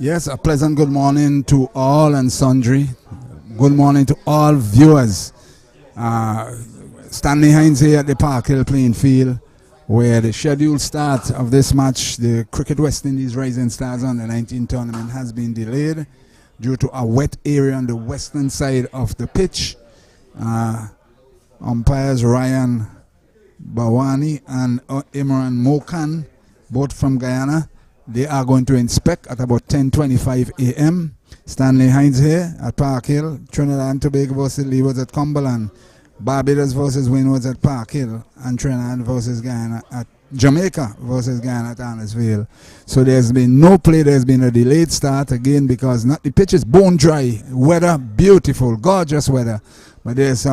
Yes, a pleasant good morning to all and sundry. Good morning to all viewers. Uh, Stanley Hines here at the Park Hill playing field, where the scheduled start of this match, the Cricket West Indies Rising Stars Under-19 tournament, has been delayed due to a wet area on the western side of the pitch. Umpires Ryan Bawani and Imran Mokan, both from Guyana, they are going to inspect at about 10:25 a.m. Stanley Hines here at Park Hill. Trinidad and Tobago versus Leewards at Cumberland. Barbados versus Windwards at Park Hill. And Trinidad versus Guyana at Jamaica versus Guyana at Annisville. So there's been no play. There's been a delayed start again because the pitch is bone dry. Weather beautiful, gorgeous weather. But there's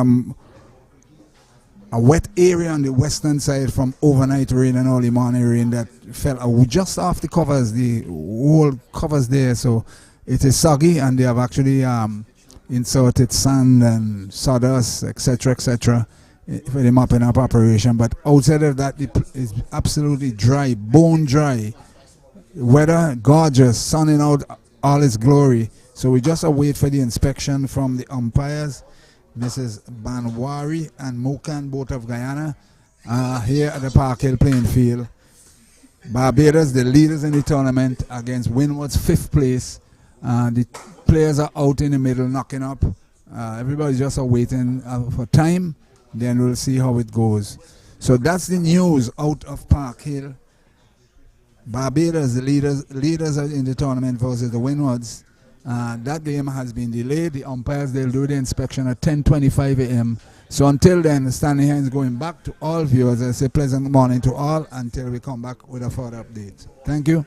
a wet area on the western side from overnight rain and early morning rain that fell just off the covers, the whole covers there. So it is soggy, and they have actually inserted sand and sawdust, etc., for the mopping up operation. But outside of that, it is absolutely dry, bone dry. Weather gorgeous, sunning out all its glory. So we just await for the inspection from the umpires. Mrs. Banwari and Mokan, both of Guyana, here at the Park Hill playing field. Barbados, the leaders in the tournament, against Windwards, 5th place. The players are out in the middle, knocking up. Everybody's just waiting for time. Then we'll see how it goes. So that's the news out of Park Hill. Barbados, the leaders are in the tournament versus the Windwards. That game has been delayed. The umpires, they'll do the inspection at 10:25 a.m. So until then, Stanley Hines going back to all viewers. I say pleasant morning to all until we come back with a further update. Thank you.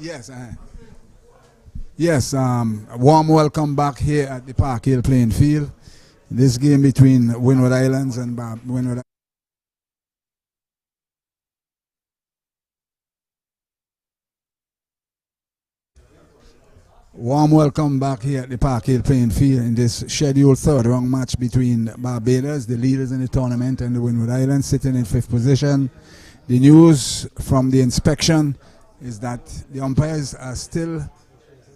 Yes, yes. A warm welcome back here at the Park Hill playing field. This game between Windward Islands and Windward. Warm welcome back here at the Park Hill playing field in this scheduled third round match between Barbados, the leaders in the tournament, and the Windward Islands sitting in fifth position. The news from the inspection is that the umpires are still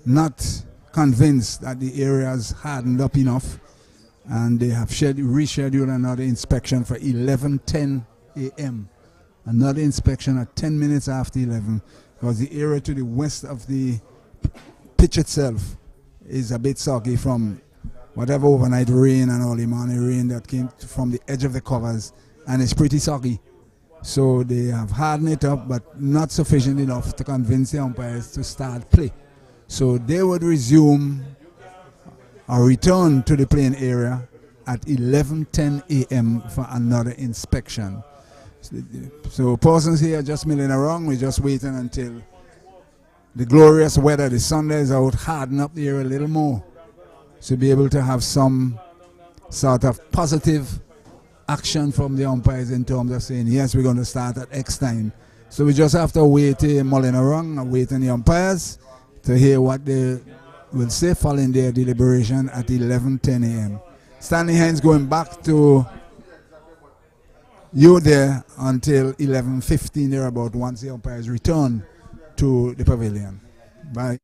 not convinced that the area has hardened up enough, and they have rescheduled another inspection for 11:10 a.m. Another inspection at 10 minutes after 11, because the area to the west of the pitch itself is a bit soggy from whatever overnight rain and early morning rain that came from the edge of the covers, and it's pretty soggy. So they have hardened it up, but not sufficient enough to convince the umpires to start play. So they would resume or return to the playing area at 11:10 a.m. for another inspection. So persons here just milling around, we're just waiting until the glorious weather, the sun is out, harden up the area a little more to be able to have some sort of positive action from the umpires in terms of saying, yes, we're going to start at X time. So we just have to wait, mulling around and wait on the umpires to hear what they will say following their deliberation at 11:10 a.m. Stanley Hines going back to you there until 11:15 thereabout once the umpires return to the pavilion. Bye.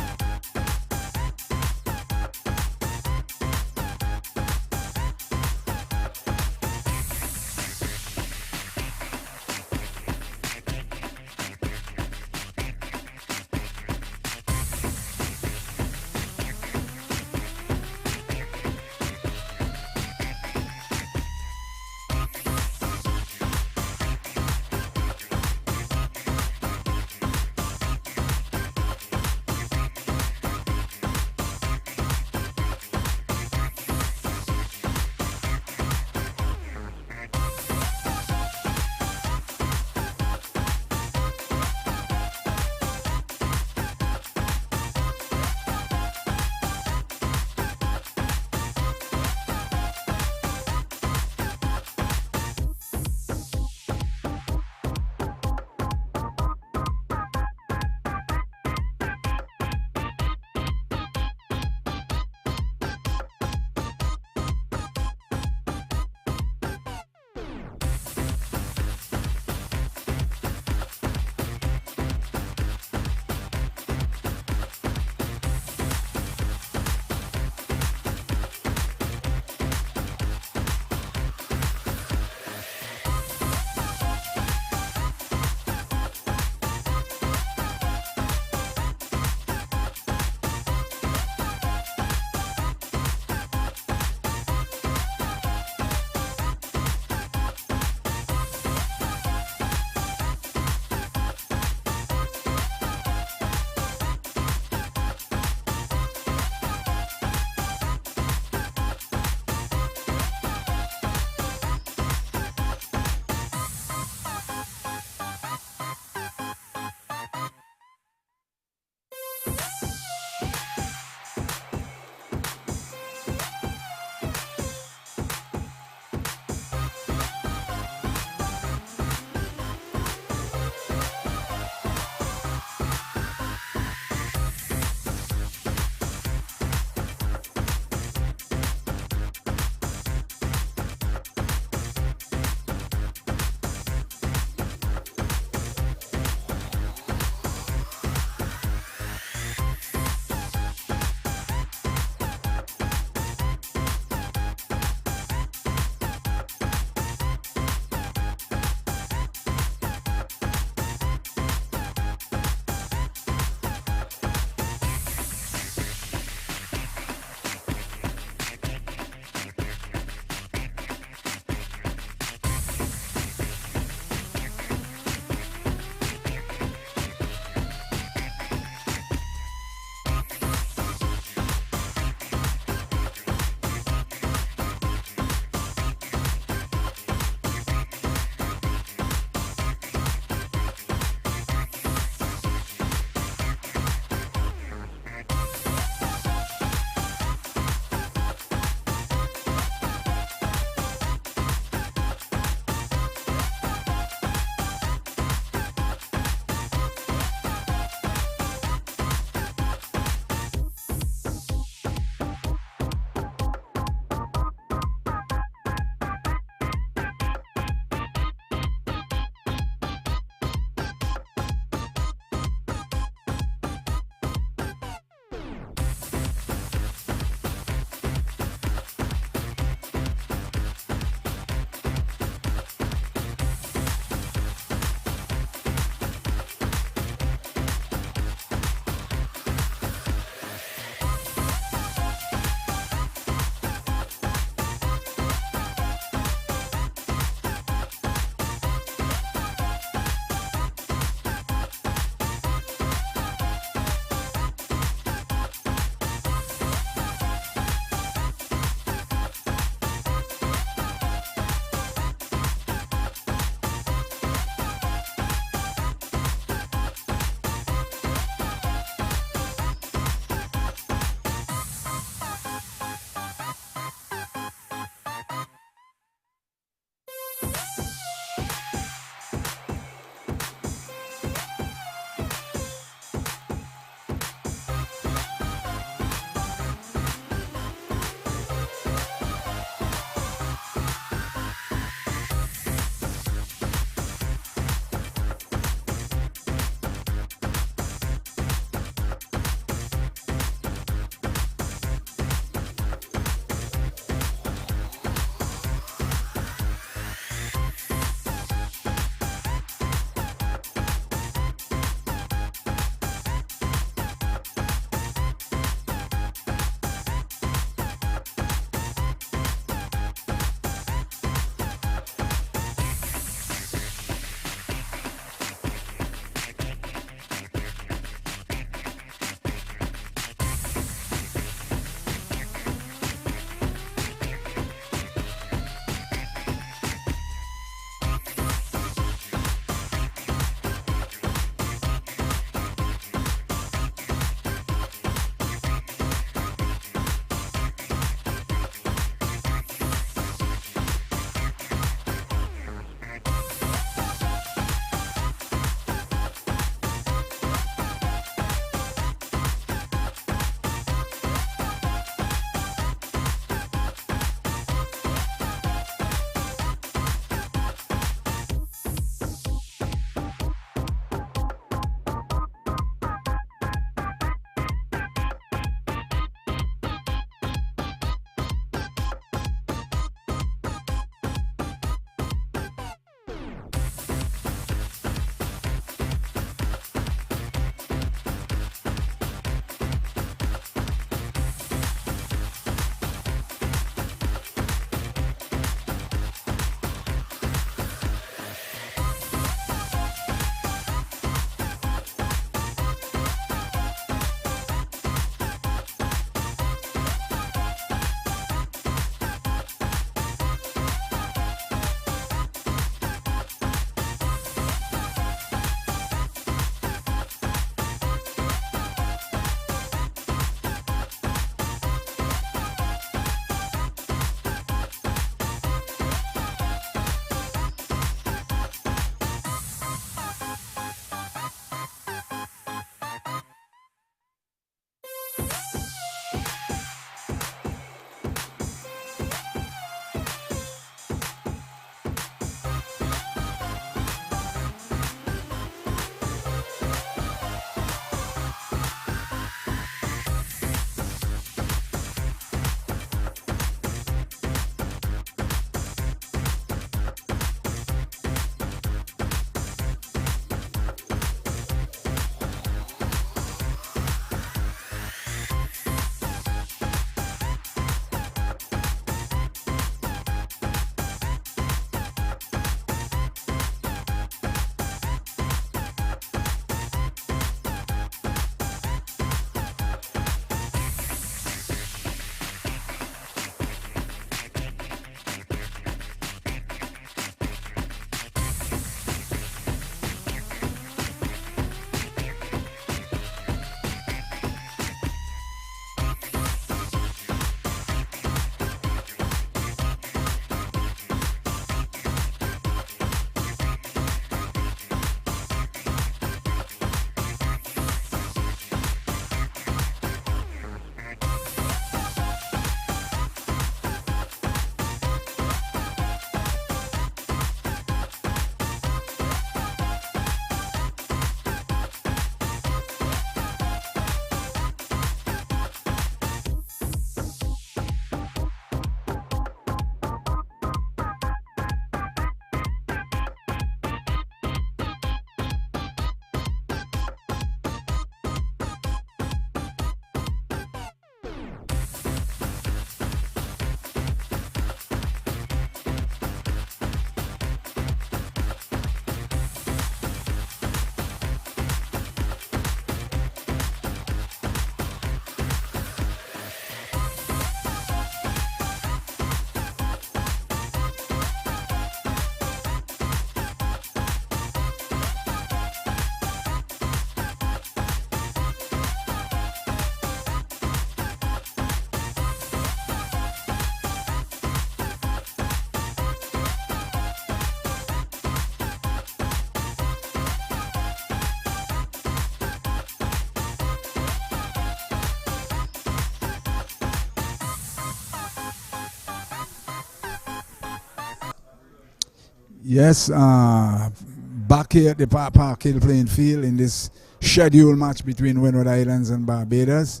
Yes, back here at the Park Hill playing field in this scheduled match between Windward Islands and Barbados.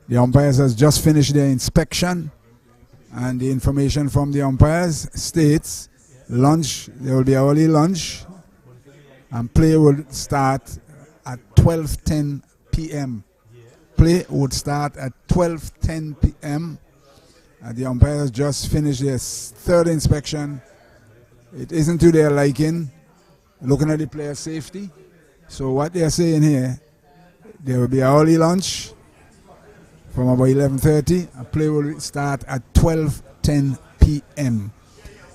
The umpires has just finished their inspection, and the information from the umpires states lunch, there will be an early lunch, and play will start at 12:10 p.m. Play would start at 12:10 p.m. The umpires just finished their third inspection. It isn't to their liking, looking at the player safety. So what they're saying here, there will be an early lunch from about 11:30. A play will start at 12:10 p.m.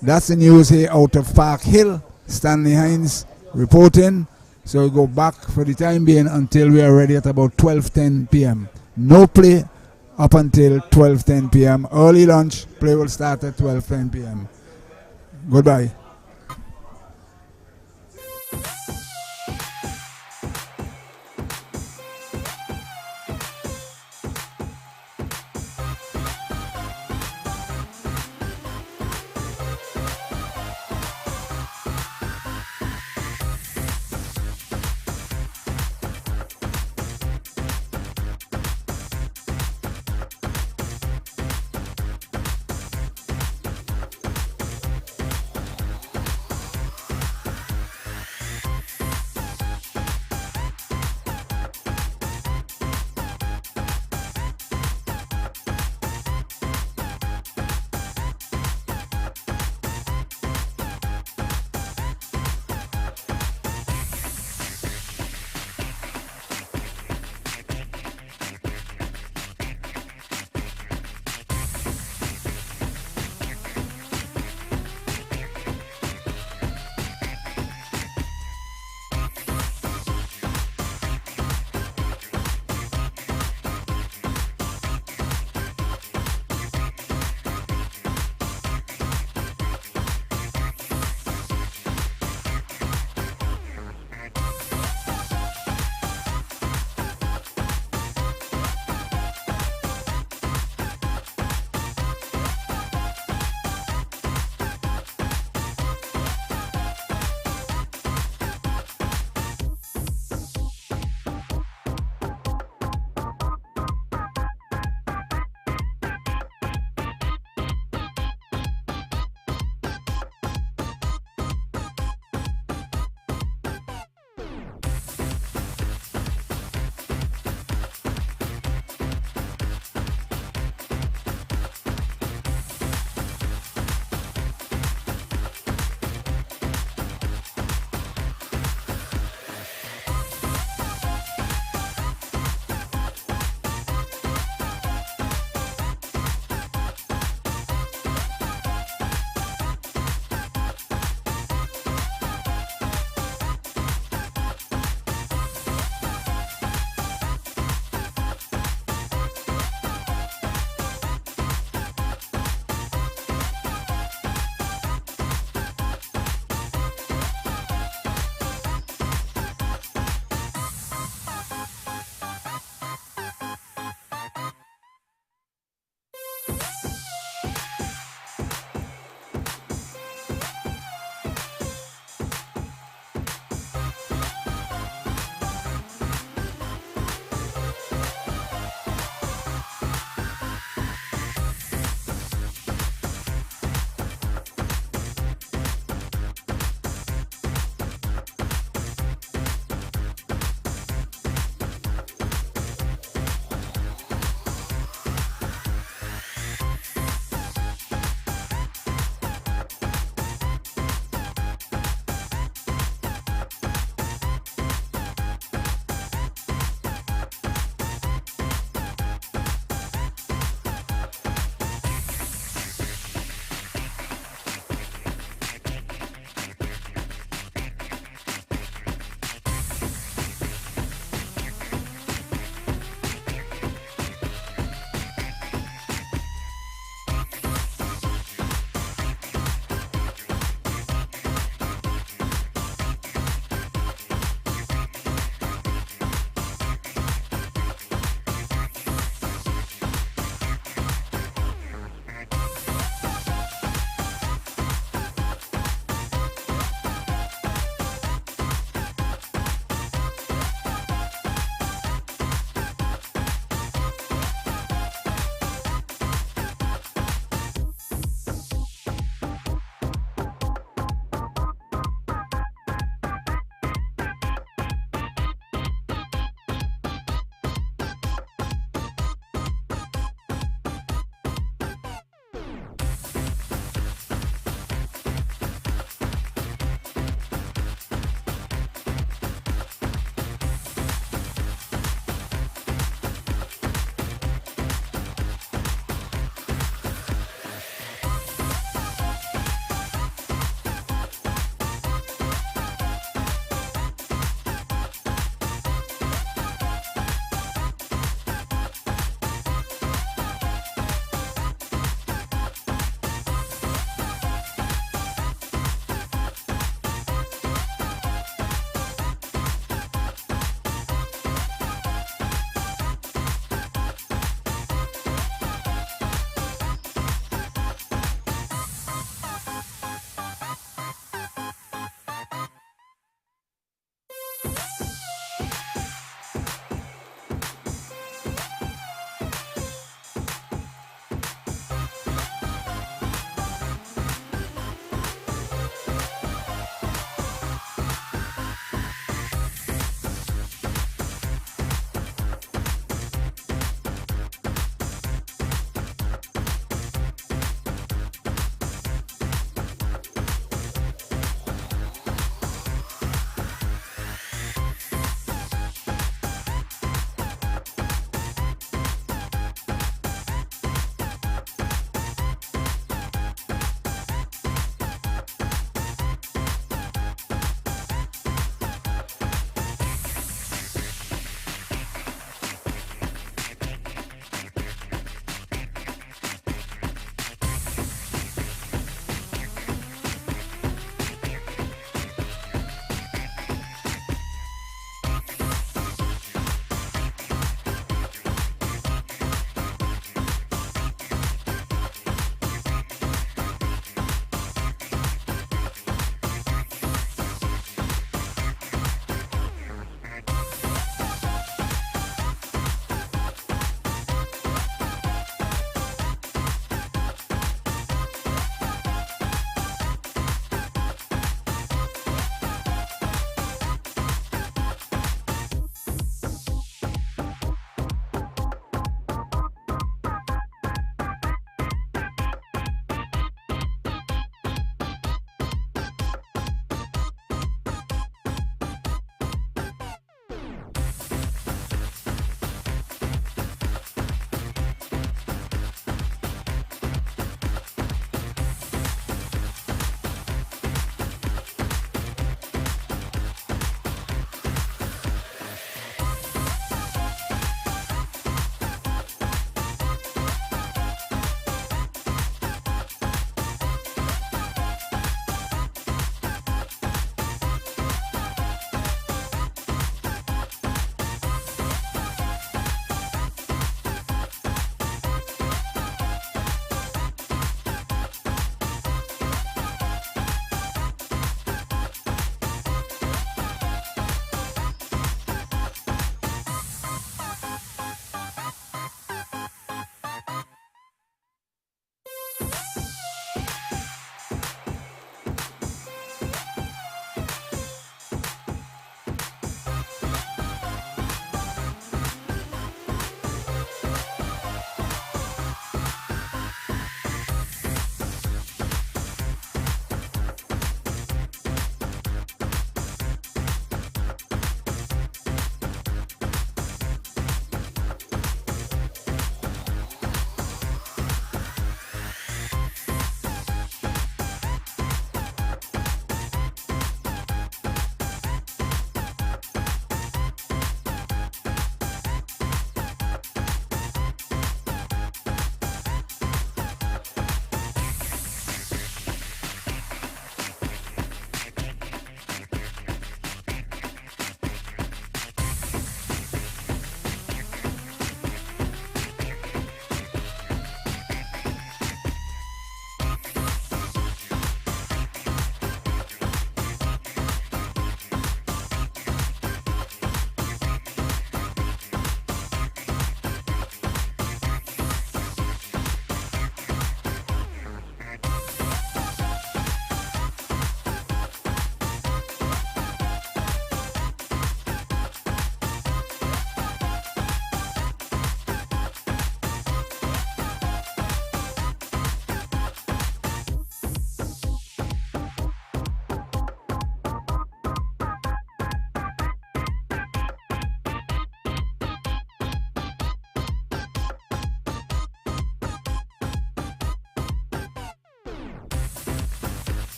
That's the news here out of Park Hill. Stanley Hines reporting. So we go back for the time being until we are ready at about 12:10 p.m. No play up until 12:10 p.m. Early lunch, play will start at 12:10 p.m. Goodbye.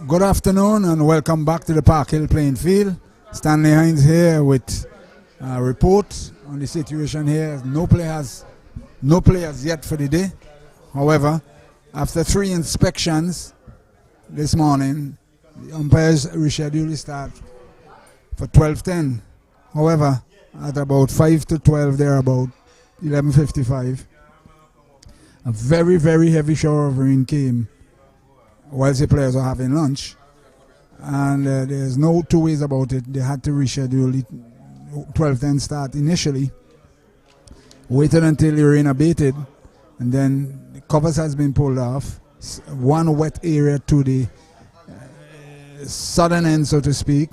Good afternoon and welcome back to the Park Hill playing field. Stanley Hines here with a report on the situation here. No players yet for the day. However, after 3 inspections this morning, the umpires rescheduled the start for 12:10. However, at about 5 to 12, there about 11:55, a very, very heavy shower of rain came whilst the players were having lunch, and there's no two ways about it. They had to reschedule the 12:10 start initially, waited until the rain abated, and then the covers has been pulled off. One wet area to the southern end, so to speak,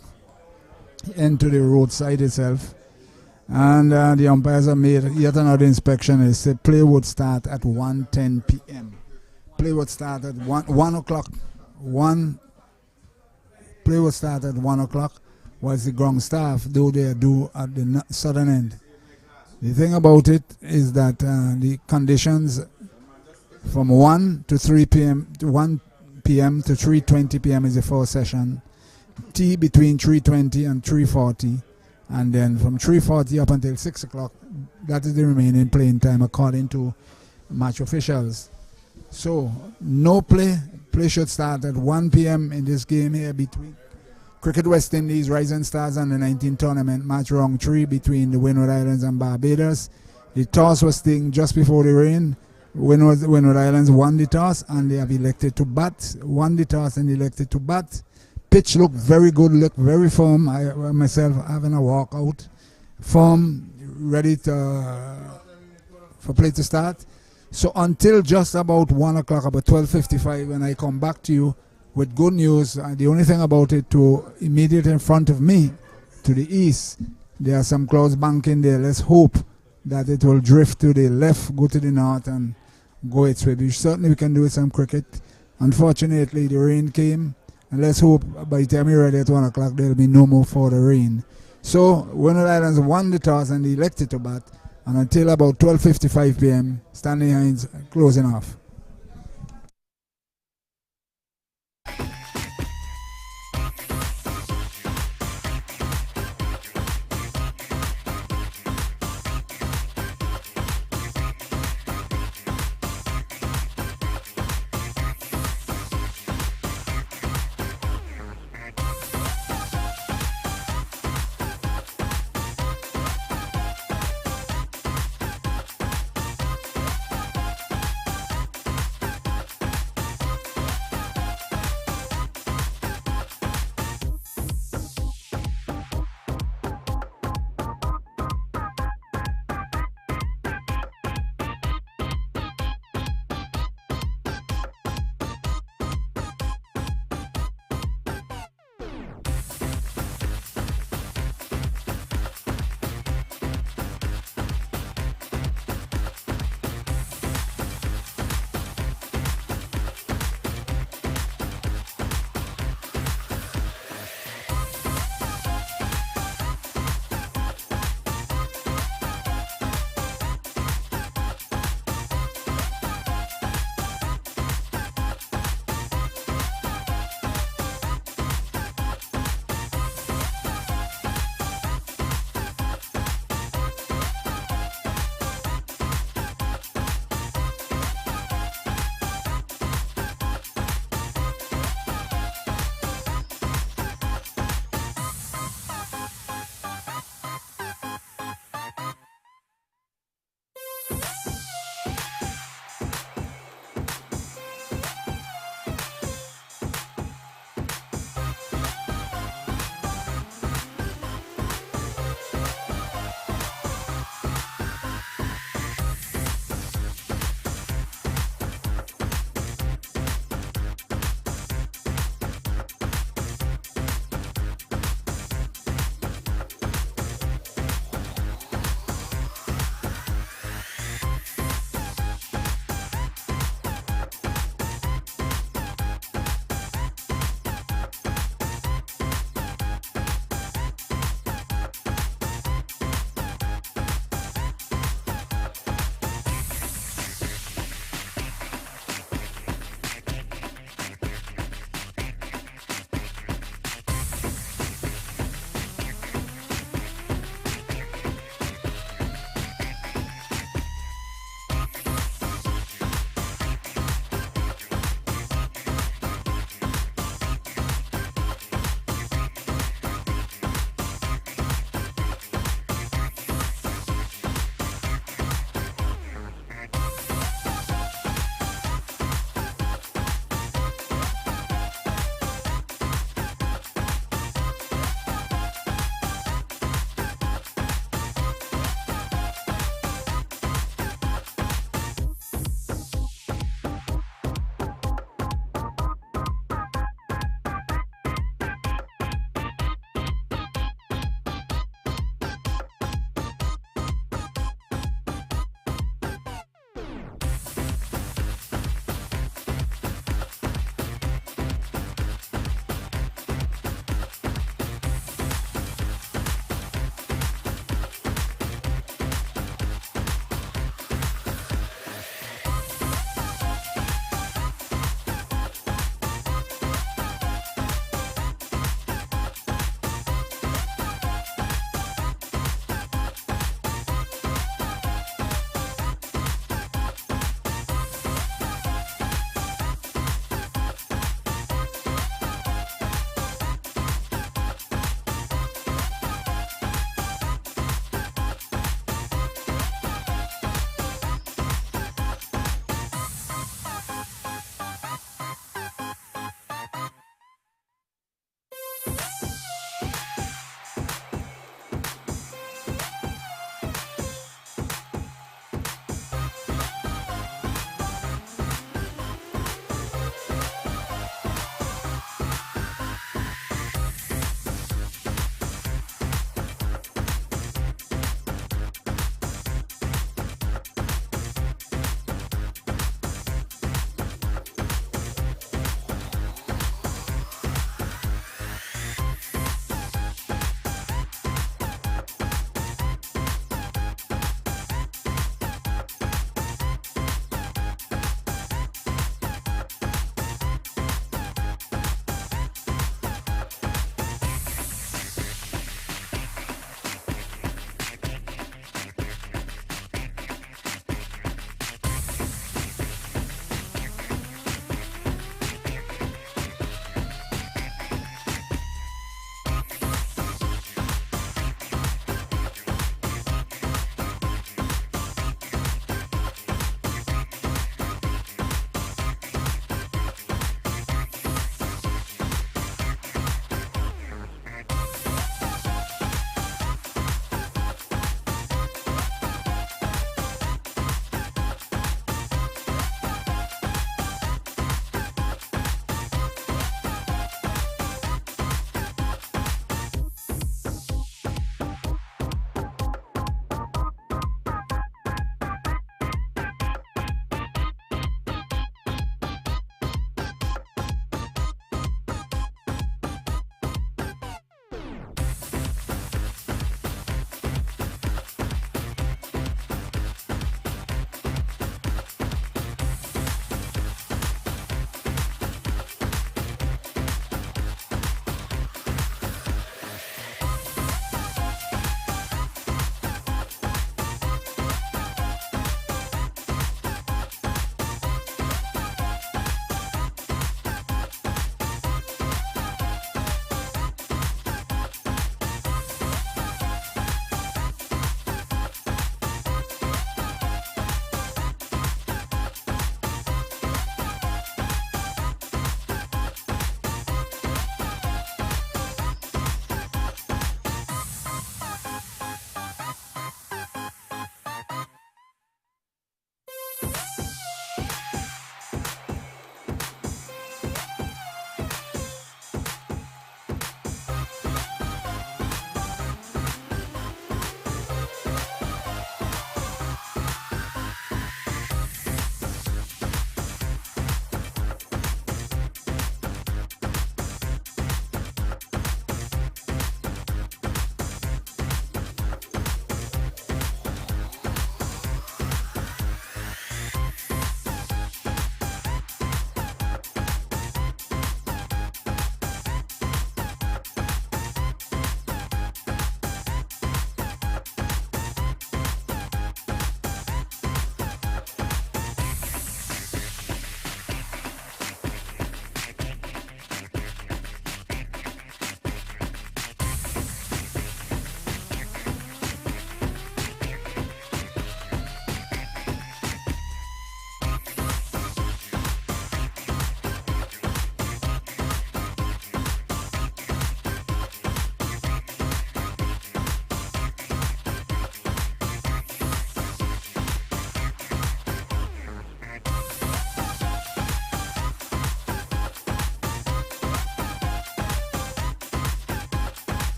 into the roadside itself, and the umpires have made yet another inspection. They said play would start at 1:10 p.m. Play would start at 1 o'clock. Play would start at 1 o'clock, whilst the ground staff do their do at the southern end. The thing about it is that the conditions from 1 to 3 p.m. to 1 p.m. to 3:20 p.m. is the first session. Tea between 3:20 and 3:40, and then from 3:40 up until 6 o'clock, that is the remaining playing time according to match officials. So no play should start at 1 p.m. in this game here between Cricket West Indies Rising Stars and the 19 tournament match round 3 between the Windward Islands and Barbados. The toss was taken just before the rain. Windward Islands won the toss and they have elected to bat. Won the toss and elected to bat. Pitch looked very good, looked very firm. I myself having a walkout, firm, ready for play to start. So until just about 1 o'clock, about 12:55, when I come back to you with good news, the only thing about it, to immediate in front of me, to the east, there are some clouds banking there. Let's hope that it will drift to the left, go to the north, and go its way. Certainly we can do some cricket. Unfortunately, the rain came, and let's hope by the time we're ready at 1 o'clock, there will be no more further rain. So, Windward Islands won the toss and elected to bat, and until about 12:55 p.m., Stanley Hines closing off.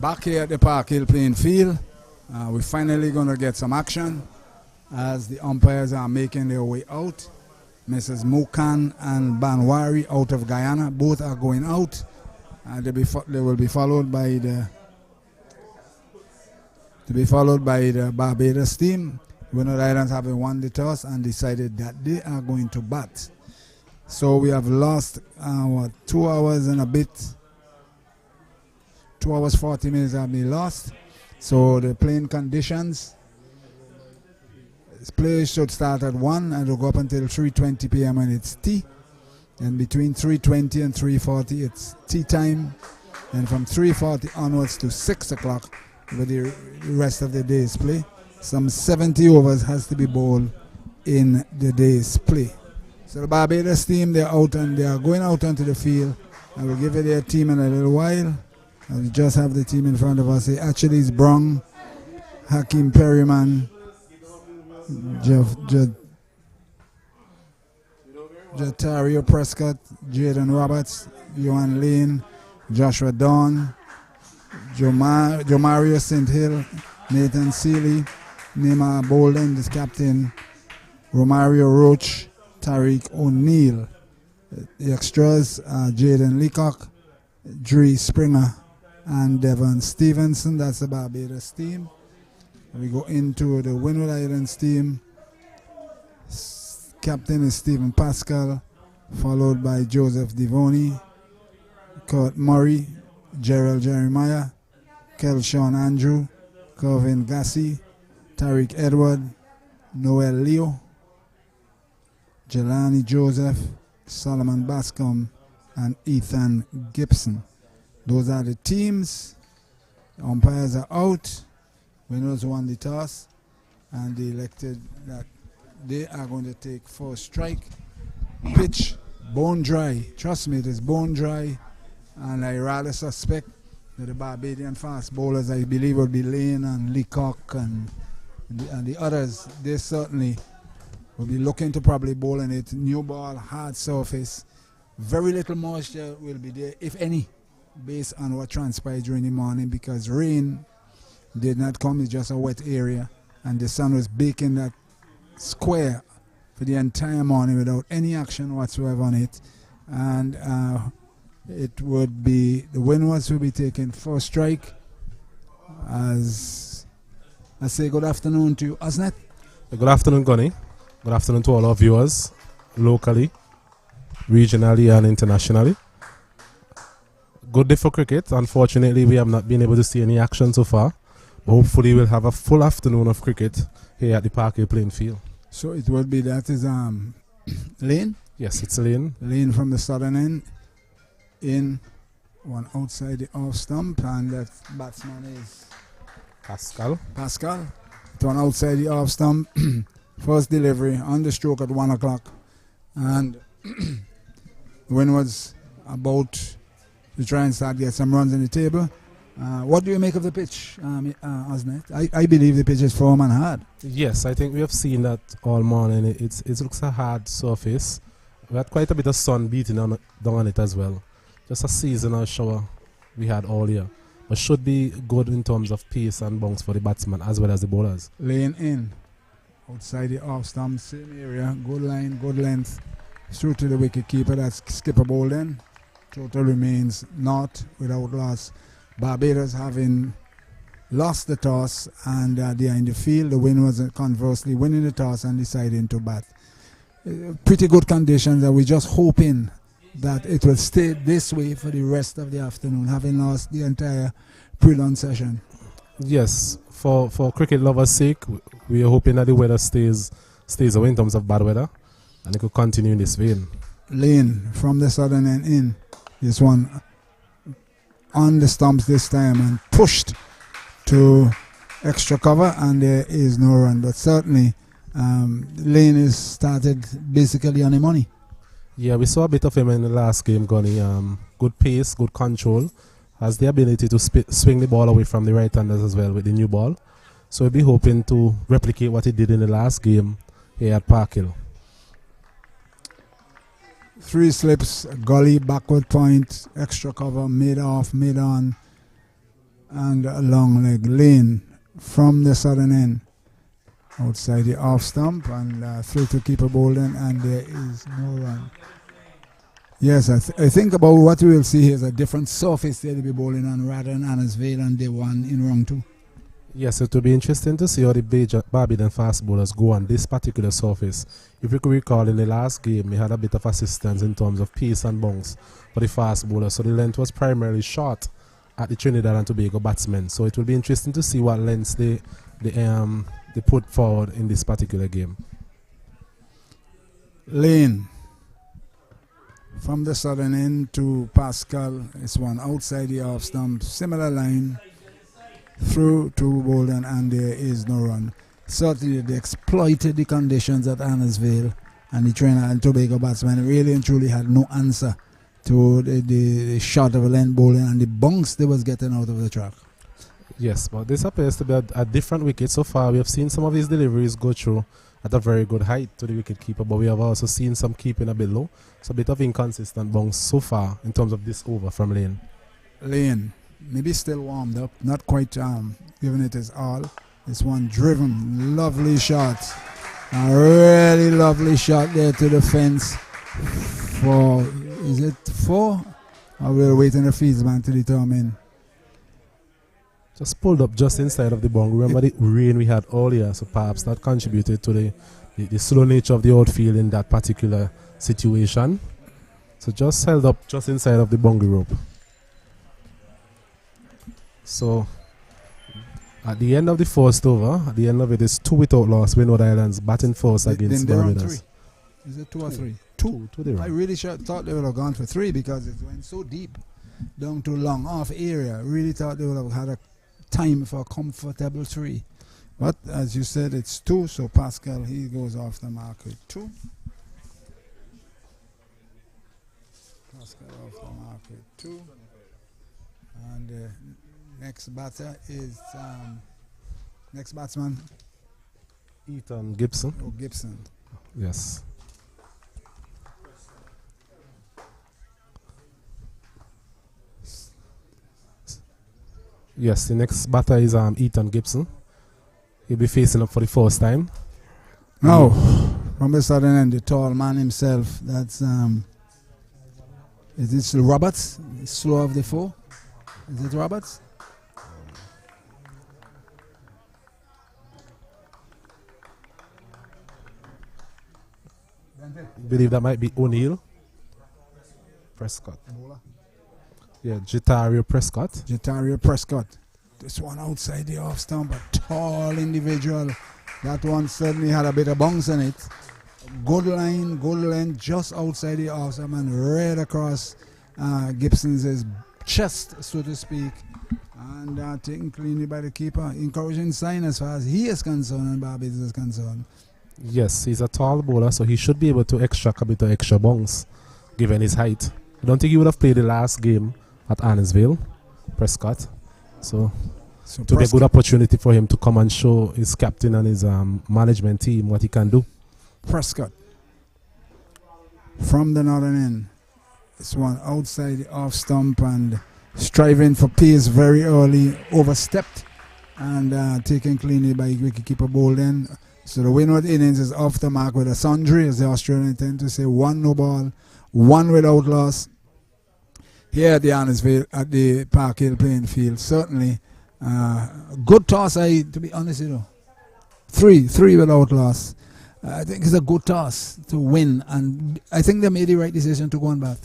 Back here at the Park Hill playing field, we're finally going to get some action as the umpires are making their way out. Mrs. Mokan and Banwari out of Guyana, both are going out. They will be followed by the Barbados team. Windward Islands having won the toss and decided that they are going to bat. So we have lost 2 hours and a bit. 2 hours 40 minutes have been lost. So the playing conditions. Play should start at 1 and will go up until 3:20 p.m. when it's tea. And between 3:20 and 3:40 it's tea time. And from 3:40 onwards to 6 o'clock with the rest of the day's play. Some 70 overs has to be bowled in the day's play. So the Barbados team, they're out and they are going out onto the field. I will give you their team in a little while. I will just have the team in front of us. Actually, it's Brong, Hakeem Perryman, Jatario Prescott, Jaden Roberts, Johan Lane, Joshua Dawn, Jomario St. Hill, Nathan Seeley, Nima Bolden, the captain, Romario Roach, Tariq O'Neill. The extras are Jaden Leacock, Dree Springer, and Devon Stevenson. That's the Barbados team. We go into the Windward Islands team. Captain is Stephen Pascal, followed by Joseph Devoni, Kurt Murray, Gerald Jeremiah, Kelshawn Andrew, Kelvin Gassi, Tariq Edward, Noel Leo, Jelani Joseph, Solomon Bascom, and Ethan Gibson. Those are the teams. The umpires are out. Winners won the toss, and they elected that they are going to take first strike. Pitch, bone dry. Trust me, it is bone dry, and I rather suspect that the Barbadian fast bowlers, I believe, will be Lane and Leacock and the others. They certainly will be looking to probably bowl in it. New ball, hard surface. Very little moisture will be there, if any, based on what transpired during the morning, because rain did not come. It's just a wet area, and the sun was baking that square for the entire morning without any action whatsoever on it. And it would be the Windwards will be taking first strike. As I say, good afternoon to you, Osnet. Good afternoon, Gunny. Good afternoon to all our viewers, locally, regionally, and internationally. Good day for cricket. Unfortunately, we have not been able to see any action so far. But hopefully, we'll have a full afternoon of cricket here at the Park Hill playing field. So it will be that is Lane? Yes, it's Lane. Lane from the southern end. In one outside the off stump, and that batsman is Pascal. It one outside the off stump. First delivery on the stroke at 1 o'clock, and Windwards about to try and start get some runs in the table. What do you make of the pitch, Osnet? I believe the pitch is firm and hard. Yes, I think we have seen that all morning. It looks a hard surface. We had quite a bit of sun beating down on it as well. Just a seasonal shower we had all year. But should be good in terms of pace and bounce for the batsman as well as the bowlers. Lane in. Outside the off stump, same area. Good line, good length. Through to the wicket keeper. That's Skipper Bolden. Total remains not without loss. Barbados having lost the toss, and they are in the field. The Windwards conversely winning the toss and deciding to bat. Pretty good conditions, and we're just hoping that it will stay this way for the rest of the afternoon, having lost the entire pre-launch session. Yes, for cricket lovers' sake, we are hoping that the weather stays away in terms of bad weather, and it could continue in this vein. Lane from the southern end in. This one on the stumps this time and pushed to extra cover, and there is no run. But certainly, Lane is started basically on the money. Yeah, we saw a bit of him in the last game, Gunny. Good pace, good control. Has the ability to swing the ball away from the right-handers as well with the new ball. So we'll be hoping to replicate what he did in the last game here at Park Hill. 3 slips, gully, backward point, extra cover, mid-off, mid-on. And a long leg. Lane from the southern end. Outside the off stump and through to keeper Bolden, and there is no run. Yes, I think about what we will see here is a different surface they'll be bowling on rather than Annesville and they won in round 2. Yes, it will be interesting to see how the Barbados fast bowlers go on this particular surface. If you could recall, in the last game, we had a bit of assistance in terms of pace and bounce for the fast bowlers, so the length was primarily short at the Trinidad and Tobago batsmen. So it will be interesting to see what lengths they put forward in this particular game. Lane from the southern end to Pascal. It's one outside the off stump. Similar line through to Bolden, and there is no run. Certainly they exploited the conditions at Annesville, and the Trinidad and Tobago batsmen really and truly had no answer to the shot of a length bowling and the bunks they was getting out of the track. Yes, but this appears to be a different wicket so far. We have seen some of his deliveries go through at a very good height to the wicket keeper, but we have also seen some keeping a bit low. So a bit of inconsistent bounce so far in terms of this over from Lane. Lane, maybe still warmed up, not quite giving it his all. This one driven, lovely shot. A really lovely shot there to the fence. Is it 4? Or we're waiting the fieldsman to determine. Just pulled up just inside of the bung. Remember the rain we had earlier, so perhaps that contributed to the slow nature of the outfield in that particular situation. So just held up just inside of the bungy rope. So at the end of the first over, at the end of it is 2 without loss. Windward Islands batting first against Barbados. Is it 2 or 3? 2 they I really thought they would have gone for 3 because it went so deep down to long off area. Really thought they would have had a time for a comfortable 3. But as you said, it's 2, so Pascal, he goes off the mark with 2. Pascal off the mark with 2. And the next batter is next batsman, Ethan Gibson. Oh, Gibson. Yes. Yes, the next batter is Ethan Gibson. He'll be facing up for the first time. Now, from the southern end, the tall man himself, that's is it Roberts? Slow of the 4? Is it Roberts? I believe that might be O'Neill. Prescott. Yeah, Jatario Prescott. Jatario Prescott. This one outside the off stump, a tall individual. That one certainly had a bit of bounce in it. Good line, good length, just outside the off stump and right across Gibson's chest, so to speak. And taken cleanly by the keeper. Encouraging sign as far as he is concerned and Barbados is concerned. Yes, he's a tall bowler, so he should be able to extract a bit of extra bounce, given his height. I don't think he would have played the last game at Annesville, Prescott. So to be a good opportunity for him to come and show his captain and his management team what he can do. Prescott from the northern end. This one outside the off stump and striving for pace very early, overstepped and taken cleanly by wicketkeeper Bolden. So the Windward innings is off the mark with a sundry, as the Australians tend to say. 1 no ball, 1 without loss. Here at the Annesville, at the Park Hill playing field, certainly good toss. To be honest, 3 without loss. I think it's a good toss to win, and I think they made the right decision to go on bat.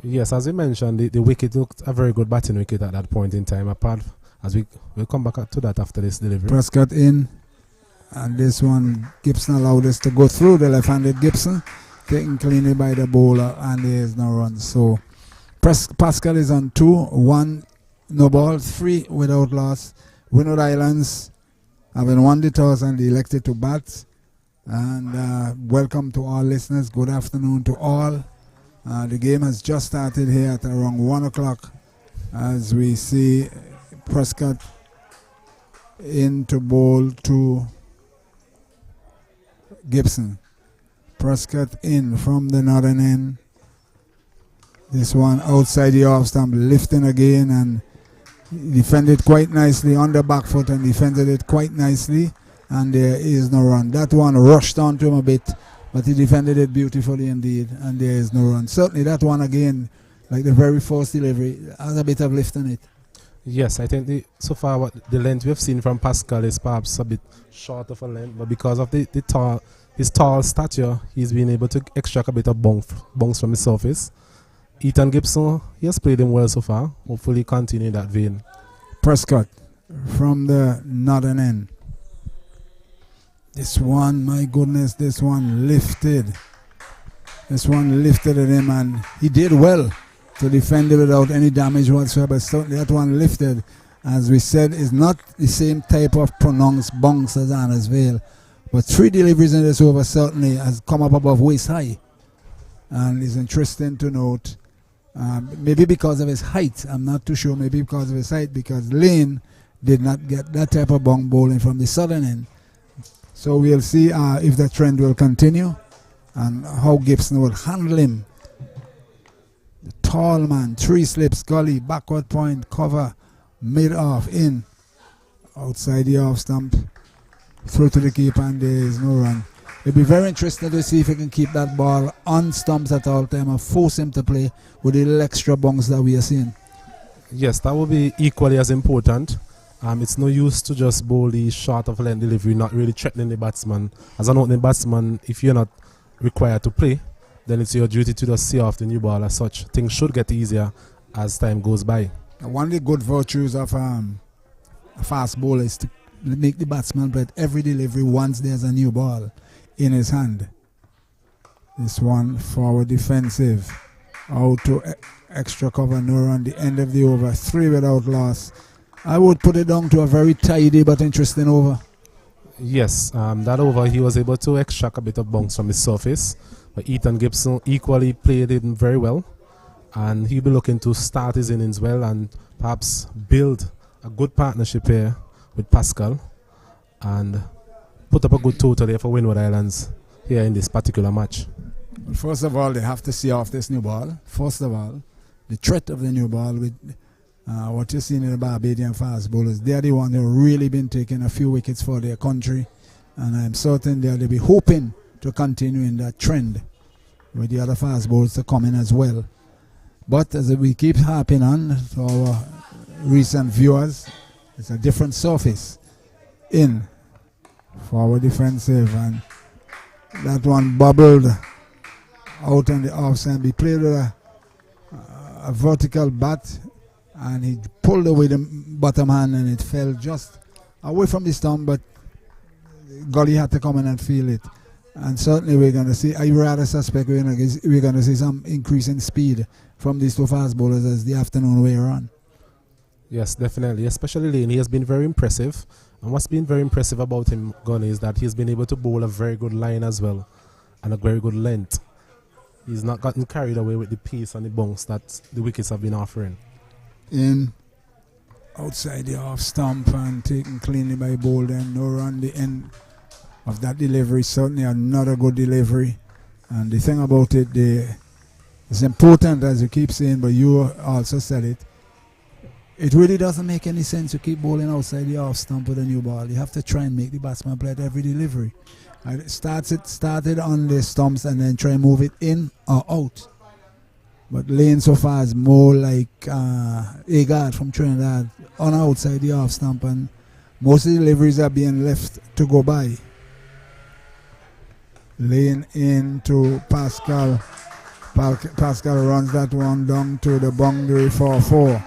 Yes, as you mentioned, the wicket looked a very good batting wicket at that point in time. Apart, as we'll come back to that after this delivery. Prescott in, and this one Gibson allowed us to go through the left-handed Gibson, taken cleanly by the bowler, and there is no run. So Pascal is on 2, 1 no ball, 3 without loss. Windward Islands having won the toss and elected to bat. And welcome to all listeners. Good afternoon to all. The game has just started here at around 1 o'clock as we see Prescott into bowl to Gibson. Prescott in from the northern end. This one outside the off stump, lifting again, and He defended quite nicely on the back foot and defended it quite nicely, and there is no run. That one rushed onto him a bit, but he defended it beautifully indeed, and there is no run. Certainly that one again, like the very first delivery, has a bit of lift on it. Yes, I think so far what the length we've seen from Pascal is perhaps a bit short of a length, but because of his tall stature, he's been able to extract a bit of bounce from the surface. Ethan Gibson, he has played him well so far. Hopefully continue that vein. Prescott from the northern end. This one, my goodness, this one lifted. This one lifted at him, and he did well to defend it without any damage whatsoever. Certainly that one lifted, as we said, is not the same type of pronounced bounce as Anna's Vale. But 3 deliveries in this over certainly has come up above waist high. And it's interesting to note, maybe because of his height, I'm not too sure, maybe because of his height, because Lane did not get that type of bong bowling from the southern end. So we'll see if the trend will continue and how Gibson will handle him. The tall man, 3 slips, gully, backward point, cover, mid-off, in, outside the off stump, through to the keeper, and there is no run. It'll be very interesting to see if he can keep that ball on stumps at all time and force him to play with the little extra bungs that we are seeing. Yes, that will be equally as important. It's no use to just bowl the short of length delivery, not really threatening the batsman. As an opening batsman, if you're not required to play, then it's your duty to just see off the new ball as such. Things should get easier as time goes by. One of the good virtues of a fast bowler is to make the batsman play every delivery once there's a new ball in his hand. This one forward defensive, out to extra cover, no run, the end of the over, 3 without loss. I would put it down to a very tidy but interesting over. Yes, that over he was able to extract a bit of bounce from the surface, but Ethan Gibson equally played it very well, and he'll be looking to start his innings well and perhaps build a good partnership here with Pascal and put up a good total here for Windward Islands here in this particular match. Well, first of all, they have to see off this new ball. First of all, the threat of the new ball with what you're seeing in the Barbadian fast bowlers. They're the one who have really been taking a few wickets for their country, and I'm certain they'll be hoping to continue in that trend with the other fast bowlers to come in as well. But as we keep harping on to our recent viewers, it's a different surface. In forward defensive, and that one bubbled out on the offside. He played with a vertical bat, and he pulled away the bottom hand, and it fell just away from the stump, but Gully had to come in and feel it. And certainly we're going to see, I rather suspect we're going to see some increase in speed from these 2 fast bowlers as the afternoon wear on. Yes, definitely, especially Lane. He has been very impressive, and what's been very impressive about him, Gunny, is that he's been able to bowl a very good line as well, and a very good length. He's not gotten carried away with the pace and the bounce that the wickets have been offering. In outside the off stump and taken cleanly by Bolden. No run, the end of that delivery. Certainly another good delivery. And the thing about it, it's important, as you keep saying, but you also said it. It really doesn't make any sense to keep bowling outside the off stump with a new ball. You have to try and make the batsman play at every delivery. Started on the stumps and then try and move it in or out. But Lane so far is more like Agard from Trinidad on outside the off stump, and most of the deliveries are being left to go by. Lane into Pascal. Pascal runs that one down to the boundary for 4.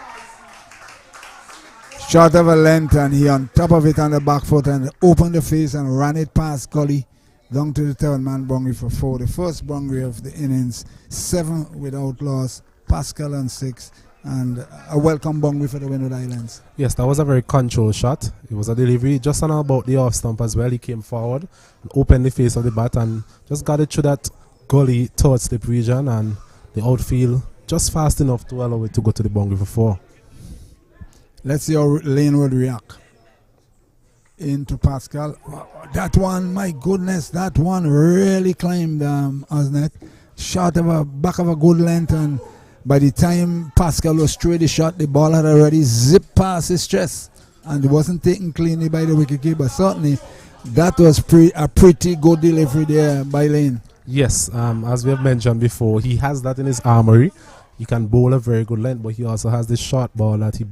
Short of a length, and he on top of it on the back foot and opened the face and ran it past Gully down to the 3rd man boundary for 4. The first boundary of the innings, 7 without loss, Pascal on 6, and a welcome boundary for the Windward Islands. Yes, that was a very controlled shot. It was a delivery just on about the off stump as well. He came forward and opened the face of the bat and just got it through that Gully third slip region, and the outfield just fast enough to allow it to go to the boundary for 4. Let's see how Lane would react. Into Pascal. That one, my goodness, that one really climbed, wasn't it? Shot of a back of a good length, and by the time Pascal was through the shot, the ball had already zipped past his chest and it wasn't taken cleanly by the wicketkeeper. Certainly, that was a pretty good delivery there by Lane. Yes, as we have mentioned before, he has that in his armory. He can bowl a very good length, but he also has this short ball that he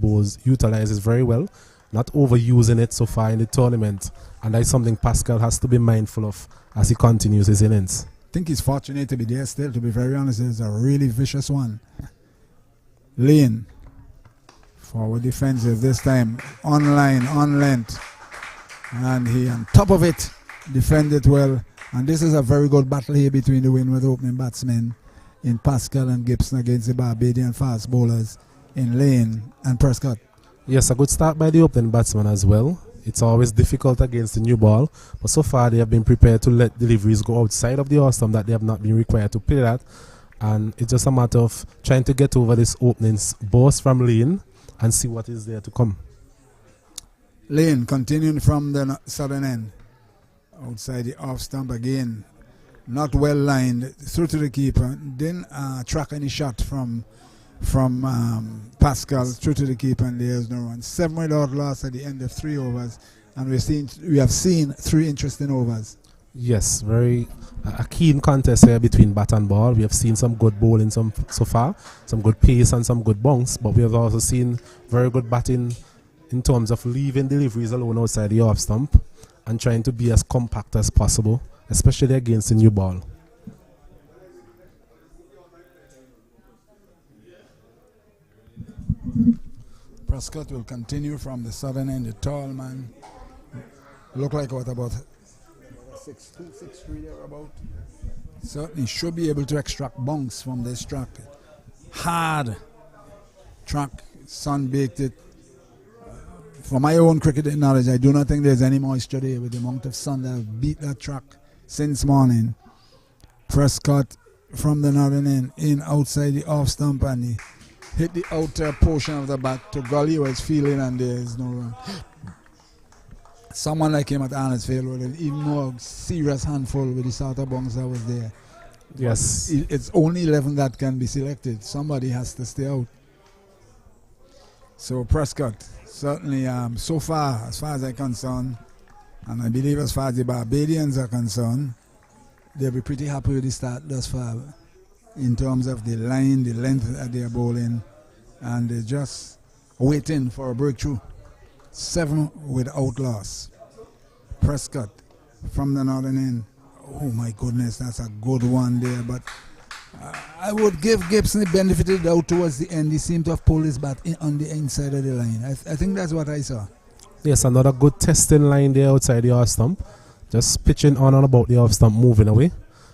utilizes very well, not overusing it so far in the tournament. And that's something Pascal has to be mindful of as he continues his innings. I think he's fortunate to be there still, to be very honest. It's a really vicious one. Lane, forward defensive this time, on line, on length. And he on top of it, defended well. And this is a very good battle here between the Windward opening batsmen in Pascal and Gibson against the Barbadian fast bowlers in Lane and Prescott. Yes, a good start by the opening batsman as well. It's always difficult against the new ball, but so far they have been prepared to let deliveries go outside of the off stump that they have not been required to play that. And it's just a matter of trying to get over this opening burst from Lane and see what is there to come. Lane continuing from the southern end. Outside the off stump again. Not well lined. Through to the keeper. Didn't track any shot from Pascal through to the keeper, and there's no run. 7 without loss at the end of 3 overs, and we have seen 3 interesting overs. Yes, very a keen contest here between bat and ball. We have seen some good bowling so far, some good pace and some good bounce, but we have also seen very good batting in terms of leaving deliveries alone outside the off stump and trying to be as compact as possible, especially against the new ball. Prescott will continue from the southern end. The tall man look like what, about 6'2", 6'3" there about. Certainly should be able to extract bounce from this track. Hard track, sun baked it. For my own cricketing knowledge, I do not think there's any moisture there with the amount of sun that have beat that track since morning. Prescott from the northern end, in outside the off stump, and he hit the outer portion of the bat to gully was feeling, and there is no run. Someone like him at Arnoldfield with an even more serious handful with the sort of bounce that was there. Yes. It's only 11 that can be selected. Somebody has to stay out. So Prescott, certainly so far, as far as I'm concerned, and I believe as far as the Barbadians are concerned, they'll be pretty happy with the start thus far in terms of the line, the length that they're bowling, and they're just waiting for a breakthrough. 7 without loss. Prescott from the northern end. Oh my goodness, that's a good one there, but I would give Gibson the benefit of the doubt towards the end. He seemed to have pulled his bat on the inside of the line. I think that's what I saw. Yes, another good testing line there outside the off stump. Just pitching on and about the off stump, moving away.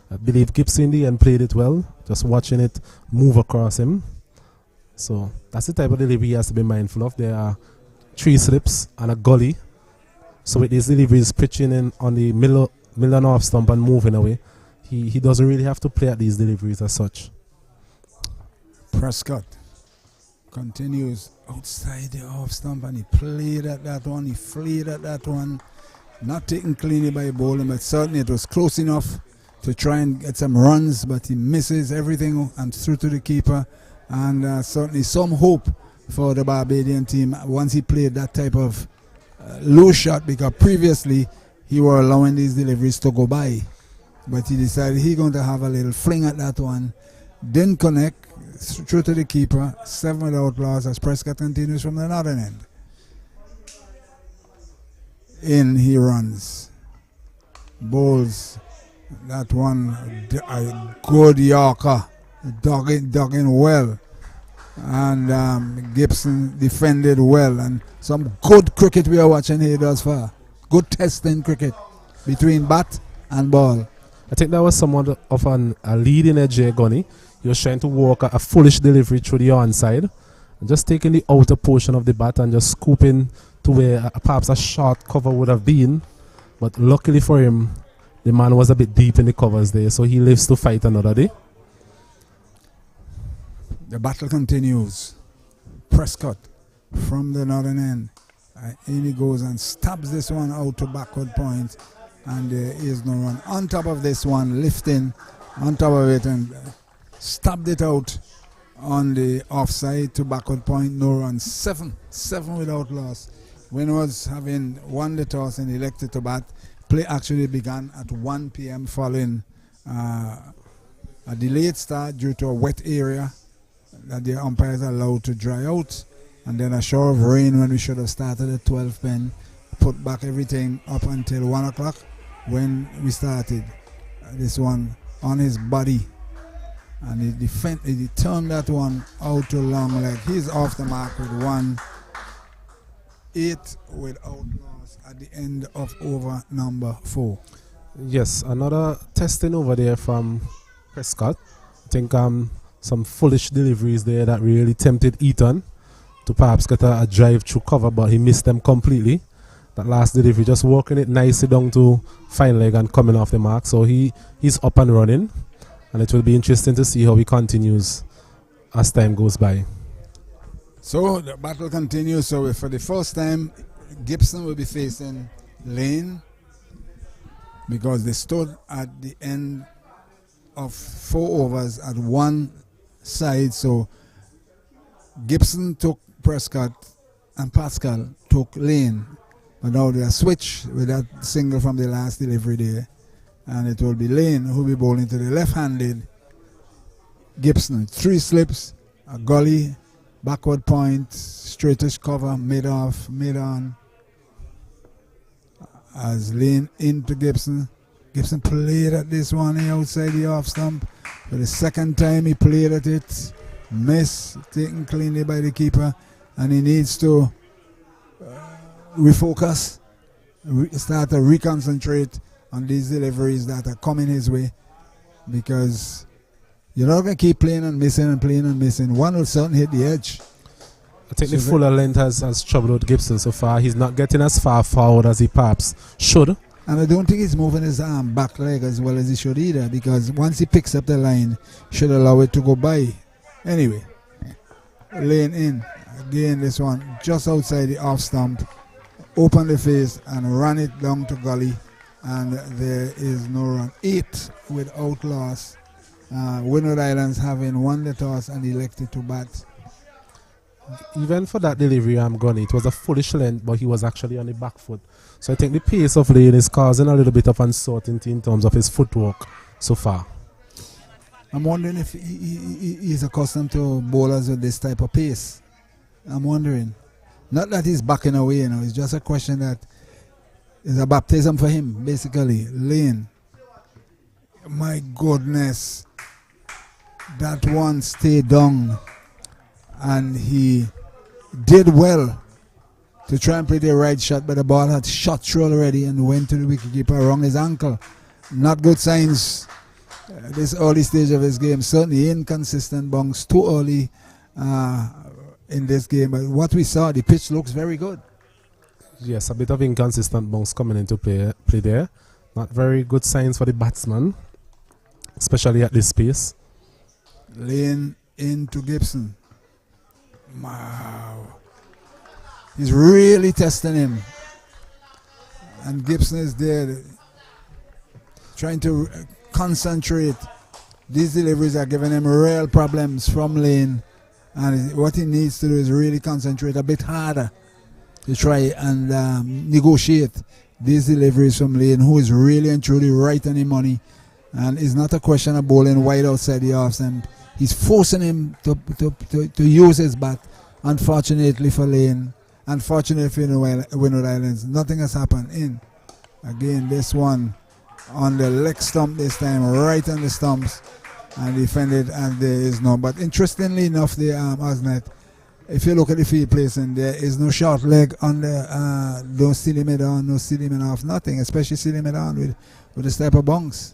I believe Gibson in the end played it well. Just watching it move across him. So that's the type of delivery he has to be mindful of. There are 3 slips and a gully. So with these deliveries pitching in on the middle and off stump and moving away, he doesn't really have to play at these deliveries as such. Prescott continues outside the off stump, and he played at that one. He flayed at that one. Not taken cleanly by bowling, but certainly it was close enough to try and get some runs, but he misses everything and through to the keeper. And certainly some hope for the Barbadian team once he played that type of low shot, because previously he were allowing these deliveries to go by. But he decided he's going to have a little fling at that one. Didn't connect, through to the keeper. 7 without loss as Prescott continues from the northern end. In he runs. Bowls that one, a good Yorker. Dug in well. And Gibson defended well. And some good cricket we are watching here thus far. Good testing cricket between bat and ball. I think that was somewhat of a leading edge here, Gunny. He was trying to walk a foolish delivery through the onside, and just taking the outer portion of the bat and just scooping to where perhaps a short cover would have been. But luckily for him, the man was a bit deep in the covers there, so he lives to fight another day. The battle continues. Prescott from the northern end. In he goes and stabs this one out to backward point, and there is no run. On top of this one, lifting on top of it and stabbed it out on the offside to backward point, no runs. 7 without loss. Windwards having won the toss and elected to bat. Play actually began at 1 p.m. following a delayed start due to a wet area that the umpires allowed to dry out, and then a shower of rain when we should have started at 12 pen, put back everything up until 1 o'clock when we started. This one on his body, and he turned that one out to long leg. He's off the mark with 1-8 without loss at the end of over number 4. Yes, another testing over there from Prescott. I think some foolish deliveries there that really tempted Eaton to perhaps get a drive through cover, but he missed them completely. That last delivery, just working it nicely down to fine leg and coming off the mark. So he's up and running, and it will be interesting to see how he continues as time goes by. So the battle continues. So for the first time, Gibson will be facing Lane, because they stood at the end of 4 overs at one side. So Gibson took Prescott and Pascal took Lane. But now they are switched with that single from the last delivery there. And it will be Lane who will be bowling to the left-handed Gibson. 3 slips, a gully, backward point, straightish cover, mid-off, mid-on. As Lane into Gibson. Gibson played at this one here outside the off stump. For the second time he played at it. Miss, taken cleanly by the keeper. And he needs to refocus, start to reconcentrate on these deliveries that are coming his way, because you're not going to keep playing and missing and playing and missing. One will certainly hit the edge. I think the fuller length has troubled Gibson so far. He's not getting as far forward as he perhaps should. And I don't think he's moving his arm back leg as well as he should either, because once he picks up the line, he should allow it to go by. Anyway, Lane in. Again, this one just outside the off stump. Open the face and run it down to gully, and there is no run. 8 without loss. Windward Islands having won the toss and elected to bat. Even for that delivery, Gunny, it was a foolish length, but he was actually on the back foot. So I think the pace of Lane is causing a little bit of uncertainty in terms of his footwork so far. I'm wondering if he's accustomed to bowlers with this type of pace. I'm wondering. Not that he's backing away, it's just a question that is a baptism for him, basically. Lane. My goodness. That one stayed down. And he did well to try and play the right shot, but the ball had shot through already and went to the wicketkeeper around his ankle. Not good signs this early stage of his game. Certainly inconsistent bounce too early in this game. But what we saw, the pitch looks very good. Yes, a bit of inconsistent bounce coming into play there. Not very good signs for the batsman, especially at this pace. Lane into Gibson. Wow. He's really testing him. And Gibson is there trying to concentrate. These deliveries are giving him real problems from Lane. And what he needs to do is really concentrate a bit harder to try and negotiate these deliveries from Lane, who is really and truly right on the money. And it's not a question of bowling wide outside the off stump. He's forcing him to use his bat. Unfortunately for Lane, unfortunately for Windward Islands, nothing has happened in. Again, this one on the leg stump this time, right on the stumps, and defended, and there is no. But interestingly enough, the Osnet, if you look at the field placing, there is no short leg on the, no stealing it on, no stealing it off, nothing, especially stealing it on with this type of bounce.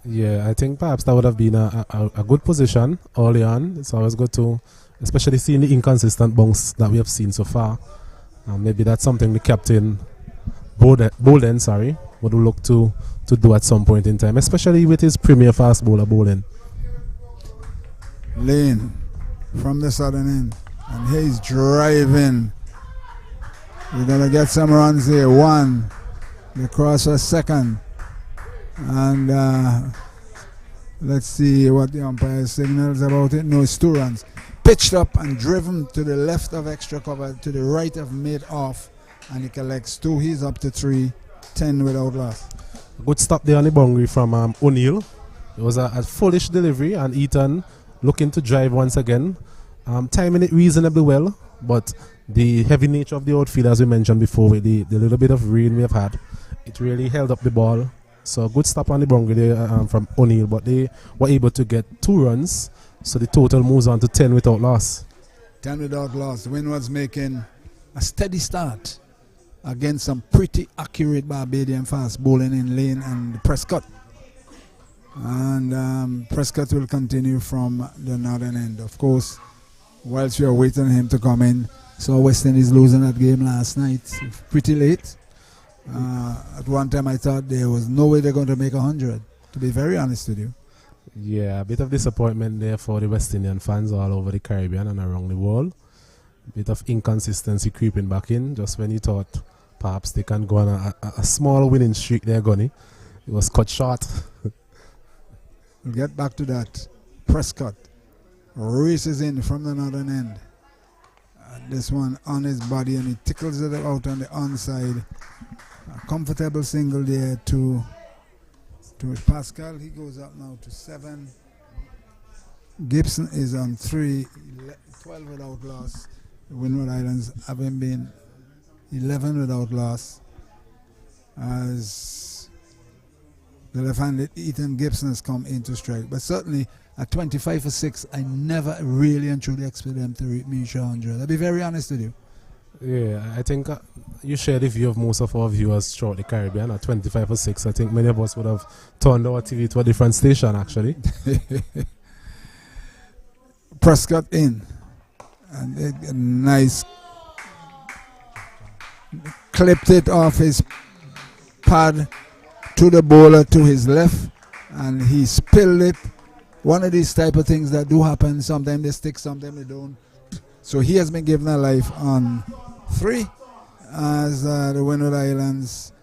Yeah, I think perhaps that would have been a good position early on. It's always good to, especially seeing the inconsistent bounce that we have seen so far. Maybe that's something the captain, Bolden, would look to do at some point in time, especially with his premier fast bowler bowling. Lane from the southern end, and he's driving. We're going to get some runs here. 1, the cross was second. And Let's see what the umpire signals about it. No, it's 2 runs. Pitched up and driven to the left of extra cover, to the right of mid-off, and he collects 2. He's up to 3, 10 without loss. Good stop there on the boundary from O'Neill. It was a foolish delivery, and Ethan looking to drive once again. Timing it reasonably well, but the heavy nature of the outfield, as we mentioned before, with the little bit of rain we have had, it really held up the ball. So a good stop on the boundary there from O'Neill, but they were able to get 2 runs, so the total moves on to 10 without loss. 10 without loss. Windwards making a steady start against some pretty accurate Barbadian fast bowling in Lane and Prescott. And Prescott will continue from the northern end. Of course, whilst we are waiting on him to come in, so West Indies losing that game last night pretty late. At one time I thought there was no way they're going to make 100, to be very honest with you. Yeah, a bit of disappointment there for the West Indian fans all over the Caribbean and around the world. A bit of inconsistency creeping back in, just when you thought perhaps they can go on a small winning streak there, Gunny. It was cut short. We'll get back to that. Prescott races in from the northern end. This one on his body, and he tickles it out on the onside. A comfortable single there to Pascal. He goes up now to 7. Gibson is on 3, 12 without loss. The Windward Islands having been 11 without loss, as the left-handed Ethan Gibson has come into strike. But certainly at 25 for 6, I never really and truly expected them to reach 100. I'll be very honest with you. Yeah, I think you share the view of most of our viewers throughout the Caribbean. At 25 for 6, I think many of us would have turned our TV to a different station, actually. Prescott in. And a nice clipped it off his pad to the bowler to his left, and he spilled it. One of these type of things that do happen. Sometimes they stick, sometimes they don't. So he has been given a life on 3, as the Windward Islands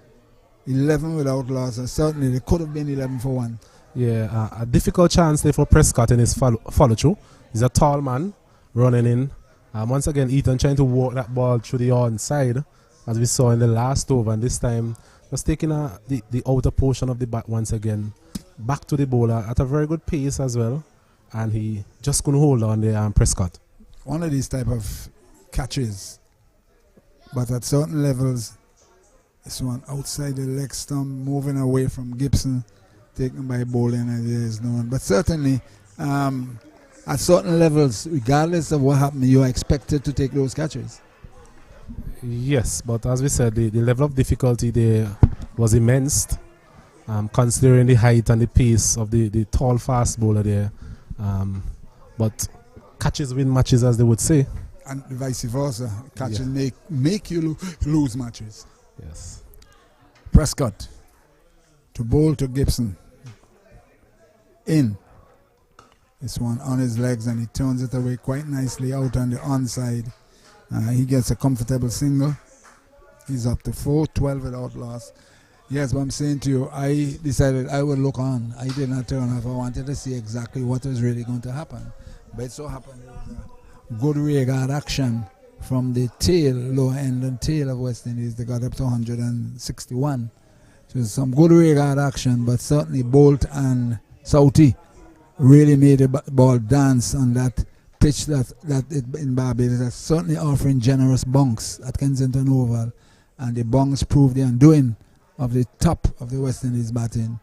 11 without loss. And certainly they could have been 11 for 1. Yeah, a difficult chance there for Prescott in his follow through. He's a tall man running in. Once again, Ethan trying to walk that ball through the onside, as we saw in the last over, and this time just taking the outer portion of the bat once again back to the bowler at a very good pace as well, and he just couldn't hold on there. Prescott, one of these type of catches, but at certain levels, this one outside the leg stump, moving away from Gibson, taken by bowling, and there is no one. But certainly at certain levels, regardless of what happened, you are expected to take those catches. Yes, but as we said, the level of difficulty there was immense, considering the height and the pace of the tall fast bowler there. But catches win matches, as they would say. And vice versa. Catches make you lose matches. Yes. Prescott to bowl to Gibson. In. This one on his legs, and he turns it away quite nicely out on the onside. He gets a comfortable single. He's up to 4, 12 without loss. Yes, but I'm saying to you, I decided I would look on. I did not turn off. I wanted to see exactly what was really going to happen. But it so happened there was a good rearguard action from the tail, lower end and tail of West Indies. They got up to 161. So some good rearguard action, but certainly Bolt and Southey really made the ball dance on that pitch that in Barbados. That's certainly offering generous bunks at Kensington Oval, and the bunks proved the undoing of the top of the West Indies batting.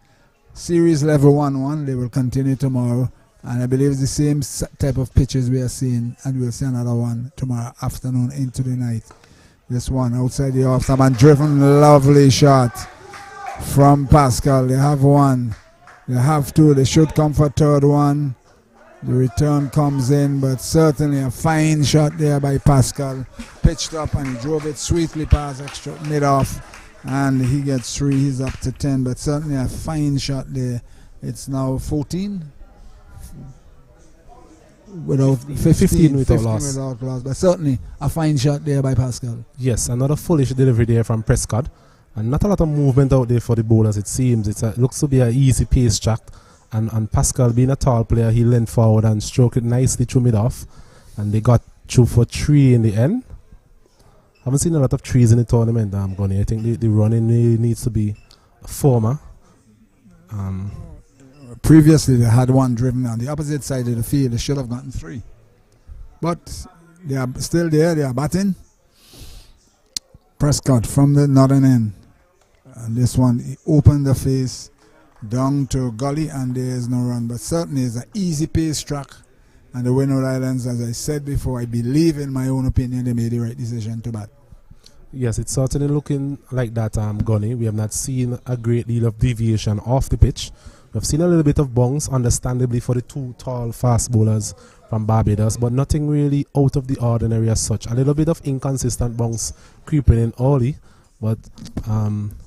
Series level 1-1. They will continue tomorrow, and I believe it's the same type of pitches we are seeing, and we'll see another one tomorrow afternoon into the night. This one outside the off stump and driven, lovely shot from Pascal. They have one. They have two. They should come for third one. The return comes in, but certainly a fine shot there by Pascal. Pitched up and he drove it sweetly past extra mid-off, and he gets 3. He's up to 10, but certainly a fine shot there. It's now 14 without 15 without loss. But certainly a fine shot there by Pascal. Yes, another foolish delivery there from Prescott. And not a lot of movement out there for the bowlers, it seems. It looks to be an easy pace track. And Pascal, being a tall player, he leaned forward and stroked it nicely through mid-off. And they got through for 3 in the end. Haven't seen a lot of 3s in the tournament, Gunny. I think the running needs to be firmer. Previously, they had one driven on the opposite side of the field. They should have gotten 3. But they are still there. They are batting. Prescott from the northern end. And this one, he opened the face down to gully, and there is no run. But certainly, it's an easy pace track. And the Windward Islands, as I said before, I believe, in my own opinion, they made the right decision to bat. Yes, it's certainly looking like that, Gunny. We have not seen a great deal of deviation off the pitch. We've seen a little bit of bounce, understandably, for the 2 tall fast bowlers from Barbados, but nothing really out of the ordinary as such. A little bit of inconsistent bounce creeping in early, but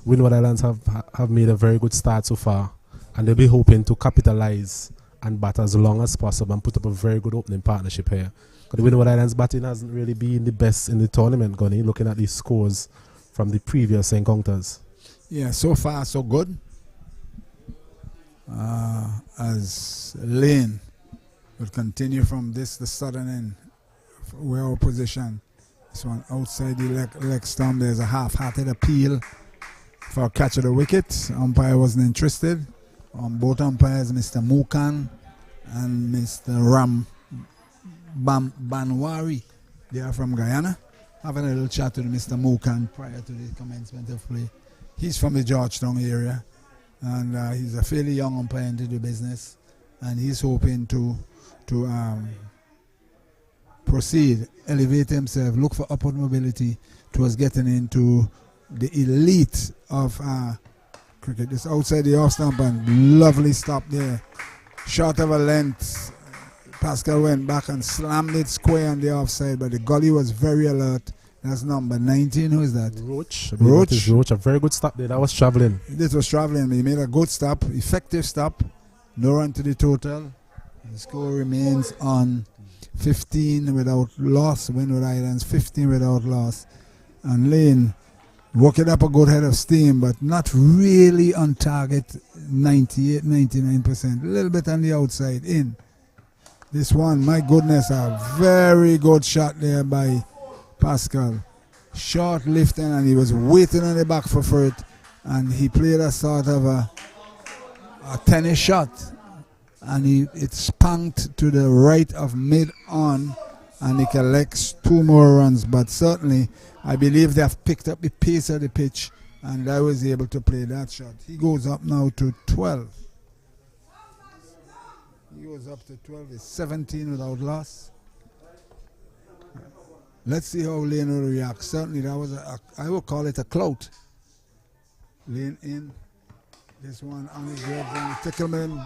Windward Islands have made a very good start so far, and they'll be hoping to capitalize and bat as long as possible and put up a very good opening partnership here. But the Windward Islands batting hasn't really been the best in the tournament, Gunny, looking at the scores from the previous encounters. Yeah, so far so good. As Lane will continue from the southern end, where our position. This one outside the leg stump, there's a half-hearted appeal for a catch of the wicket. Umpire wasn't interested. Both umpires, Mr. Mukan and Mr. Banwari, they are from Guyana. Having a little chat with Mr. Mukan prior to the commencement of play. He's from the Georgetown area, and he's a fairly young umpire into the business, and he's hoping to proceed, elevate himself, look for upward mobility towards getting into the elite of cricket. It's outside the off stump, and lovely stop there. Short of a length. Pascal went back and slammed it square on the offside, but the gully was very alert. That's number 19. Who is that? Roach. Roach. A very good stop there. That was traveling. This was traveling. He made a good stop, effective stop. No run to the total. The score remains on 15 without loss. Windward Islands 15 without loss. And Lane working up a good head of steam, but not really on target. 98, 99%. A little bit on the outside in. This one, my goodness, a very good shot there by Pascal. Short lifting, and he was waiting on the back foot for it, and he played a sort of a tennis shot, and it spanked to the right of mid-on, and he collects 2 more runs. But certainly, I believe they have picked up the pace of the pitch, and I was able to play that shot. He goes up now to 12. He goes up to 12. It's 17 without loss. Let's see how Lane will react. Certainly, that was I would call it a clout. Lane in. This one on his leg. Tickleman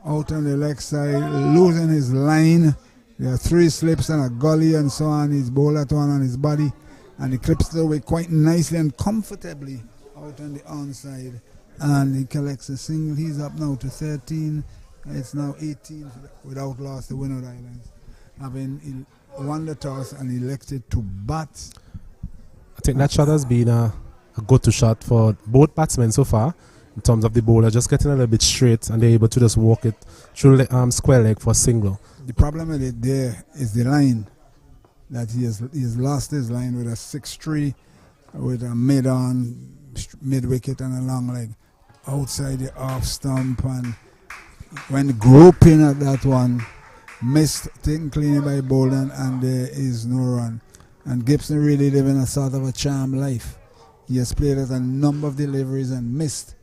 out on the leg side, losing his line. There are 3 slips and a gully and so on. He's bowled that one on his body, and he clips it away quite nicely and comfortably out on the onside. And he collects a single. He's up now to 13. It's now 18 without loss. The Windward Islands having won the toss and elected to bat. I think that shot has been a go-to shot for both batsmen so far, in terms of the bowler just getting a little bit straight, and they're able to just walk it through the square leg for a single. The problem with it there is the line, that he has lost his line with a 6-3 with a mid-wicket and a long leg outside the off stump, and when groping at that one, missed, taken clean by Bolden, and there is no run. And Gibson really living a sort of a charmed life. He has played at a number of deliveries and missed.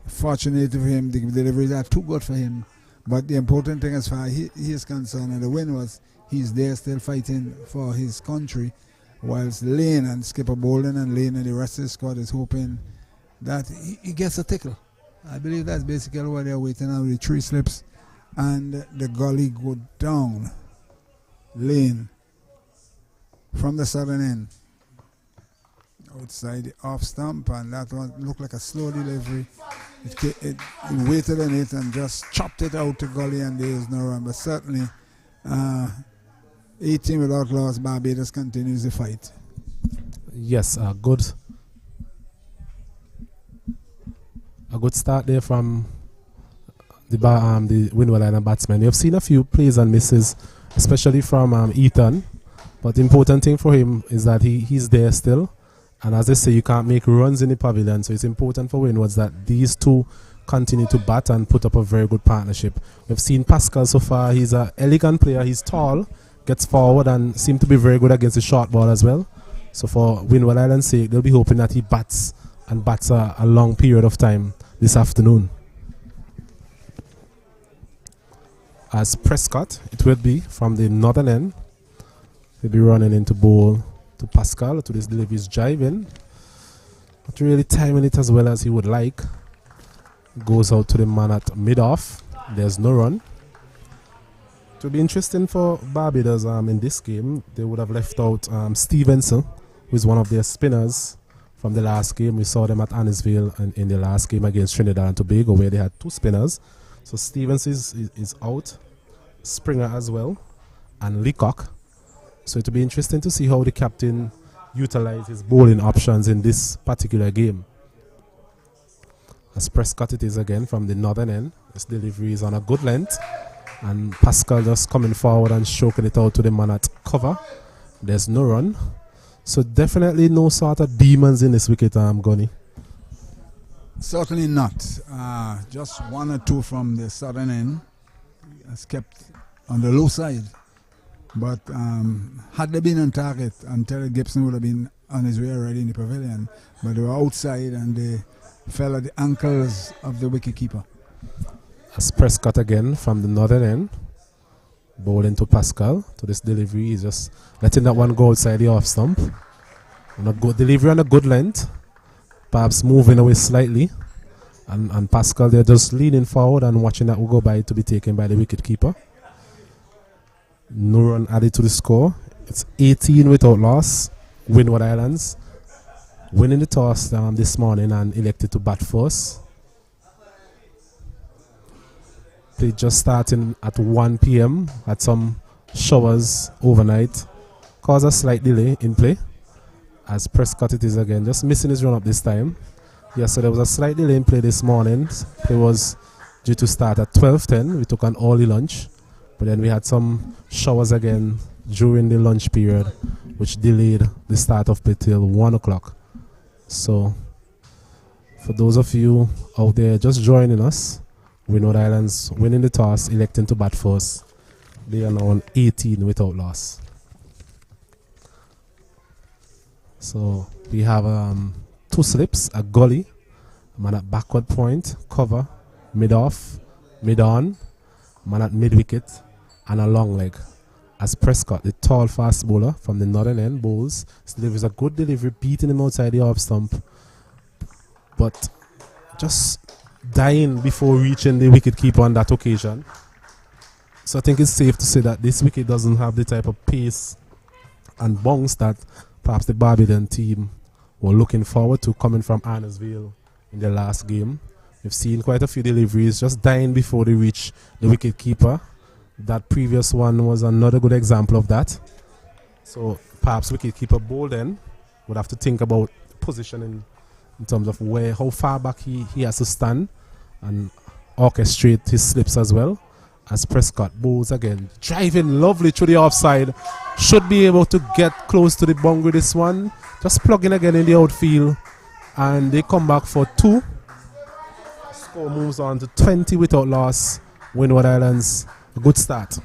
Fortunately for him, the deliveries are too good for him. But the important thing as far as he is concerned, and the win was, he's there still fighting for his country, whilst Lane and Skipper Bolden and Lane and the rest of the squad is hoping that he gets a tickle. I believe that's basically what they're waiting on, with the 3 slips and the gully go down. Lane from the southern end outside the off stump, and that one looked like a slow delivery. It waited on it and just chopped it out to gully, and there is no run. But certainly 18 without loss. Barbados continues the fight. Yes, a good start there from the Windward Island batsmen. You've seen a few plays and misses, especially from Ethan. But the important thing for him is that he's there still. And as they say, you can't make runs in the pavilion. So it's important for Windwards that these two continue to bat and put up a very good partnership. We've seen Pascal so far. He's an elegant player. He's tall, gets forward, and seems to be very good against the short ball as well. So for Windward Island's sake, they'll be hoping that he bats a long period of time this afternoon. As Prescott, it will be from the northern end. He'll be running into bowl to Pascal. To this delivery is driving. Not really timing it as well as he would like. Goes out to the man at mid-off. There's no run. It will be interesting for Barbados in this game. They would have left out Stevenson, who is one of their spinners from the last game. We saw them at Annisville in the last game against Trinidad and Tobago, where they had two spinners. So Stevenson is out. Springer as well. And Leacock. So it will be interesting to see how the captain utilizes his bowling options in this particular game. As Prescott it is again from the northern end. This delivery is on a good length. And Pascal just coming forward and stroking it out to the man at cover. There's no run. So definitely no sort of demons in this wicket, Gunny. Certainly not. Just one or two from the southern end. Has kept on the low side. But had they been on target, Terry Gibson would have been on his way already in the pavilion. But they were outside and they fell at the ankles of the wicketkeeper. As Prescott again from the northern end. Bowling to Pascal. To this delivery, he's just letting that one go outside the off stump. And a good delivery on a good length. Perhaps moving away slightly. And Pascal, they're just leaning forward and watching that will go by to be taken by the wicketkeeper. No run added to the score. It's 18 without loss. Windward Islands winning the toss this morning and elected to bat first. Play just starting at 1 p.m. Had some showers overnight. Caused a slight delay in play. As Prescott it is again, just missing his run up this time. Yes, so there was a slight delay in play this morning. Play was due to start at 12:10. We took an early lunch. But then we had some showers again during the lunch period, which delayed the start of play till 1 o'clock. So, for those of you out there just joining us, Windward Islands winning the toss, electing to bat first. They are now on 18 without loss. So, we have two slips, a gully, a man at backward point, cover, mid-off, mid-on, man at mid-wicket, and a long leg. As Prescott, the tall fast bowler from the northern end, bowls. Delivers a good delivery, beating him outside the off stump. But just dying before reaching the wicket-keeper on that occasion. So I think it's safe to say that this wicket doesn't have the type of pace and bounce that perhaps the Barbadian team were looking forward to coming from Annisville in their last game. We've seen quite a few deliveries just dying before they reach the wicket-keeper. That previous one was another good example of that. So perhaps wicketkeeper Bolden would have to think about positioning in terms of how far back he has to stand and orchestrate his slips as well. As Prescott bowls again, driving lovely through the offside. Should be able to get close to the boundary this one. Just plugging again in the outfield. And they come back for 2. Score moves on to 20 without loss. Windward Islands, a good start.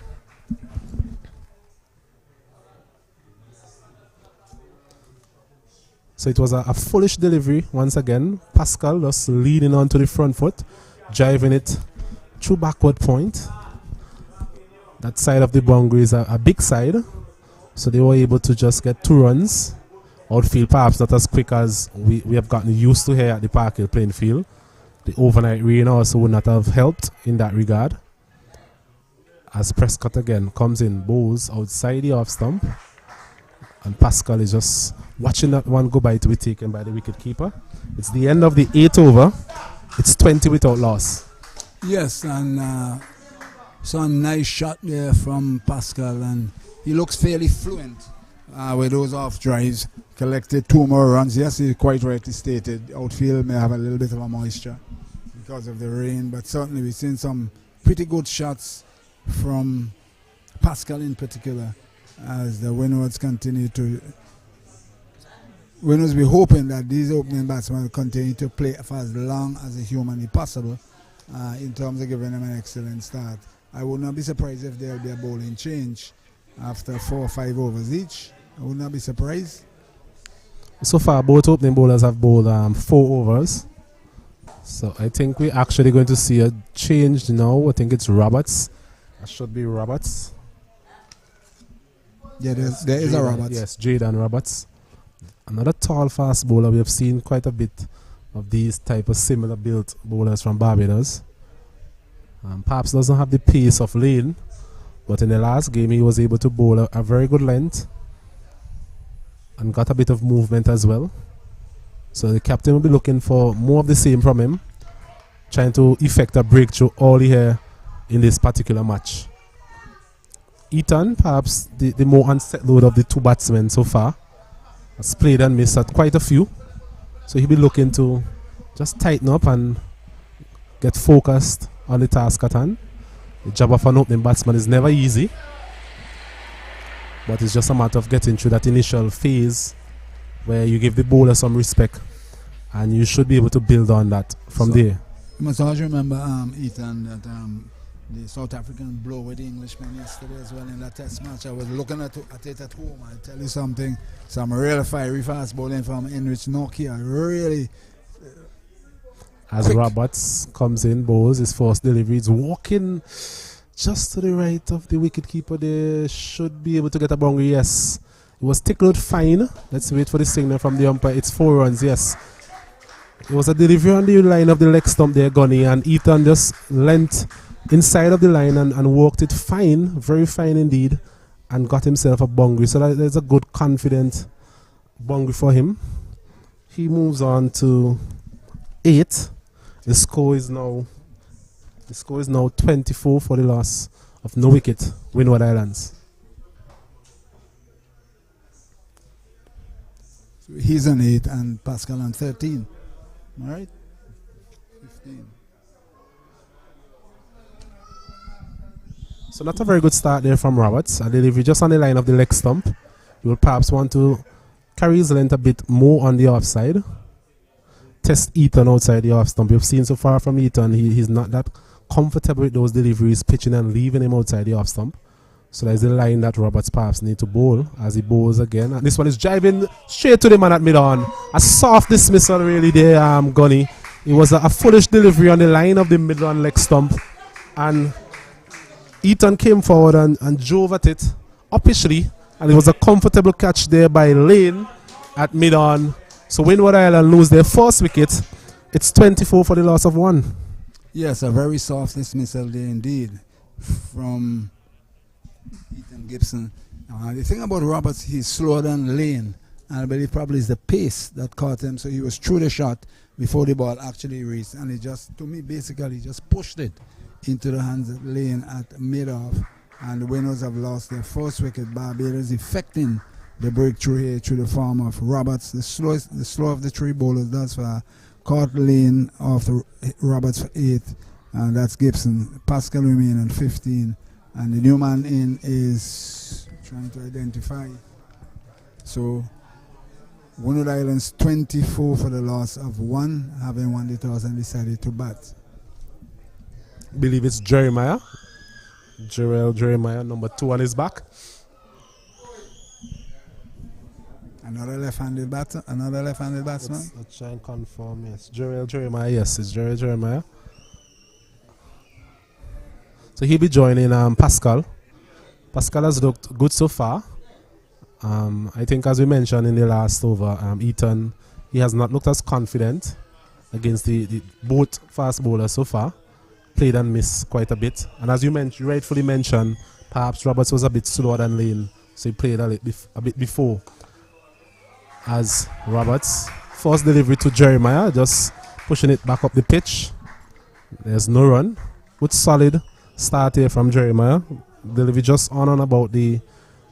So it was a foolish delivery once again. Pascal just leaning onto the front foot, driving it through backward point. That side of the boundary is a big side. So they were able to just get 2 runs. Outfield perhaps not as quick as we have gotten used to here at the Park Hill playing field. The overnight rain also would not have helped in that regard. As Prescott again comes in, bowls outside the off stump. And Pascal is just watching that one go by to be taken by the wicketkeeper. It's the end of the 8th over. It's 20 without loss. Yes, and saw a nice shot there from Pascal, and he looks fairly fluent with those off drives. Collected 2 more runs. Yes, he quite rightly stated. Outfield may have a little bit of a moisture because of the rain, but certainly we've seen some pretty good shots from Pascal in particular as the Windwards continue to. Windwards be hoping that these opening batsmen will continue to play for as long as is humanly possible in terms of giving them an excellent start. I would not be surprised if there will be a bowling change after 4 or 5 overs each. I would not be surprised. So far, both opening bowlers have bowled 4 overs. So I think we're actually going to see a change now. I think it's Roberts. That should be Roberts. Yeah, there is a Roberts. Yes, Jaden Roberts. Another tall, fast bowler. We have seen quite a bit of these type of similar built bowlers from Barbados. Perhaps doesn't have the pace of Lane, but in the last game he was able to bowl a very good length and got a bit of movement as well. So the captain will be looking for more of the same from him, trying to effect a breakthrough early here in this particular match. Ethan, perhaps the more unsettled of the 2 batsmen so far, has played and missed at quite a few. So he'll be looking to just tighten up and get focused on the task at hand. The job of an opening batsman is never easy, but it's just a matter of getting through that initial phase where you give the bowler some respect, and you should be able to build on that from there. You must also remember, Ethan, that the South African blow with the Englishmen yesterday as well in that test match. I was looking at it at home. I tell you something, some real fiery fast bowling from Enrich Nokia. Really. As quick. Roberts comes in, bowls his first delivery. He's walking just to the right of the wicketkeeper there. Should be able to get a boundary, yes. It was tickled fine. Let's wait for the signal from the umpire. It's 4 runs, yes. It was a delivery on the line of the leg stump there, Gunny, and Ethan just leant inside of the line and walked it fine, very fine indeed, and got himself a boundary. So there's a good, confident boundary for him. He moves on to 8. The score is now 24 for the loss of no wicket, Windward Islands. So he's on 8 and Pascal on 13. All right? 15. So not a very good start there from Roberts. A delivery just on the line of the leg stump. You will perhaps want to carry his length a bit more on the offside. Test Ethan outside the off stump. You've seen so far from Ethan, he's not that comfortable with those deliveries, pitching and leaving him outside the off stump. So there's the line that Roberts perhaps need to bowl as he bowls again. And this one is driving straight to the man at mid-on. A soft dismissal really there, Gunny. It was a foolish delivery on the line of the mid-on leg stump. And Ethan came forward and drove at it uppishly. And it was a comfortable catch there by Lane at mid-on. So Windward Island lose their first wicket. It's 24 for the loss of 1. Yes, a very soft dismissal there indeed from Ethan Gibson. The thing about Roberts, he's slower than Lane, and I believe probably it's the pace that caught him. So he was through the shot before the ball actually reached, and he just, to me, basically just pushed it into the hands of Lane at mid-off, and the Windwards have lost their first wicket. Barbados effecting the breakthrough here through the form of Roberts, the slow of the 3 bowlers thus far. Caught Lane off the Roberts for 8, and that's Gibson. Pascal remain on 15. And the new man in is trying to identify. So, Windward Islands 24 for the loss of 1, having won the toss and decided to bat. Believe it's Jeremiah. Jeremiah, number 2 on his back. Another left-handed batsman. Let's try and confirm. Yes, Jeremiah. Yes, it's Jeremiah. So he'll be joining Pascal. Pascal has looked good so far. I think, as we mentioned in the last over, Ethan, he has not looked as confident against the both fast bowlers so far. Played and missed quite a bit. And as you rightfully mentioned, perhaps Roberts was a bit slower than Lane, so he played a bit before. As Roberts, first delivery to Jeremiah, just pushing it back up the pitch. There's no run. Good solid start here from Jeremiah. Delivery just on and about the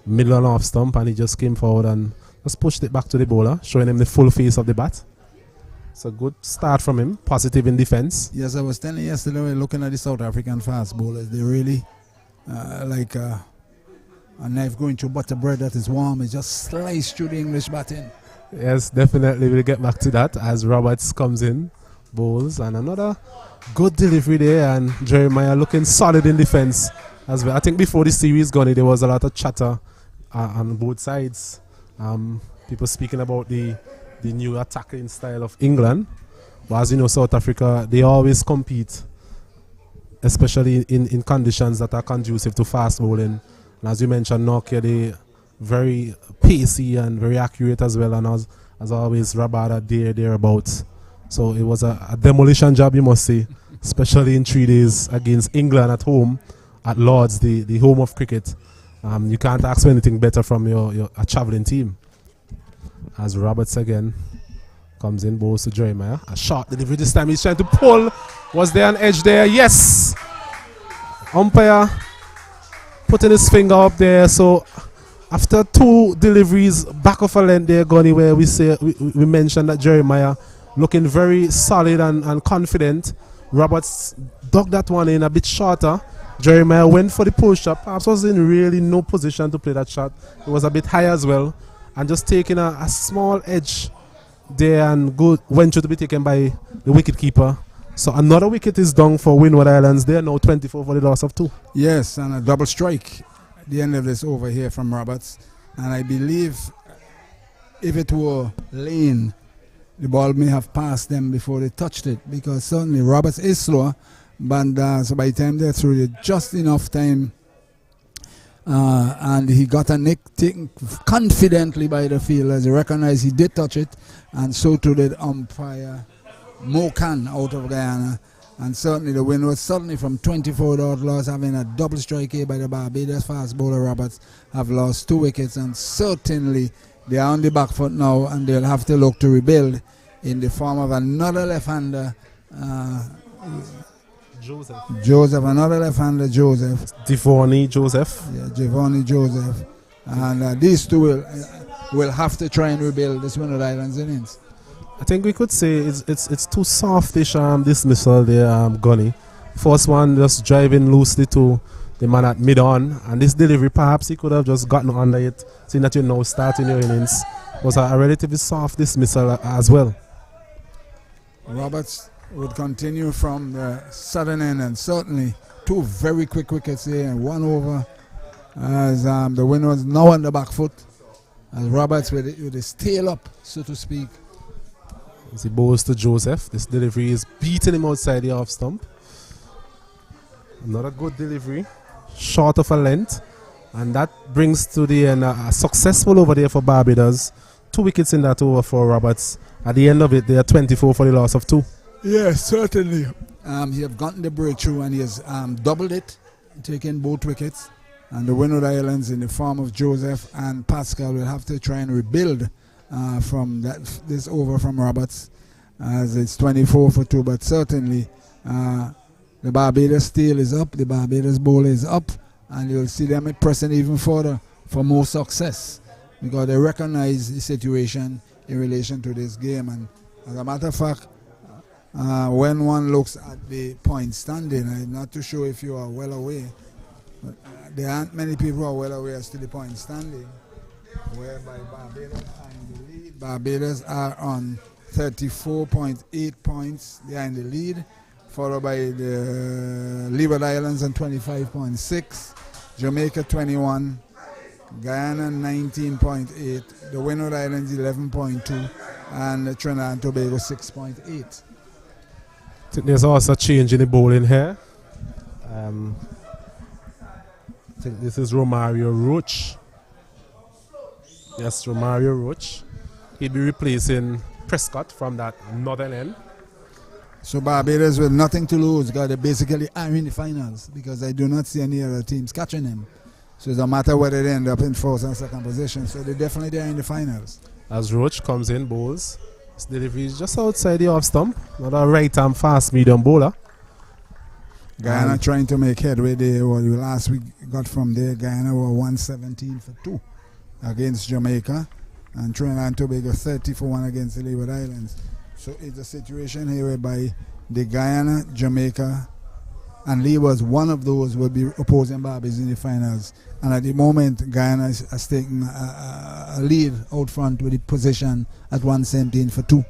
middle and off stump, and he just came forward and just pushed it back to the bowler, showing him the full face of the bat. It's a good start from him. Positive in defense. Yes, I was telling you yesterday, looking at the South African fast bowlers, they really like a knife going through butter bread that is warm. It just sliced through the English batting. Yes, definitely. We'll get back to that as Roberts comes in, bowls, and another good delivery there. And Jeremiah looking solid in defense as well. I think before the series gone, there was a lot of chatter on both sides. People speaking about the new attacking style of England. But as you know, South Africa, they always compete, especially in conditions that are conducive to fast bowling. And as you mentioned, Nokia, they very pacey and very accurate as well. And as always, Barbados-Day thereabouts. So it was a demolition job, you must say, especially in 3 days against England at home, at Lords, the home of cricket. You can't ask for anything better from your travelling team. As Roberts again comes in, bowls to Jeremiah. A short delivery this time. He's trying to pull. Was there an edge there? Yes! Umpire putting his finger up there. So after 2 deliveries back of a length there, Gunny, where we mentioned that Jeremiah looking very solid and confident. Roberts dug that one in a bit shorter. Jeremiah went for the pull shot. Perhaps was in really no position to play that shot. It was a bit high as well. And just taking a small edge there and went to be taken by the wicket keeper. So another wicket is down for Windward Islands. They are now 24 for the loss of 2. Yes, and a double strike at the end of this over here from Roberts. And I believe if it were Lane, the ball may have passed them before they touched it, because certainly Roberts is slower. But so by the time they're through, just enough time. And he got a nick taken confidently by the fielders. He recognized he did touch it, and so too did umpire Mokan out of Guyana. And certainly the win was certainly from 24 loss, having a double strike here by the Barbados fast bowler Roberts, have lost 2 wickets, and certainly they are on the back foot now, and they'll have to look to rebuild in the form of another left-hander, Joseph, another left-hander, Joseph. Devonny Joseph. Yeah, Devonny Joseph. And these two will have to try and rebuild this Windward Islands innings. I think we could say it's too softish dismissal there, Gunny. First one just driving loosely to the man at mid-on, and this delivery perhaps he could have just gotten under it, seeing that you're now starting your innings. Was a relatively soft dismissal as well. Roberts would continue from the southern end, and certainly 2 very quick wickets here and 1 over, as the winner was now on the back foot, as Roberts with his tail up, so to speak. As he bowls to Joseph, this delivery is beating him outside the off stump. Another good delivery, short of a length, and that brings to the end a successful over there for Barbados. 2 wickets in that over for Roberts. At the end of it, they are 24 for the loss of 2. Yes, certainly. He have gotten the breakthrough, and he has doubled it, taking both wickets. And the Windward Islands, in the form of Joseph and Pascal, will have to try and rebuild from this over from Roberts, as it's 24 for 2. But certainly, the Barbados tail is up, the Barbados bowl is up, and you'll see them pressing even further for more success, because they recognize the situation in relation to this game. And as a matter of fact, when one looks at the point standing, I'm not too sure if you are well aware, but there aren't many people who are well aware as to the point standing, whereby Barbados are in the lead. Barbados are on 34.8 points. They are in the lead, followed by the Leeward Islands on 25.6, Jamaica 21, Guyana 19.8, the Windward Islands 11.2, and Trinidad and Tobago 6.8. I think there's also a change in the bowling here. I think this is Romario Roach. Yes, Romario Roach. He'll be replacing Prescott from that northern end. So Barbados with nothing to lose, because they basically are in the finals, because I do not see any other teams catching them. So it doesn't matter whether they end up in first and second position. So they're definitely there in the finals. As Roach comes in, bowls. His delivery is just outside the off stump. Another right-arm fast medium bowler. Guyana trying to make headway there. What you last week got from there, Guyana were 117 for 2 against Jamaica, and Trinidad and Tobago 30 for 1 against the Leeward Islands. So it's a situation here whereby the Guyana, Jamaica, and Leeward, one of those will be opposing Barbados in the finals. And at the moment, Guyana has taken a lead out front with the position at 117-2.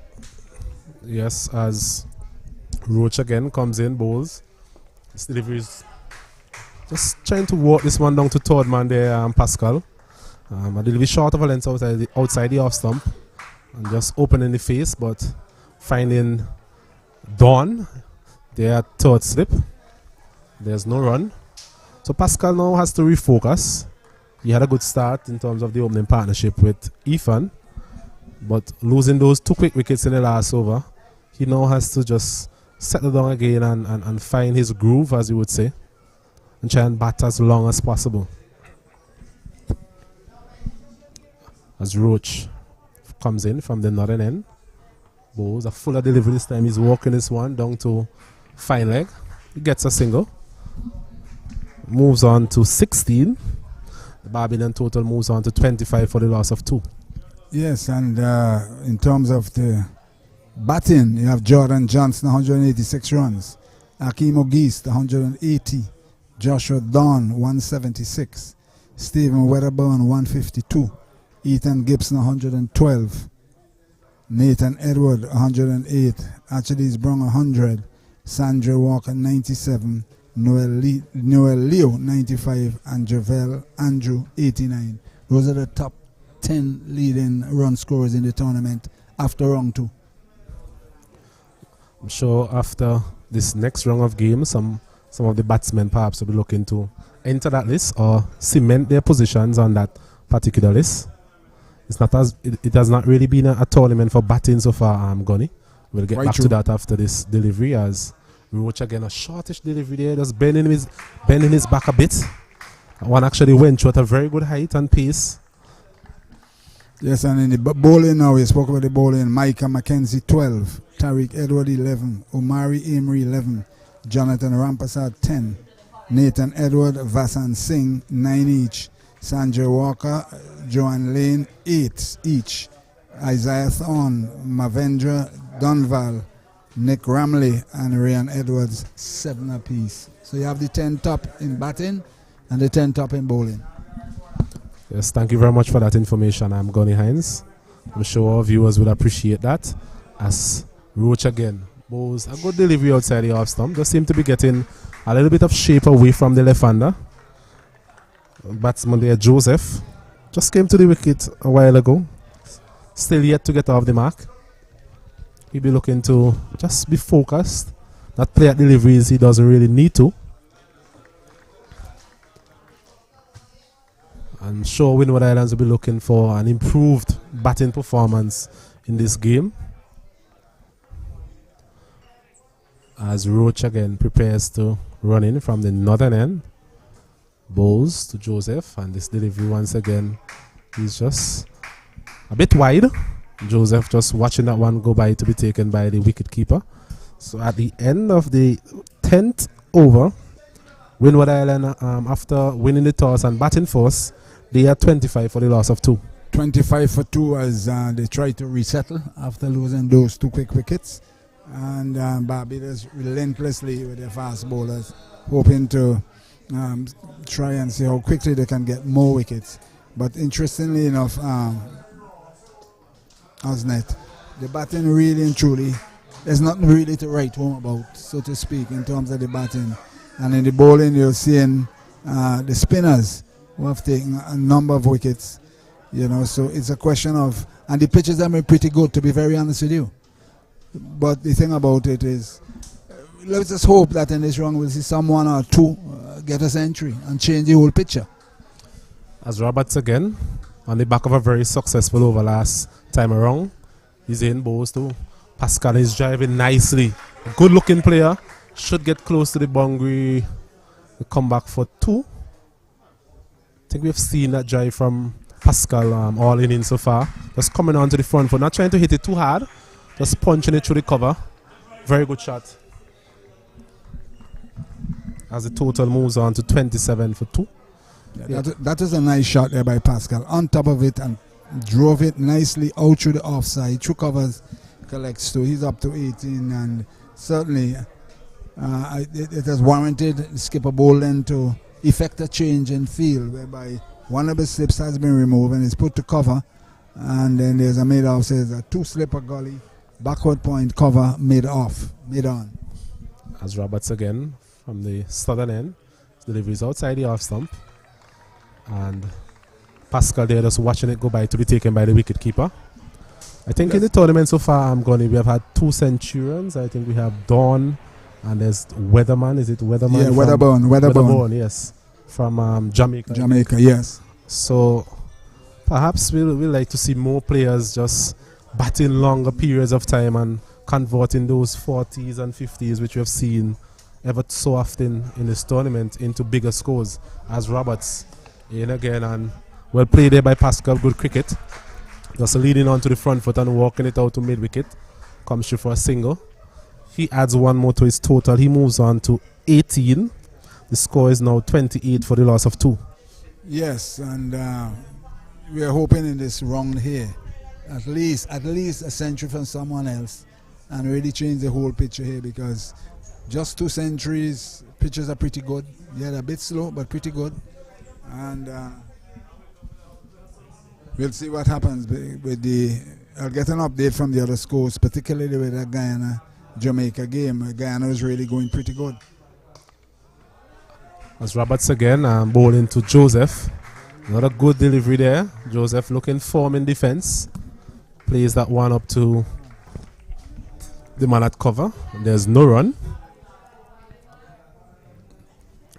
Yes, as Roach again comes in, bowls. This delivery is just trying to walk this one down to third man there, Pascal. A little bit short of a length outside the off stump. And just opening the face, but finding Dawn there, third slip. There's no run. So Pascal now has to refocus. He had a good start in terms of the opening partnership with Ethan, but losing those 2 quick wickets in the last over, he now has to just settle down again and find his groove, as you would say, and try and bat as long as possible. As Roach comes in from the northern end, bowls a fuller delivery this time. He's walking this one down to fine leg. He gets a single. Moves on to 16. The Barbadian total moves on to 25 for the loss of 2. Yes, and in terms of the batting, you have Jordan Johnson, 186 runs. Akeem O'Geist, 180. Joshua Dawn, 176. Stephen Wedderburn, 152. Ethan Gibson, 112. Nathan Edward, 108. Achilles Brown, 100. Sandra Walker, 97. Noel Leo, 95. And Javel Andrew, 89. Those are the top 10 leading run scorers in the tournament after round 2. I'm sure after this next round of games, some of the batsmen perhaps will be looking to enter that list or cement their positions on that particular list. It's not as it has not really been a tournament for batting so far, Gunny. We'll get back to that after this delivery, as Roach again a shortish delivery there, just bending his back a bit. One actually went through at a very good height and pace. Yes, and in the bowling now, we spoke about the bowling. Micah McKenzie, 12. Tariq Edward, 11. Omari Amory, 11. Jonathan Rampasad, 10. Nathan Edward, Vasan Singh, 9 each. Sanjay Walker, Joanne Lane, 8 each. Isaiah Thorne, Mavendra Dunval, Nick Ramley, and Ryan Edwards, 7 apiece. So you have the 10 top in batting and the 10 top in bowling. Yes, thank you very much for that information. I'm Gunny Hines. I'm sure our viewers will appreciate that. As Roach again bowls a good delivery outside the off stump. Just seem to be getting a little bit of shape away from the left-hander. Batsman there, Joseph, just came to the wicket a while ago. Still yet to get off the mark. He'll be looking to just be focused, not play at deliveries he doesn't really need to. I'm sure Windward Islands will be looking for an improved batting performance in this game. As Roach again prepares to run in from the northern end. Bowls to Joseph, and this delivery once again is just a bit wide. Joseph just watching that one go by to be taken by the wicketkeeper. So at the end of the 10th over, Windward Island, after winning the toss and batting first, they are 25 for the loss of 2. 25 for 2 as they try to resettle after losing those 2 quick wickets. And Barbados relentlessly with their fast bowlers, hoping to try and see how quickly they can get more wickets. But interestingly enough, Osnet, the batting really and truly, there's nothing really to write home about, so to speak, in terms of the batting. And in the bowling, you're seeing the spinners who have taken a number of wickets, you know, so it's a question of, and the pitches have been pretty good, to be very honest with you. But the thing about it is, let's just hope that in this round we'll see someone or two get a century and change the whole picture. As Roberts again, on the back of a very successful over last time around, he's in bowls too. Pascal is driving nicely. Good looking player. Should get close to the boundary. The comeback for 2. I think we've seen that drive from Pascal all in so far. Just coming on to the front foot. Not trying to hit it too hard. Just punching it through the cover. Very good shot. As the total moves on to 27 for 2. Yeah, that is a nice shot there by Pascal. On top of it and drove it nicely out through the offside, through covers. collects to. He's up to 18, and certainly it has warranted skipper Bolden to effect a change in field, whereby one of the slips has been removed and is put to cover, and then there's a mid-off, says a 2-slipper gully, backward point cover, mid-off, mid-on. As Roberts again from the southern end, deliveries outside the off stump, and Pascal there just watching it go by to be taken by the wicket keeper. I think in the tournament so far, we have had 2 Centurions. I think we have Dawn, and there's Weatherman. Is it Weatherman? Yeah, Weatherburn, yes, from Jamaica. Jamaica, yes. So perhaps we'll like to see more players just batting longer periods of time and converting those 40s and 50s, which we have seen ever so often in this tournament, into bigger scores. As Roberts in again, and well played there by Pascal. Good cricket. Just leading on to the front foot and walking it out to mid wicket. Comes through for a single. He adds 1 more to his total. He moves on to 18. The score is now 28 for the loss of 2. Yes, and we are hoping in this round here, at least a century from someone else, and really change the whole picture here, because just 2 centuries, pitches are pretty good. Yeah, they're a bit slow, but pretty good. And we'll see what happens with I'll get an update from the other scores, particularly with the Guyana-Jamaica game. Guyana is really going pretty good. As Roberts again bowling to Joseph. Not a good delivery there. Joseph looking firm in defense. Plays that one up to the man at cover. And there's no run.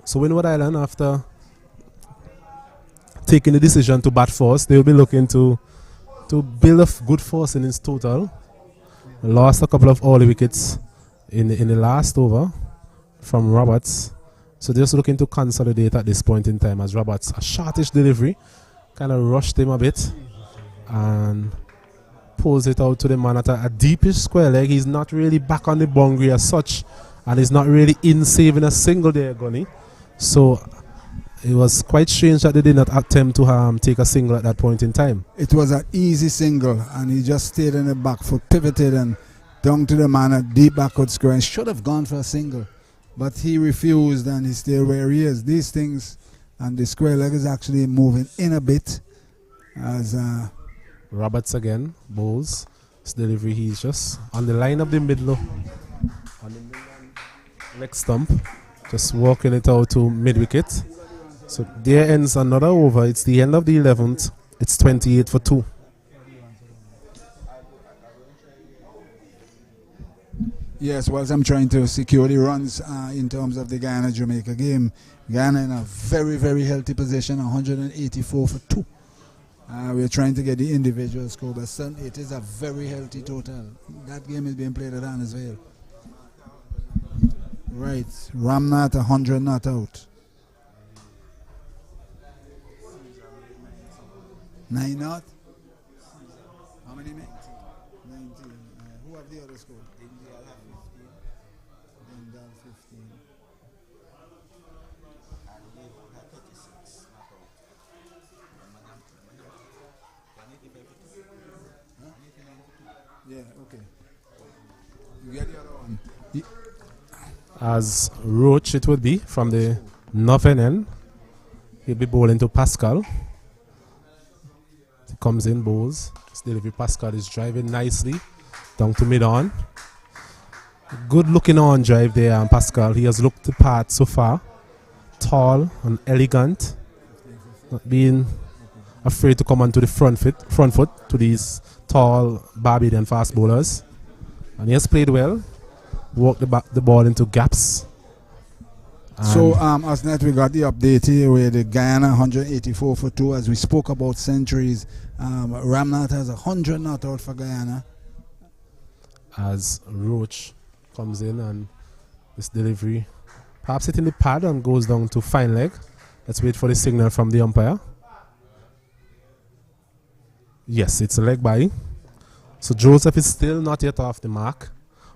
So Windward Island, after taking the decision to bat first, they will be looking to build a good force in his total. Lost a couple of early wickets in the last over from Roberts. So they're just looking to consolidate at this point in time, as Roberts, a shortish delivery, kind of rushed him a bit and pulls it out to the man at a deepish square leg. He's not really back on the boundary as such, and he's not really in saving a single there, Gunny. So it was quite strange that they did not attempt to take a single at that point in time. It was an easy single, and he just stayed in the back foot, pivoted and down to the man at deep backward square, and should have gone for a single. But he refused, and he stayed where he is. These things, and the square leg is actually moving in a bit. As Roberts again bowls. His delivery, he's just on the line of the middle, on the leg stump, just walking it out to mid wicket. So there ends another over. It's the end of the 11th. It's 28 for 2. Yes, whilst I'm trying to secure the runs in terms of the Guyana-Jamaica game, Guyana in a very, very healthy position, 184 for 2. We're trying to get the individual score, but it is a very healthy total. That game is being played at Annisvale. Right, Ramnath 100 not out. 9 not? How many men? 19. Who have the other score? India have 15. Bengal 15. And we have 36 not out. Huh? Yeah, okay. You get the other one. As Roach it would be from the northern end. He'll be bowling to Pascal. He comes in, bowls. His delivery, Pascal is driving nicely down to mid-on. Good looking on drive there, and Pascal. He has looked the part so far. Tall and elegant. Not being afraid to come onto the front foot to these tall Barbadian fast bowlers. And he has played well. Walked the ball into gaps. So, Asnet, we got the update here where the Guyana 184 for 2. As we spoke about centuries, Ramnath has 100 not out for Guyana. As Roach comes in, and this delivery, perhaps hitting the pad and goes down to fine leg. Let's wait for the signal from the umpire. Yes, it's a leg by. So Joseph is still not yet off the mark.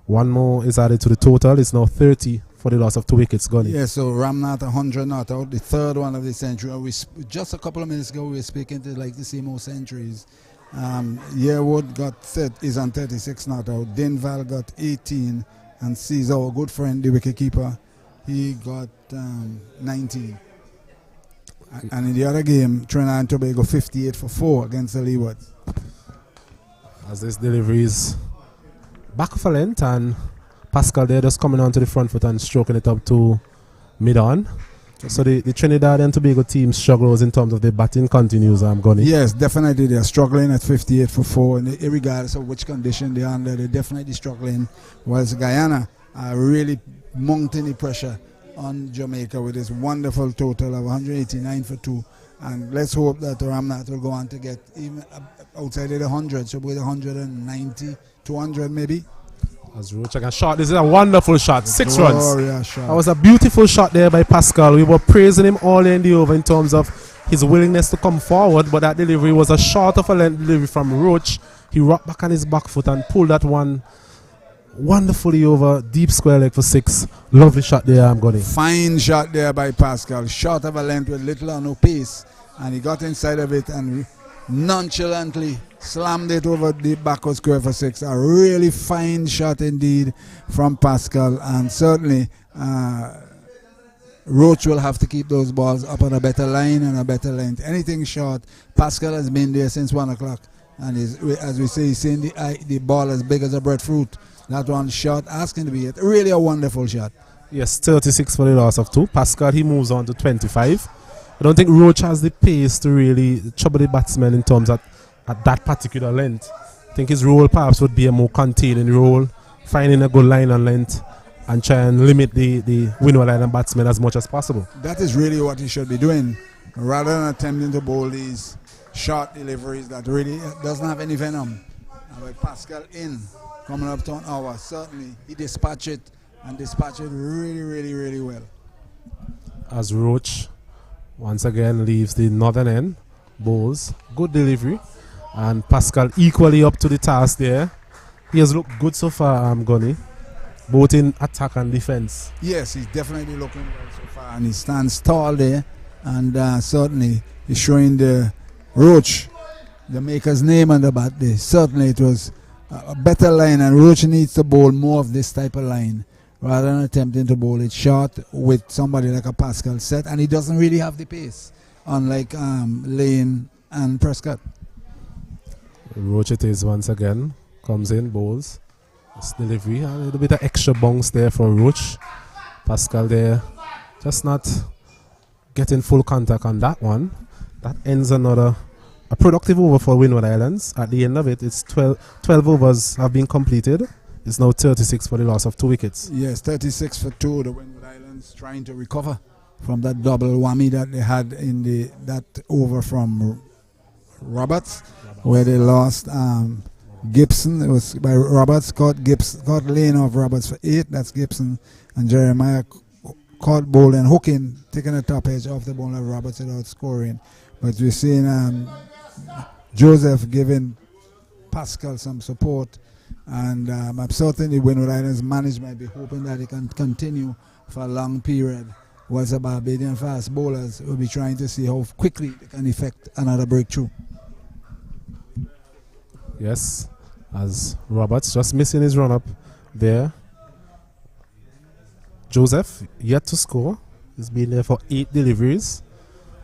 One more is added to the total. It's now 30 for the loss of 2 wickets gone. Yeah, so Ramnath 100 not out, the third one of the century. Just a couple of minutes ago we were speaking to like to see more centuries. Yearwood is on 36 not out. Denval got 18, and Caesar, our good friend, the wicketkeeper, he got 19. And in the other game, Trinidad and Tobago 58 for 4 against the Leewards. As this delivery is back for length, and Pascal there just coming onto the front foot and stroking it up to mid-on. So the Trinidad and Tobago team struggles in terms of the batting continues, Gunny. Yes, definitely they're struggling at 58 for 4, and regardless of which condition they're under, they're definitely struggling. Whilst Guyana are really mounting the pressure on Jamaica with this wonderful total of 189 for 2. And let's hope that Ramnath will go on to get even outside of the 100, so with 190, 200 maybe. As Roach again shot. This is a wonderful shot. 6 runs. Shot. That was a beautiful shot there by Pascal. We were praising him all in the over in terms of his willingness to come forward, but that delivery was a short of a length delivery from Roach. He rocked back on his back foot and pulled that one wonderfully over deep square leg for 6. Lovely shot there, Gunny. Fine shot there by Pascal. Short of a length with little or no pace, and he got inside of it and nonchalantly slammed it over the backward square for 6. A really fine shot indeed from Pascal, and certainly Roach will have to keep those balls up on a better line and a better length. Anything short, Pascal has been there since 1 o'clock, and as we say, he's seeing the ball as big as a breadfruit. That one shot asking to be it. Really a wonderful shot. Yes, 36 for the loss of 2. Pascal, he moves on to 25. I don't think Roach has the pace to really trouble the batsman in terms of at that particular length. I think his role perhaps would be a more containing role, finding a good line on length and try and limit the Windward Island batsmen as much as possible. That is really what he should be doing, rather than attempting to bowl these short deliveries that really doesn't have any venom. And with Pascal in, coming up to an hour, certainly he dispatched it really, really, really well. As Roach once again leaves the northern end, bowls, good delivery, and Pascal equally up to the task there. He has looked good so far, Gunny, both in attack and defense. Yes, he's definitely looking well so far, and he stands tall there, and certainly he's showing the Roach, the maker's name on the bat there. Certainly it was a better line, and Roach needs to bowl more of this type of line rather than attempting to bowl it short with somebody like a Pascal set, and he doesn't really have the pace, unlike Lane and Prescott. Roach it is once again, comes in, bowls. This delivery, a little bit of extra bounce there from Roach. Pascal there, just not getting full contact on that one. That ends a productive over for Windward Islands. At the end of it, it's 12 overs have been completed. It's now 36 for the loss of 2 wickets. Yes, 36 for 2. The Windward Islands trying to recover from that double whammy that they had in that over from Roberts, where they lost Gibson. It was by Roberts, caught Lane off Roberts for 8. That's Gibson. And Jeremiah caught bowling, hooking, taking the top edge off the ball of Roberts without scoring. But we're seeing Joseph giving Pascal some support, and I'm certain the Windward Islands management be hoping that it can continue for a long period, whilst the Barbadian fast bowlers will be trying to see how quickly they can effect another breakthrough. Yes, as Roberts just missing his run-up there. Joseph yet to score. He's been there for 8 deliveries.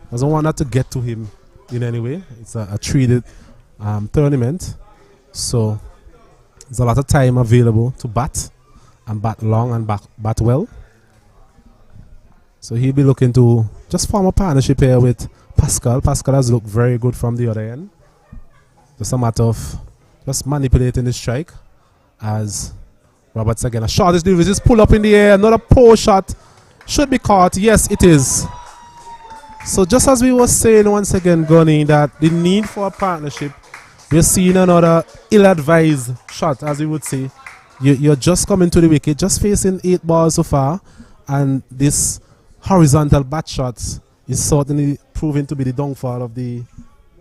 Doesn't want that to get to him in any way. It's a treated tournament, so there's a lot of time available to bat, and bat long and bat well. So he'll be looking to just form a partnership here with Pascal. Pascal has looked very good from the other end. Just a matter of just manipulating the strike, as Roberts again, a shot is delivered, just pull up in the air, another poor shot, should be caught. Yes, it is. So just as we were saying once again, Gunny, that the need for a partnership, we're seeing another ill-advised shot, as we would say. You're just coming to the wicket, just facing 8 balls so far, and this horizontal bat shot is certainly proving to be the downfall of the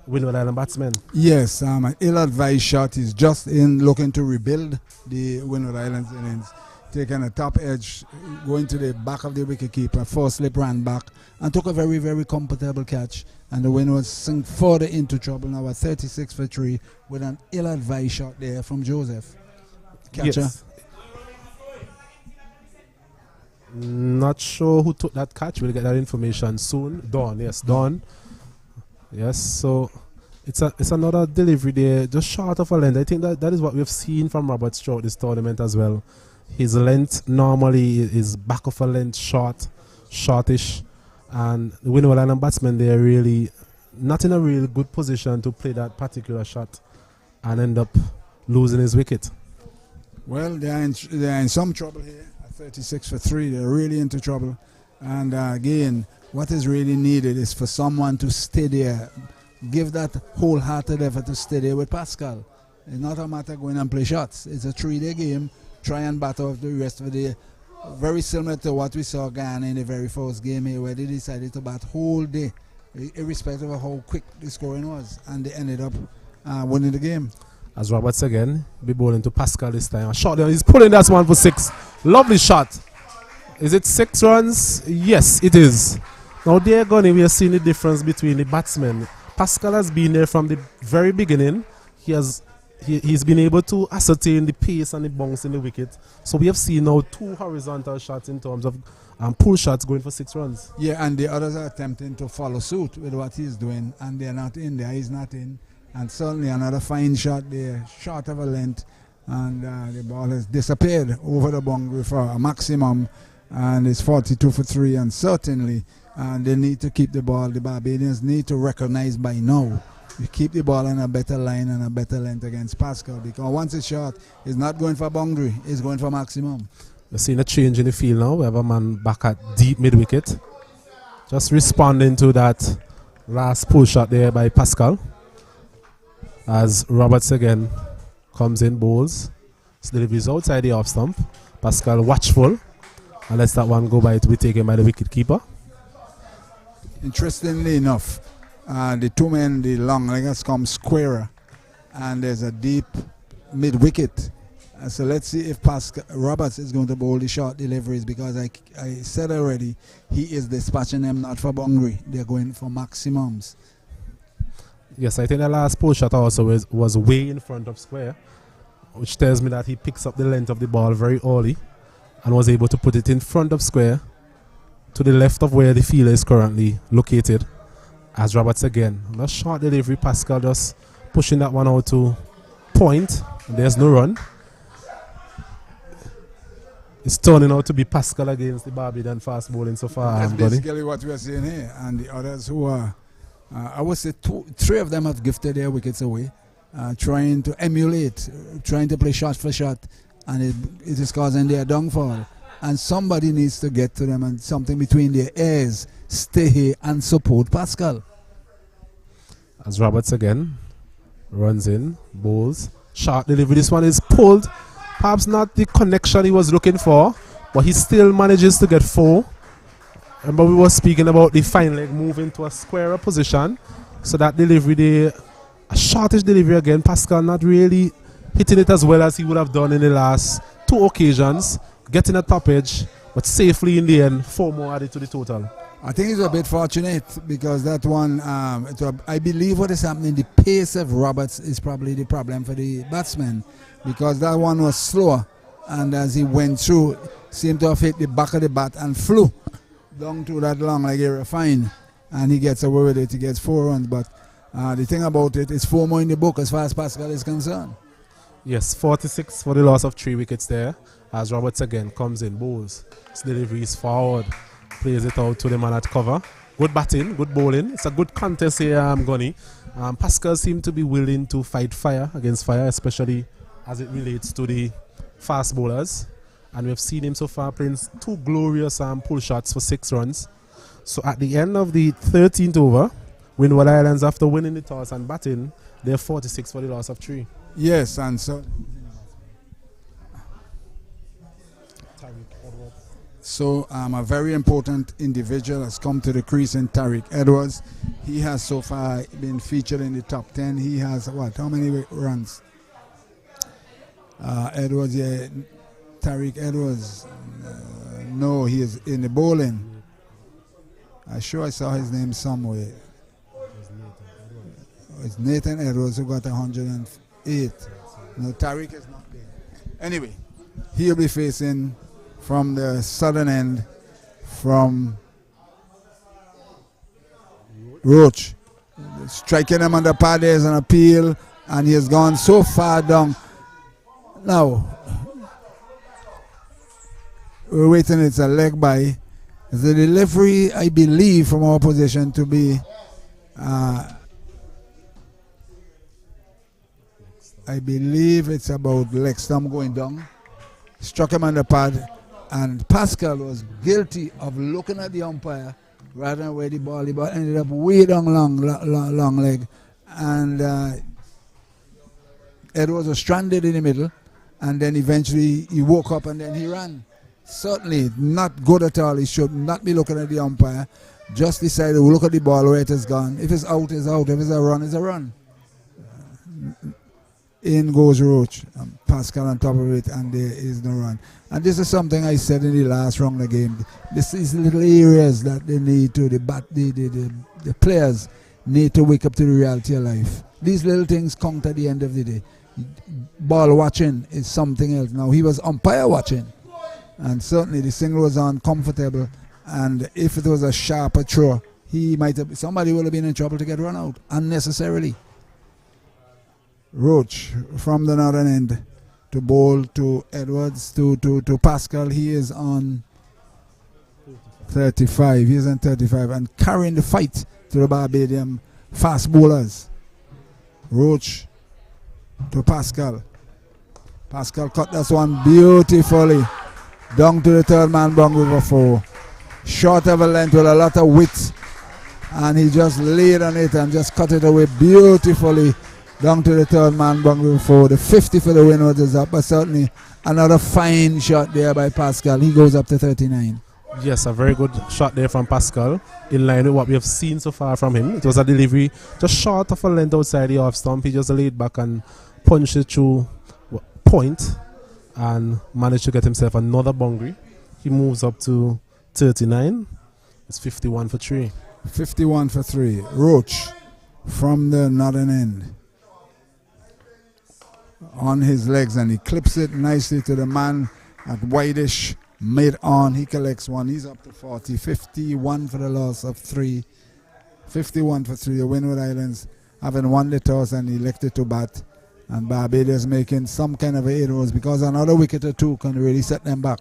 Windward Island batsmen. Yes, an ill-advised shot is just in looking to rebuild the Windward Islands innings. taking a top edge, going to the back of the wicketkeeper, force slip ran back, and took a very, very comfortable catch. And the Windwards sink further into trouble now at 36 for 3 with an ill-advised shot there from Joseph. Catcher. Yes. Not sure who took that catch. We'll get that information soon. Dawn, yes, Dawn. Yes, so it's another delivery there, just short of a length. I think that is what we've seen from Roberts throughout this tournament as well. His length normally is back of a length, shortish, and the Windward Island batsmen, they're really not in a really good position to play that particular shot and end up losing his wicket. Well, they're in some trouble here. 36 for 3, they're really into trouble. And again, what is really needed is for someone to stay there, give that wholehearted effort to stay there with Pascal. It's not a matter of going and play shots. It's a 3-day game. Try and bat off the rest of the day. Very similar to what we saw Ghana in the very first game here, where they decided to bat whole day, irrespective of how quick the scoring was, and they ended up winning the game. As Roberts again, be bowling to Pascal this time. A shot there, he's pulling that one for 6. Lovely shot. Is it 6 runs? Yes, it is. Now there, Gunny, we are seeing the difference between the batsmen. Pascal has been there from the very beginning. He's been able to ascertain the pace and the bounce in the wicket. So we have seen now 2 horizontal shots in terms of pull shots going for 6 runs. Yeah, and the others are attempting to follow suit with what he's doing, and they're not in there. He's not in. And certainly another fine shot there, short of a length, and the ball has disappeared over the boundary for a maximum, and it's 42 for 3. And certainly they need to keep the ball. The Barbadians need to recognize by now, you keep the ball on a better line and a better length against Pascal, because once it's short, it's not going for boundary, it's going for maximum. We're seeing a change in the field now. We have a man back at deep mid-wicket, just responding to that last pull shot there by Pascal. As Roberts again comes in, bowls. Deliveries outside the off stump. Pascal watchful, and lets that one go by to be taken by the wicket keeper. Interestingly enough, the 2 men, the long leggers, come squarer, and there's a deep mid wicket. So let's see if Roberts is going to bowl the short deliveries, because I said already, he is dispatching them not for boundary, they're going for maximums. Yes, I think the last pull shot also was way in front of square, which tells me that he picks up the length of the ball very early and was able to put it in front of square to the left of where the fielder is currently located. As Roberts again, a short delivery, Pascal just pushing that one out to point. There's no run. It's turning out to be Pascal against the Barbadian fast bowling so far. That's basically what we are seeing here. And the others who are, I would say 3 of them have gifted their wickets away, trying to emulate, trying to play shot for shot, and it is causing their downfall. And somebody needs to get to them and something between their ears, stay here and support Pascal. As Roberts again runs in, bowls, short delivery. This one is pulled. Perhaps not the connection he was looking for, but he still manages to get 4. Remember, we were speaking about the fine leg moving to a squarer position. So that delivery there, a shortish delivery again. Pascal not really hitting it as well as he would have done in the last 2 occasions. Getting a top edge, but safely in the end, 4 more added to the total. I think he's a bit fortunate, because that one, I believe what is happening, the pace of Roberts is probably the problem for the batsman, because that one was slower, and as he went through, seemed to have hit the back of the bat and flew down to that long like area fine, and he gets away with it. He gets 4 runs, but the thing about it is 4 more in the book as far as Pascal is concerned. Yes, 46 for the loss of 3 wickets there, as Roberts again comes in, bowls. His delivery is forward, plays it out to the man at cover. Good batting, good bowling. It's a good contest here, Gunny. Pascal seemed to be willing to fight fire against fire, especially as it relates to the fast bowlers. And we've seen him so far playing 2 glorious pull shots for 6 runs. So at the end of the 13th over, Windward Islands, after winning the toss and batting, they're 46 for the loss of 3. Yes, and so a very important individual has come to the crease in Tariq Edwards. He has so far been featured in the top 10. He has how many runs? Edwards, yeah, Tariq Edwards. No, he is in the bowling. I'm sure I saw his name somewhere. It's Nathan Edwards who got 108. No, Tariq is not there. Anyway, he'll be facing from the southern end from Roach. Striking him on the pad, there's an appeal, and he has gone so far down. Now, we're waiting, it's a leg by. The delivery, I believe, from our position to be, I believe it's about leg stump going down. Struck him on the pad, and Pascal was guilty of looking at the umpire rather than where the ball ended up way down long leg. And Edwards was stranded in the middle, and then eventually he woke up and then he ran. Certainly not good at all. He should not be looking at the umpire. Just decide to look at the ball where it has gone. If it's out, it's out. If it's a run, it's a run. In goes Roach. Pascal on top of it, and there is no run. And this is something I said in the last round of the game. This is little areas that they need to, the players need to wake up to the reality of life. These little things count at the end of the day. Ball watching is something else. Now, he was umpire watching. And certainly the single was uncomfortable, and if it was a sharper throw, somebody would have been in trouble to get run out unnecessarily. Roach from the northern end to bowl to Edwards to Pascal. He is on 35. He is on 35 and carrying the fight to the Barbadian fast bowlers. Roach to Pascal. Pascal cut this one beautifully. Down to the third man, bung over 4. Short of a length with a lot of width. And he just laid on it and just cut it away beautifully. Down to the third man, bung over 4. The 50 for the Windwards is up, but certainly another fine shot there by Pascal. He goes up to 39. Yes, a very good shot there from Pascal. In line with what we have seen so far from him. It was a delivery just short of a length outside the off stump. He just laid back and punched it through point. And managed to get himself another boundary. He moves up to 39. It's 51 for 3. 51 for 3. Roach from the northern end. On his legs, and he clips it nicely to the man at wideish mid on. He collects one. He's up to 40. 51 for the loss of 3. 51 for 3. The Windward Islands having won the toss and elected to bat. And Barbados making some kind of errors because another wicket or two can really set them back.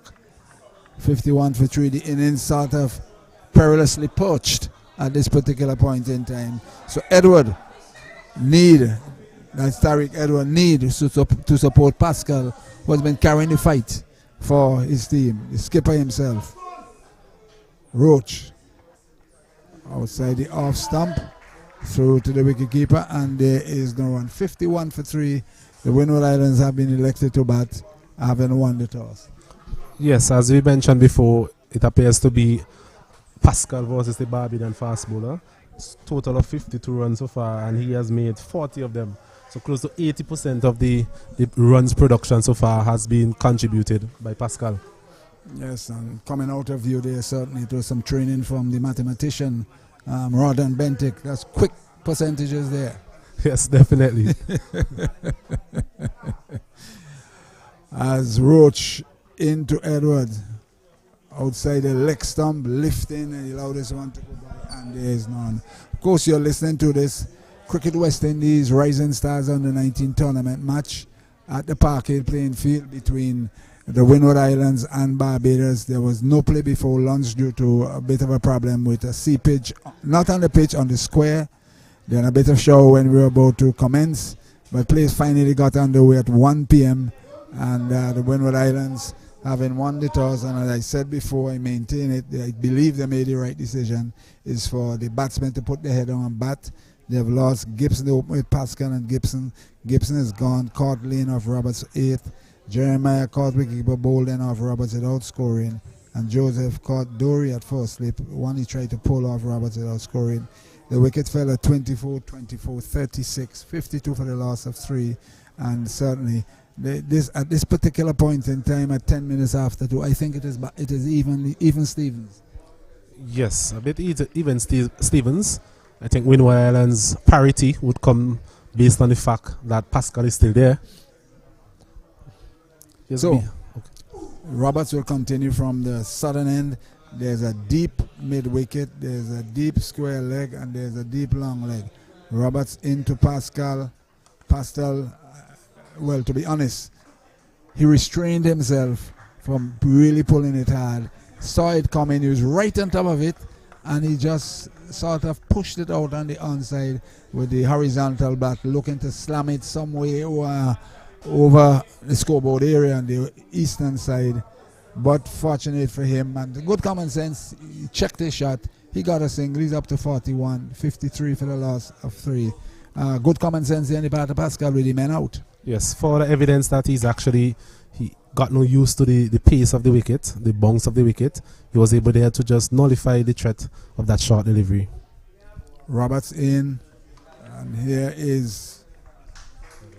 51 for 3. The innings sort of perilously perched at this particular point in time. So Tariq Edward needs to support Pascal, who has been carrying the fight for his team. The skipper himself. Roach outside the off stump. Through to the wicketkeeper, and there is no run. 51 for 3. The Windward Islands have been elected to bat, having won the toss. Yes, as we mentioned before, it appears to be Pascal versus the Barbadian fast bowler. Total of 52 runs so far, and he has made 40 of them. So close to 80% of the runs production so far has been contributed by Pascal. Yes, and coming out of you there, certainly it was some training from the mathematician Rodden Bentic. That's quick percentages there. Yes, definitely. As Roach into Edwards, outside the leg stump, lifting, and he allowed this one to go by, and there is none. Of course, you're listening to this Cricket West Indies Rising Stars Under-19 tournament match at the Parkhead playing field between the Windward Islands and Barbados. There was no play before lunch due to a bit of a problem with a seepage, not on the pitch, on the square. Then a bit of shower when we were about to commence, but play finally got underway at 1 p.m. and the Windward Islands, having won the toss, and as I said before, I maintain it, I believe they made the right decision, is for the batsmen to put their head on and bat. They've lost Gibson, they opened with Pascal and Gibson. Gibson is gone, caught lane off Roberts 8th. Jeremiah caught wicketkeeper bowling off Roberts without scoring, and Joseph caught Dory at first slip. One he tried to pull off Roberts without scoring. The wicket fell at 24, 36, 52 for the loss of 3, and certainly at this particular point in time, at 10 minutes after 2, I think it is even Stevens. Yes, a bit even Stevens. I think Windward Island's parity would come based on the fact that Pascal is still there. So, Roberts will continue from the southern end. There's a deep mid-wicket, there's a deep square leg, and there's a deep long leg. Roberts into Pascal. Pascal, well, to be honest, he restrained himself from really pulling it hard. Saw it coming, he was right on top of it, and he just sort of pushed it out on the onside with the horizontal bat, looking to slam it some way over the scoreboard area on the eastern side. But fortunate for him, and good common sense, he checked his shot, he got a single, he's up to 41, 53 for the loss of 3. Good common sense in the part of Pascal with the men out. Yes, for the evidence that he got no use to the pace of the wicket, the bounce of the wicket, he was able there to just nullify the threat of that short delivery. Roberts in, and here is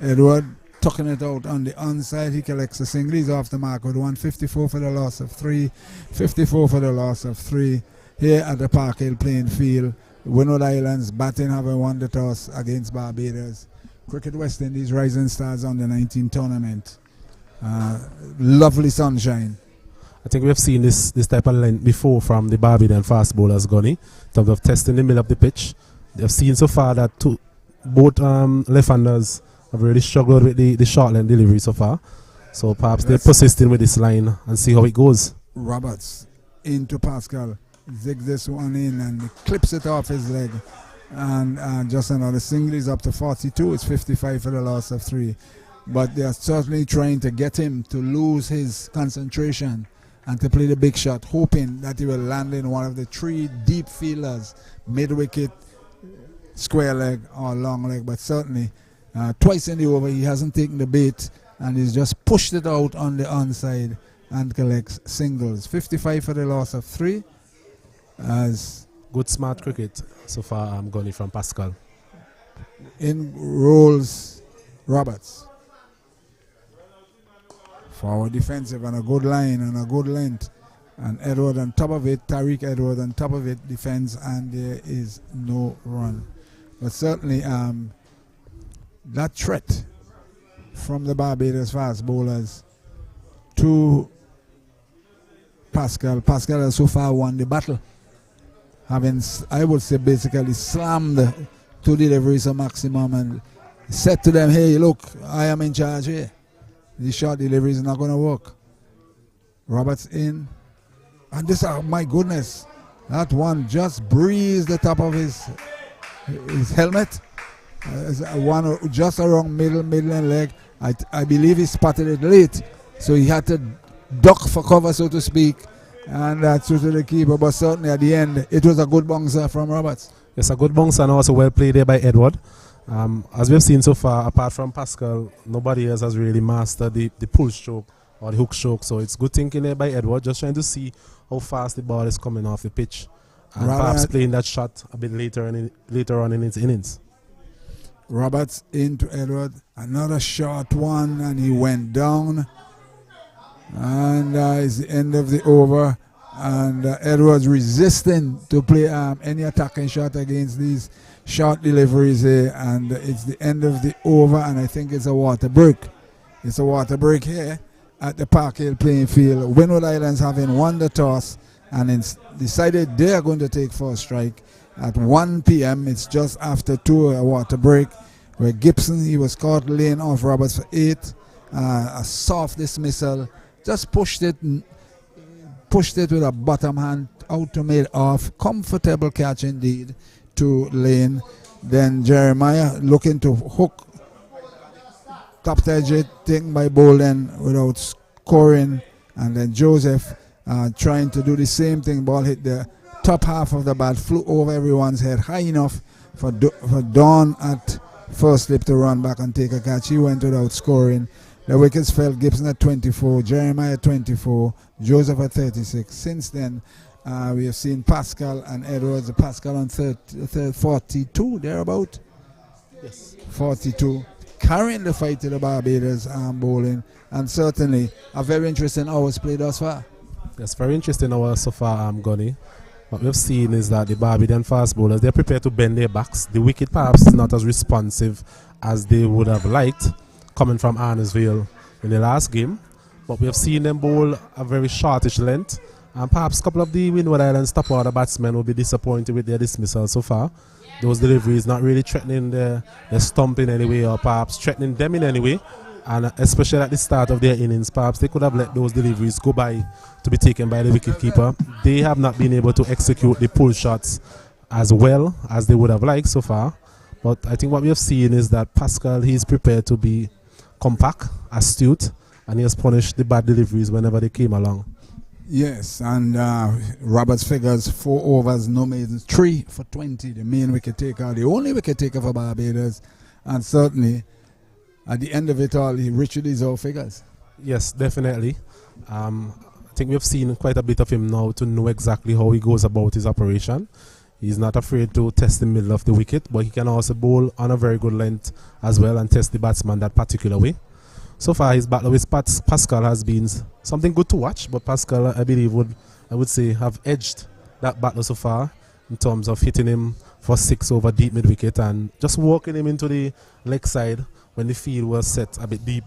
Edward tucking it out on the onside. He collects a single, he's off the mark with 154 for the loss of 3, 54 for the loss of 3. Here at the Park Hill playing field, Windward Islands batting, having won the toss against Barbados. Cricket West Indies Rising Stars on the U19 tournament. Lovely sunshine. I think we have seen this type of length before from the Barbadian fast bowlers, Gunny, in terms of testing the middle of the pitch. They have seen so far that both left-handers have really struggled with the short length delivery so far. So perhaps they're persisting with this line and see how it goes. Roberts into Pascal, zigs this one in and clips it off his leg. And just another single, is up to 42. It's 55 for the loss of 3. But they are certainly trying to get him to lose his concentration and to play the big shot, hoping that he will land in one of the 3 deep fielders, mid-wicket, square leg or long leg. But certainly twice in the over he hasn't taken the bait, and he's just pushed it out on the onside and collects singles. 55 for the loss of 3. As good smart cricket so far, I'm going from Pascal. In rolls Roberts. Forward defensive and a good line and a good length. And Edward on top of it, Tariq Edward on top of it, defends, and there is no run. But certainly that threat from the Barbados fast bowlers to Pascal. Pascal has so far won the battle, having, I would say, basically slammed 2 deliveries a maximum and said to them, hey, look, I am in charge here. The short delivery is not going to work. Roberts in. And this, oh my goodness, that one just breezed the top of his helmet. One just around middle and leg. I believe he spotted it late, so he had to duck for cover, so to speak, and that suited the keeper. But certainly at the end, it was a good bouncer from Roberts. Yes, a good bouncer and also well played there by Edward. As we've seen so far, apart from Pascal, nobody else has really mastered the pull stroke or the hook stroke. So it's good thinking there by Edward, just trying to see how fast the ball is coming off the pitch, and perhaps playing that shot a bit later on in its innings. Roberts into Edward, another short one, and he went down. And it's the end of the over, and Edwards resisting to play any attacking shot against these short deliveries here, and it's the end of the over, and I think it's a water break. It's a water break here at the Park Hill playing field. Windward Islands having won the toss and it's decided they are going to take first strike at 1 p.m. It's just after 2, a water break, where Gibson, he was caught laying off Roberts for 8. A soft dismissal, just pushed it with a bottom hand out to mid off. Comfortable catch indeed to Lane. Then Jeremiah looking to hook, top edge it, taken by Bolden without scoring. And then Joseph trying to do the same thing. Ball hit the top half of the bat, flew over everyone's head, high enough for Don at first slip to run back and take a catch. He went without scoring. The wickets fell. Gibson at 24, Jeremiah at 24, Joseph at 36. Since then, we have seen Pascal and Edwards. Pascal on 42, thereabout. Yes. 42. carrying the fight to the Barbados bowling, and certainly a very interesting hours played thus far. Yes, very interesting hours so far, Gunny. What we've seen is that the Barbadian fast bowlers, they're prepared to bend their backs. The wicket perhaps is not as responsive as they would have liked, coming from Arnesville in the last game. But we have seen them bowl a very shortish length, and perhaps a couple of the Windward Islands top order batsmen will be disappointed with their dismissal so far. Those deliveries not really threatening their stump in any way, or perhaps threatening them in any way. And especially at the start of their innings, perhaps they could have let those deliveries go by to be taken by the wicketkeeper. They have not been able to execute the pull shots as well as they would have liked so far. But I think what we have seen is that Pascal, he's prepared to be compact, astute, and he has punished the bad deliveries whenever they came along. Yes, and Roberts figures 4 overs, no maidens, 3 for 20, the main wicket taker, the only wicket taker for Barbados, and certainly at the end of it all, he reached his own figures. Yes, definitely. I think we've seen quite a bit of him now to know exactly how he goes about his operation. He's not afraid to test the middle of the wicket, but he can also bowl on a very good length as well and test the batsman that particular way. So far, his battle with Pascal has been something good to watch, but Pascal, I believe, would say, have edged that battle so far in terms of hitting him for 6 over deep mid wicket and just walking him into the leg side when the field was set a bit deep,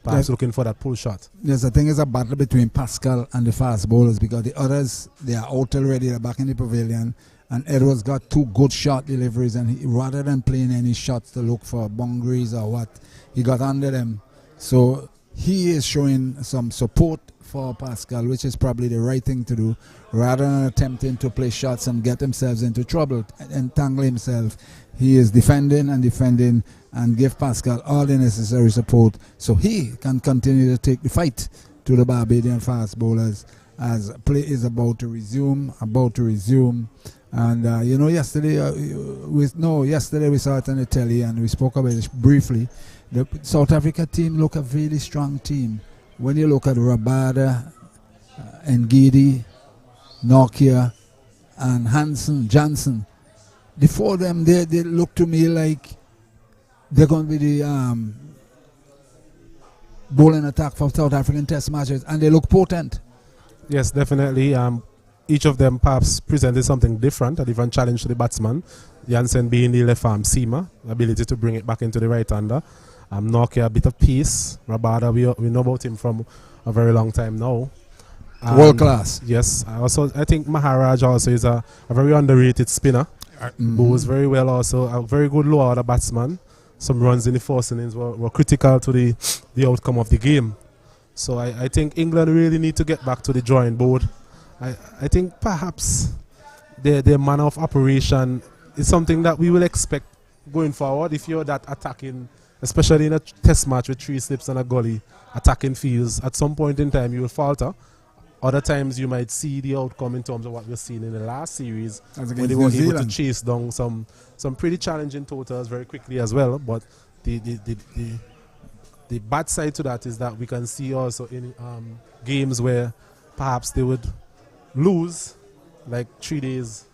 perhaps looking for that pull shot. Yes, I think it's a battle between Pascal and the fast bowlers, because the others, they are out already, they're back in the pavilion, and Edwards got 2 good shot deliveries, and rather than playing any shots to look for boundaries or what, he got under them. So he is showing some support for Pascal, which is probably the right thing to do, rather than attempting to play shots and get themselves into trouble, entangle himself. He is defending and give Pascal all the necessary support so he can continue to take the fight to the Barbadian fast bowlers as play is about to resume. And yesterday we saw it on the telly and we spoke about it briefly. The South Africa team look a really strong team. When you look at Rabada, Ngidi, Nokia, and Johnson, the 4 of them, they look to me like they're going to be the bowling attack for South African test matches, and they look potent. Yes, definitely. Each of them perhaps presented something different, a different challenge to the batsman. Jansen being the left arm seamer, ability to bring it back into the right hander. Nokia, a bit of pace. Rabada, we know about him from a very long time now. World class. Yes. I think Maharaj also is a very underrated spinner. Bowls very well also. A very good low order batsman. Some runs in the first innings were critical to the outcome of the game. So I think England really need to get back to the drawing board. I think perhaps their manner of operation is something that we will expect going forward. If you're that attacking, especially in a test match with 3 slips and a gully, attacking fields, at some point in time you will falter. Other times you might see the outcome in terms of what we've seen in the last series, where they were able to chase down some pretty challenging totals very quickly as well. But the bad side to that is that we can see also in games where perhaps they would lose, like 3 days,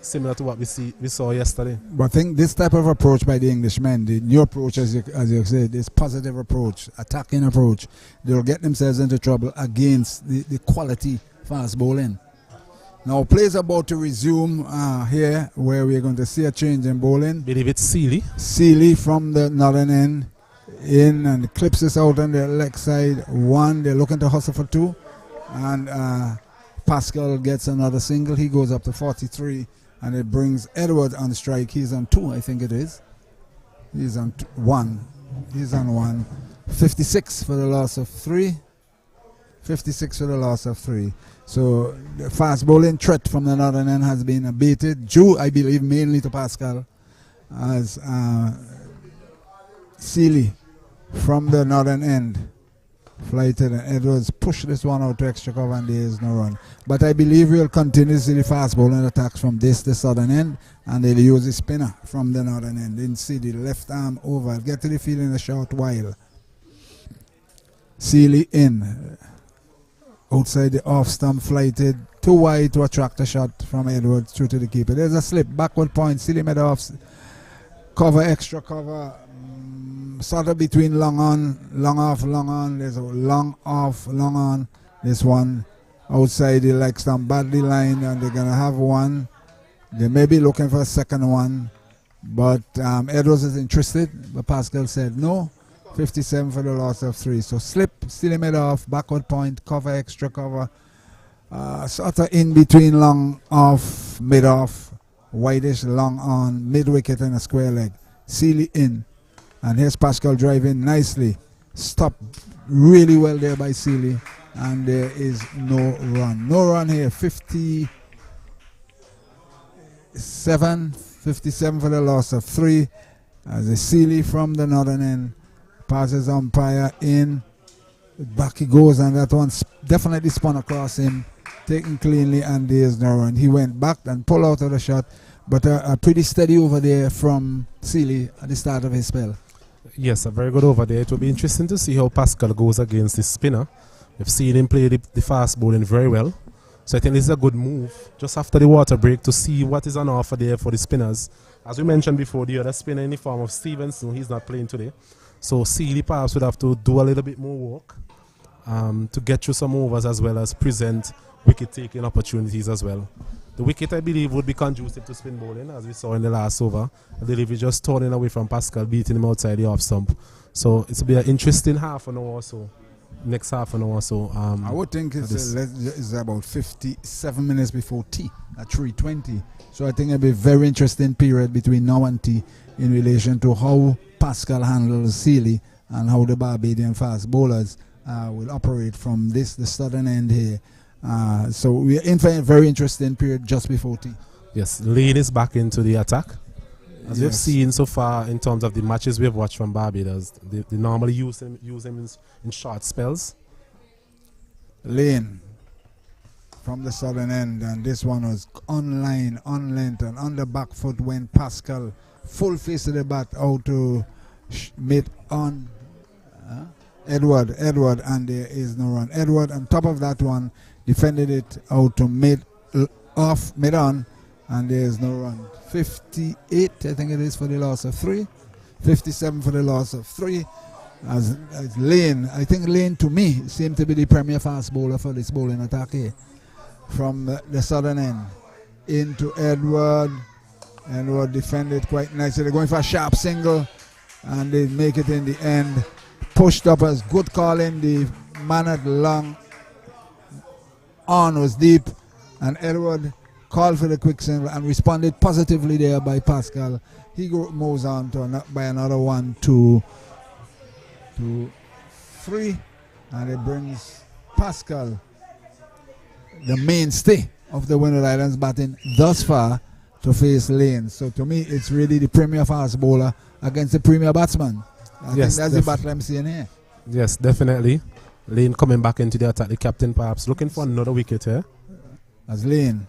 similar to what we saw yesterday. But I think this type of approach by the Englishmen, the new approach, as you said, is positive approach, attacking approach. They'll get themselves into trouble against the quality fast bowling. Now, plays about to resume here, where we're going to see a change in bowling. I believe it's Seeley. Seeley from the northern end in and clips this out on the leg side. 1, they're looking to hustle for 2. And Pascal gets another single. He goes up to 43. And it brings Edward on strike. He's on 2, I think it is. He's on 1. He's on 1. 56 for the loss of 3. 56 for the loss of 3. So the fast bowling threat from the northern end has been abated, due, I believe, mainly to Pascal, as Seeley from the northern end flighted, and Edwards pushed this one out to extra cover, and there is no run. But I believe we'll continue to see the fast bowling attacks from the southern end, and they'll use the spinner from the northern end. Didn't see the left arm over. Get to the field in a short while. Seeley in. Outside the off stump, flighted too wide to attract a shot from Edwards through to the keeper. There's a slip, backward point. Seeley made off. Cover, extra cover. sort of between long on, long off, long on. There's a long off, long on. This one outside the leg stump, badly lined, and they're gonna have one. They may be looking for a second one, but Edwards is interested, but Pascal said no. 57 for the loss of 3. So slip, steal mid off, backward point, cover, extra cover. Sort of in between long off, mid off, whitish long on, mid wicket and a square leg. Sealy in. And here's Pascal driving nicely. Stop really well there by Sealy. And there is no run. No run here. 57 for the loss of 3. As a Sealy from the northern end passes umpire in. Back he goes, and that one definitely spun across him. Taken cleanly, and there's no run. He went back and pulled out of the shot. But a pretty steady over there from Sealy at the start of his spell. Yes, a very good over there. It will be interesting to see how Pascal goes against the spinner. We've seen him play the fast bowling very well. So I think this is a good move just after the water break to see what is on offer there for the spinners. As we mentioned before, the other spinner in the form of Stevenson, he's not playing today. So Sealy perhaps would have to do a little bit more work to get through some overs as well as present wicket-taking opportunities as well. The wicket, I believe, would be conducive to spin bowling, as we saw in the last over. The delivery just turning away from Pascal, beating him outside the off stump. So it's be an interesting half an hour or so. Next half an hour or so. I would think it's about 57 minutes before tea at 3:20. So I think it'll be a very interesting period between now and tea in relation to how Pascal handles Sealy and how the Barbadian fast bowlers will operate from the southern end here. So we are in for a very interesting period just before tea. Yes, Lane is back into the attack. As we've seen so far in terms of the matches we've watched from Barbados, they normally use him in short spells. Lane from the southern end, and this one was on line, on length, and on the back foot when Pascal full face of the bat out to mid on Edward, and there is no run. Edward on top of that one defended it out to mid on, and there is no run. 58, I think it is, for the loss of 3. 57 for the loss of 3. As Lane, I think Lane to me seemed to be the premier fast bowler for this bowling attack here. From the southern end into Edward. Edward defended quite nicely. They're going for a sharp single, and they make it in the end. Pushed up as good calling. The man at long on was deep, and Edward called for the quick single and responded positively there by Pascal. He moves on to by another 1, 2, 3, and it brings Pascal, the mainstay of the Windward Islands batting thus far, to face Lane. So to me, it's really the premier fast bowler against the premier batsman. I think that's the battle I'm seeing here. Yes, definitely. Lane coming back into the attack. The captain perhaps looking for another wicket here. As Lane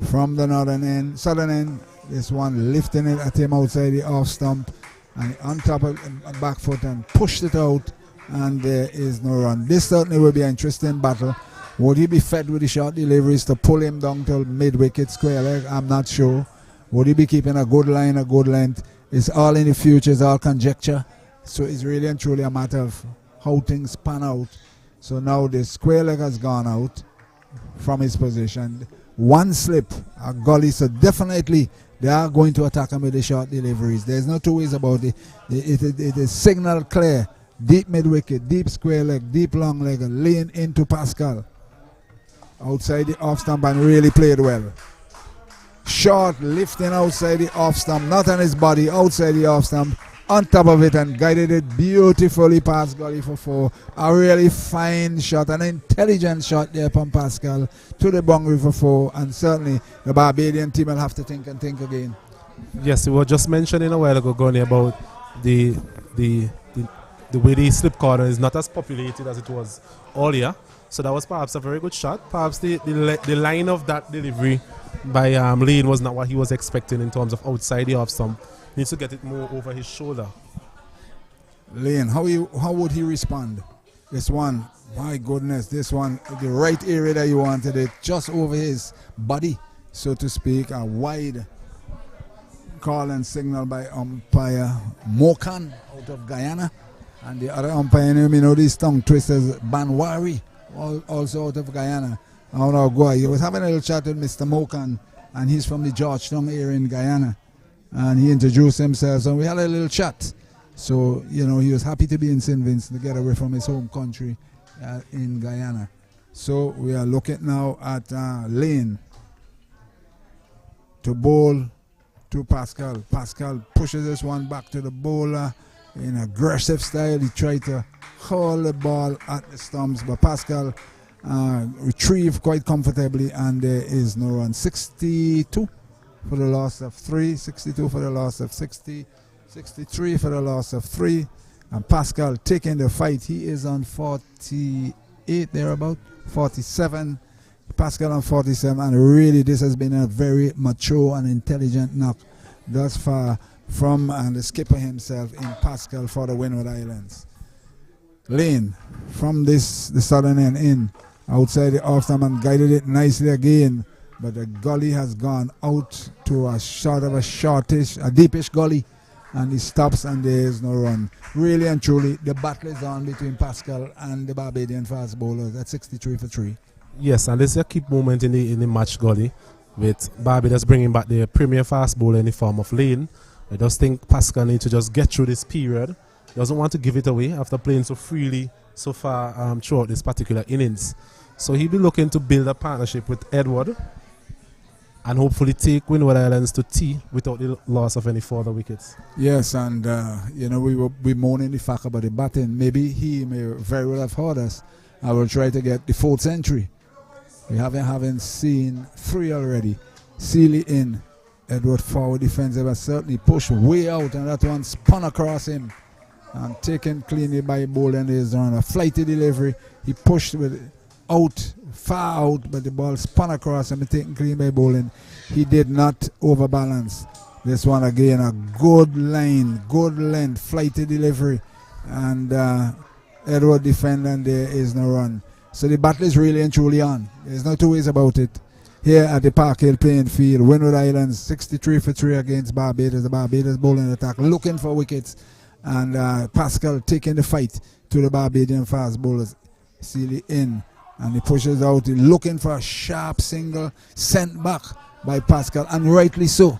from the southern end, this one lifting it at him outside the off stump, and on top of back foot, and pushed it out, and there is no run. This certainly will be an interesting battle. Would he be fed with the short deliveries to pull him down to mid-wicket square leg? I'm not sure. Would he be keeping a good line, a good length? It's all in the future, it's all conjecture. So it's really and truly a matter of how things pan out. So now the square leg has gone out from his position. One slip, a gully, so definitely they are going to attack him with the short deliveries. There's no two ways about it. It is signal clear. Deep mid-wicket, deep square leg, deep long leg, and Lane into Pascal. Outside the off stump, and really played well. Short lifting outside the off stump, not on his body, outside the off stump, on top of it, and guided it beautifully past gully for 4. A really fine shot, an intelligent shot there from Pascal to the boundary for 4, and certainly the Barbadian team will have to think again. Yes, we were just mentioning a while ago, Goni, about the way the slip corner is not as populated as it was earlier. So that was perhaps a very good shot. Perhaps the line of that delivery by Lane was not what he was expecting in terms of outside the off stump. Needs to get it more over his shoulder. Lane, how would he respond? This one, my goodness, this one, the right area that you wanted it, just over his body, so to speak, a wide call and signal by umpire Mokan out of Guyana. And the other umpire, you know these tongue twisters, Banwari, also out of Guyana. He was having a little chat with Mr. Mokan, and he's from the Georgetown area in Guyana. And he introduced himself, and we had a little chat. So, you know, he was happy to be in St. Vincent to get away from his home country in Guyana. So we are looking now at Lane to bowl to Pascal. Pascal pushes this one back to the bowler in aggressive style. He tried to hold the ball at the stumps, but Pascal retrieved quite comfortably, and there is no run. 62 for the loss of 3, 62 for the loss of 60, 63 for the loss of 3, and Pascal taking the fight. He is on 48 thereabout, 47. Pascal on 47, and really this has been a very mature and intelligent knock thus far from the skipper himself in Pascal for the Windward Islands. Lane from the southern end in outside the off-stump and guided it nicely again, but the gully has gone out to a deepish gully, and he stops and there is no run. Really and truly, the battle is on between Pascal and the Barbadian fast bowlers at 63 for 3. Yes, and this is a key moment in the match, gully, with Barbados bringing back the premier fast bowler in the form of Lane. I just think Pascal needs to just get through this period. He doesn't want to give it away after playing so freely so far throughout this particular innings. So he'll be looking to build a partnership with Edward and hopefully take Windward Islands to tea without the loss of any further wickets. Yes, and you know, we moaning the fact about the batting. Maybe he may very well have heard us. I will try to get the 4th century. We haven't seen 3 already. Sealy in. Edward forward defensive has certainly pushed way out, and that one spun across him and taken cleanly by Bowl, and is on a flighty delivery. He pushed with far out, but the ball spun across him and taken clean by Bowling. He did not overbalance. This one again, a good line, good length, flighty delivery, and Edward defend, and there is no run. So the battle is really and truly on. There's no two ways about it. Here at the Park Hill playing field, Windward Islands 63 for 3 against Barbados. The Barbados bowling attack looking for wickets, and Pascal taking the fight to the Barbadian fast bowlers. Sealy in, and he pushes out, looking for a sharp single sent back by Pascal, and rightly so,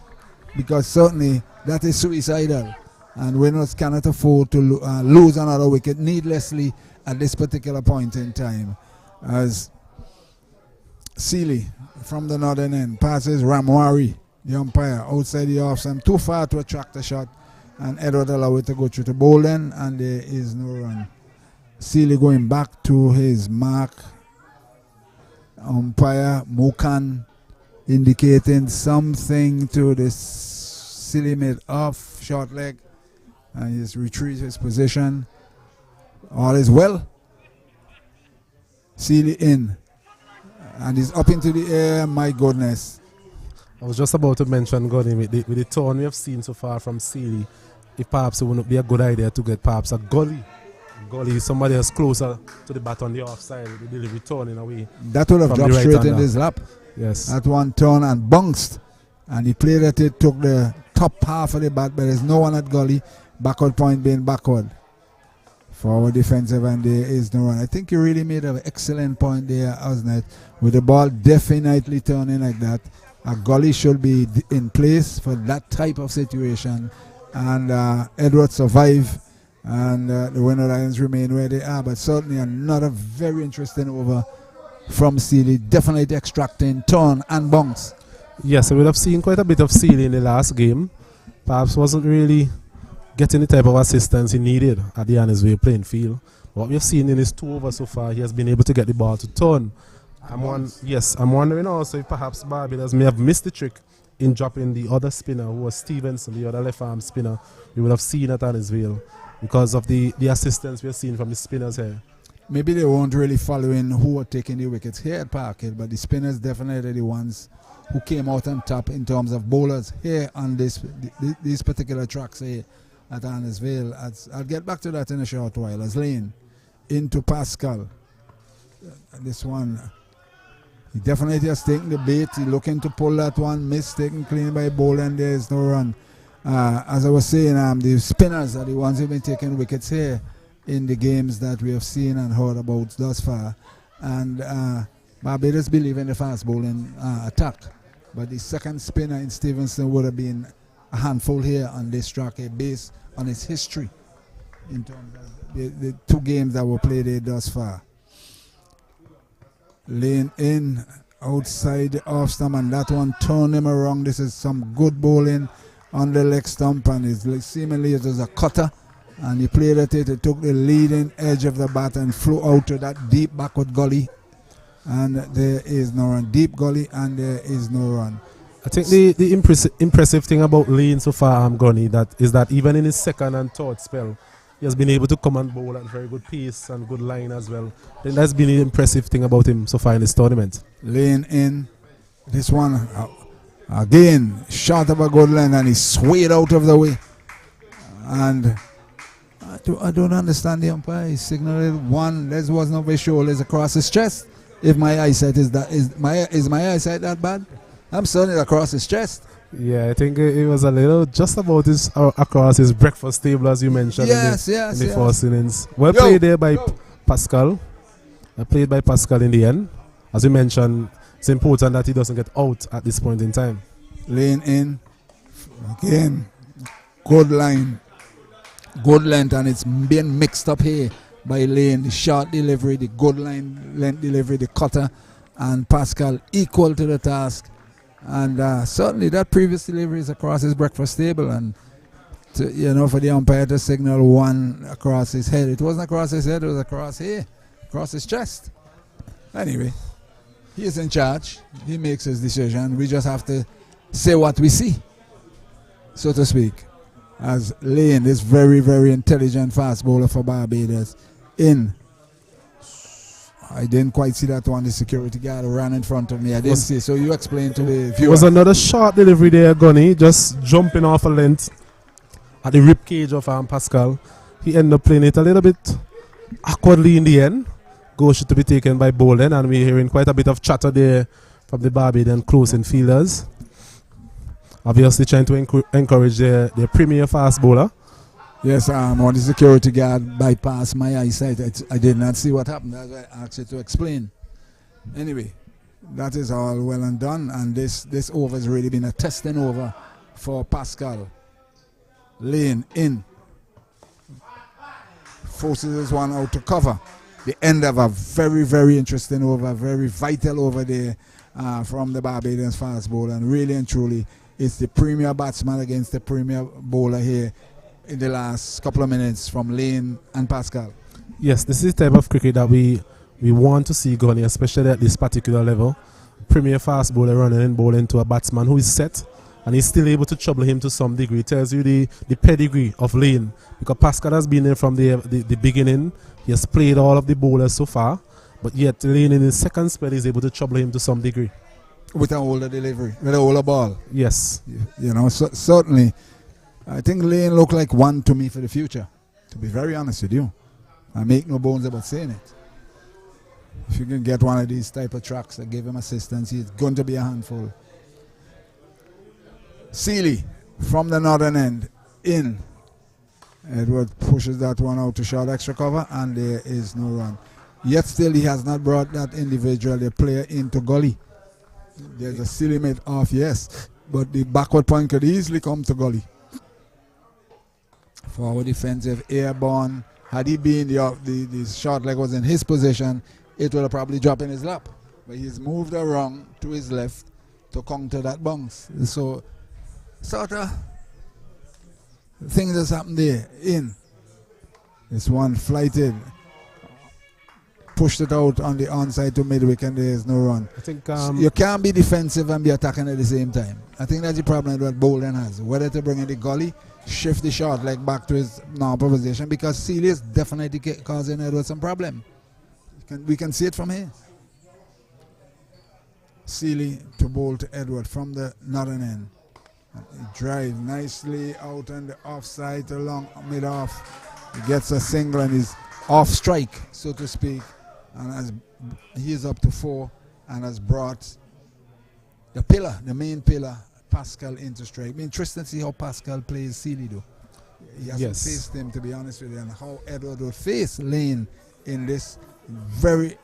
because certainly that is suicidal, and Windwards cannot afford to lose another wicket needlessly at this particular point in time. As Sealy from the northern end passes Ramwari, the umpire, outside the off stump, too far to attract a shot, and Edward allowed it to go through the bowling, and there is no run. Sealy going back to his mark. Umpire Mokan indicating something to this Sealy mid off short leg, and he's retrieved his position. All is well. Sealy in, and he's up into the air. My goodness. I was just about to mention, Gordon, with the turn we have seen so far from Sealy, if perhaps it wouldn't be a good idea to get perhaps a gully, somebody else closer to the bat on the offside, the delivery turning away. That would have dropped straight in his lap. Yes. That one turn and bounced, and he played at it, took the top half of the bat, but there's no one at gully. Backward point being backward. Forward defensive, and there is no run. I think you really made an excellent point there, Osnet, with the ball definitely turning like that. A gully should be in place for that type of situation, and Edward survived, and the Windward Islands remain where they are. But certainly another very interesting over from Sealy, definitely extracting turn and bounce. Yes, we would have seen quite a bit of Sealy in the last game. Perhaps wasn't really getting the type of assistance he needed at the Annisway playing field. What we have seen in his 2 overs so far, he has been able to get the ball to turn. I'm wondering also if perhaps Barbados may have missed the trick in dropping the other spinner, who was Stevenson, the other left arm spinner. We would have seen at Annisway because of the assistance we have seen from the spinners here. Maybe they weren't really following who were taking the wickets here at Park Hill, but the spinners definitely the ones who came out on top in terms of bowlers here on these particular tracks here at Annisvale. I'll get back to that in a short while. As Lane into Pascal. This one, he definitely has taken the bait. He's looking to pull that one, missed, taken clean by Bowl, and there's no run. As I was saying, the spinners are the ones who've been taking wickets here in the games that we have seen and heard about thus far. And Barbados believe in the fast bowling attack. But the second spinner in Stevenson would have been a handful here on this track, based on its history in terms of the two games that were played here thus far. Lane in, outside the off stump, and that one turned him around. This is some good bowling on the leg stump, and seemingly it was a cutter, and he played at it. It took the leading edge of the bat and flew out to that deep backward gully, and there is no run. Deep gully, and there is no run. I think the impressive thing about Lane so far, Gunny, is that even in his second and third spell, he has been able to come and bowl at very good pace and good line as well. I think that's been the impressive thing about him so far in this tournament. Lane in, this one again, shot of a good line, and he swayed out of the way. And I don't understand the umpire. He signaled one. This was not very sure. It's across his chest. If my eyesight is my eyesight that bad? I'm certain it's across his chest. Yeah, I think it was a little just about across his breakfast table, as you mentioned in the first innings. Well played there by Pascal. Played by Pascal in the end. As you mentioned, it's important that he doesn't get out at this point in time. Lane in. Again, good line. Good length, and it's being mixed up here by Lane. The short delivery, the good line length delivery, the cutter, and Pascal equal to the task. And certainly that previous delivery is across his breakfast table, and for the umpire to signal one across his head. It wasn't across his head, it was across here, across his chest. Anyway, he is in charge. He makes his decision. We just have to say what we see, so to speak. As Lane, this very, very intelligent fast bowler for Barbados, in. I didn't quite see that one. The security guard ran in front of me. I didn't see. So you explain to the viewer. It was another short delivery there, Gunny, just jumping off a length at the rib cage of Pascal. He ended up playing it a little bit awkwardly in the end. Goal should to be taken by Bolden, and we're hearing quite a bit of chatter there from the Barbadian close-in fielders. Obviously trying to encourage their premier fast bowler. Yes, when the security guard bypassed my eyesight, I did not see what happened. That's why I asked you to explain. Anyway, that is all well and done, and this over has really been a testing over for Pascal. Lane in. Forces this one out to cover. The end of a very, very interesting over, very vital over there from the Barbadians fast bowler, and really and truly, it's the premier batsman against the premier bowler here in the last couple of minutes from Lane and Pascal. Yes, this is the type of cricket that we want to see, Gunny, especially at this particular level. Premier fast bowler running and bowling to a batsman who is set, and he's still able to trouble him to some degree. It tells you the pedigree of Lane, because Pascal has been there from the beginning. He has played all of the bowlers so far, but yet Lane in his second spell is able to trouble him to some degree. With an older delivery, with an older ball. Yes. Certainly. I think Lane looked like one to me for the future, to be very honest with you. I make no bones about saying it. If you can get one of these type of tracks that give him assistance, he's going to be a handful. Seeley from the northern end, in. Edward pushes that one out to short extra cover, and there is no run. Yet still he has not brought that individual, the player, into gully. There's a silly made off, yes, but the backward point could easily come to gully. Forward defensive, airborne. Had he been the short leg was in his position, it would have probably dropped in his lap. But he's moved around to his left to counter that bounce. So, sort of things that's happened there. In. This one flighted. Pushed it out on the onside to midwick, and there is no run. I think you can't be defensive and be attacking at the same time. I think that's the problem that Bolden has. Whether to bring in the gully, shift the short leg back to his normal position, because Seeley is definitely causing Edward some problem. We can see it from here. Seeley to bowl to Edward from the northern end. He drives nicely out on the offside along mid-off. He gets a single and is off strike, so to speak. And as he is up to 4 and has brought the pillar, the main pillar, Pascal into strike. It'll be interesting to see how Pascal plays Sealy though. He hasn't faced him, to be honest with you, and how Edward will face Lane in this very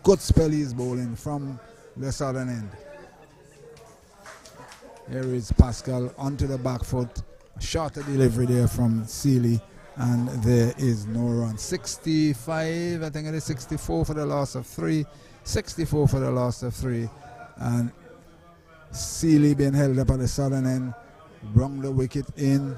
good spell he's bowling from the southern end. Here is Pascal onto the back foot. A shorter delivery there from Sealy, and there is no run. 65, I think it is 64 for the loss of 3. 64 for the loss of 3. And Sealy being held up at the southern end. Brung the wicket in.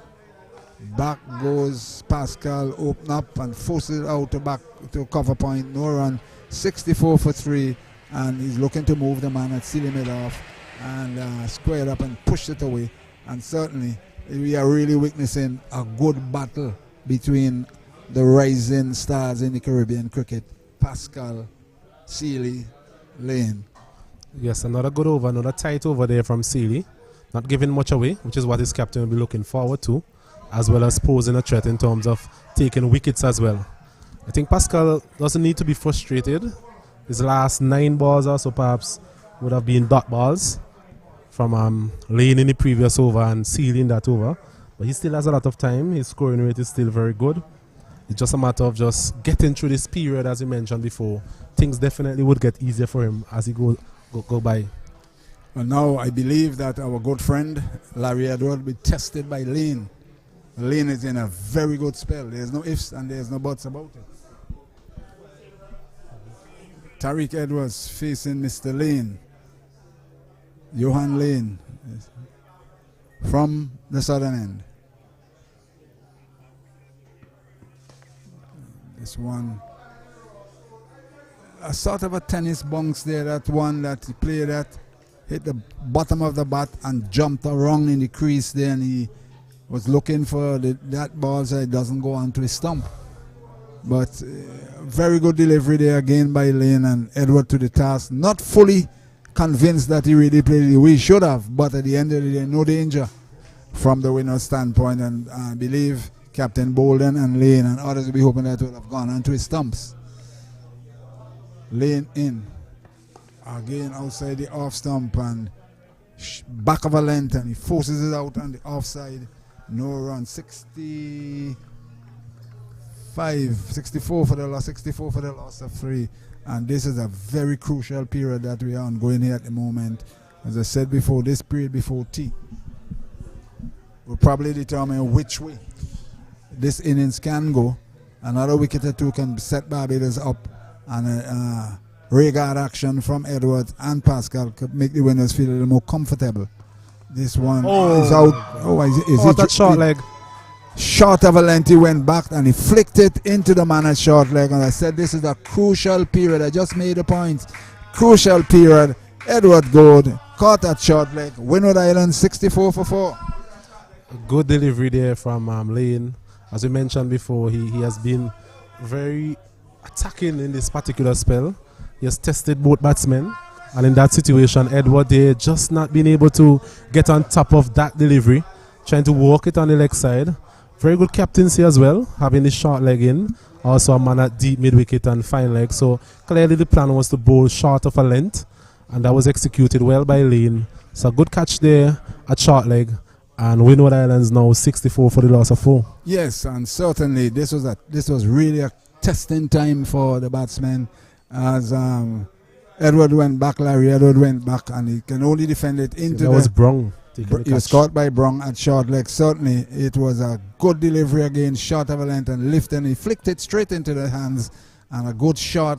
Back goes Pascal, open up and forces it out to back to cover point. No run. 64 for 3. And he's looking to move the man at Sealy mid off and squared up and pushed it away. And certainly we are really witnessing a good battle between the rising stars in the Caribbean cricket. Pascal, Sealy, Lane. Yes, another good over, another tight over there from Sealy. Not giving much away, which is what his captain will be looking forward to, as well as posing a threat in terms of taking wickets as well. I think Pascal doesn't need to be frustrated. His last 9 balls or so perhaps would have been dot balls from Lane in the previous over and Sealy in that over. But he still has a lot of time. His scoring rate is still very good. It's just a matter of just getting through this period, as you mentioned before. Things definitely would get easier for him as he go by. Well, now I believe that our good friend Larry Edward will be tested by Lane. Lane is in a very good spell. There's no ifs and there's no buts about it. Tariq Edwards facing Mr. Lane. Johan Lane from the southern end. This one, a sort of a tennis bounce there, that one that he played at, hit the bottom of the bat and jumped around in the crease there, and he was looking for that ball so it doesn't go onto his stump. But very good delivery there again by Lane, and Edward to the task. Not fully convinced that he really played the way he should have, but at the end of the day, no danger from the winner's standpoint, and I believe Captain Bolden and Lane and others will be hoping that it would have gone onto his stumps. Lane in again outside the off stump and back of a length, and he forces it out on the offside. No run. 64 for the loss of 3. And this is a very crucial period that we are ongoing here at the moment. As I said before, this period before tea will probably determine which way this innings can go. Another wicket or two can set Barbados up, and regard action from Edwards and Pascal could make the winners feel a little more comfortable. This one is out. Oh, is it that short leg? Short of a length, he went back and he flicked it into the man at short leg. And I said this is a crucial period. I just made a point. Crucial period. Edward Gold caught that short leg. Windward Island 64 for 4. A good delivery there from Lane. As we mentioned before, he has been very attacking in this particular spell. He has tested both batsmen, and in that situation, Edward there just not being able to get on top of that delivery, trying to walk it on the leg side. Very good captaincy as well, having the short leg in. Also a man at deep mid-wicket and fine leg. So clearly the plan was to bowl short of a length, and that was executed well by Lane. So good catch there at short leg. And Windward Islands now 64 for the loss of 4. Yes, and certainly this was really a testing time for the batsmen, as Edward went back, Larry Edward went back, and he can only defend it into that was Brung. He was caught by Brung at short leg. Certainly it was a good delivery again, short of a length and lift, and he flicked it straight into the hands, and a good shot,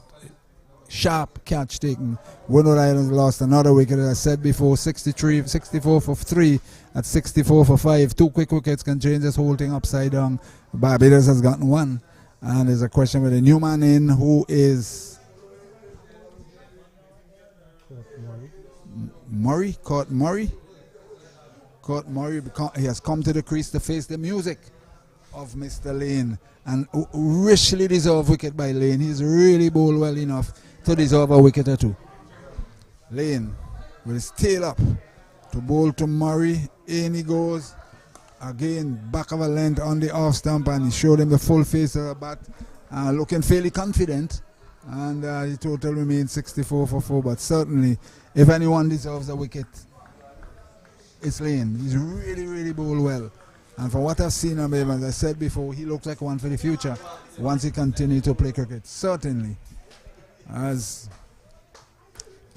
sharp catch taken. Windward Islands lost another wicket, as I said before. 64 for 3 at 64 for 5. 2 quick wickets can change this whole thing upside down. Barbados has gotten 1, and there's a question with a new man in, who is Murray. Caught Murray. He has come to the crease to face the music of Mr. Lane, and richly deserved wicket by Lane. He's really bowled well enough to deserve a wicket or two. Lane with his tail up to bowl to Murray. In he goes again, back of a length on the off stump, and he showed him the full face of the bat, looking fairly confident, and the total remains 64 for 4. But certainly if anyone deserves a wicket, it's Lane. He's really bowled well. And for what I've seen of him, as I said before, he looks like one for the future once he continues to play cricket. Certainly. As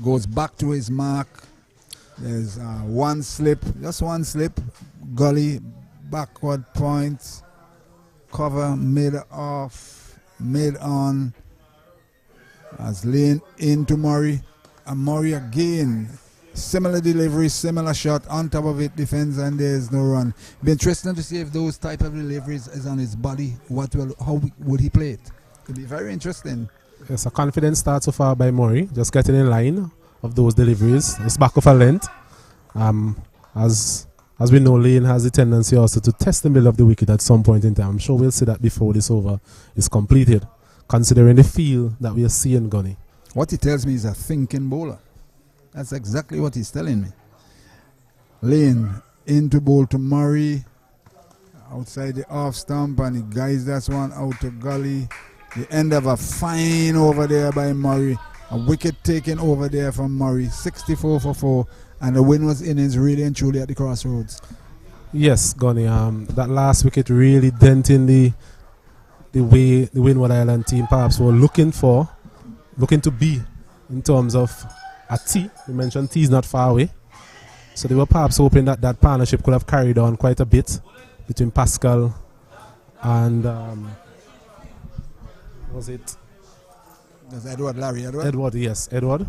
goes back to his mark. There's one slip, just one slip. Gully, backward point, cover, mid off, mid on. As Lane into Murray. And Murray again. Similar delivery, similar shot, on top of it, defense, and there's no run. Be interesting to see if those type of deliveries is on his body. How would he play it? It'll be very interesting. Yes, a confident start so far by Murray, just getting in line of those deliveries. It's back of a length. As we know, Lane has the tendency also to test the middle of the wicket at some point in time. I'm sure we'll see that before this over is completed, considering the feel that we are seeing Gunny. What he tells me is a thinking bowler. That's exactly what he's telling me. Lane into bowl to Murray. Outside the off stump, and he guides that one out to Gully. The end of a fine over there by Murray. A wicket taken over there from Murray. 64 for 4. And the Windwards innings really and truly at the crossroads. Yes, Gunny. That last wicket really denting the way the Windward Island team perhaps were looking to be in terms of a T. You mentioned T is not far away. So they were perhaps hoping that that partnership could have carried on quite a bit between Pascal and was it? That's Larry Edward? Edward, yes, Edward.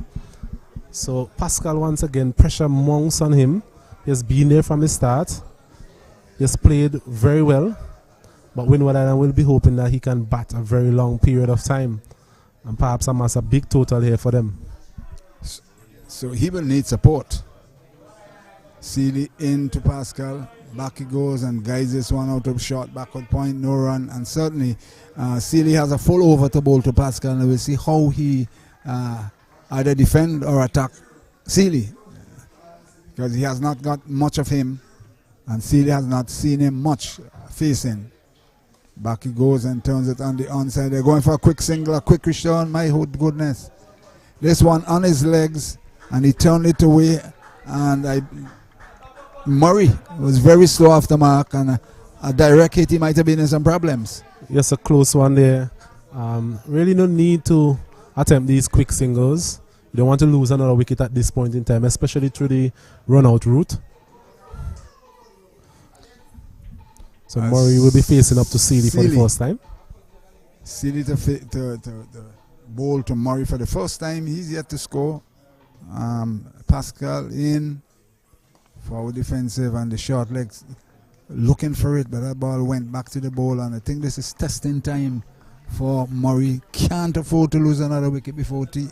So Pascal once again, pressure mounts on him. He has been there from the start. He has played very well. But Windward Island will be hoping that he can bat a very long period of time and perhaps amass a big total here for them. So he will need support. Seeley into Pascal. Back he goes and guides this one out of short backward point, no run. And certainly Seeley has a full over to bowl to Pascal, and we'll see how he either defend or attack Seeley. Because he has not got much of him, and Seeley has not seen him much facing. Back he goes and turns it on the onside. They're going for a quick single, a quick return. My goodness. This one on his legs, and he turned it away. And Murray was very slow off the mark, and a direct hit, he might have been in some problems. Yes, a close one there. Really no need to attempt these quick singles. You don't want to lose another wicket at this point in time, especially through the run-out route. So Murray will be facing up to Seeley for the first time. Seeley to bowl to Murray for the first time. He's yet to score. Pascal in forward defensive, and the short legs looking for it, but that ball went back to the bowl, and I think this is testing time for Murray. Can't afford to lose another wicket before tea,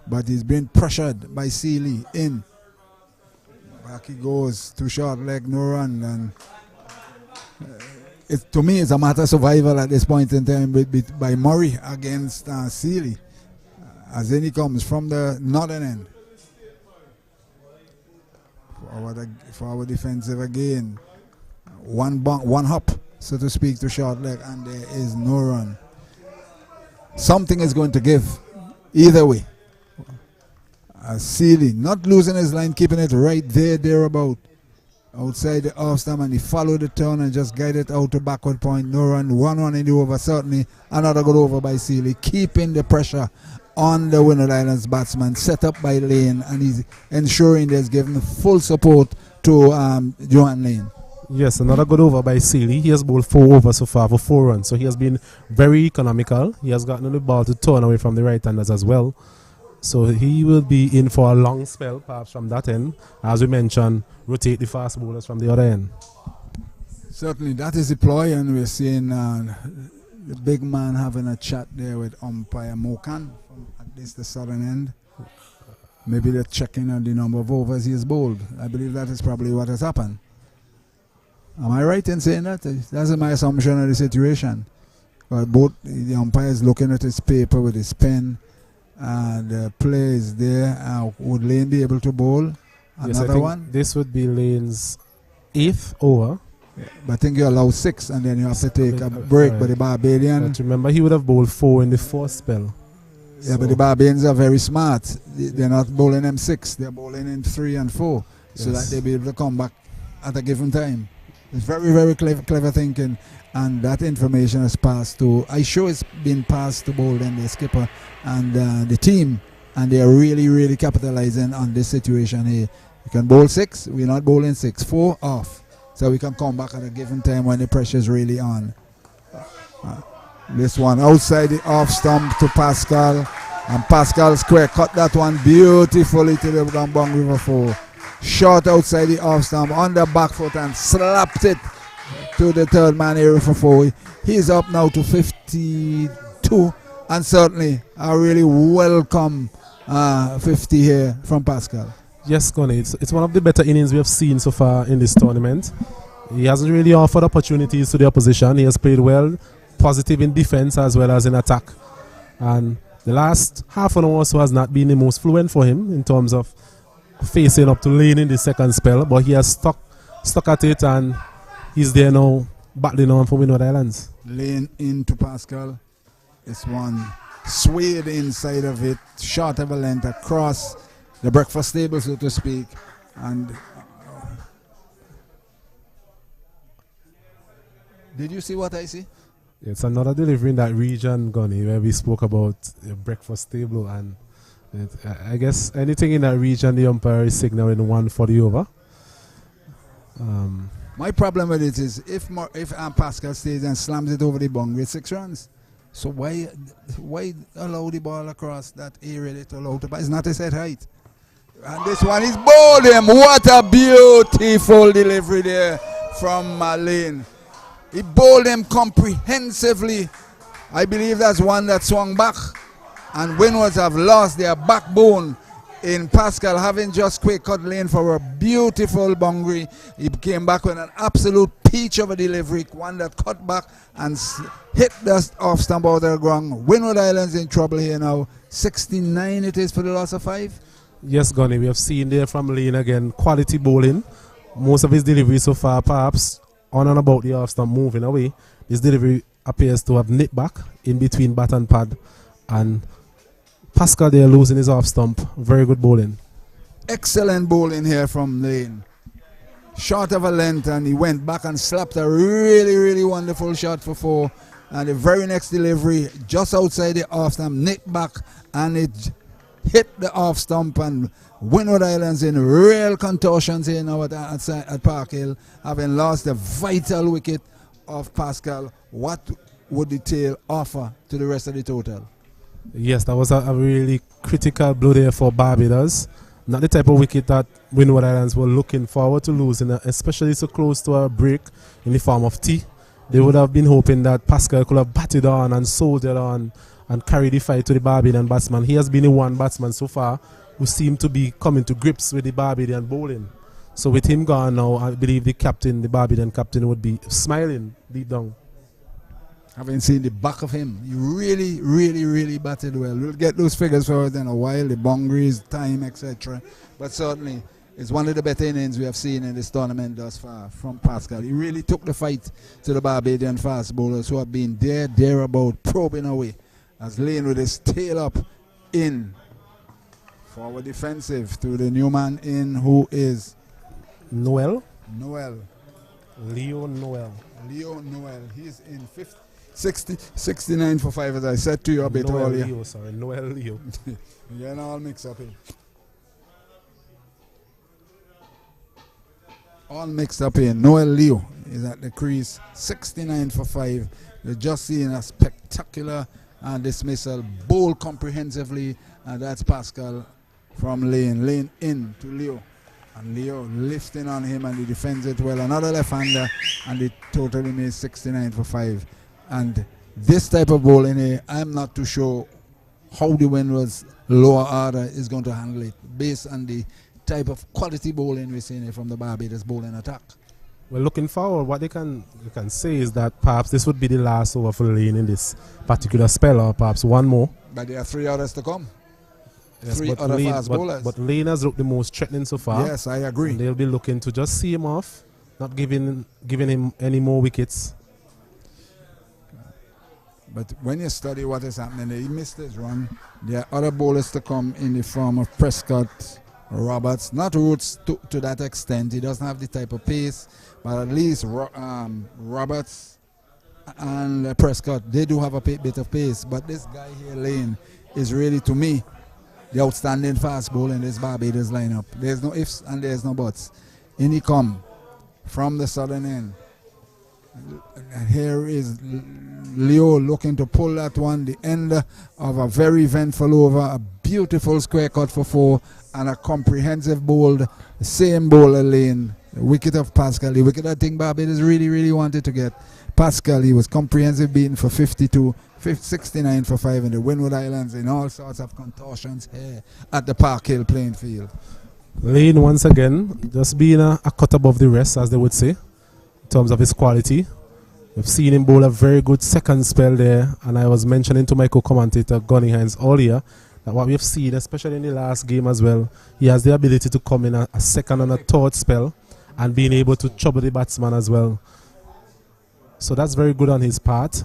but he's been pressured by Seeley in. Back he goes, too short leg, no run, and to me it's a matter of survival at this point in time by Murray against Seeley, as in he comes from the northern end. Forward defensive again. One hop, so to speak, to short leg, and there is no run. Something is going to give either way. Seeley not losing his line, keeping it right thereabout. Outside the off stump, and he followed the turn and just guided out to backward point. No run, 1-1 in the over. Certainly another good over by Seeley, keeping the pressure on the Windward Islands batsman, set up by Lane, and he's ensuring there's given full support to Johan Lane. Yes, another good over by Seeley. He has bowled 4 overs so far for 4 runs, so he has been very economical. He has gotten the ball to turn away from the right-handers as well. So he will be in for a long spell, perhaps from that end. As we mentioned, rotate the fast bowlers from the other end. Certainly, that is the ploy, and we're seeing the big man having a chat there with umpire Mokan from at least the southern end. Maybe they're checking on the number of overs he has bowled. I believe that is probably what has happened. Am I right in saying that? That's my assumption of the situation. But both the umpire is looking at his paper with his pen. The play is there. Would Lane be able to bowl another one? This would be Lane's 8th over. Yeah, but I think you allow 6, and then you have to take a break. Right. But the Barbadian. But remember, he would have bowled 4 in the first spell. Yeah, so. But the Barbadians are very smart. They're not bowling M6. They're bowling in 3 and 4. so that they'll be able to come back at a given time. It's very, very clever thinking, and that information is passed to, I'm sure it's been passed to Bolden, the skipper, and the team, and they are really, really capitalizing on this situation here. You can bowl 6, we're not bowling 6, 4 off, so we can come back at a given time when the pressure is really on. This one outside the off stump to Pascal, and Pascal square cut that one beautifully to the Gambang River 4. Shot outside the off stump on the back foot and slapped it to the third man area for 4. He's up now to 52, and certainly a really welcome 50 here from Pascal. Yes, Connie, it's one of the better innings we have seen so far in this tournament. He hasn't really offered opportunities to the opposition. He has played well, positive in defense as well as in attack. And the last half an hour or so has not been the most fluent for him in terms of facing up to Lane in the second spell, but he has stuck at it, and he's there now battling on for Windward Islands. Lane into Pascal. This one swayed inside of it, short of a length across the breakfast table, so to speak, and did you see what I see? It's another delivery in that region, Gunny, where we spoke about the breakfast table, and I guess anything in that region, the umpire is signaling 1 for the over. My problem with it is if Pascal stays and slams it over the boundary, 6 runs. So why allow the ball across that area that allowed to pass? It's not a set height. And this one is bowled him. What a beautiful delivery there from Lane. He bowled him comprehensively. I believe that's one that swung back. And Windwards have lost their backbone in Pascal having just quick cut Lane for a beautiful boundary. He came back with an absolute peach of a delivery, one that cut back and hit the off stump out of the ground. Windward Islands in trouble here now. 69 it is for the loss of 5. Yes, Gunny, we have seen there from Lane again, quality bowling. Most of his delivery so far, perhaps on and about the off stump moving away. His delivery appears to have nipped back in between bat and pad, and Pascal there losing his off stump. Very good bowling. Excellent bowling here from Lane. Short of a length, and he went back and slapped a really, really wonderful shot for 4. And the very next delivery, just outside the off stump, nipped back, and it hit the off stump, and Windward Islands in real contortions here now at Park Hill, having lost the vital wicket of Pascal. What would the tail offer to the rest of the total? Yes, that was a really critical blow there for Barbados. Not the type of wicket that Windward Islands were looking forward to losing, especially so close to a break in the form of tea. They would have been hoping that Pascal could have batted on and soldiered on and carried the fight to the Barbadian batsman. He has been the one batsman so far who seemed to be coming to grips with the Barbadian bowling. So with him gone now, I believe the Barbadian captain would be smiling deep down. Having seen the back of him, he really, really, really batted well. We'll get those figures for it in a while, the boundaries, time, etc. But certainly, it's one of the better innings we have seen in this tournament thus far from Pascal. He really took the fight to the Barbadian fast bowlers who have been thereabout, probing away. As Lane with his tail up in. Forward defensive to the new man in, who is Noel. Leo Noel. He's in 69 for 5, as I said to you a bit earlier. Noel Leo. You're not all mixed up here. All mixed up here. Noel Leo is at the crease. 69 for 5. You're just seeing a spectacular dismissal. Bowl comprehensively. And that's Pascal from Lane. Lane in to Leo. And Leo lifting on him, and he defends it well. Another left-hander, and it totally made 69 for 5. And this type of bowling here, I'm not too sure how the Windwards lower order is going to handle it based on the type of quality bowling we're seeing here from the Barbados bowling attack. Well, looking forward, what they can say is that perhaps this would be the last over for Lane in this particular spell, or perhaps one more. But there are 3 others to come. Yes, 3 other fast bowlers. But Lane has looked the most threatening so far. Yes, I agree. And they'll be looking to just see him off, not giving him any more wickets. But when you study what is happening, he missed his run. There are other bowlers to come in the form of Prescott Roberts, not Roots to that extent. He doesn't have the type of pace, but at least Roberts and Prescott, they do have a bit of pace. But this guy here, Lane, is really, to me, the outstanding fast bowler in this Barbados lineup. There's no ifs and there's no buts. In he come from the southern end. And here is Leo looking to pull that one, the end of a very eventful over, a beautiful square cut for 4, and a comprehensive bowled, same bowler Lane, the wicket of Pascal, the wicket I think Barbados really wanted to get. Pascal, he was comprehensive, beaten for 52, 69 for 5 in the Windward Islands, in all sorts of contortions here at the Park Hill playing field. Lane once again just being a cut above the rest, as they would say, in terms of his quality. We've seen him bowl a very good second spell there, and I was mentioning to my co-commentator Gunny Hines earlier that what we've seen, especially in the last game as well, he has the ability to come in a second and a third spell and being able to trouble the batsman as well. So that's very good on his part.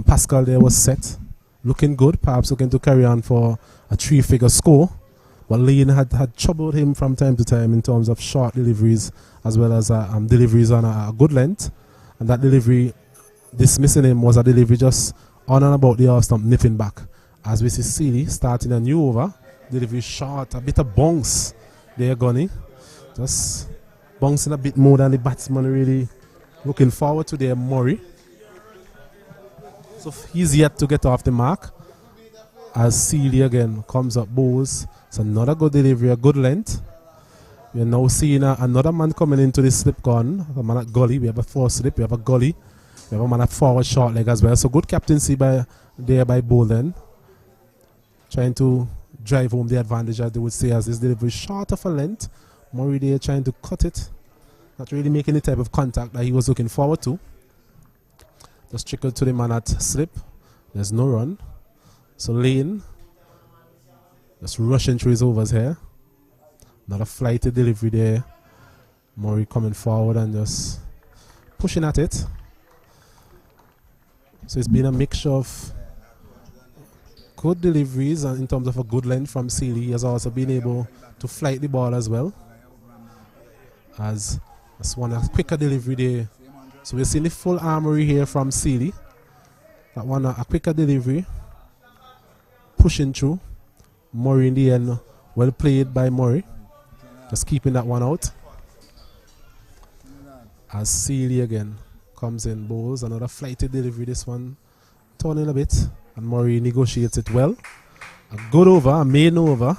Pascal there was set, looking good, perhaps looking to carry on for a 3-figure score. But Lane had troubled him from time to time in terms of short deliveries as well as deliveries on a good length. And that delivery, dismissing him, was a delivery just on and about the off stump, nipping back. As we see Seeley starting a new over, delivery short, a bit of bounce there, Gunny. Just bouncing a bit more than the batsman really looking forward to there, Murray. So he's yet to get off the mark. As Seeley again comes up, bowls. It's another good delivery, a good length. We are now seeing another man coming into the slip gun. A man at gully. We have a 4 slip. We have a gully. We have a man at forward short leg as well. So good captaincy by Bolden. Trying to drive home the advantage, as they would say, as this delivery short of a length. Murray there trying to cut it. Not really making the type of contact that he was looking forward to. Just trickled to the man at slip. There's no run. So Lane just rushing through his overs here. Not a flighty delivery there. Murray coming forward and just pushing at it. So it's been a mixture of good deliveries and in terms of a good length from Seeley. He has also been able to flight the ball as well. As that's one a quicker delivery there. So we're seeing the full armory here from Seeley. That one a quicker delivery. Pushing through. Murray in the end. Well played by Murray. Just keeping that one out. As Seeley again comes in, bowls another flighty delivery. This one turning a bit, and Murray negotiates it well. A good over, a main over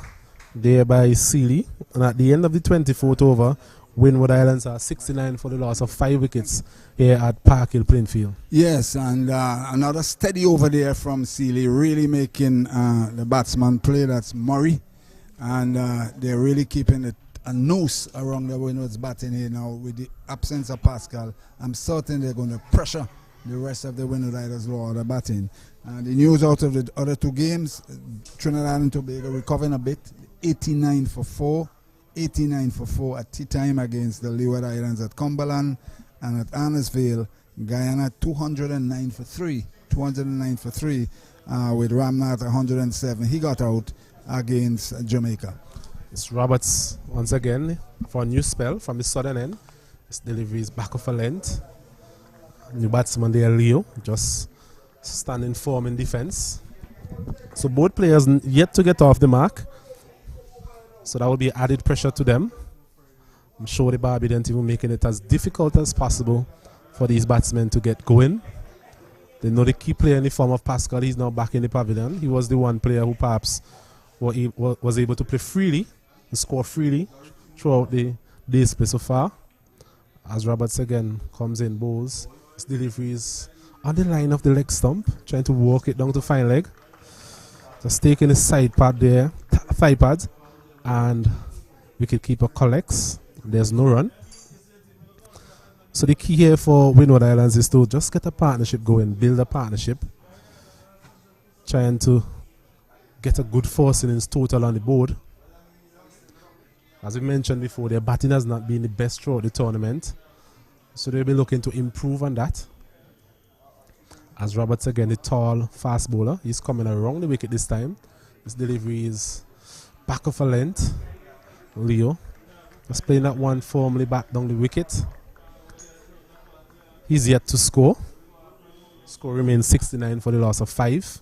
there by Seeley. And at the end of the 24th over, Windward Islands are 69 for the loss of 5 wickets here at Park Hill playing field. Yes, and another steady over there from Seeley, really making the batsman play. That's Murray. And they're really keeping a noose around the Windwards batting here now. With the absence of Pascal, I'm certain they're going to pressure the rest of the Windward Islanders law the batting. And the news out of the other 2 games, Trinidad and Tobago recovering a bit, 89 for 4 at tea time against the Leeward Islands at Cumberland, and at Annesville, Guyana 209 for 3 with Ramnath 107. He got out against Jamaica. It's Roberts once again for a new spell from the southern end. His delivery is back of a length. New batsman there, Leo, just standing firm in defense. So both players yet to get off the mark. So that will be added pressure to them. I'm sure the Barbadians will be making it as difficult as possible for these batsmen to get going. They know the key player in the form of Pascal. He's now back in the pavilion. He was the one player who perhaps was able to play freely and score freely throughout the day's play so far. As Roberts again comes in, bowls. His delivery is on the line of the leg stump, trying to walk it down to fine leg. Just taking his side pad there, thigh pad, and wicketkeeper collects. There's no run. So the key here for Windward Islands is to just get a partnership going, build a partnership, trying to get a good force innings total on the board. As we mentioned before, their batting has not been the best throughout the tournament, so they'll be looking to improve on that. As Roberts again, the tall fast bowler, he's coming around the wicket this time. His delivery is back of a length, Leo. Just playing that one firmly back down the wicket. He's yet to score. Score remains 69 for the loss of 5.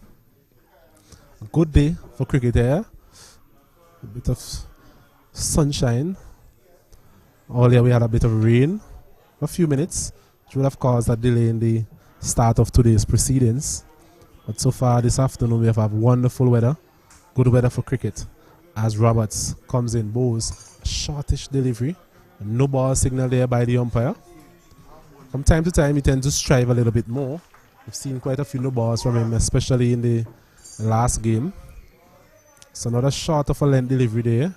A good day for cricket here. A bit of sunshine. Earlier we had a bit of rain. A few minutes, which would have caused a delay in the start of today's proceedings. But so far this afternoon we have had wonderful weather. Good weather for cricket. As Roberts comes in, bowls a shortish delivery. No ball signal there by the umpire. From time to time he tends to strive a little bit more. We've seen quite a few no balls from him, especially in the last game. So another short of a length delivery there.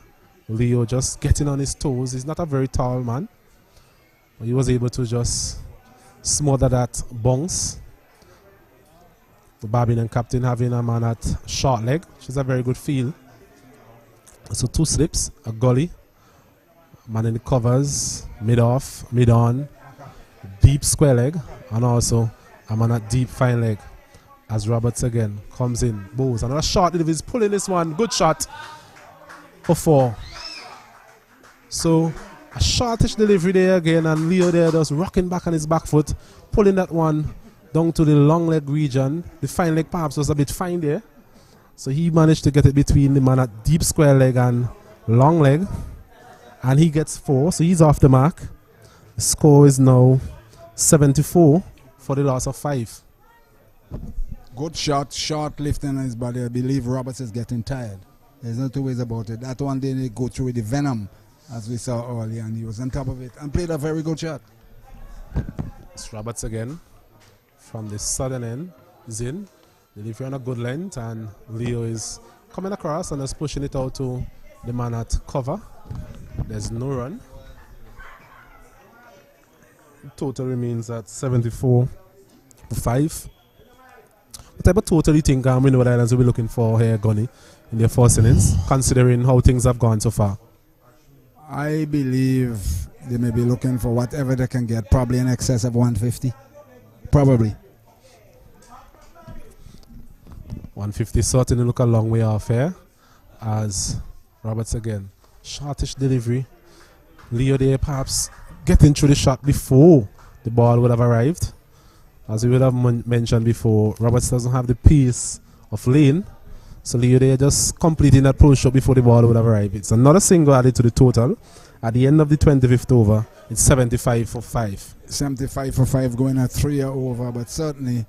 Leo just getting on his toes. He's not a very tall man, but he was able to just smother that bounce. The Barbadian captain having a man at short leg, which is a very good feel. So 2 slips, a gully, man in the covers, mid-off, mid-on, deep square leg, and also a man at deep fine leg. As Roberts again comes in, bows, another shot, he's pulling this one, good shot for 4. So a shortish delivery there again, and Leo there just rocking back on his back foot, pulling that one down to the long leg region. The fine leg perhaps was a bit fine there. So he managed to get it between the man at deep square leg and long leg. And he gets 4, so he's off the mark. The score is now 74 for the loss of 5. Good shot, short lifting on his body. I believe Roberts is getting tired. There's no 2 ways about it. That one didn't go through with the venom, as we saw earlier, and he was on top of it and played a very good shot. It's Roberts again from the southern end. Is in. Delivery on a good length, and Leo is coming across and is pushing it out to the man at cover. There's no run. Total remains at 74 for 5. What type of total do you think Windward Islands will be looking for here, Gunny, in their first innings, considering how things have gone so far? I believe they may be looking for whatever they can get, probably in excess of 150. Probably. 150 certainly look a long way off here. As Roberts again, shortish delivery. Leo there perhaps getting through the shot before the ball would have arrived. As we would have mentioned before, Roberts doesn't have the pace of Lane. So Leo there just completing that pull shot before the ball would have arrived. It's another single added to the total. At the end of the 25th over, it's 75 for 5. 75 for 5 going at 3 over, but certainly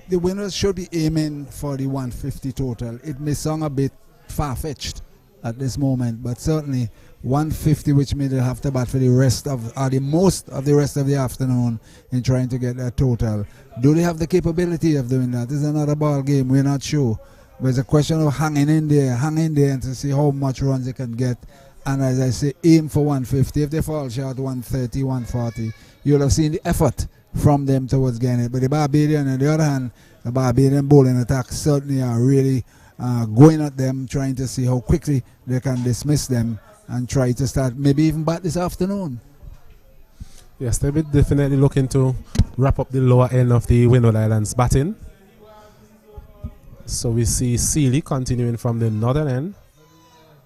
the winners should be aiming for the 150 total. It may sound a bit far-fetched at this moment, but certainly 150, which means they'll have to bat for the rest of, or the most of the rest of the afternoon in trying to get that total. Do they have the capability of doing that? This is another ball game, we're not sure. But it's a question of hanging in there and to see how much runs they can get. And as I say, aim for 150. If they fall short 130, 140, you'll have seen the effort from them towards getting it. But the Barbadian, on the other hand, the Barbadian bowling attack certainly are really going at them, trying to see how quickly they can dismiss them and try to start maybe even bat this afternoon. Yes, they'll be definitely looking to wrap up the lower end of the Windward Islands batting. So we see Seeley continuing from the northern end.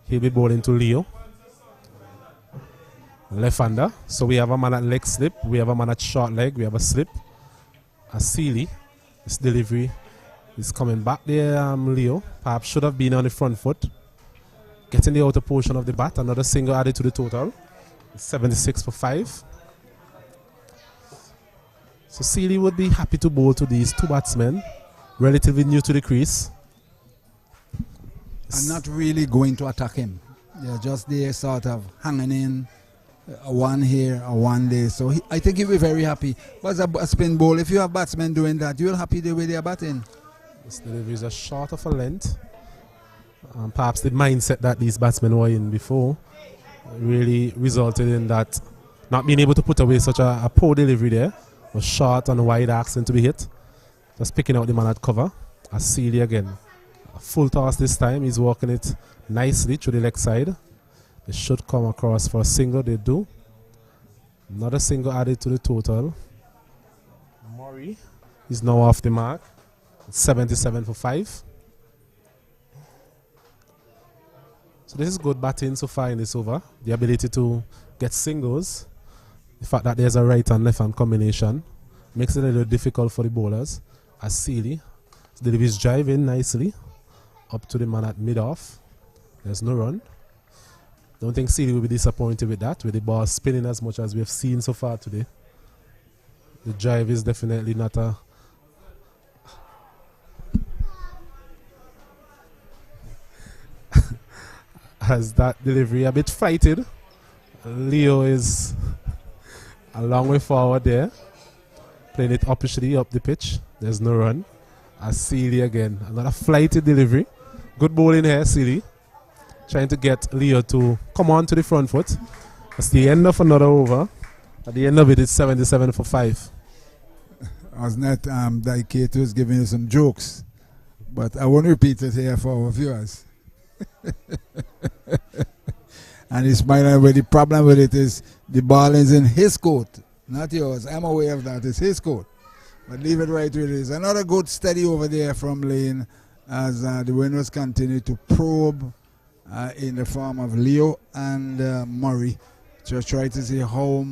He'll be bowling to Leo. Left-hander. So we have a man at leg slip. We have a man at short leg. We have a slip. A Seeley. This delivery is coming back there, Leo. Perhaps should have been on the front foot. Getting the outer portion of the bat. Another single added to the total. It's 76 for 5. So Seeley would be happy to bowl to these 2 batsmen. Relatively new to the crease. And not really going to attack him. They're just there sort of hanging in. One here, a one there. So I think he'll be very happy. But as a spin bowl, if you have batsmen doing that, you'll happy the way they're batting. This delivery is a short of a length. Perhaps the mindset that these batsmen were in before really resulted in that not being able to put away such a poor delivery there. Was short and wide asking to be hit. Just picking out the man at cover. A Seeley again. A full toss this time. He's walking it nicely to the leg side. They should come across for a single. They do. Another single added to the total. Murray is now off the mark. It's 77 for 5. So this is good batting so far in this over. The ability to get singles. The fact that there's a right and left hand combination makes it a little difficult for the bowlers. As Sealy delivers drive in nicely up to the man at mid-off. There's no run. Don't think Sealy will be disappointed with that, with the ball spinning as much as we have seen so far today. The drive is definitely not a... As that delivery a bit flighted. Leo is a long way forward there. Playing it officially up the pitch. There's no run. As Sealy again. Another flighted delivery. Good bowling here, Sealy. Trying to get Leo to come on to the front foot. That's the end of another over. At the end of it, it's 77 for 5. Wasn't that Daiketo was giving you some jokes? But I won't repeat it here for our viewers. And he's smiling, but the problem with it is the ball is in his court, not yours. I'm aware of that. It's his court. But leave it right where it is. Another good steady over there from Lane as the Windwards continue to probe in the form of Leo and Murray to try to see how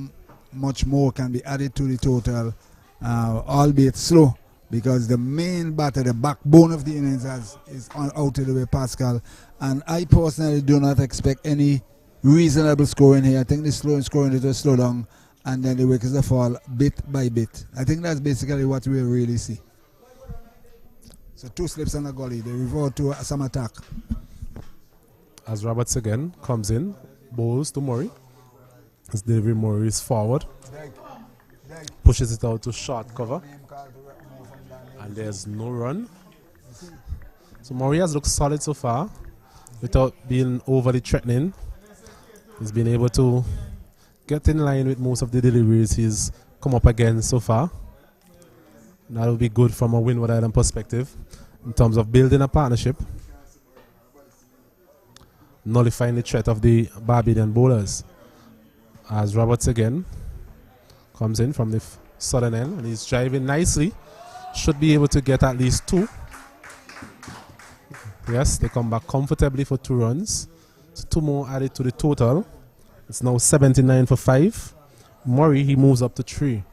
much more can be added to the total, albeit slow, because the main batter, the backbone of the innings is out of the way, Pascal. And I personally do not expect any reasonable scoring here. I think the slow scoring it will slow down and then the wickets will fall bit by bit. I think that's basically what we'll really see. So 2 slips and a gully. They revert to some attack. As Roberts again comes in, bowls to Murray. His delivery, Murray is forward. Pushes it out to short cover. And there's no run. So Murray has looked solid so far without being overly threatening. He's been able to get in line with most of the deliveries he's come up against so far. That will be good from a Windward Island perspective in terms of building a partnership, nullifying the threat of the Barbadian bowlers. As Roberts again comes in from the southern end and he's driving nicely. Should be able to get at least 2. Yes, they come back comfortably for 2 runs. So 2 more added to the total. It's now 79 for 5. Murray, he moves up to 3.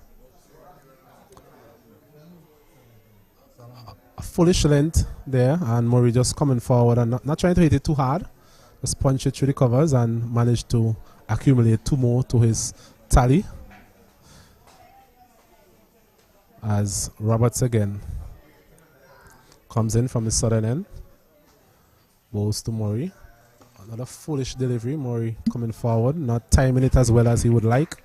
A foolish length there, and Murray just coming forward and not trying to hit it too hard. Just punch it through the covers and manage to accumulate 2 more to his tally. As Roberts again comes in from the southern end. Bowls to Murray. Another foolish delivery. Murray coming forward, not timing it as well as he would like.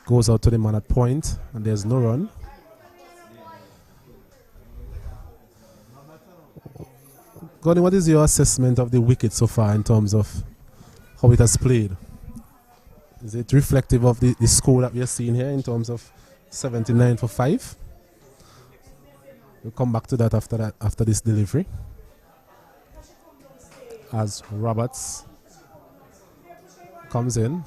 Goes out to the man at point, and there's no run. Gordon, what is your assessment of the wicket so far in terms of how it has played? Is it reflective of the score that we are seeing here in terms of 79 for 5? We'll come back to that after this delivery. As Roberts comes in,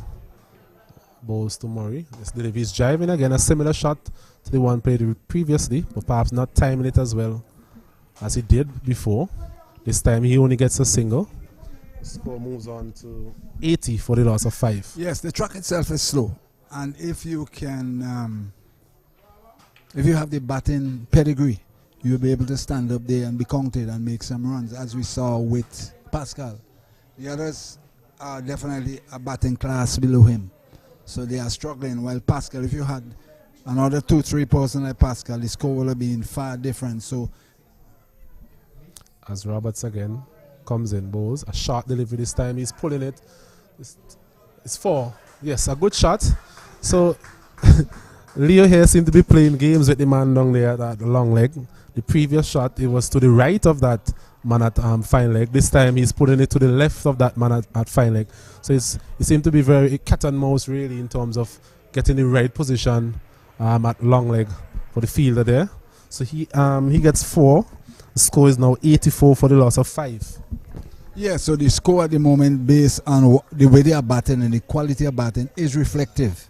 bowls to Murray. This delivery is driving again, a similar shot to the one played previously, but perhaps not timing it as well as he did before. This time he only gets a single. The score moves on to 80 for the loss of 5. Yes, the track itself is slow, and if you can, if you have the batting pedigree, you'll be able to stand up there and be counted and make some runs, as we saw with Pascal. The others are definitely a batting class below him, so they are struggling. While Pascal, if you had another 2-3 person like Pascal, the score would have been far different. So, as Roberts again comes in, bowls a short delivery this time. He's pulling it. It's 4. Yes, a good shot. So Leo here seemed to be playing games with the man down there at the long leg. The previous shot, it was to the right of that man at fine leg. This time he's putting it to the left of that man at fine leg. So it seemed to be very cat and mouse really in terms of getting the right position at long leg for the fielder there. So he gets 4. The score is now 84 for the loss of 5. Yeah, so the score at the moment, based on the way they are batting and the quality of batting, is reflective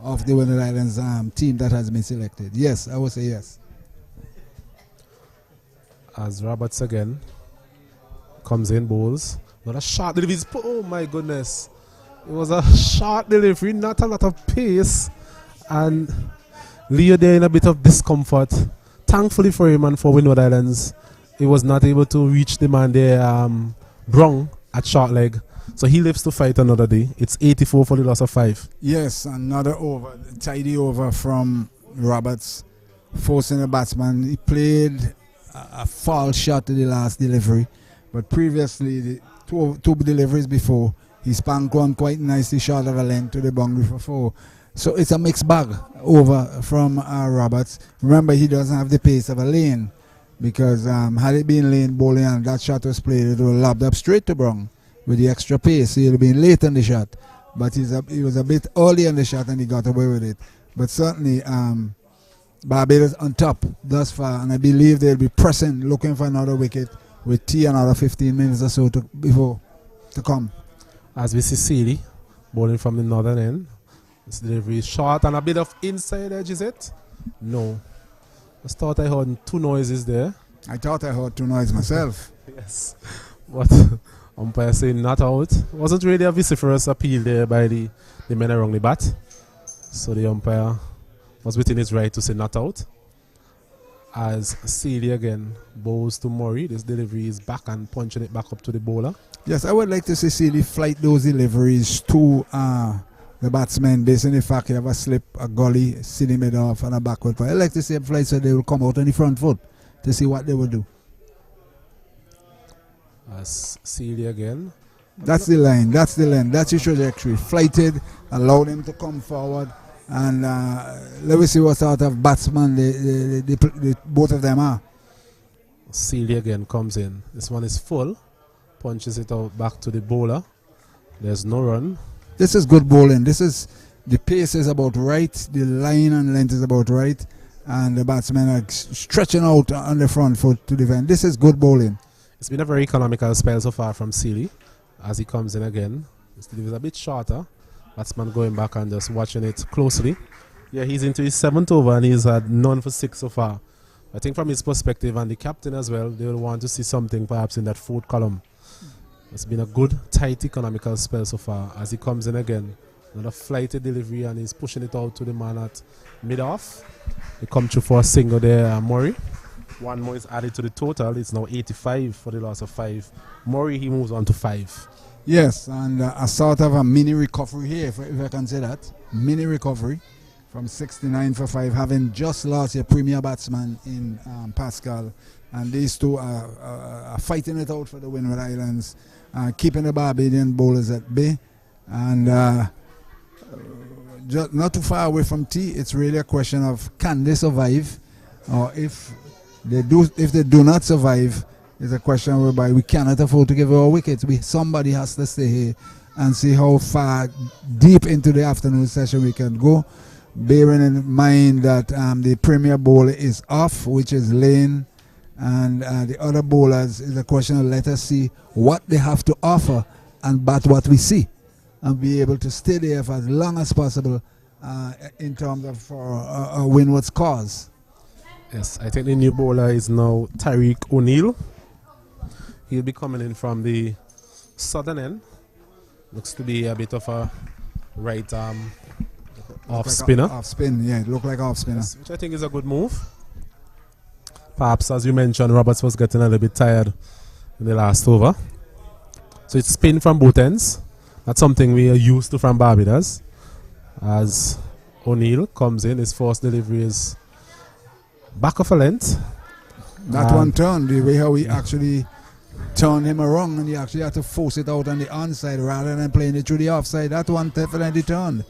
of the Windward Islands team that has been selected. Yes, I would say yes. As Roberts again comes in, bowls Not a short delivery. Oh my goodness. It was a short delivery, not a lot of pace. And Leo there in a bit of discomfort. Thankfully for him and for Windward Islands, he was not able to reach the man there, Brong, at short leg. So he lives to fight another day. It's 84 for the loss of 5. Yes, another over, tidy over from Roberts, forcing the batsman. He played a foul shot to the last delivery, but previously, the two deliveries before, he spanked one quite nicely short of a length to the boundary for 4. So it's a mixed bag over from Roberts. Remember, he doesn't have the pace of a Lane, because had it been Lane bowling and that shot was played, it would have lobbed up straight to Brong with the extra pace. He would have been late on the shot, but he was a bit early on the shot and he got away with it. But certainly, Barbados on top thus far, and I believe they'll be pressing, looking for another wicket with another 15 minutes or so to come. As we see Seeley bowling from the northern end. This delivery is short and a bit of inside edge, is it? No. I thought I heard 2 noises there. I thought I heard 2 noises myself. Yes. But umpire saying not out. Wasn't really a vociferous appeal there by the men around the bat. So the umpire was within his right to say not out. As Seeley again bows to Murray. This delivery is back and punching it back up to the bowler. Yes, I would like to see Seeley flight those deliveries to the batsman, based on the fact he have a slip, a gully, silly mid off, and a backward flight. I like to see him flight so they will come out on the front foot to see what they will do. As Seeley again. That's the line, that's the trajectory. Flighted, allowed him to come forward, and let me see what sort of batsman the both of them are. Seeley again comes in. This one is full, punches it out back to the bowler. There's no run. This is good bowling. The pace is about right, the line and length is about right, and the batsmen are stretching out on the front foot to defend. This is good bowling. It's been a very economical spell so far from Seeley as he comes in again. This delivery is a bit shorter. Batsman going back and just watching it closely. Yeah, he's into his 7th over and he's had none for 6 so far. I think from his perspective and the captain as well, they will want to see something perhaps in that 4th column. It's been a good, tight economical spell so far as he comes in again. Another flighted delivery and he's pushing it out to the man at mid-off. He comes through for a single there, Murray. 1 more is added to the total. It's now 85 for the loss of 5. Murray, he moves on to 5. Yes, and a sort of a mini recovery here, if I can say that. Mini recovery from 69 for 5, having just lost a premier batsman in Pascal. And these two are fighting it out for the Windward Islands, keeping the Barbadian bowlers at bay. And just not too far away from T, it's really a question of can they survive, or if they do not survive, it's a question whereby we cannot afford to give our wickets. Somebody has to stay here and see how far deep into the afternoon session we can go, bearing in mind that the premier bowler is off, which is Lane, and the other bowlers is a question of let us see what they have to offer and bat what we see, and be able to stay there for as long as possible in terms of Windward's cause. Yes, I think the new bowler is now Tariq O'Neill. He'll be coming in from the southern end. Looks to be a bit of a right off spinner. Off spin, yeah, it looked like off spinner. Yes, which I think is a good move. Perhaps, as you mentioned, Roberts was getting a little bit tired in the last over. So it's spin from both ends. That's something we are used to from Barbados. As O'Neill comes in, his first delivery is back of a length. That one turned, the way how he actually turned him around, and he actually had to force it out on the onside rather than playing it through the offside. That one definitely turned.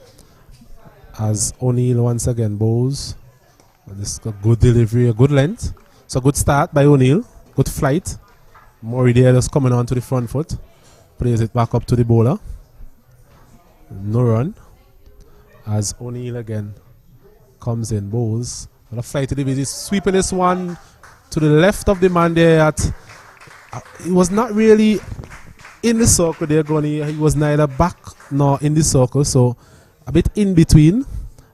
As O'Neill once again bows. This is a good delivery, a good length. So a good start by O'Neill. Good flight. Murray there just coming on to the front foot. Plays it back up to the bowler. No run. As O'Neill again comes in, bowls. And a flight to the base. Sweeping this one to the left of the man there. He was not really in the circle there, Gunny. He was neither back nor in the circle. So a bit in between.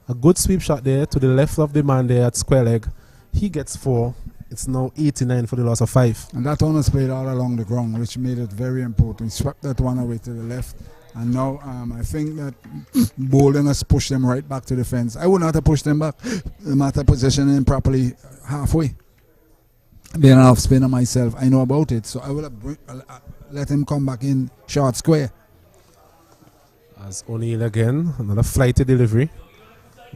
A good sweep shot there to the left of the man there at square leg. He gets 4. It's now 89 for the loss of 5. And that one was played all along the ground, which made it very important. He swept that one away to the left. And now I think that Bolden has pushed them right back to the fence. I would not have pushed them back. The matter positioning properly halfway. Being an off spinner myself, I know about it. So I will have let him come back in short square. As O'Neill again, another flighty delivery.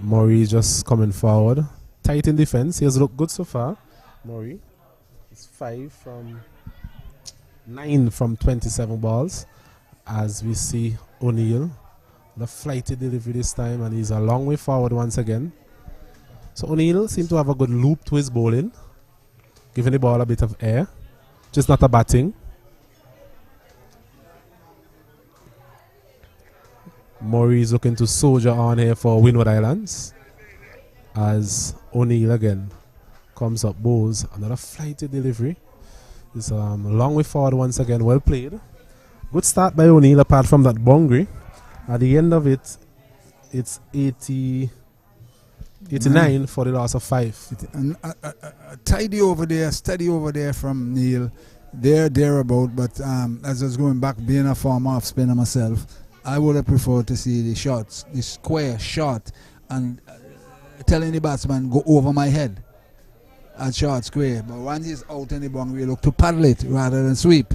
Murray just coming forward. Tight in defense. He has looked good so far. Murray is 9 from 27 balls. As we see O'Neill, the flighty delivery this time, and he's a long way forward once again. So O'Neill seems to have a good loop to his bowling, giving the ball a bit of air, just not a batting. Murray is looking to soldier on here for Windward Islands, as O'Neill again comes up, bows, another flighty delivery. It's a long way forward once again, well played. Good start by O'Neill apart from that boundary. At the end of it, it's 89 for the loss of 5. And tidy over there, steady over there from Neil. Thereabout, but as I was going back, being a former off spinner myself, I would have preferred to see the shots, the square shot, and telling the batsman go over my head at short square. But once he's out in the boundary, look to paddle it rather than sweep.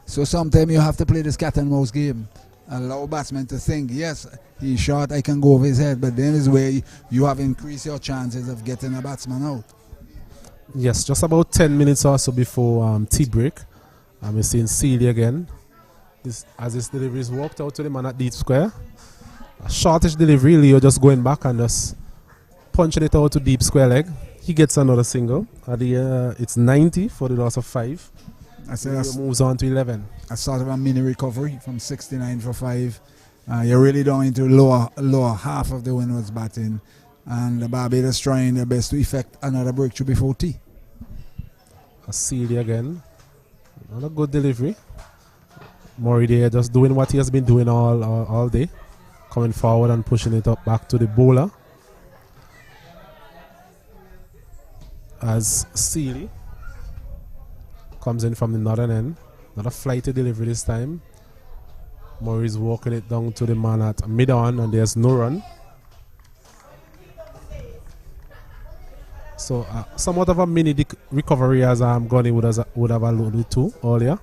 So sometimes you have to play this cat and mouse game. Allow batsmen to think, yes, he's short, I can go over his head, but then is where you have increased your chances of getting a batsman out. Yes, just about 10 minutes or so before tea break. We're seeing Sealy again. As his delivery is walked out to the man at deep square. A shortish delivery, Leo just going back and just punching it out to deep square leg. He gets another single. It's 90 for the loss of 5. Moves on to 11. A sort of a mini recovery from 69 for 5. You're really down into lower half of the Windwards batting, and the Barbados trying their best to effect another breakthrough before tea. A Sealy again. Another good delivery. Murray there just doing what he has been doing all day, coming forward and pushing it up back to the bowler. As Sealy comes in from the northern end. Another flighty delivery this time. Murray's walking it down to the man at mid-on, and there's no run. So somewhat of a mini recovery as Gunny would have alluded to earlier.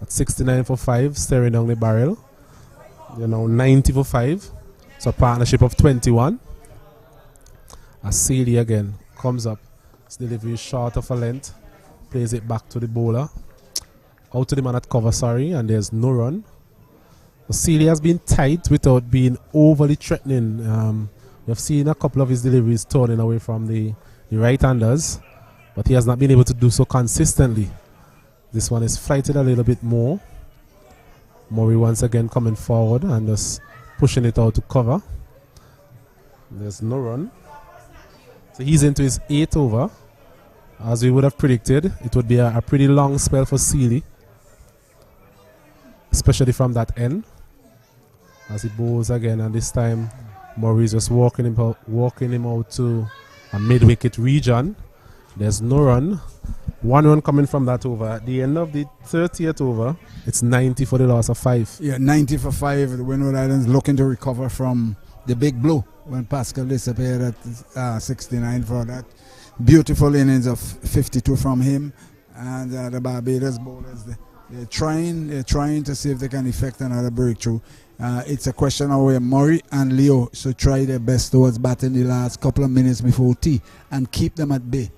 At 69 for 5, staring down the barrel. 90 for 5. So a partnership of 21. As Sealy again comes up. His delivery is short of a length. Plays it back to the bowler. Out to the man at cover, and there's no run. Sealy has been tight without being overly threatening. We have seen a couple of his deliveries turning away from the right-handers, but he has not been able to do so consistently. This one is flighted a little bit more. Murray once again coming forward and just pushing it out to cover. There's no run. So he's into his 8th over. As we would have predicted, it would be a pretty long spell for Sealy, especially from that end. As he bows again, and this time Murray's just walking him out to a mid-wicket region. There's no run. 1 run coming from that over. At the end of the 30th over, it's 90 for the loss of 5. Yeah, 90 for 5. The Windward Islands looking to recover from the big blow when Pascal disappeared at 69 for that. Beautiful innings of 52 from him, and the Barbados bowlers, they're trying to see if they can effect another breakthrough. It's a question of where Murray and Leo should try their best towards batting the last couple of minutes before tea and keep them at bay,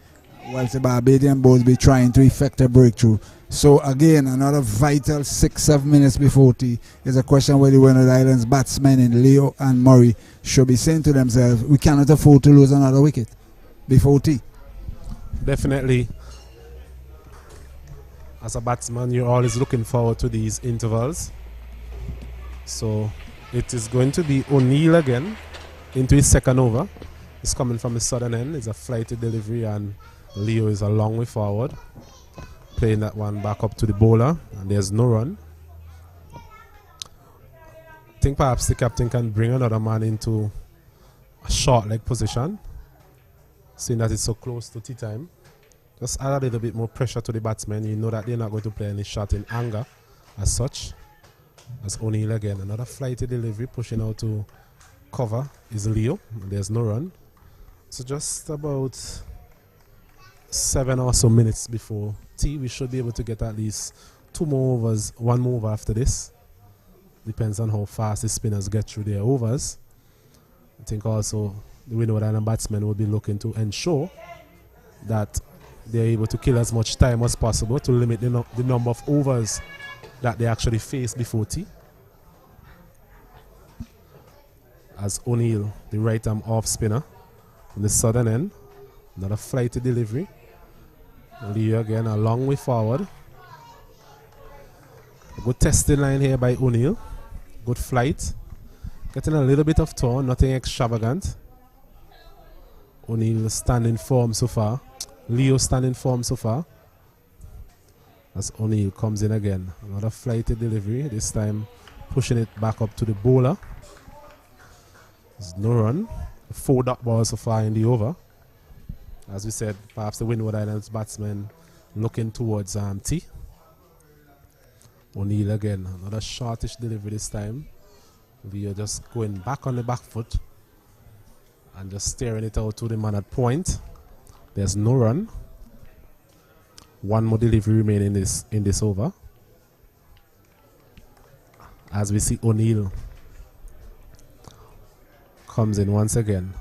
whilst the Barbadian bowlers be trying to effect a breakthrough. So again, another vital 6-7 minutes before tea is a question where the Windward Islands batsmen in Leo and Murray should be saying to themselves, we cannot afford to lose another wicket before tea. Definitely. As a batsman, you're always looking forward to these intervals. So it is going to be O'Neill again into his 2nd over. It's coming from the southern end. It's a flighty delivery, and Leo is a long way forward, playing that one back up to the bowler, and there's no run. I think perhaps the captain can bring another man into a short leg position, seeing that it's so close to tea time. Just add a little bit more pressure to the batsmen. You know that they're not going to play any shot in anger as such. As O'Neill again. Another flighty delivery pushing out to cover is Leo. There's no run. So just about 7 or so minutes before tea, we should be able to get at least 2 more overs, 1 more over after this. Depends on how fast the spinners get through their overs. I think also the Windward Island batsmen will be looking to ensure that they're able to kill as much time as possible to limit the number of overs that they actually face before tea. As O'Neill, the right arm off spinner from the southern end, another flighty delivery. Leo again a long way forward. A good testing line here by O'Neill. Good flight. Getting a little bit of turn, nothing extravagant. O'Neill standing firm so far. Leo standing firm so far. As O'Neill comes in again. Another flighty delivery, this time pushing it back up to the bowler. There's no run. 4 dot balls so far in the over. As we said, perhaps the Windward Islands batsmen looking towards tea. O'Neill again, another shortish delivery this time. Leo just going back on the back foot and just steering it out to the man at point. There's no run. 1 more delivery remaining in this over. As we see O'Neill comes in once again.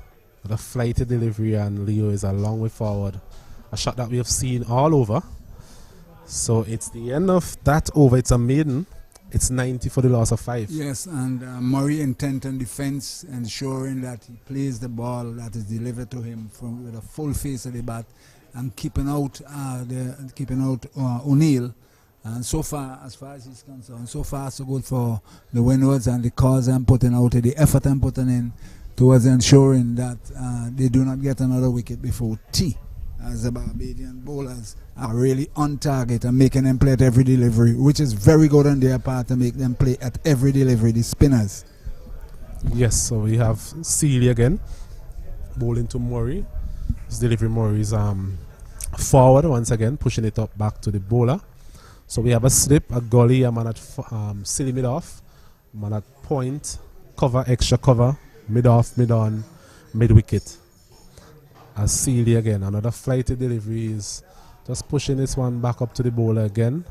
With a flighty delivery, and Leo is a long way forward. A shot that we have seen all over. So it's the end of that over. It's a maiden. It's 90 for the loss of 5. Yes, and Murray intent on defense, ensuring that he plays the ball that is delivered to him with a full face of the bat, and keeping out O'Neill. And so far, as far as he's concerned, so far so good for the Windwards, and the cause I'm putting out, the effort I'm putting in towards ensuring that they do not get another wicket before tea, as the Barbadian bowlers are really on target and making them play at every delivery, which is very good on their part to make them play at every delivery, the spinners. Yes, so we have Sealy again bowling to Murray. His delivery, Murray is forward once again, pushing it up back to the bowler. So we have a slip, a gully, a man at silly mid off, man at point, cover, extra cover, mid off, mid on, mid wicket. As Sealy again, another flighty delivery is just pushing this one back up to the bowler again.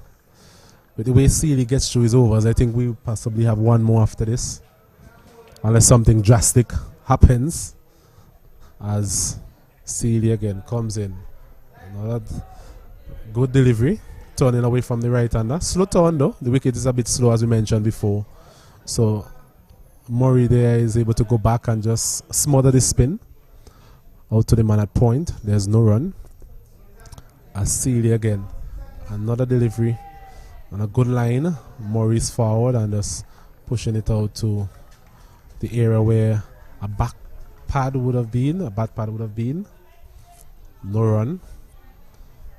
With the way Sealy gets through his overs, I think we possibly have 1 more after this, unless something drastic happens. As Sealy again comes in, another good delivery, turning away from the right hander. Slow turn though, the wicket is a bit slow as we mentioned before. So Murray there is able to go back and just smother the spin out to the man at point. There's no run. As Sealy again, another delivery on a good line. Murray's forward and just pushing it out to the area where a back pad would have been, a bat pad would have been. No run.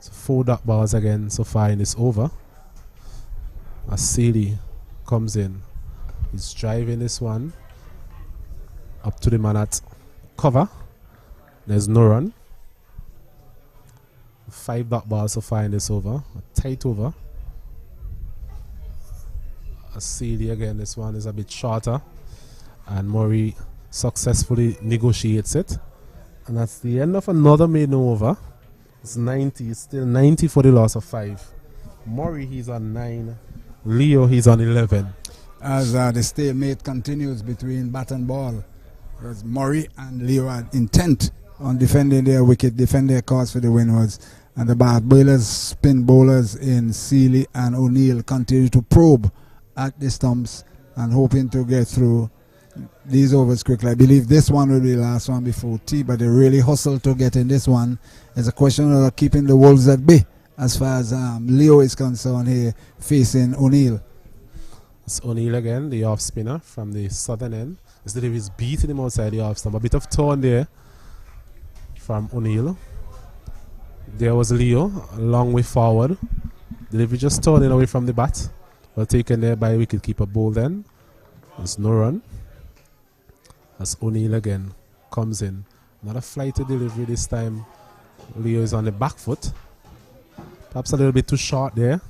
So 4 dot balls again so far in this over. As Sealy comes in, he's driving this one up to the man at cover. There's no run. 5 dot balls so far in this over. A tight over. As Sealy again, this one is a bit shorter, and Murray successfully negotiates it. And that's the end of another maiden over. It's 90, it's still 90 for the loss of 5. Murray, he's on 9. Leo, he's on 11. As the stalemate continues between bat and ball, because Murray and Leo are intent on defending their wicket, defend their cause for the Windwards. And the bowlers, spin bowlers in Sealy and O'Neill continue to probe at the stumps and hoping to get through these overs quickly. I believe this one will be the last one before tea, but they really hustle to get in this one. It's a question of keeping the Wolves at bay as far as Leo is concerned here, facing O'Neill. It's O'Neill again, the off spinner from the southern end. This delivery is beating him outside the off stump. A bit of turn there from O'Neill. There was Leo, a long way forward. Delivery just turning away from the bat. Well taken there by wicketkeeper Bolden. There's no run. As O'Neill again comes in. Another flighty delivery this time. Leo is on the back foot. Perhaps a little bit too short there.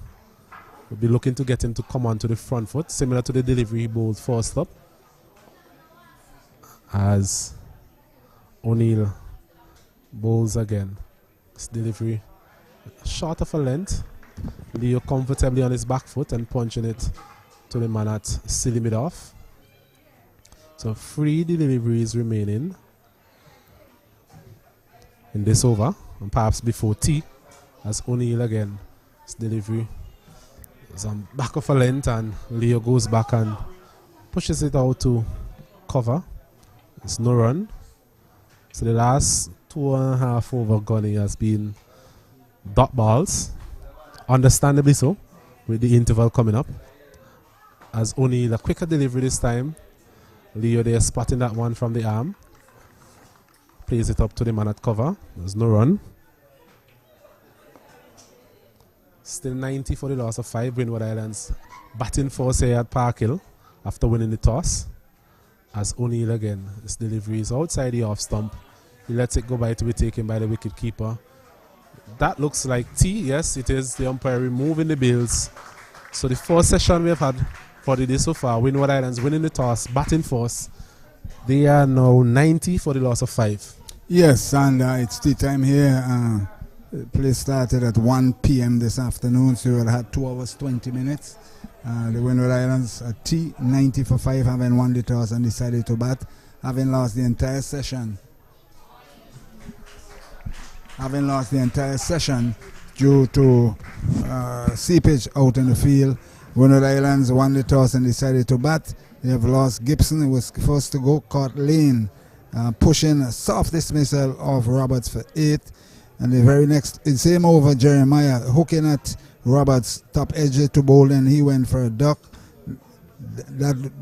We'll be looking to get him to come onto the front foot, similar to the delivery he bowled first up. As O'Neill bowls again. This delivery short of a length. Leo comfortably on his back foot and punching it to the man at silly mid off. So 3 deliveries remaining in this over, and perhaps before tea, as O'Neill again. His delivery is on back of a length, and Leo goes back and pushes it out to cover. It's no run. So the last 2.5 over Gunny has been dot balls, understandably so, with the interval coming up. As O'Neill a quicker delivery this time. Leo there spotting that one from the arm. Plays it up to the man at cover. There's no run. Still 90 for the loss of 5. Windward Islands batting force here at Park Hill after winning the toss. As O'Neill again, his delivery is outside the off stump. He lets it go by to be taken by the wicket keeper. That looks like tea. Yes, it is. The umpire removing the bills. So the first session we have had for the day so far, Windward Islands winning the toss, batting force. They are now 90 for the loss of 5. Yes, and it's tea time here. The play started at 1 p.m. this afternoon, so we'll have 2 hours 20 minutes. The Windward Islands at tea, 90 for 5, having won the toss and decided to bat, having lost the entire session. Having lost the entire session due to seepage out in the field. Windward Islands won the toss and decided to bat. They have lost Gibson, who was first to go, caught Lane, pushing a soft dismissal of Roberts for 8. And the very next, in same over, Jeremiah hooking at Roberts' top edge to bowl, and he went for a duck.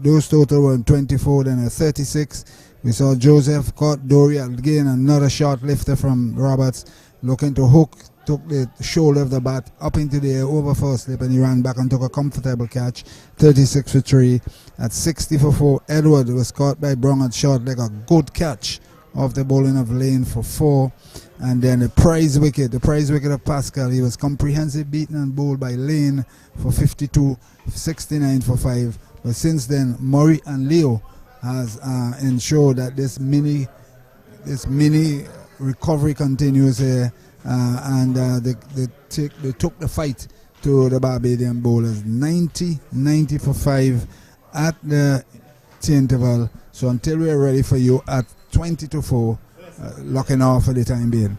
Those total were 24, then a 36. We saw Joseph caught Dory again, another short lifter from Roberts, looking to hook, took the shoulder of the bat up into the air over first slip, and he ran back and took a comfortable catch, 36 for 3. At 60 for 4, Edward was caught by Brown at short leg, a good catch of the bowling of Lane for 4. And then the prize wicket of Pascal, he was comprehensive beaten and bowled by Lane for 52, 69 for 5. But since then, Murray and Leo has ensured that this mini recovery continues here, and they took the fight to the Barbadian bowlers. 90 for 5 at the tea interval. So until we are ready for you at 20 to 4, locking off for the time being.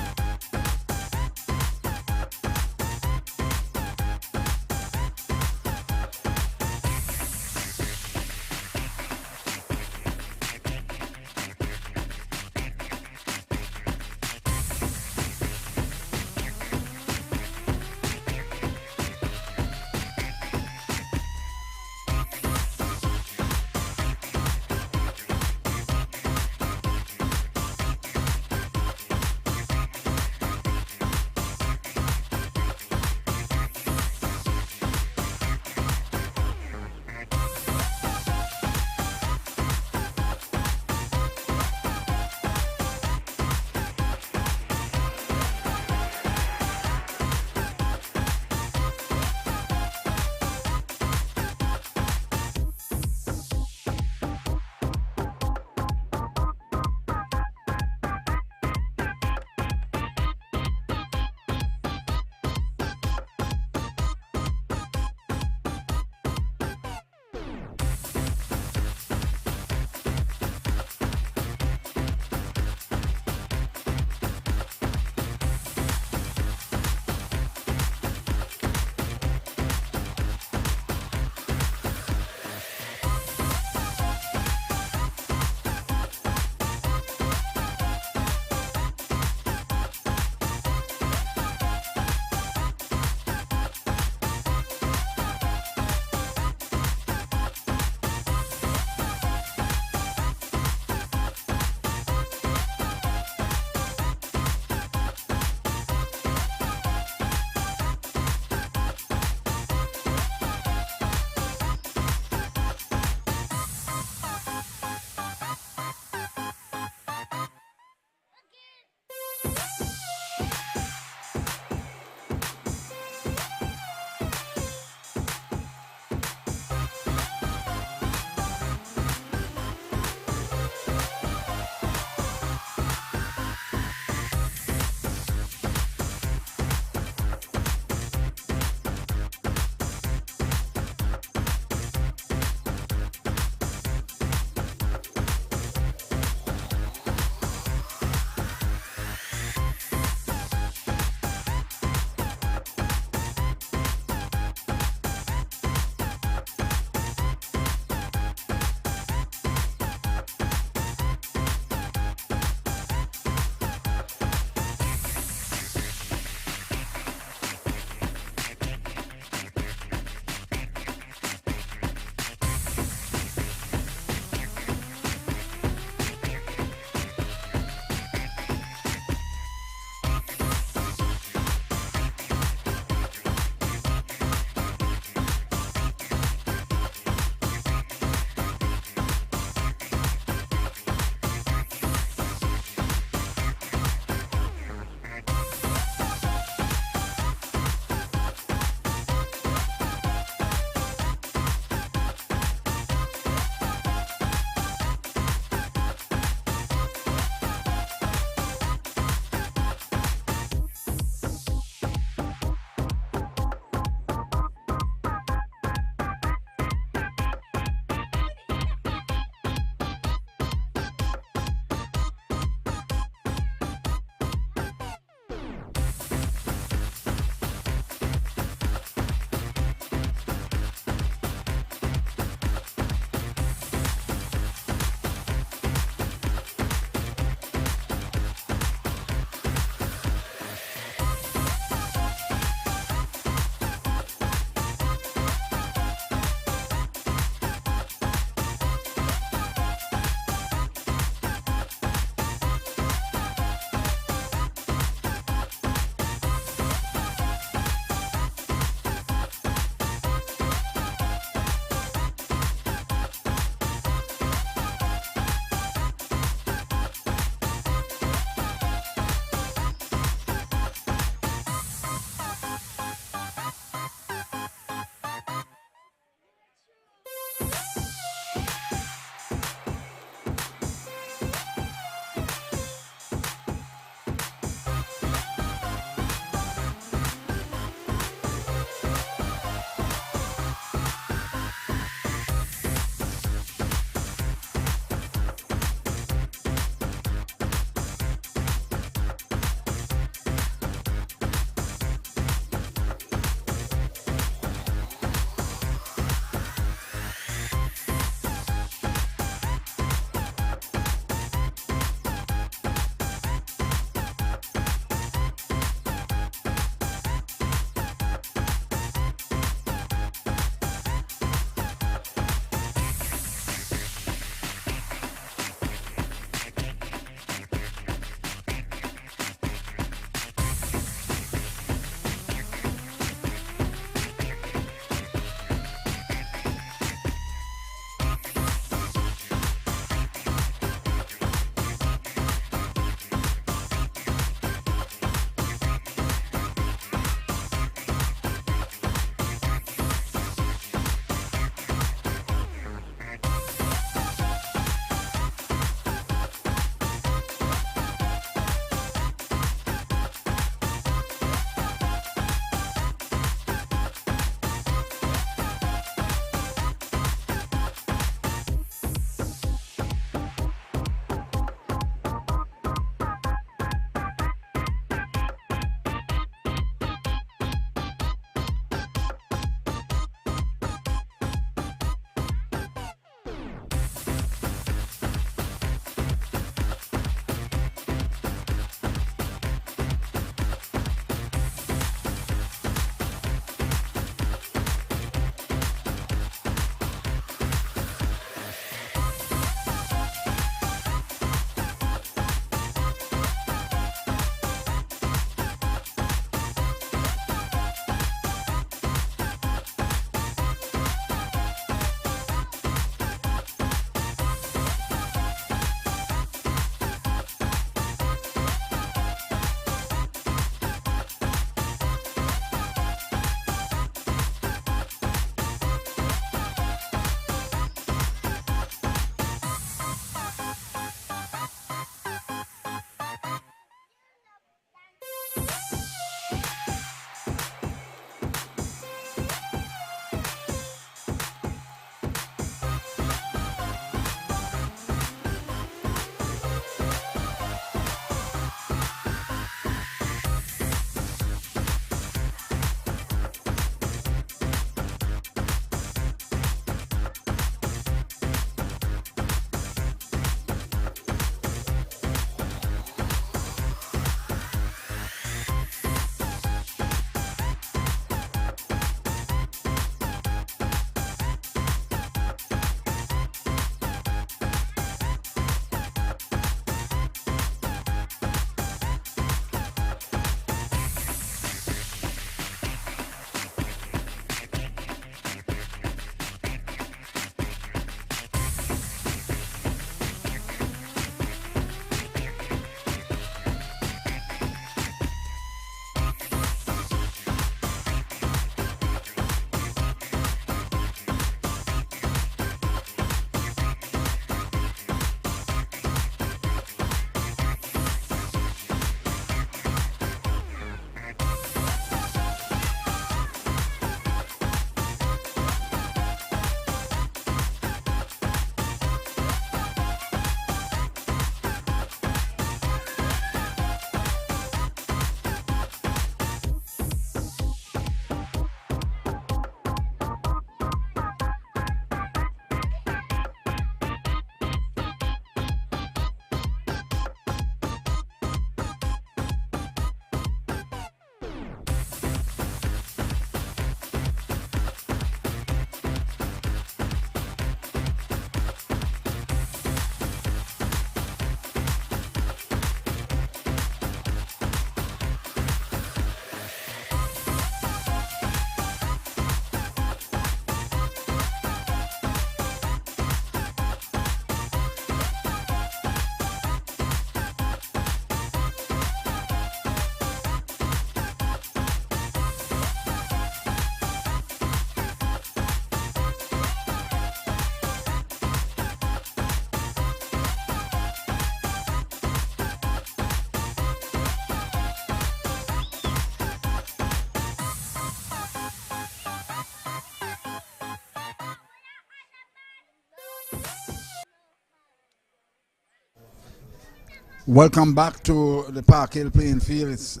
Welcome back to the Park Hill playing field. It's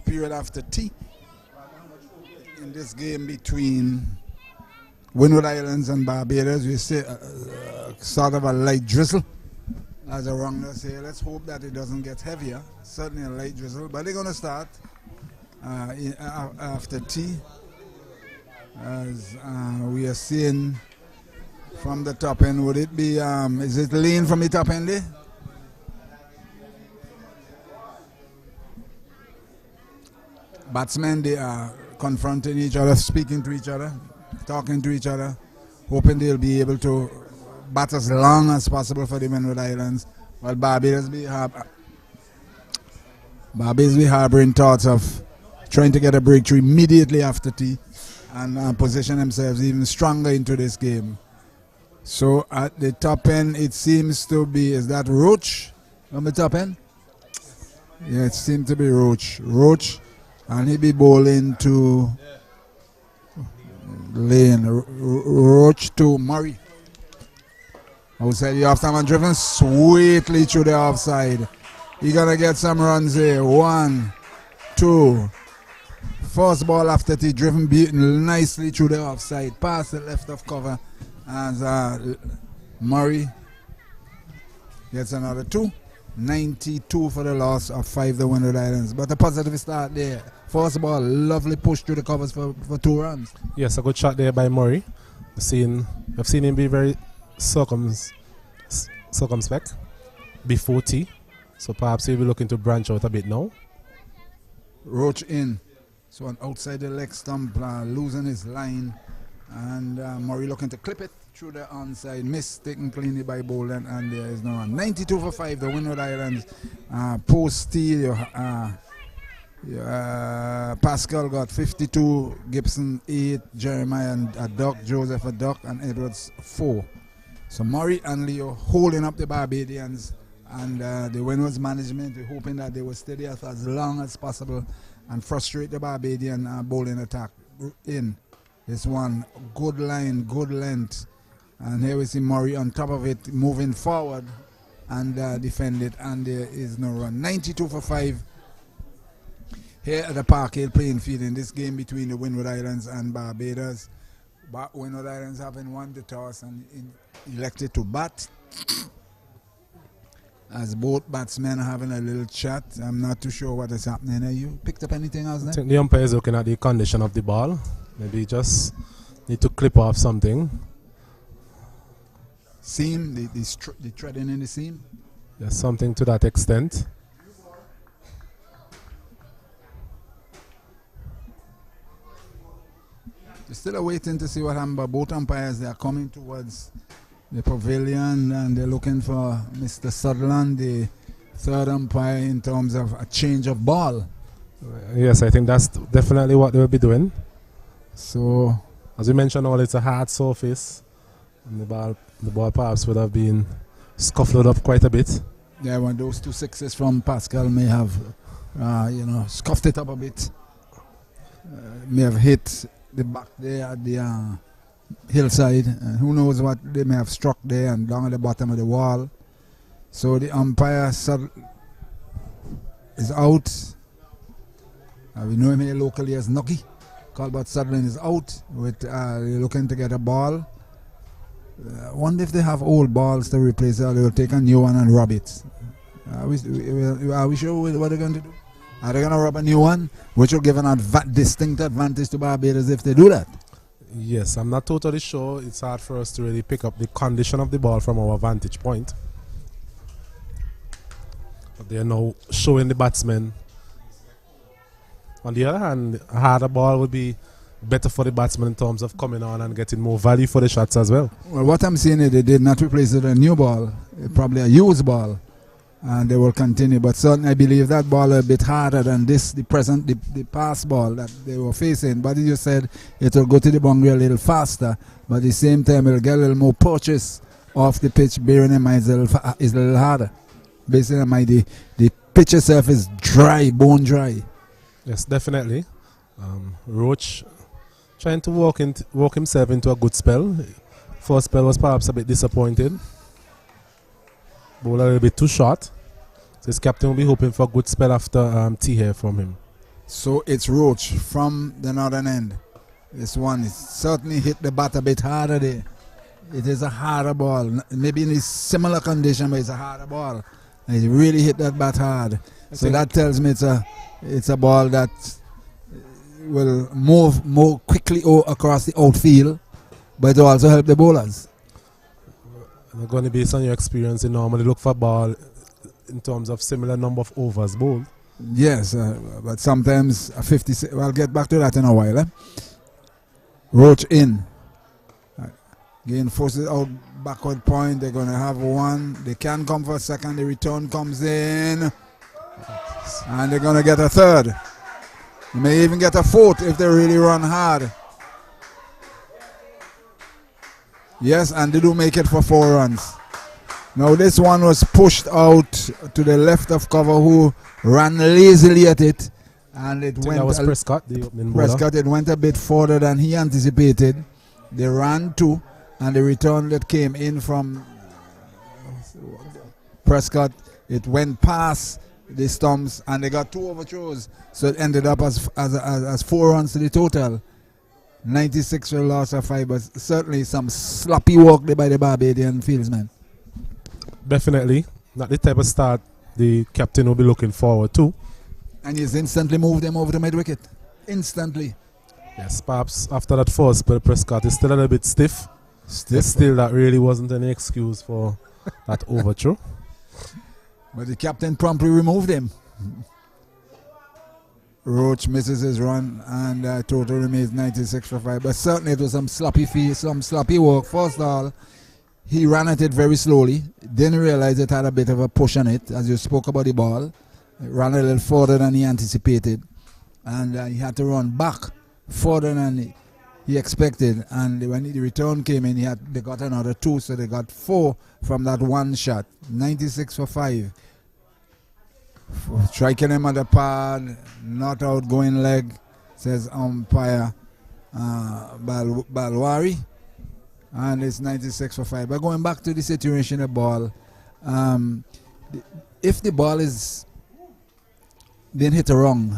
period after tea in this game between Windward Islands and Barbados. We see sort of a light drizzle, as a wrongler say. Let's hope that it doesn't get heavier. Certainly a light drizzle, but they're going to start after tea, as we are seeing from the top end. Would it be, is it Lane from the top end there? Batsmen, they are confronting each other, speaking to each other, talking to each other, hoping they'll be able to bat as long as possible for the Windward Islands, while Barbados be harboring thoughts of trying to get a breakthrough immediately after tea and position themselves even stronger into this game. So at the top end, it seems to be, is that Roach on the top end? Yeah, it seems to be Roach. And he be bowling to Lane. Roach to Murray. Outside the off-time and driven sweetly through the offside. He gonna get some runs here. 1, 2. First ball after tea, driven beaten nicely through the offside. Past the left of cover as Murray gets another 2. 92 for the loss of 5 the Windward Islands. But a positive start there. First ball, lovely push through the covers for 2 runs. Yes, a good shot there by Murray. I've seen him be very circumspect before tea. So perhaps he'll be looking to branch out a bit now. Roach in. So on outside the leg stump, losing his line. And Murray looking to clip it through the onside. Miss taken cleanly by Bolden, and there is no run. 92 for 5, the Windward Islands. Post-steal, Pascal got 52, Gibson 8, Jeremiah and a duck, Joseph a duck, and Edwards 4. So Murray and Leo holding up the Barbadians, and the Windward's management, we're hoping that they will stay there for as long as possible and frustrate the Barbadian bowling attack. In this one, good line, good length, and here we see Murray on top of it, moving forward and defend it, and there is no run. 92 for 5 here at the Park Hill playing field in this game between the Windward Islands and Barbados. Windward Islands having won the toss and elected to bat, as both batsmen are having a little chat. I'm not too sure what is happening. Have you picked up anything else there? I think the umpire is looking at the condition of the ball. Maybe just need to clip off something. Seam, the threading in the seam? Yes, something to that extent. We're still waiting to see what happens, but both umpires, they are coming towards the pavilion and they're looking for Mr. Sutherland, the third umpire, in terms of a change of ball. Yes, I think that's definitely what they will be doing. So, as we mentioned, it's a hard surface, and the ball perhaps would have been scuffled up quite a bit. Yeah, when those 2 sixes from Pascal may have, scuffed it up a bit. May have hit the back there at the hillside, and who knows what they may have struck there and down at the bottom of the wall. So the umpire is out. We know him here locally as Nucky. Colbert Sutherland is out with looking to get a ball. Wonder if they have old balls to replace it, or they will take a new one and rub it. Are we sure what they're going to do? Are they going to rub a new one, which will give an distinct advantage to Barbados if they do that? Yes, I'm not totally sure. It's hard for us to really pick up the condition of the ball from our vantage point. But they are now showing the batsmen. On the other hand, a harder ball would be better for the batsman in terms of coming on and getting more value for the shots as well. Well, what I'm saying is they did not replace it with a new ball, probably a used ball, and they will continue. But certainly I believe that ball is a bit harder than the past ball that they were facing. But as you said, it will go to the boundary a little faster, but at the same time it will get a little more purchase off the pitch, bearing in mind it's a little harder. Basically, in mind the pitch itself is dry, bone dry. Yes, definitely. Roach trying to walk himself into a good spell. First spell was perhaps a bit disappointed. Ball a little bit too short. So his captain will be hoping for a good spell after tea here from him. So it's Roach from the northern end. This one is certainly hit the bat a bit harder there. It is a harder ball. Maybe in a similar condition, but it's a harder ball. And he really hit that bat hard. So that tells me it's a ball that will move more quickly across the outfield, but it will also help the bowlers. And going to based on your experience, you normally look for ball in terms of similar number of overs bowled. Yes, but sometimes a 56. I'll get back to that in a while. Roach in. Again, forces out backward point. They're going to have one. They can come for a second. The return comes in. And they're going to get a third. They may even get a fourth if they really run hard. Yes, and they do make it for 4 runs. Now this one was pushed out to the left of cover, who ran lazily at it. And it went. That was Prescott, the opening bowler. Prescott, it went a bit further than he anticipated. They ran 2. And the return that came in from Prescott, it went past the stumps and they got 2 overthrows. So it ended up as 4 runs to the total. 96 for the loss of 5, but certainly some sloppy work there by the Barbadian fieldsman. Definitely. Not the type of start the captain will be looking forward to. And he's instantly moved them over the mid-wicket. Instantly. Yes, perhaps after that first spell, Prescott is still a little bit stiff. But still, that really wasn't any excuse for that overthrow. But the captain promptly removed him. Roach misses his run, and total remains 96 for 5. But certainly it was some sloppy work. First of all, he ran at it very slowly. Didn't realize it had a bit of a push on it, as you spoke about the ball. It ran a little further than he anticipated. And he had to run back further than he expected, and when the return came in, they got another 2, so they got 4 from that one shot. 96 for 5. Striking him at the pad, not out, going leg, says umpire Balwari, and it's 96 for 5. But going back to the situation of the ball, if the ball is being hit wrong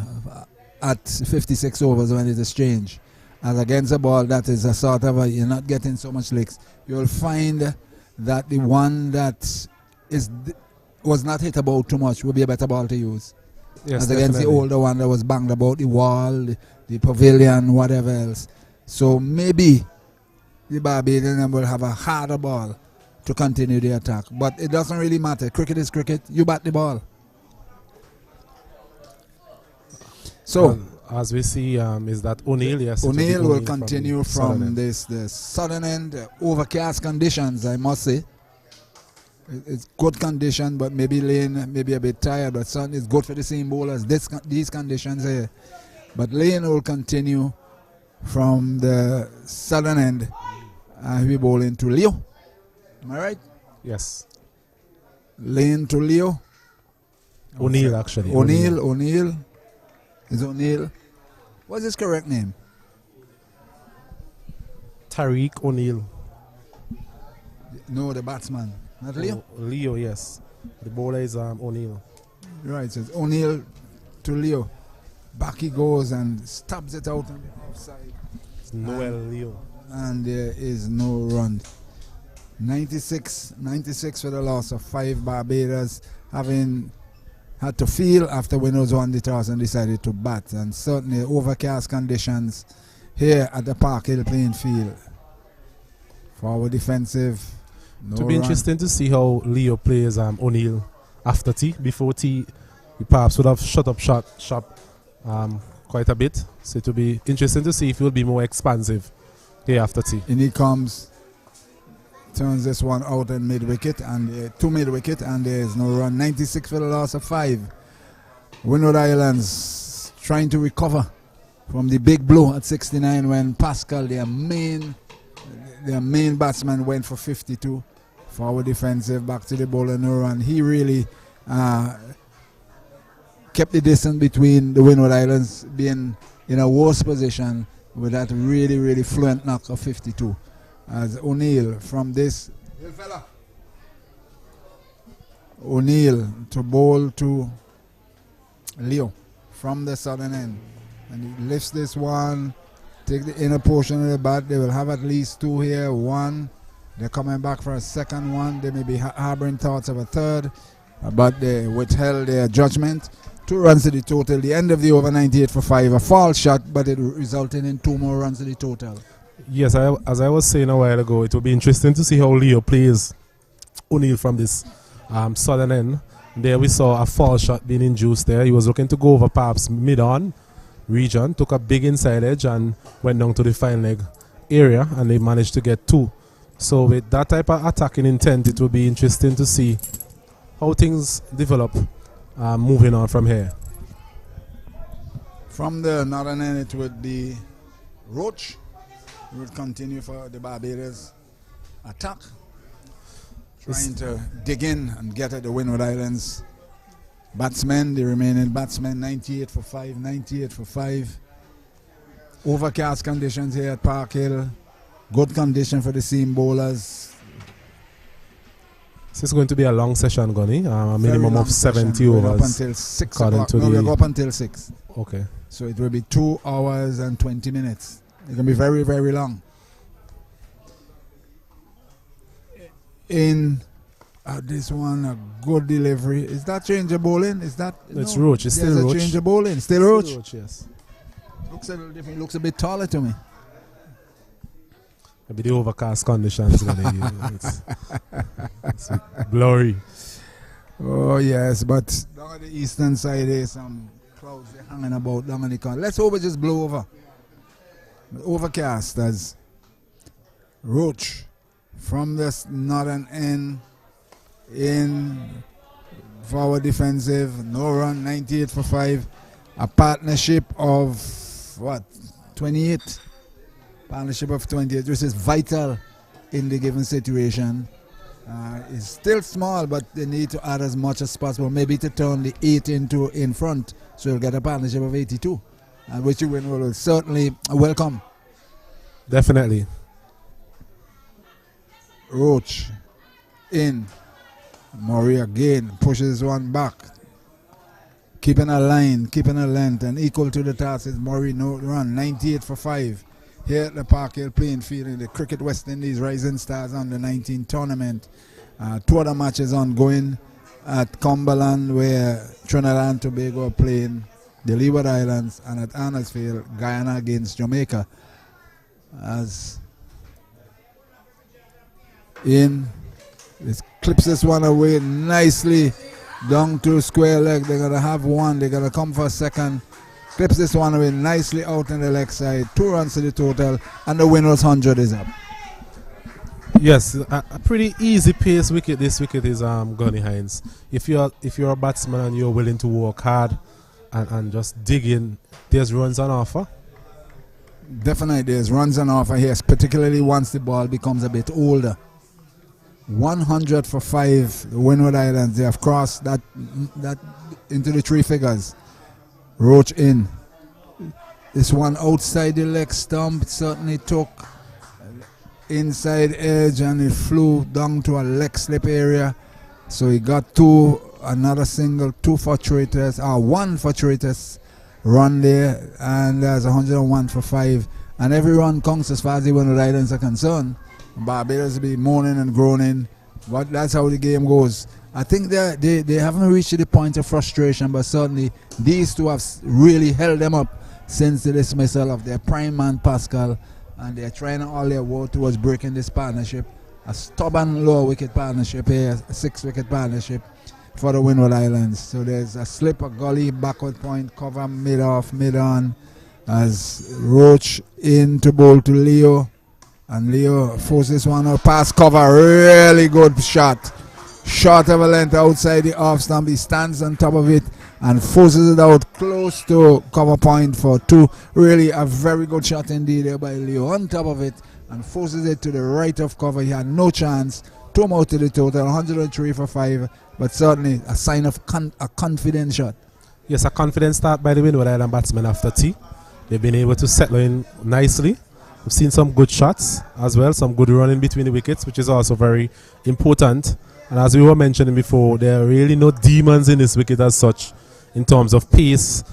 at 56 overs when it is strange, as against a ball that is a sort of you're not getting so much licks, you'll find that the one that was not hit about too much will be a better ball to use. Yes, as against the older one that was banged about the wall, the pavilion, whatever else. So maybe the Barbadian will have a harder ball to continue the attack. But it doesn't really matter. Cricket is cricket. You bat the ball. So as we see, is that O'Neill? Yes, O'Neill will continue from the southern end. Overcast conditions, I must say. It's good condition, but maybe Lane may be a bit tired. But certainly it's good for the seam bowlers. These conditions here. But Lane will continue from the southern end. He'll be bowling to Leo. Am I right? Yes. Lane to Leo. O'Neill, actually. O'Neill. Is O'Neill? What's his correct name? Tariq O'Neill. No, the batsman. Not Leo? Leo, yes. The bowler is O'Neill. Right, so it's O'Neill to Leo. Back he goes and stabs it out on the offside. It's Noel Leo. And there is no run. 96 for the loss of 5. Barbados having had to feel after Windies won the toss and decided to bat. And certainly overcast conditions here at the Park Hill playing field. Forward defensive. No to be interesting to see how Leo plays O'Neill after tea. Before tea, he perhaps would have shut up shop quite a bit. So it will be interesting to see if he will be more expansive here after tea. And he comes, turns this one out in mid-wicket and to mid-wicket, and there is no run. 96 for the loss of 5. Windward Islands trying to recover from the big blow at 69 when Pascal, their main batsman, went for 52. Forward defensive, back to the bowler, no run. He really kept the distance between the Windward Islands being in a worse position with that really, really fluent knock of 52. As O'Neill from this O'Neill to bowl to Leo from the southern end. And he lifts this one, take the inner portion of the bat. They will have at least two here. One, they're coming back for a second one. They may be harboring thoughts of a third, but they withheld their judgment. 2 runs to the total. The end of the over, 98 for 5. A foul shot, but it resulted in 2 more runs to the total. Yes, as I was saying a while ago, it will be interesting to see how Leo plays O'Neill from this southern end. There we saw a foul shot being induced there. He was looking to go over perhaps mid-on region, took a big inside edge and went down to the fine leg area, and they managed to get 2. So with that type of attacking intent, it will be interesting to see how things develop moving on from here. From the northern end, it would be Roach. He would continue for the Barbados attack, trying to dig in and get at the Windward Islands batsmen, the remaining batsmen. 98 for 5, 98 for 5. Overcast conditions here at Park Hill. Good condition for the seam bowlers. This is going to be a long session, Gunny. A minimum of 70 session. overs. We're up until 6 o'clock. No, we'll go up until 6. Okay. So it will be 2 hours and 20 minutes. It can be very, very long. In this one, a good delivery. Is that change of bowling? Is that? It's Roach. It's still Roach. Change of bowling. Still Roach? Still Roach, yes. Looks a little different. Looks a bit taller to me. Maybe the overcast conditions. It's blurry. Oh, yes. But down on the eastern side, there's some clouds hanging about down on the corner. Let's hope it just blow over. Overcast as Roach from this northern end in forward defensive. No run, 98 for 5. A partnership of what? 28? Partnership of 28, which is vital in the given situation. It's still small, but they need to add as much as possible, maybe to turn the 8 into in front, so you'll get a partnership of 82, which you will certainly welcome. Definitely. Roach in. Murray again pushes one back, keeping a line, keeping a length, and equal to the task is Murray. No run, 98 for 5. Here at the Park Hill playing field in the Cricket West Indies Rising Stars Under 19 tournament. 2 other matches ongoing at Cumberland, where Trinidad and Tobago are playing the Leeward Islands, and at Arnoldsfield, Guyana against Jamaica. As in, it clips this one away nicely down to square leg. They're going to have one. They're going to come for a second. Clips this one away nicely out on the leg side. 2 runs to the total, and the Windwards 100 is up. Yes, a pretty easy pace wicket. This wicket is Gunny Hines. If you're a batsman and you're willing to work hard and just dig in, there's runs on offer. Definitely there's runs on offer here, particularly once the ball becomes a bit older. 100 for 5, the Windward Islands. They have crossed that into the 3 figures. Roach in. This one outside the leg stump certainly took inside edge, and it flew down to a leg slip area. So he got 2, another single, 2 fortuitous, 1 fortuitous run there, and there's 101 for 5. And every run counts as far as the Windward Islands are concerned. Barbados will be moaning and groaning, but that's how the game goes. I think they haven't reached the point of frustration, but certainly these two have really held them up since the dismissal of their prime man Pascal, and they're trying all their work towards breaking this partnership. A stubborn lower wicket partnership here, a 6-wicket partnership for the Windward Islands. So there's a slip, a gully, backward point, cover mid-off, mid-on, as Roach in to bowl to Leo, and Leo forces one out, pass cover, really good shot. Short of a length outside the off stump. He stands on top of it and forces it out close to cover point for 2. Really a very good shot indeed there by Leo on top of it, and forces it to the right of cover. He had no chance. 2 more to the total, 103 for 5, but certainly a sign of a confident shot. Yes, a confident start by the Windward Island batsmen after tea. They've been able to settle in nicely. We've seen some good shots as well, some good running between the wickets, which is also very important And as we were mentioning before, there are really no demons in this wicket as such in terms of pace.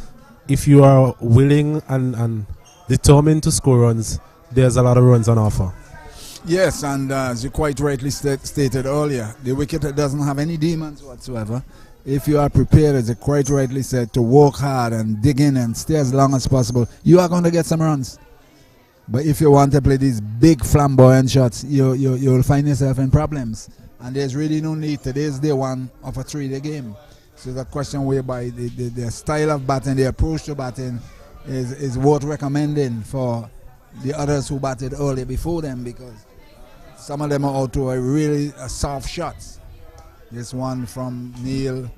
If you are willing and determined to score runs, there's a lot of runs on offer. Yes, and as you quite rightly stated earlier, the wicket doesn't have any demons whatsoever. If you are prepared, as you quite rightly said, to work hard and dig in and stay as long as possible, you are going to get some runs. But if you want to play these big flamboyant shots, you'll find yourself in problems. And there's really no need. Today's day one of a 3-day game. So the question whereby the style of batting, the approach to batting is worth recommending for the others who batted earlier before them, because some of them are out to a really soft shots. This one from Neil,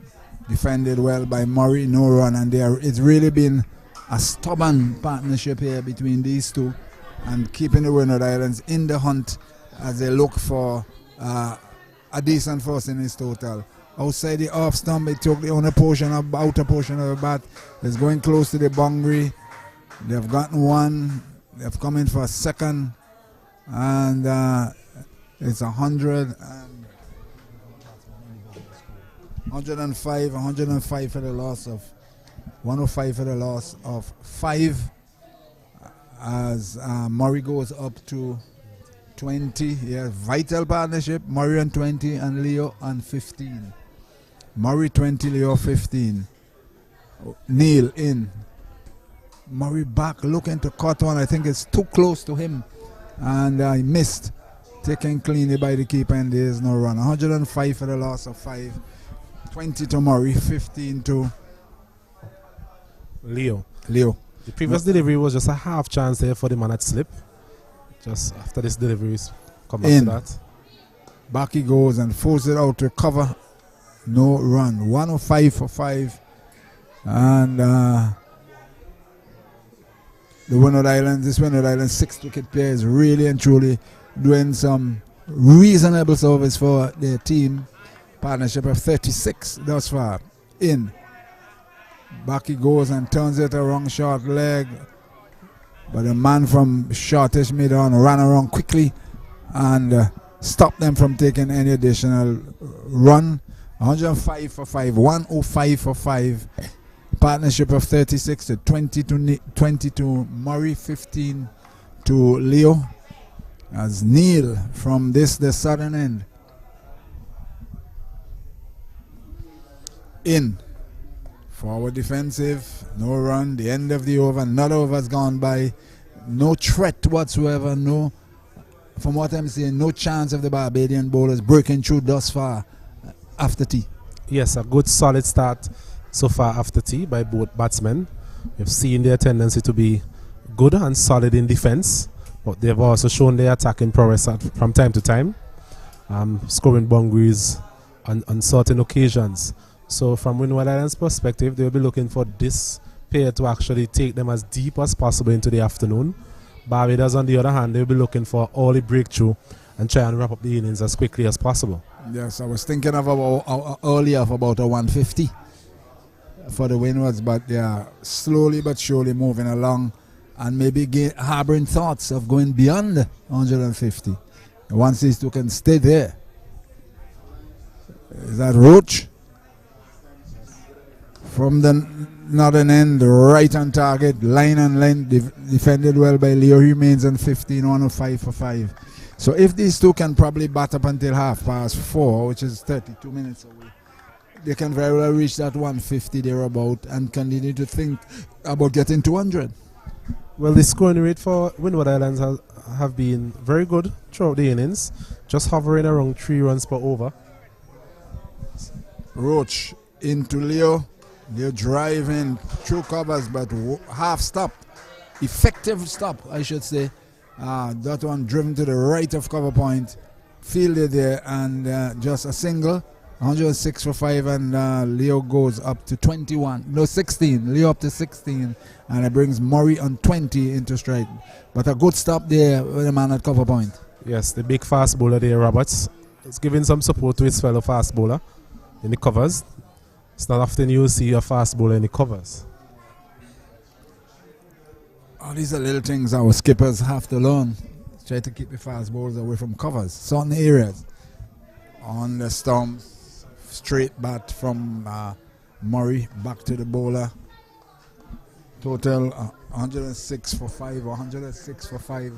defended well by Murray, no run, and it's really been a stubborn partnership here between these two, and keeping the Windward Islands in the hunt as they look for a decent first innings total. Outside the off stump, it took the outer portion of the bat. It's going close to the boundary. They've gotten one. They've come in for a second, and it's 105 for the loss of 105 for the loss of 5, as Murray goes up to 20. Yeah, vital partnership. Murray on 20 and Leo on 15. Murray 20, Leo 15. Neil in. Murray back looking to cut one. I think it's too close to him, and he missed. Taken cleanly by the keeper, and there is no run. 105 for the loss of 5. 20 to Murray, 15 to Leo. The previous delivery was just a half chance there for the man at slip. Just after this delivery, come back to that. Back he goes and forces it out to cover. No run. 105 for 5. And this Windward Islands 6th wicket player is really and truly doing some reasonable service for their team. Partnership of 36 thus far. In. Back he goes and turns it a wrong short leg. But the man from shortish mid-on ran around quickly and stopped them from taking any additional run. 105 for 5. 105 for 5. Partnership of 36 to 20 to Murray, 15 to Leo. As Neil from the southern end. In. Forward defensive, no run, the end of the over, another over has gone by. No threat whatsoever, no, from what I'm saying, no chance of the Barbadian bowlers breaking through thus far after tea. Yes, a good solid start so far after tea by both batsmen. We've seen their tendency to be good and solid in defense, but they've also shown their attacking prowess from time to time, scoring boundaries on certain occasions. So from Windward Islands' perspective, they'll be looking for this pair to actually take them as deep as possible into the afternoon. Barbados, on the other hand, they'll be looking for early breakthrough and try and wrap up the innings as quickly as possible. Yes, I was thinking of earlier of about a 150 for the Windwards, but they are slowly but surely moving along and maybe harboring thoughts of going beyond 150. Once these two can stay there. Is that Roach? From the northern end, right on target, line and line, defended well by Leo. He remains on 15, 105 for 5. So if these two can probably bat up until 4:30, which is 32 minutes away, they can very well reach that 150 thereabout and continue to think about getting 200. Well, the scoring rate for Windward Islands have been very good throughout the innings, just hovering around 3 runs per over. Roach into Leo. They're driving through covers, but half stop. Effective stop, I should say. That one driven to the right of cover point. Fielded there, and just a single. 106 for 5, and Leo goes up to 16. Leo up to 16, and it brings Murray on 20 into strike. But a good stop there with the man at cover point. Yes, the big fast bowler there, Roberts, is giving some support to his fellow fast bowler in the covers. It's not often you see a fast bowler in the covers. These are little things our skippers have to learn. Try to keep the fast bowlers away from covers, certain areas. On the stump, straight bat from Murray back to the bowler. Total 106 for 5, 106 for 5.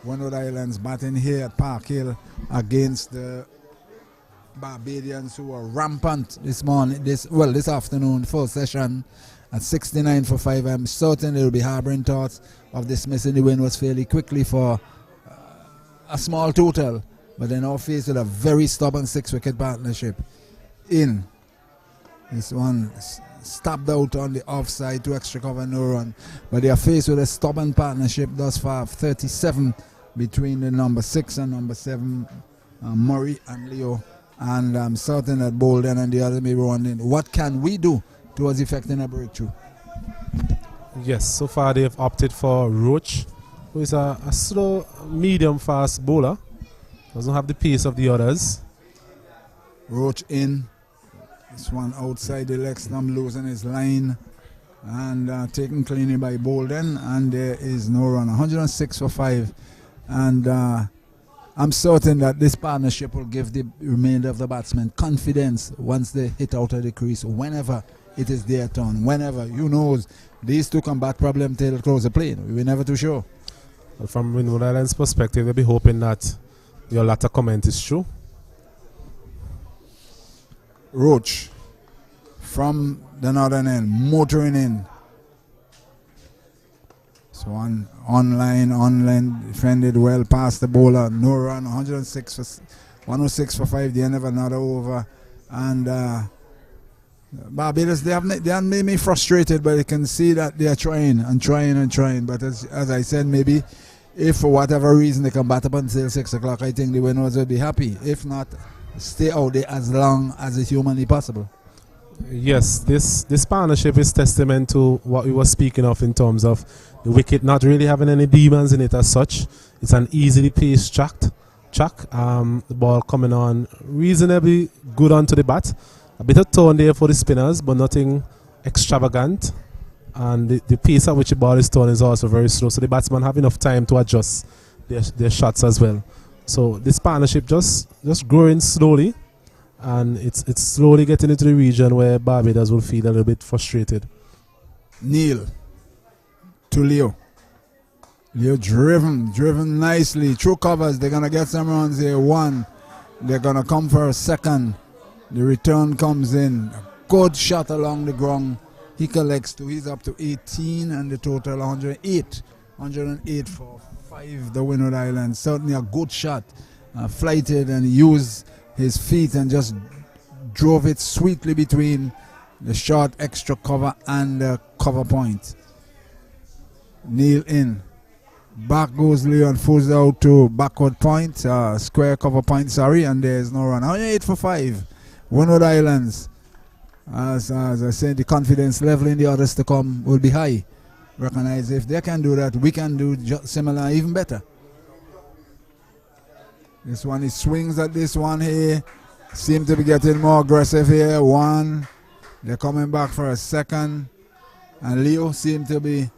Windward Islands batting here at Park Hill against the Barbadians, who are rampant this afternoon, first session at 69 for 5. I'm certain they will be harboring thoughts of dismissing the Windwards fairly quickly for a small total, but they're now faced with a very stubborn 6-wicket partnership. In this one stabbed out on the offside, 2 extra cover, no run, but they are faced with a stubborn partnership thus far of 37 between the number 6 and number 7, Murray and Leo. And I'm certain that Bolden and the other may be wondering, what can we do towards effecting a breakthrough? Yes, so far they've opted for Roach, who is a slow, medium-fast bowler. Doesn't have the pace of the others. Roach in. This one outside the leg stump, losing his line. And taken cleanly by Bolden. And there is no run. 106 for 5. And I'm certain that this partnership will give the remainder of the batsmen confidence once they hit out of the crease, whenever it is their turn. Whenever, you know, these two can bat problem till close the plane. We're never too sure. Well, from Windward Islands' perspective, they'll be hoping that your latter comment is true. Roach from the northern end, motoring in. So online defended well past the bowler, no run, 106 for 5. They have another over, and Barbados, they have made me frustrated, but you can see that they are trying. But as I said, maybe if for whatever reason they can bat up until 6 o'clock, I think the Windwards will be happy. If not, stay out there as long as it's humanly possible. Yes, this partnership is testament to what we were speaking of in terms of the wicket not really having any demons in it as such. It's an easily paced track. The ball coming on reasonably good onto the bat. A bit of tone there for the spinners, but nothing extravagant. And the pace at which the ball is thrown is also very slow, so the batsmen have enough time to adjust their shots as well. So this partnership just growing slowly, and it's slowly getting into the region where Barbados will feel a little bit frustrated. Neil to Leo. Leo driven nicely through covers. They're gonna get some runs here. 1. They're gonna come for a second. The return comes in. A good shot along the ground. He collects 2. He's up to 18, and the total 108. 108 for 5. The Windward Islands. Certainly a good shot. Flighted, and he used his feet and just drove it sweetly between the short extra cover and the cover point. Neil in. Back goes Leo and falls out to backward point, square cover point, and there's no run. 108 for 5. Windward Islands. As I said, the confidence level in the others to come will be high. Recognize if they can do that, we can do similar, even better. This one, he swings at this one here. Seem to be getting more aggressive here. 1. They're coming back for a second. And Leo seemed to be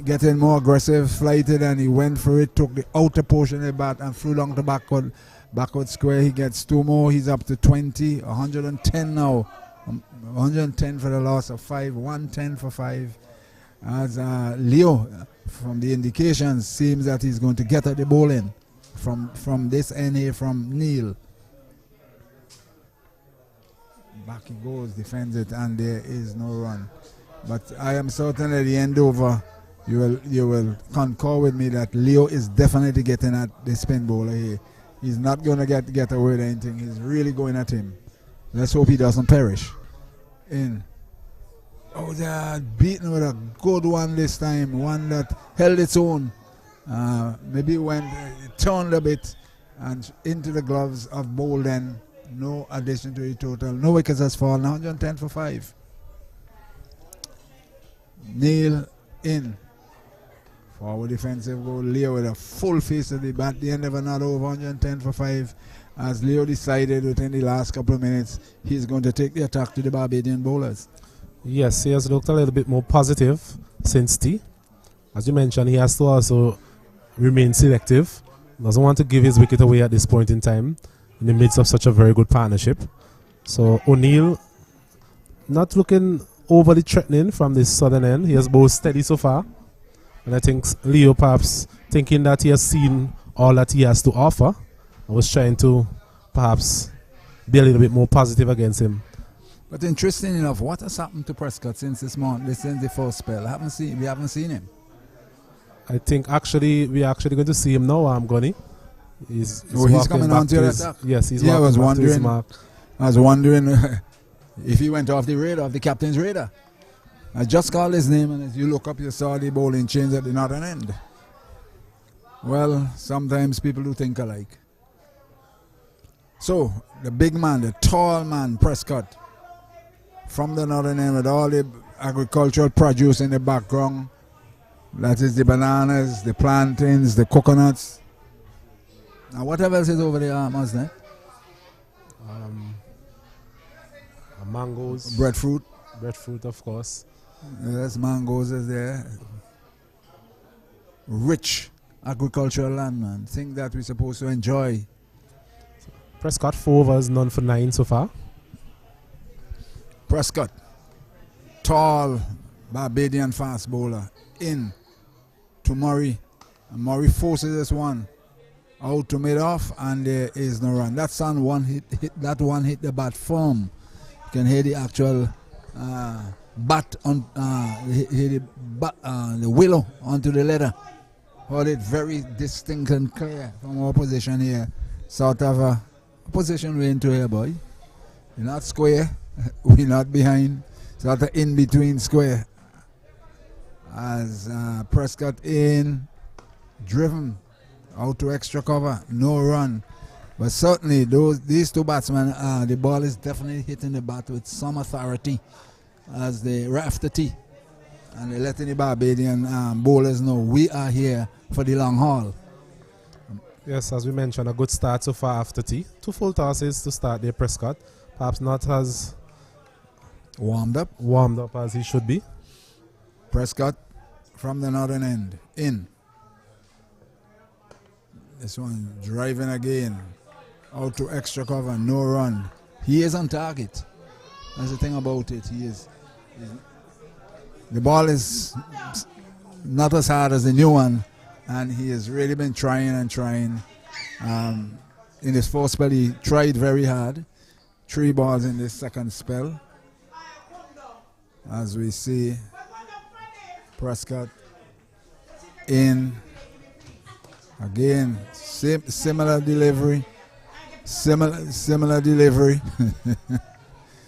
getting more aggressive, flighted, and he went for it, took the outer portion of the bat and flew along the backward square. He gets 2 more. He's up to 20. 110 now. 110 for the loss of 5. 110 for 5. As Leo, from the indications, seems that he's going to get at the bowling from this end here from Neil. Back he goes, defends it, and there is no run. But I am certain at the end over, you will concur with me that Leo is definitely getting at the spin bowler here. He's not going to get away with anything. He's really going at him. Let's hope he doesn't perish. In. Oh, they're beaten with a good one this time. One that held its own. Maybe went, turned a bit and into the gloves of Bolden. No addition to the total. No wickets has fallen. 110 for 5. Neil in. Forward defensive goal. Leo with a full face of the bat. The end of another over. 110 for 5. As Leo decided within the last couple of minutes, he's going to take the attack to the Barbadian bowlers. Yes, he has looked a little bit more positive since tea. As you mentioned, he has to also remain selective. Doesn't want to give his wicket away at this point in time. in the midst of such a very good partnership. So O'Neill not looking overly threatening from the southern end. He has bowled steady so far. And I think Leo perhaps thinking that he has seen all that he has to offer, I was trying to perhaps be a little bit more positive against him. But interesting enough, what has happened to Prescott since this month, since the first spell? We haven't seen him. I think we're actually going to see him now, Gunny. He's coming on to the attack. Yes, he's I was walking back to his mark. If he went off the radar, off the captain's radar. I just called his name, and as you look up, you saw the bowling change at the northern end. Well, sometimes people do think alike. So, the big man, the tall man, Prescott, from the northern end with all the agricultural produce in the background. That is the bananas, the plantains, the coconuts. Now, what else is over there, Mazda? Mangoes. Breadfruit. Breadfruit, of course. Yes, mangoes is there. Rich agricultural land, man. Thing that we're supposed to enjoy. Prescott 4 overs, none for 9 so far. Prescott, tall Barbadian fast bowler, in to Murray. And Murray forces this one out to mid-off, and there is no run. That one hit the bat firm. You can hear the actual bat on the willow onto the leather. Hold it very distinct and clear from our position here. Sort of a position we're into here, boy. We're not square, we're not behind. Sort of in between square. As Prescott in, driven out to extra cover, no run. But certainly these two batsmen, the ball is definitely hitting the bat with some authority as they ref the tee. And they're letting the Barbadian bowlers know we are here for the long haul. Yes, as we mentioned, a good start so far after tea. 2 full tosses to start there, Prescott. Perhaps not as warmed up as he should be. Prescott from the northern end, in. This one driving again, out to extra cover, no run. He is on target. That's the thing about it. The ball is not as hard as the new one, and he has really been trying and trying. In his first spell, he tried very hard. 3 balls in this second spell. As we see Prescott in again, similar delivery, similar delivery.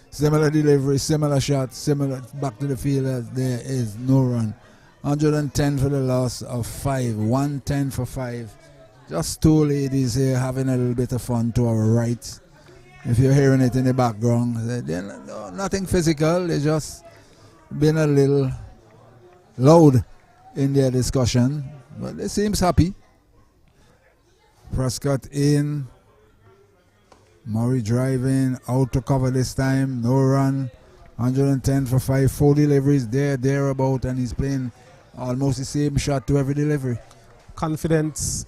Similar delivery, similar shot, similar back to the field. There is no run. 110 for the loss of 5. 110 for 5. Just 2 ladies here having a little bit of fun to our right. If you're hearing it in the background, they're nothing physical. They're just been a little loud in their discussion, but they seems happy. Prescott in. Murray driving, out to cover this time, no run. 110 for 5, 4 deliveries thereabout, and he's playing almost the same shot to every delivery. Confidence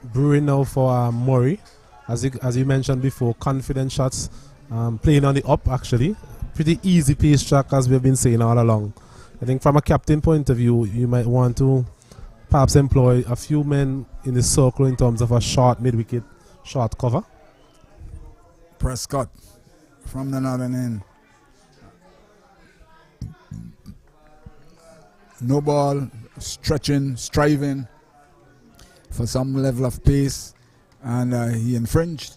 brewing now for Murray. As you mentioned before, confident shots, playing on the up actually. Pretty easy pace track as we've been saying all along. I think from a captain point of view, you might want to perhaps employ a few men in the circle in terms of a short mid-wicket, short cover. Prescott from the northern end. No ball, stretching, striving for some level of pace, and he infringed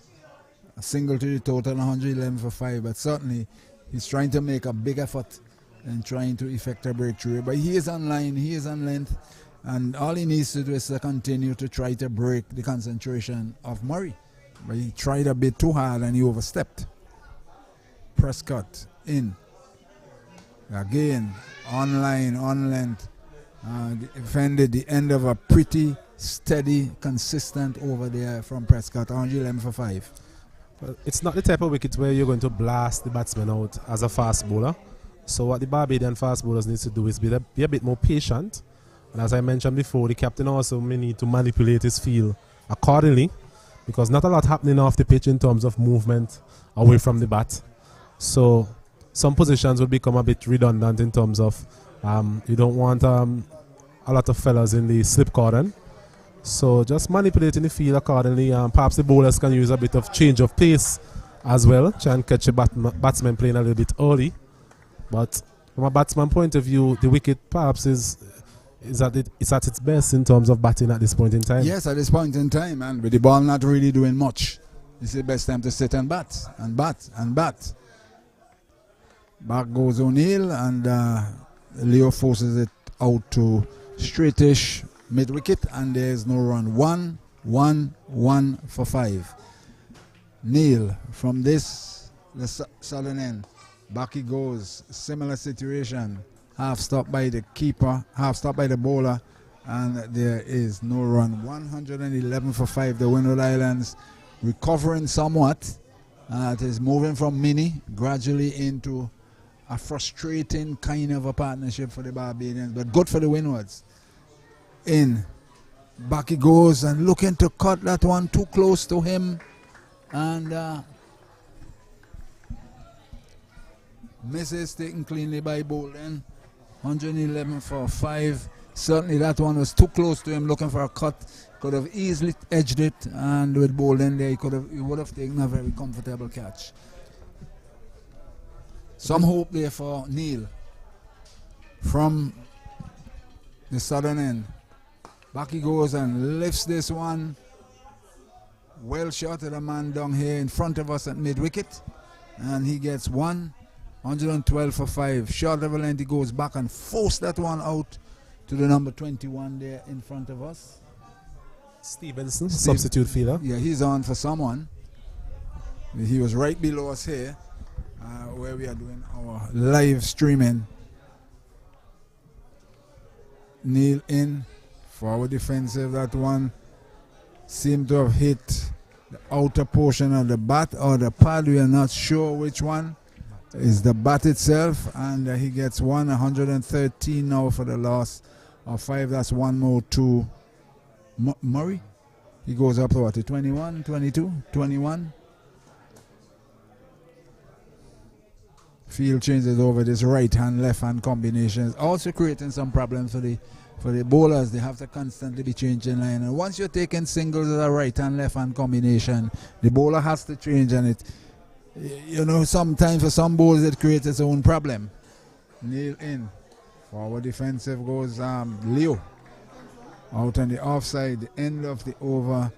a single to the total, 111 for 5, but certainly he's trying to make a big effort and trying to effect a breakthrough. But he is on line, he is on length, and all he needs to do is to continue to try to break the concentration of Murray. But he tried a bit too hard and he overstepped. Prescott in. Again, on line, on length. Defended the end of a pretty steady, consistent over there from Prescott. 111 for 5. Well, it's not the type of wicket where you're going to blast the batsman out as a fast bowler. So what the Barbadian fast bowlers need to do is be a bit more patient. And as I mentioned before, the captain also may need to manipulate his field accordingly, because not a lot happening off the pitch in terms of movement away from the bat. So some positions will become a bit redundant in terms of you don't want a lot of fellas in the slip cordon. So just manipulating the field accordingly. Perhaps the bowlers can use a bit of change of pace as well, try and catch a batsman playing a little bit early. But from a batsman point of view, the wicket perhaps is at its best in terms of batting at this point in time. Yes, at this point in time, and with the ball not really doing much, it's the best time to sit and bat and bat and bat. Back goes O'Neill, and Leo forces it out to straightish mid wicket, and there's no run. 1 for 5. Neil from the southern end. Back he goes. Similar situation. Half stop by the keeper, half stop by the bowler, and there is no run. 111 for 5. The Windward Islands recovering somewhat. It is moving from mini gradually into a frustrating kind of a partnership for the Barbadians, but good for the Windwards. In. Back he goes and looking to cut that one too close to him. And misses taken cleanly by Bolden. 111 for 5. Certainly that one was too close to him, looking for a cut. Could have easily edged it, and with Bolden there, he would have taken a very comfortable catch. Some hope there for Neil from the southern end. Back he goes and lifts this one. Well shot at a man down here in front of us at mid-wicket. And he gets 112 for 5. Short level length, he goes back and force that one out to the number 21 there in front of us. Stevenson, substitute fielder. Yeah, he's on for someone. He was right below us here, where we are doing our live streaming. Neil in, forward defensive. That one seemed to have hit the outer portion of the bat or the pad. We are not sure which one. Is the bat itself, and he gets 113 now for the loss of 5. That's one more to Murray. He goes up to what, 21, 22, 21. Field changes over this right hand left hand combinations, also creating some problems for the bowlers. They have to constantly be changing line, and once you're taking singles with a right hand left hand combination, the bowler has to change, and it, you know, sometimes for some bowlers it creates its own problem. Neil in. Forward defensive goes Leo. Out on the offside, the end of the over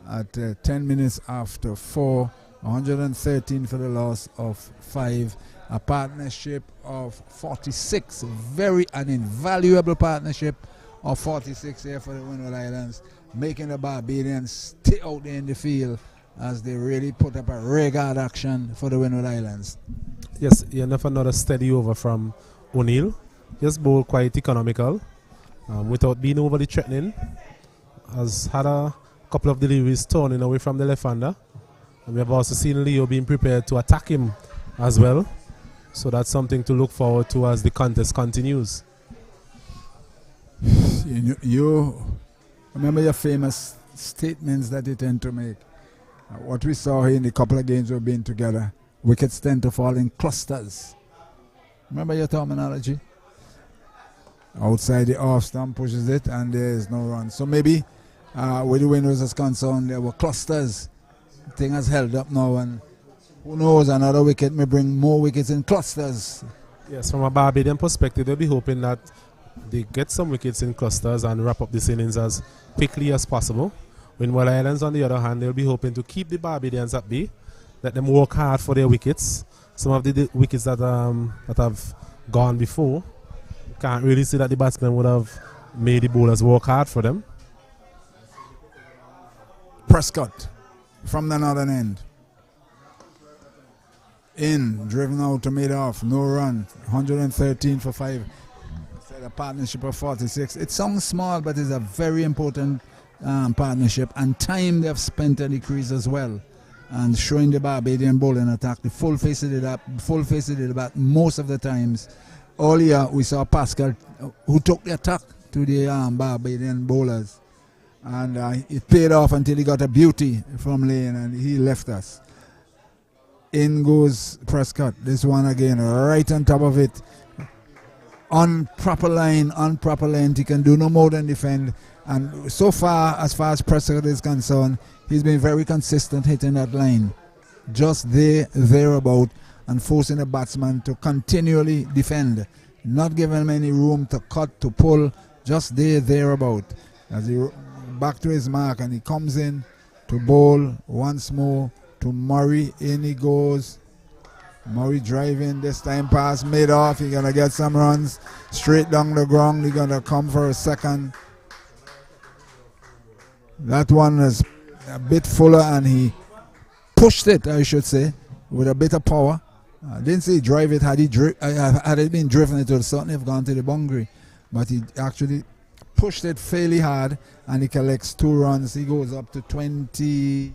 at 10 minutes after 4. 113 for the loss of 5. A partnership of 46. An invaluable partnership of 46 here for the Windward Islands, making the Barbadians stay out there in the field as they really put up a regard action for the Windward Islands. Yes, enough another steady over from O'Neill. Just bowled quite economical, without being overly threatening. Has had a couple of deliveries turning away from the left-hander. And we have also seen Leo being prepared to attack him as well. So that's something to look forward to as the contest continues. You remember your famous statements that you tend to make. What we saw here in the couple of games we've been together, wickets tend to fall in clusters. Remember your terminology? Outside the off stump pushes it and there is no run. So maybe with the Windows is concerned, there were clusters. The thing has held up now, and who knows, another wicket may bring more wickets in clusters. Yes, from a Barbadian perspective, they'll be hoping that they get some wickets in clusters and wrap up this innings as quickly as possible. Windward Islands, on the other hand, they'll be hoping to keep the Barbadians at bay, let them work hard for their wickets. Some of the wickets that have gone before, can't really see that the batsmen would have made the bowlers work hard for them. Prescott from the northern end. In, driven out to mid-off, no run, 113 for 5. A partnership of 46. It sounds small, but it's a very important partnership, and time they've spent at the crease as well, and showing the Barbadian bowling attack the full face of the bat most of the times. Earlier we saw Pascal who took the attack to the Barbadian bowlers, And it paid off until he got a beauty from lane and he left us. In goes Prescott. This one again, right on top of it. On proper line. He can do no more than defend. And so far as Prescott is concerned, he's been very consistent hitting that line. Just thereabout, and forcing the batsman to continually defend. Not giving him any room to cut, to pull. Just thereabout. As he back to his mark and he comes in to bowl once more to Murray. In he goes. Murray driving, this time pass made off. He's gonna get some runs straight down the ground. He's gonna come for a second. That one is a bit fuller and he pushed it, I should say, with a bit of power. I didn't say drive it. Had it been driven, it would certainly have gone to the boundary, but he actually pushed it fairly hard and he collects 2 runs. He goes up to 23.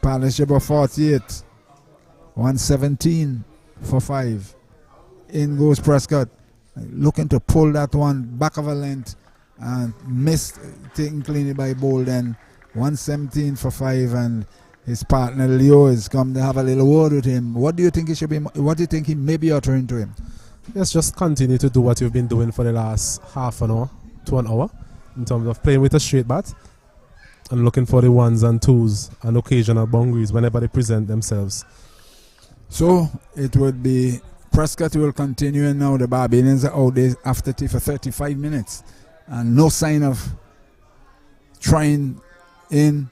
Partnership of 48. 117 for 5. In goes Prescott. Looking to pull that one back of a length and missed, taken cleanly by Bolden. 117 for 5, and his partner Leo is come to have a little word with him. What do you think he should be? What do you think he may be uttering to him? Yes, just continue to do what you've been doing for the last half an hour to an hour in terms of playing with a straight bat and looking for the 1s and 2s and occasional boundaries whenever they present themselves. So it would be Prescott will continue, and now the Barbadians are out there after tea for 35 minutes and no sign of trying in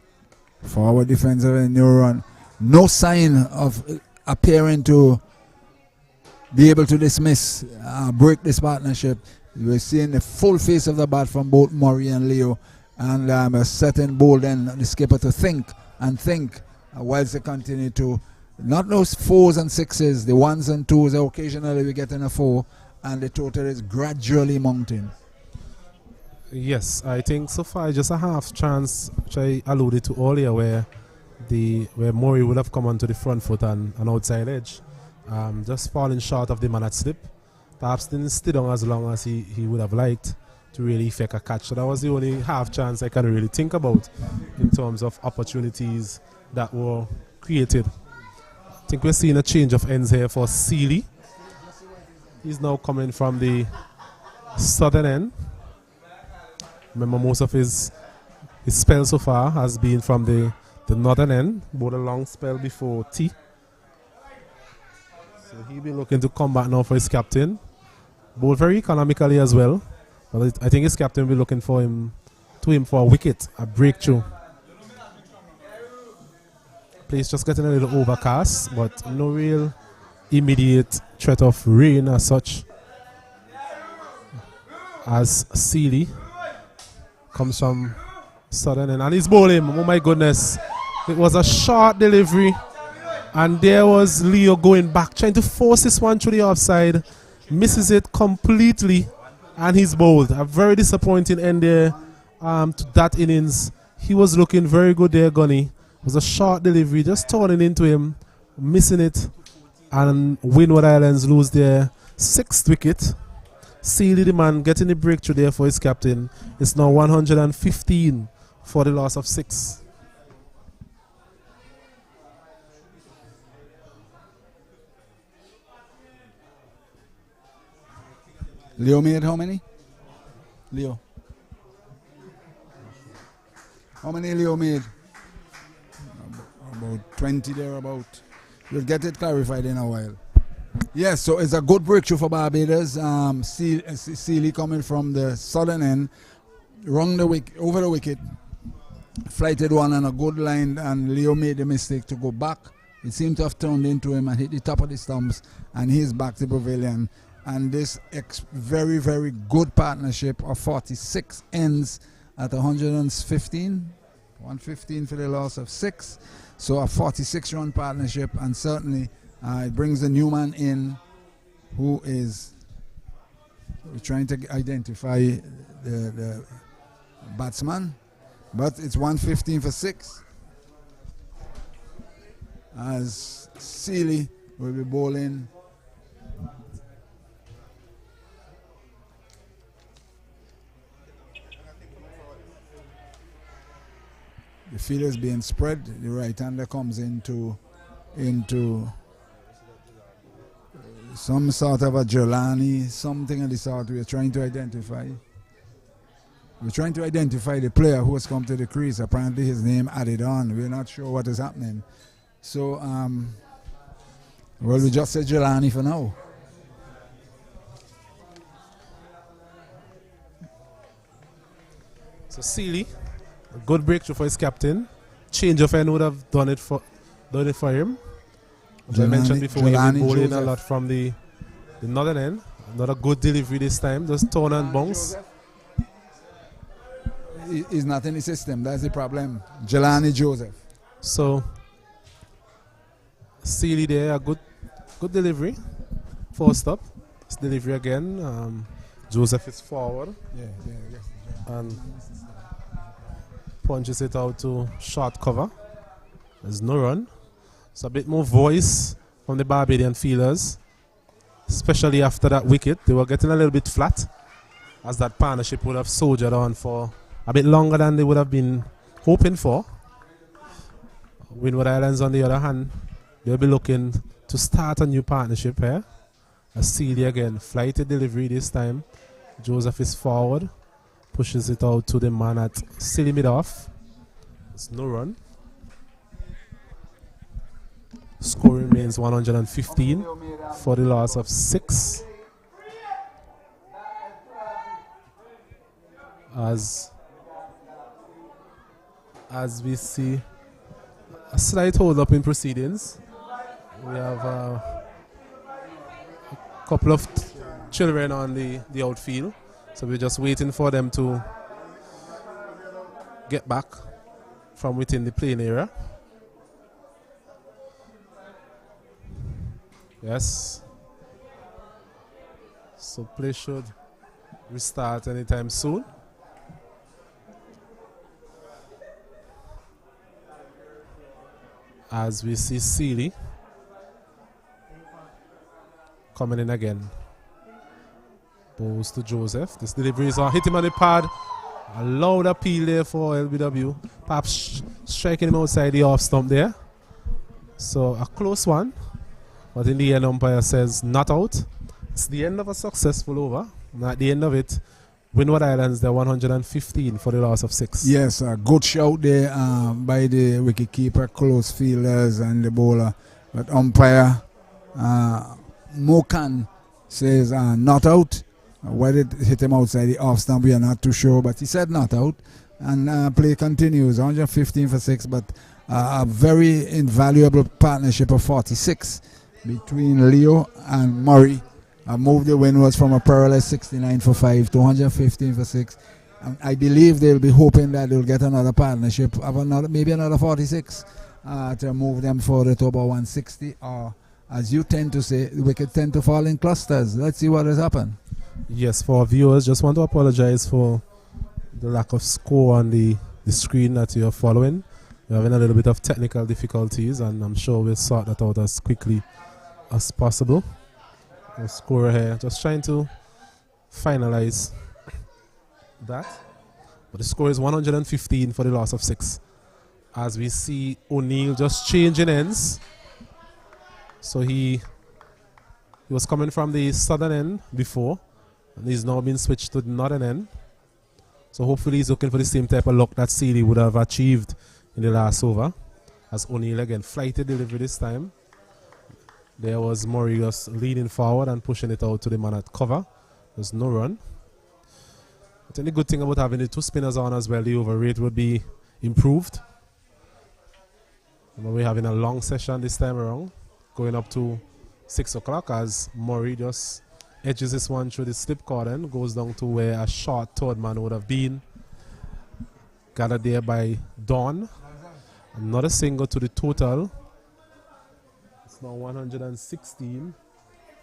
for our defensive end, no run. No sign of appearing to be able to dismiss, break this partnership. We're seeing the full face of the bat from both Murray and Leo, and setting Bolden, the skipper, to think whilst they continue to, not those 4s and 6s, the 1s and 2s. Occasionally we get in a 4, and the total is gradually mounting. Yes, I think so far just a half chance, which I alluded to earlier, where Murray would have come onto the front foot and an outside edge, just falling short of the man at slip. Perhaps didn't stay down as long as he would have liked to really effect a catch. So that was the only half chance I can really think about in terms of opportunities that were created. I think we're seeing a change of ends here for Seeley. He's now coming from the southern end. Remember, most of his spell so far has been from the northern end, bowled a long spell before tea. So he'll be looking to come back now for his captain. Bowled very economically as well. But I think his captain will be looking for him for a wicket, a breakthrough. Place just getting a little overcast, but no real immediate threat of rain as such. As Seeley comes from southern and he's bowling. Oh my goodness. It was a short delivery. And there was Leo going back, trying to force this one through the offside. Misses it completely. And he's bowled. A very disappointing end there to that innings. He was looking very good there, Gunny. It was a short delivery, just turning into him, missing it. And Windward Islands lose their 6th wicket. Seeley, the man, getting the breakthrough there for his captain. It's now 115 for the loss of 6. Leo made how many? Leo. How many Leo made? About 20 thereabout. We'll get it clarified in a while. Yes, so it's a good breakthrough for Barbados. Seeley coming from the southern end, over the wicket, flighted one on a good line, and Leo made the mistake to go back. It seemed to have turned into him and hit the top of the stumps, and he's back to pavilion. And this very, very good partnership of 46 ends at 115. 115 for the loss of 6. So a 46-run partnership, and certainly it brings the new man in, who is trying to identify the batsman. But it's 115 for 6. As Seeley will be bowling. field is being spread. The right-hander comes into some sort of a Jelani, something of the sort we're trying to identify. We're trying to identify the player who has come to the crease. Apparently his name added on. We're not sure what is happening. So, well, we just said Jelani for now. So Sealy, a good breakthrough for his captain. Change of end would have done it for him. As I mentioned before, we've been bowling a lot from the northern end. Not a good delivery this time. Just turn and bounce. He's not in the system. That's the problem. Jelani Joseph. So Sealy there, a good delivery. First up. This delivery again. Joseph is forward. And punches it out to short cover. There's no run. So a bit more voice from the Barbadian fielders, especially after that wicket. They were getting a little bit flat, as that partnership would have soldiered on for a bit longer than they would have been hoping for. Windward Islands, on the other hand, they'll be looking to start a new partnership here. A Sealy again, flighted delivery this time. Joseph is forward, pushes it out to the man at silly mid-off. There's no run. Score remains 115 for the loss of 6. As we see a slight hold up in proceedings. We have a couple of children on the outfield, so we're just waiting for them to get back from within the playing area. Yes. So play should restart anytime soon. As we see Sealy coming in again. Bows to Joseph. This delivery is on. Hit him on the pad. A loud appeal there for LBW. Perhaps striking him outside the off stump there. So a close one. But in the end, umpire says not out. It's the end of a successful over. And at the end of it, Windward Islands, they're 115 for the loss of 6. Yes, a good shout there by the wicketkeeper, close fielders, and the bowler. But umpire Mokan says not out. Whether it hit him outside the off stump, we are not too sure. But he said not out. And play continues, 115 for 6. But a very invaluable partnership of 46 between Leo and Murray. Moved the Windwards from a perilous 69 for 5 to 115 for 6. And I believe they'll be hoping that they'll get another partnership of maybe another 46 to move them further to about 160. Or, as you tend to say, the wicket tend to fall in clusters. Let's see what has happened. Yes, for our viewers, just want to apologize for the lack of score on the screen that you're following. We're having a little bit of technical difficulties, and I'm sure we'll sort that out as quickly as possible. The score here, just trying to finalize that. But the score is 115 for the loss of 6. As we see O'Neill just changing ends. So he was coming from the southern end before, and he's now been switched to the northern end. So hopefully he's looking for the same type of luck that Sealy would have achieved in the last over. As O'Neill again, flighted delivery this time. There was Murray just leaning forward and pushing it out to the man at cover. There's no run. But the good thing about having the two spinners on as well, the over rate would be improved. And we're having a long session this time around, going up to 6 o'clock as Murray just edges this one through the slip cordon, goes down to where a short third man would have been. Gathered there by Dawn. Another single to the total. It's now 116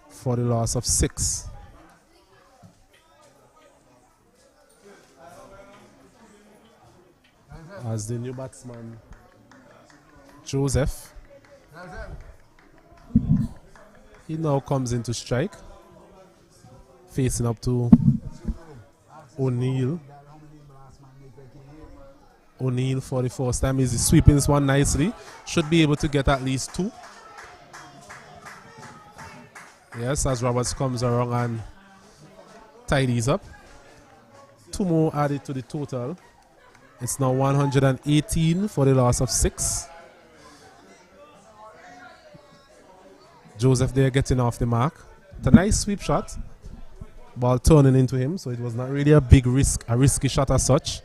for the loss of 6. As the new batsman, Joseph, he now comes into strike, facing up to O'Neill. O'Neill for the first time. He's sweeping this one nicely. Should be able to get at least 2. Yes, as Roberts comes around and tidies up. 2 more added to the total. It's now 118 for the loss of 6. Joseph there getting off the mark. It's a nice sweep shot. Ball turning into him, so it was not really a big risk, a risky shot as such.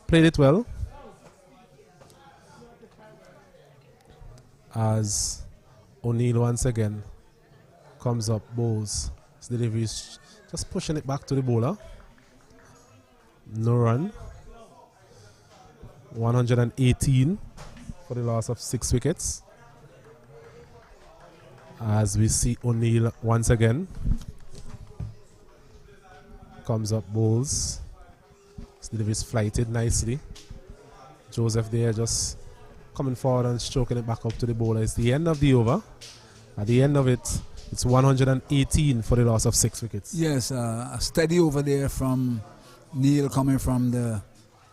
Played it well. As O'Neill once again comes up, bowls. His delivery is just pushing it back to the bowler. No run. 118 for the loss of 6 wickets. As we see O'Neill once again. Comes up, bowls. His delivery is flighted nicely. Joseph there just coming forward and stroking it back up to the bowler. It's the end of the over. At the end of it, it's 118 for the loss of 6 wickets. Yes, a steady over there from Neil coming from the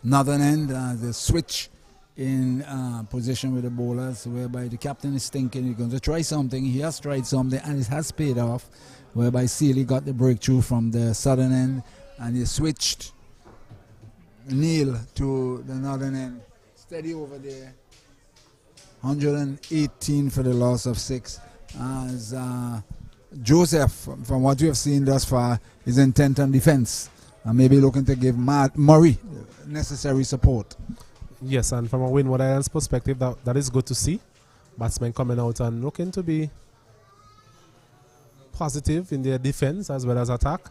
northern end. The switch in position with the bowlers, whereby the captain is thinking he's going to try something. He has tried something and it has paid off, whereby Sealy got the breakthrough from the southern end and he switched Neil to the northern end. Steady over there. 118 for the loss of 6. As Joseph, from what we have seen thus far, is intent on defense and maybe looking to give Murray necessary support. Yes, and from a Windward Islands perspective, that is good to see. Batsmen coming out and looking to be positive in their defense as well as attack.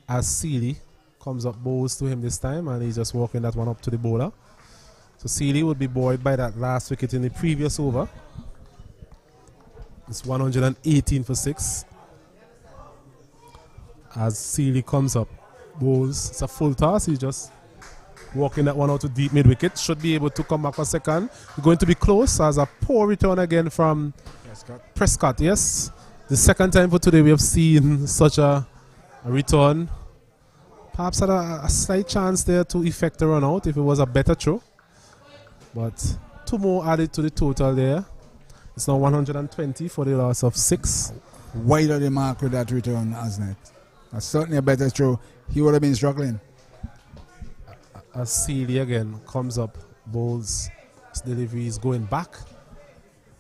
As Sealy comes up, bowls to him this time, and he's just walking that one up to the bowler. So Sealy would be buoyed by that last wicket in the previous over. It's 118 for 6. As Sealy comes up, bowls. It's a full toss. He's just walking that one out to deep mid-wicket. Should be able to come back for second. We're going to be close as a poor return again from Prescott. Yes. The second time for today we have seen such a return. Perhaps had a slight chance there to effect a run out if it was a better throw. But 2 more added to the total there. It's now 120 for the loss of 6. Wide of the mark with that return, hasn't it? That's certainly a better throw. He would have been struggling. As Sealy again comes up, bowls. His delivery is going back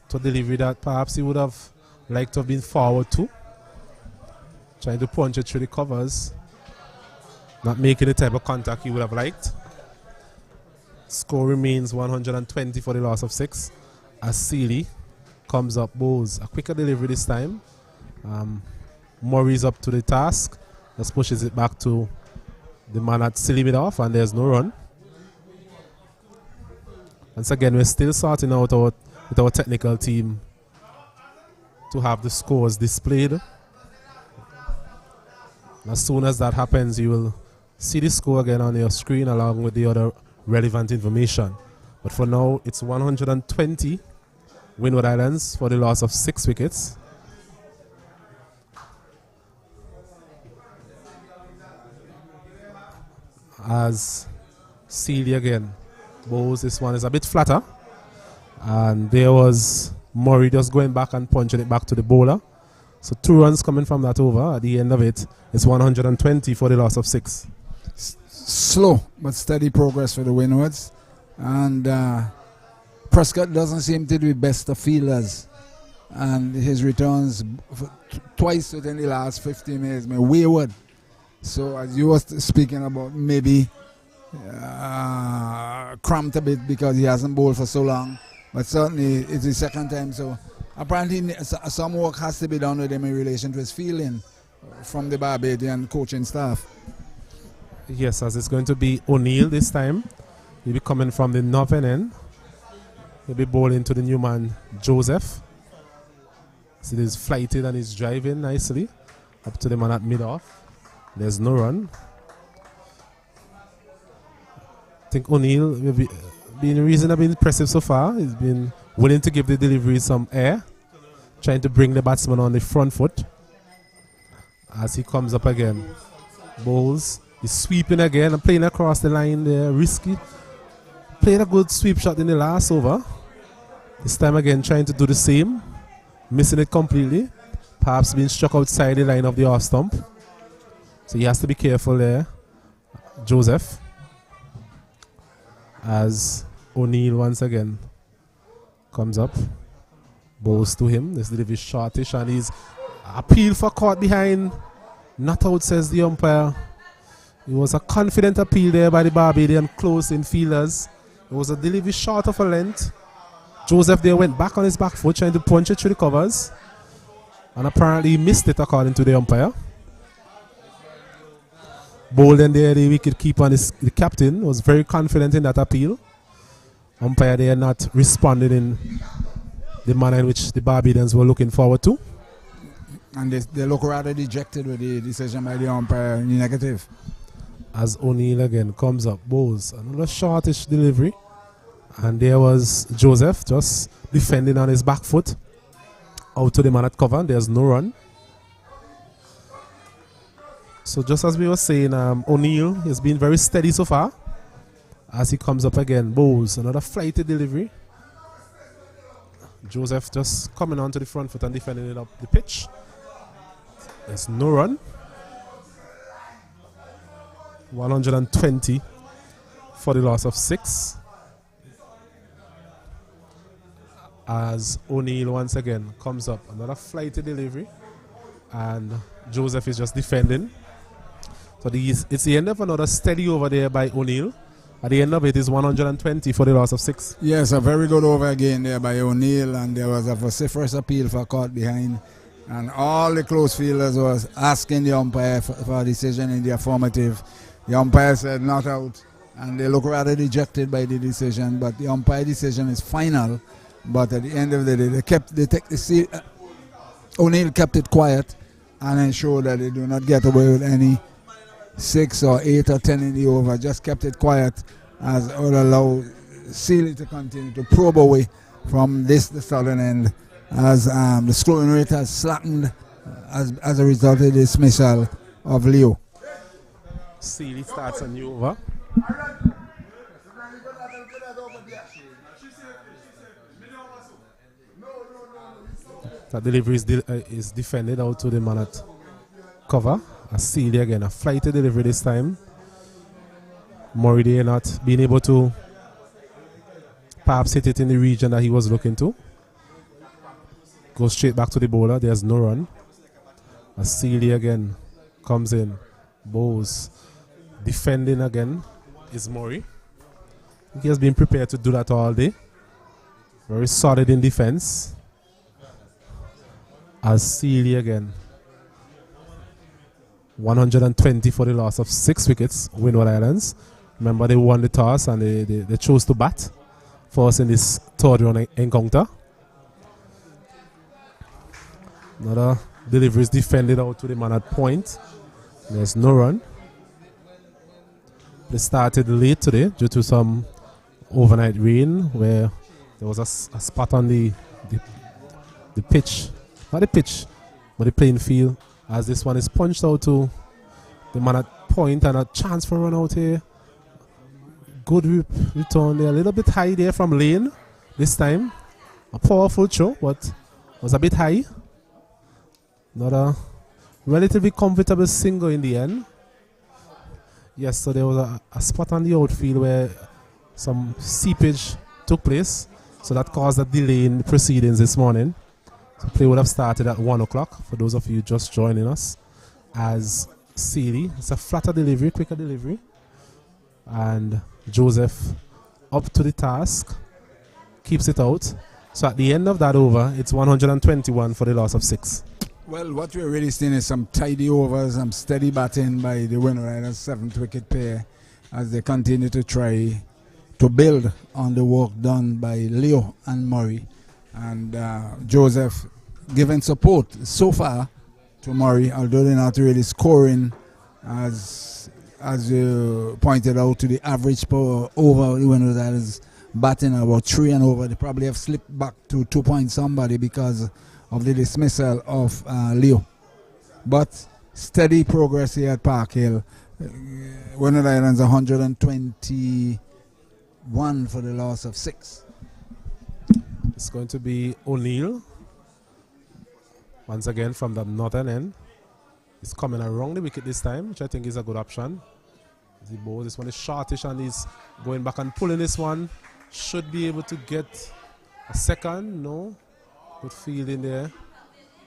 to a delivery that perhaps he would have liked to have been forward to. Trying to punch it through the covers. Not making the type of contact he would have liked. Score remains 120 for the loss of 6. As Sealy comes up, bowls. A quicker delivery this time. Murray's up to the task. Just pushes it back to the man at silly mid off, and there's no run. Once again, we're still sorting out with our technical team to have the scores displayed. As soon as that happens, you will see the score again on your screen along with the other relevant information. But for now, it's 120 Windward Islands for the loss of 6 wickets. As Sealy again bowls, this one is a bit flatter, and there was Murray just going back and punching it back to the bowler. So 2 runs coming from that over. At the end of it, it's 120 for the loss of 6. Slow but steady progress for the Windwards, and Prescott doesn't seem to be best of fielders, and his returns twice within the last 15 minutes were wayward. So as you were speaking about, maybe cramped a bit because he hasn't bowled for so long, but certainly it's the second time. So apparently some work has to be done with him in relation to his fielding from the Barbadian coaching staff. Yes, as it's going to be O'Neill this time. He'll be coming from the northern end. He'll be bowling to the new man, Joseph. So he's flighted and he's driving nicely up to the man at mid-off. There's no run. I think O'Neill will be being reasonably impressive so far. He's been willing to give the delivery some air, trying to bring the batsman on the front foot. As he comes up again, bowls. He's sweeping again and playing across the line there, risky. played a good sweep shot in the last over. This time again trying to do the same. Missing it completely. Perhaps being struck outside the line of the off stump. So he has to be careful there. Joseph. As O'Neill once again comes up. Bows to him. This delivery is shortish and he's appeal for caught behind. Not out, says the umpire. It was a confident appeal there by the Barbadian close in fielders. It was a delivery short of a length. Joseph there went back on his back foot trying to punch it through the covers. And apparently missed it according to the umpire. Bolden there, the wicket-keeper and the captain, was very confident in that appeal. Umpire there not responding in the manner in which the Barbadians were looking forward to. And they look rather dejected with the decision by the umpire in the negative. As O'Neill again comes up, bows another shortish delivery. And there was Joseph just defending on his back foot. Out to the man at cover, there's no run. So just as we were saying, O'Neill has been very steady so far. As he comes up again, bows another flighty delivery. Joseph just coming onto the front foot and defending it up the pitch. There's no run. 120 for the loss of 6. As O'Neill once again comes up, another flighty delivery. And Joseph is just defending. So it's the end of another steady over there by O'Neill. At the end of it is 120 for the loss of 6. Yes, a very good over again there by O'Neill, and there was a vociferous appeal for caught behind. And all the close fielders was asking the umpire for a decision in the affirmative. The umpire said not out, and they look rather dejected by the decision, but the umpire decision is final. But at the end of the day, O'Neill kept it quiet and ensured that they do not get away with any 6 or 8 or 10 in the over. Just kept it quiet as it would allow Sealy to continue to probe away from the southern end as the scoring rate has slackened as a result of the dismissal of Leo. Sealy starts a new over. That delivery is defended out to the man at cover. A Sealy again, a flighty delivery this time. Murray there not being able to perhaps hit it in the region that he was looking to. Goes straight back to the bowler. There's no run. A Sealy again comes in. Bows. Defending again is Murray. He has been prepared to do that all day. Very solid in defense. As Sealy again. 120 for the loss of 6 wickets, Windward Islands. Remember, they won the toss and they chose to bat for us in this third round encounter. Another delivery is defended out to the man at point. There's no run. They started late today due to some overnight rain where there was a spot on the pitch. Not the pitch, but the playing field. As this one is punched out to the man at point and a chance for a run out here. Good return there. A little bit high there from Lane this time. A powerful throw, but was a bit high. Not a relatively comfortable single in the end. Yes, so there was a spot on the outfield where some seepage took place. So that caused a delay in the proceedings this morning. So play would have started at 1 o'clock for those of you just joining us. As Sealy, it's a flatter delivery, quicker delivery. And Joseph up to the task, keeps it out. So at the end of that over, it's 121 for the loss of 6. Well, what we're really seeing is some tidy overs, some steady batting by the Windward Islands 7th wicket pair as they continue to try to build on the work done by Leo and Murray. And Joseph giving support so far to Murray, although they're not really scoring as you pointed out to the average per over. When that is batting about 3 and over, they probably have slipped back to 2 point somebody because of the dismissal of Leo. But steady progress here at Park Hill. Windward Islands 120 1 for the loss of 6. It's going to be O'Neill. Once again from the northern end. He's coming around the wicket this time, which I think is a good option. As he bowls, this one is shortish and he's going back and pulling this one. Should be able to get a second. No. Good fielding there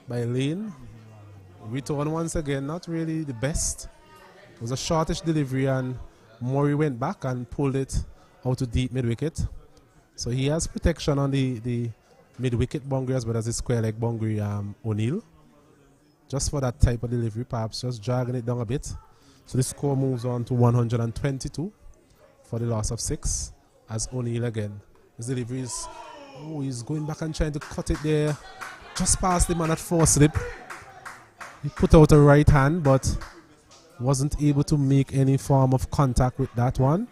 by Lane. Return once again, not really the best. It was a shortish delivery and Murray went back and pulled it out to deep mid-wicket. So he has protection on the mid-wicket boundary as well as the square leg boundary, O'Neill. Just for that type of delivery, perhaps just dragging it down a bit. So the score moves on to 122 for the loss of 6 as O'Neill again. His delivery is, he's going back and trying to cut it there. Just past the man at 4 slip. He put out a right hand but wasn't able to make any form of contact with that one.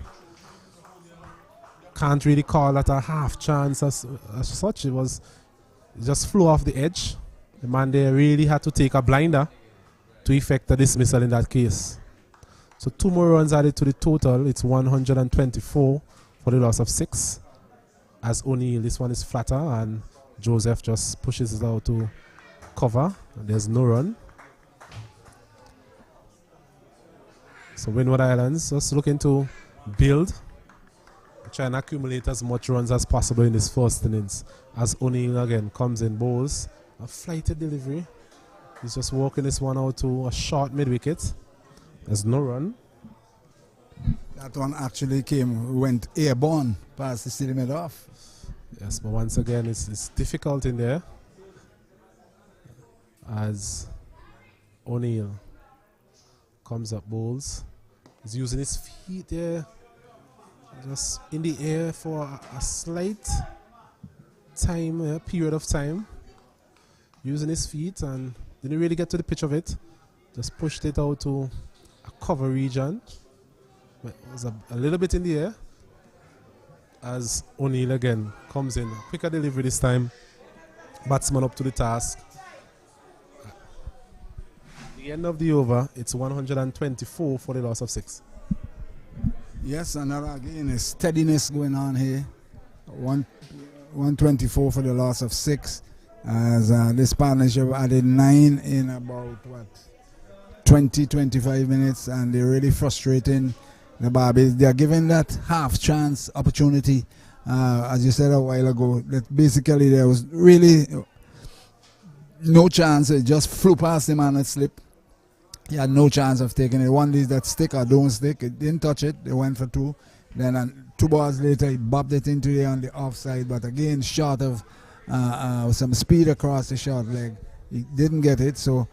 Can't really call that a half chance as such. It just flew off the edge. The man there really had to take a blinder to effect a dismissal in that case. So 2 more runs added to the total. It's 124 for the loss of 6. As O'Neill, this one is flatter and Joseph just pushes it out to cover. And there's no run. So Windward Islands just looking to build. Try and accumulate as much runs as possible in this first innings. As O'Neill again comes in, bowls a flighted delivery. He's just walking this one out to a short mid-wicket. There's no run. That one actually went airborne past the city mid off. Yes, but once again, it's difficult in there. As O'Neill comes up, bowls. He's using his feet there. Just in the air for a slight time, period of time. Using his feet and didn't really get to the pitch of it. Just pushed it out to a cover region. But it was a little bit in the air. As O'Neill again comes in. Quicker delivery this time. Batsman up to the task. At the end of the over, it's 124 for the loss of 6. Yes, another again is steadiness going on here. 124 for the loss of 6. As this partnership added 9 in about 20-25 minutes, and they're really frustrating the Barbies. They're given that half chance opportunity, as you said a while ago, that basically there was really no chance. It just flew past the man at slip. He had no chance of taking it. One is that stick or don't stick. It didn't touch it. They went for 2. Then 2 balls later, he bobbed it into there on the offside. But again, short of some speed across the short leg. He didn't get it. So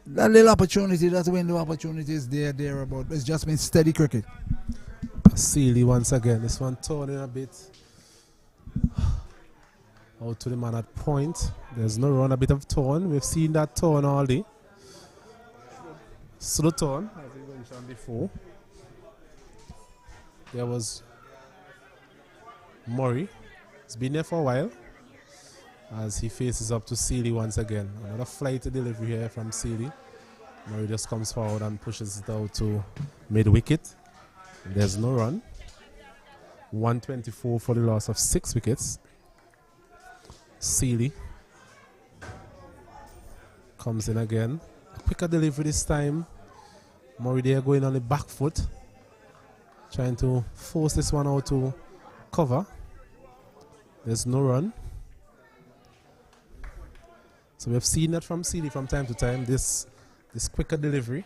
that little opportunity, that window opportunity is thereabout. It's just been steady cricket. Sealy once again. This one turning a bit out to the man at point. There's no run, a bit of turn. We've seen that turn all day. Slow turn, as we mentioned before. There was Murray. He's been there for a while. As he faces up to Sealy once again. Another flighted delivery here from Sealy. Murray just comes forward and pushes it out to mid-wicket. There's no run. 124 for the loss of 6 wickets. Sealy comes in again. A quicker delivery this time. Murray there going on the back foot. Trying to force this one out to cover. There's no run. So we've seen that from Sealy from time to time. This quicker delivery.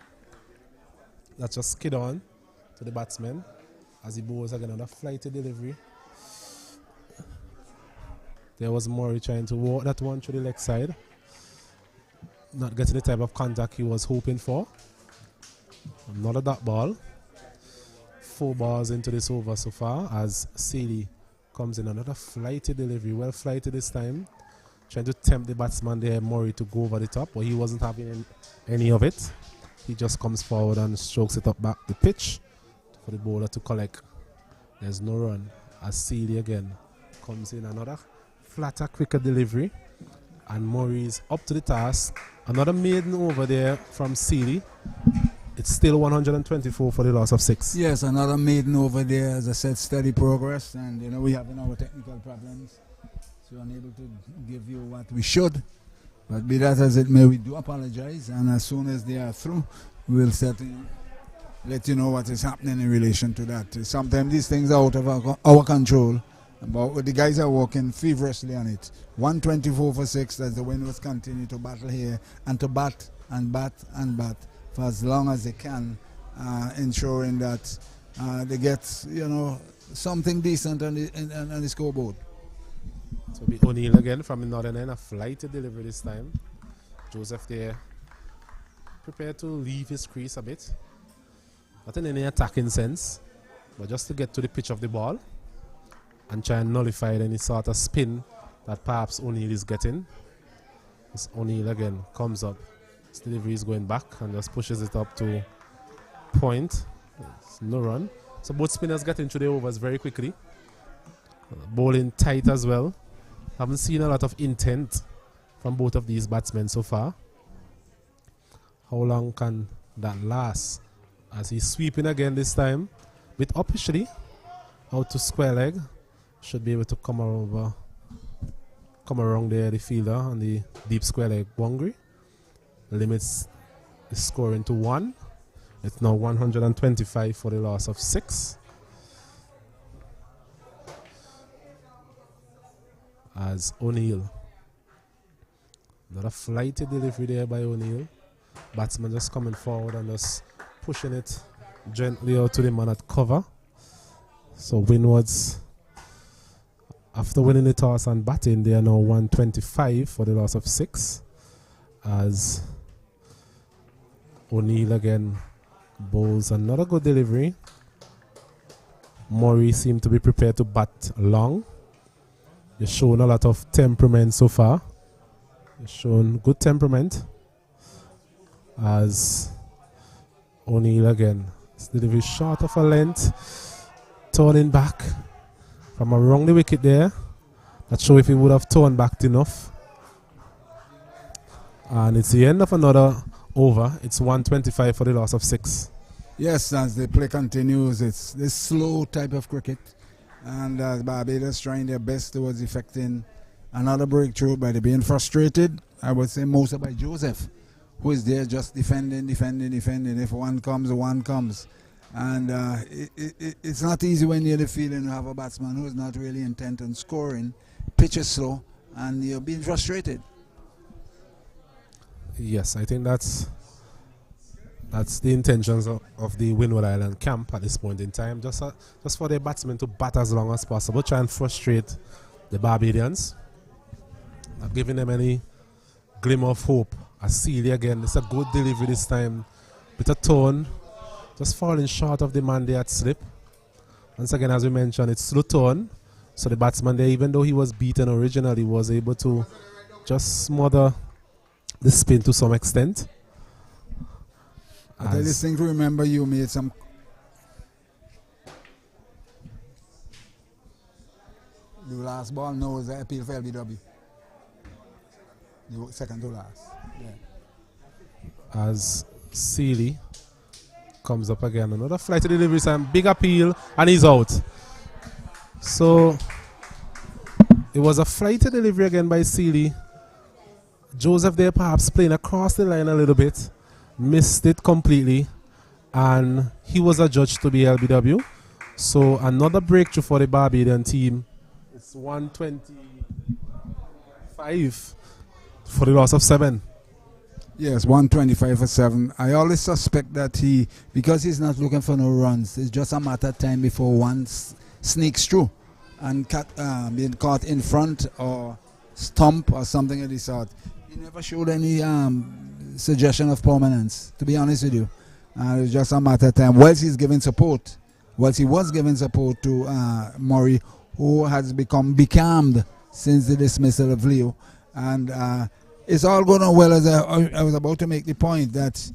That just skid on to the batsman. As he bowls again another flighty delivery. There was Murray trying to walk that one through the leg side. Not getting the type of contact he was hoping for. Another dot ball. 4 balls into this over so far as Sealy comes in. Another flighty delivery. Well flighted this time. Trying to tempt the batsman there, Murray, to go over the top. But he wasn't having any of it. He just comes forward and strokes it up back the pitch for the bowler to collect. There's no run as Sealy again comes in. Another flatter, quicker delivery. And Murray is up to the task. Another maiden over there from Sealy. It's it's still 124 for the loss of 6. Yes, another maiden over there. As I said, steady progress, and you know we having our technical problems, so unable to give you what we should. But be that as it may, we do apologize, and as soon as they are through, we'll certainly let you know what is happening in relation to that. Sometimes these things are out of our control, but the guys are working feverishly on it. 124 for 6 as the Windwards continue to battle here and to bat and bat and bat for as long as they can, ensuring that they get, you know, something decent on the scoreboard. So be O'Neill again from the northern end, a flighted delivery this time. Joseph there prepared to leave his crease a bit. Not in any attacking sense, but just to get to the pitch of the ball and try and nullify any sort of spin that perhaps O'Neill is getting. This O'Neill again comes up. His delivery is going back and just pushes it up to point. It's no run. So both spinners get into the overs very quickly. Bowling tight as well. Haven't seen a lot of intent from both of these batsmen so far. How long can that last? As he's sweeping again this time. With officially out to square leg. Should be able to come around there, the fielder on the deep square leg boundary. Limits the scoring to 1. It's now 125 for the loss of 6. As O'Neill. Another flighty delivery there by O'Neill. Batsman just coming forward and just pushing it gently out to the man at cover. So Windwards, after winning the toss and batting, they are now 125 for the loss of 6. As O'Neill again bowls another good delivery. Murray seemed to be prepared to bat long. He's shown a lot of temperament so far. He's shown good temperament. As O'Neill again, his delivery short of a length, turning back from around the wicket there. Not sure if he would have turned back enough. And it's the end of another over. It's 125 for the loss of 6. Yes, as the play continues, it's this slow type of cricket. And Barbados trying their best towards effecting another breakthrough by being frustrated. I would say most by Joseph, who is there just defending. If one comes, one comes. And it's not easy when you're the field and you have a batsman who is not really intent on scoring, pitch is slow, and you're being frustrated. Yes, I think that's the intentions of the Windward Island camp at this point in time. Just for the batsmen to bat as long as possible, try and frustrate the Barbadians. Not giving them any glimmer of hope. As Sealy again, it's a good delivery this time. With a tone, just falling short of the man there at slip. Once again, as we mentioned, it's slow tone. So the batsman there, even though he was beaten originally, was able to just smother the spin to some extent. I just think, remember, you made some. The last ball, no, was the appeal for LBW. The second to last. Yeah. As Sealy comes up again, another flight to delivery time, big appeal, and he's out. So it was a flight to delivery again by Sealy. Joseph there perhaps playing across the line a little bit. Missed it completely, and he was adjudged to be LBW. So another breakthrough for the Barbadian team. It's 125 for the loss of 7. Yes, 125 for 7. I always suspect that because he's not looking for no runs, it's just a matter of time before one sneaks through and being caught in front or stump or something of the sort. He never showed any suggestion of permanence, to be honest with you. It's just a matter of time. Whilst he was giving support to Murray, who has become becalmed since the dismissal of Leo. And it's all going on well. As I was about to make the point that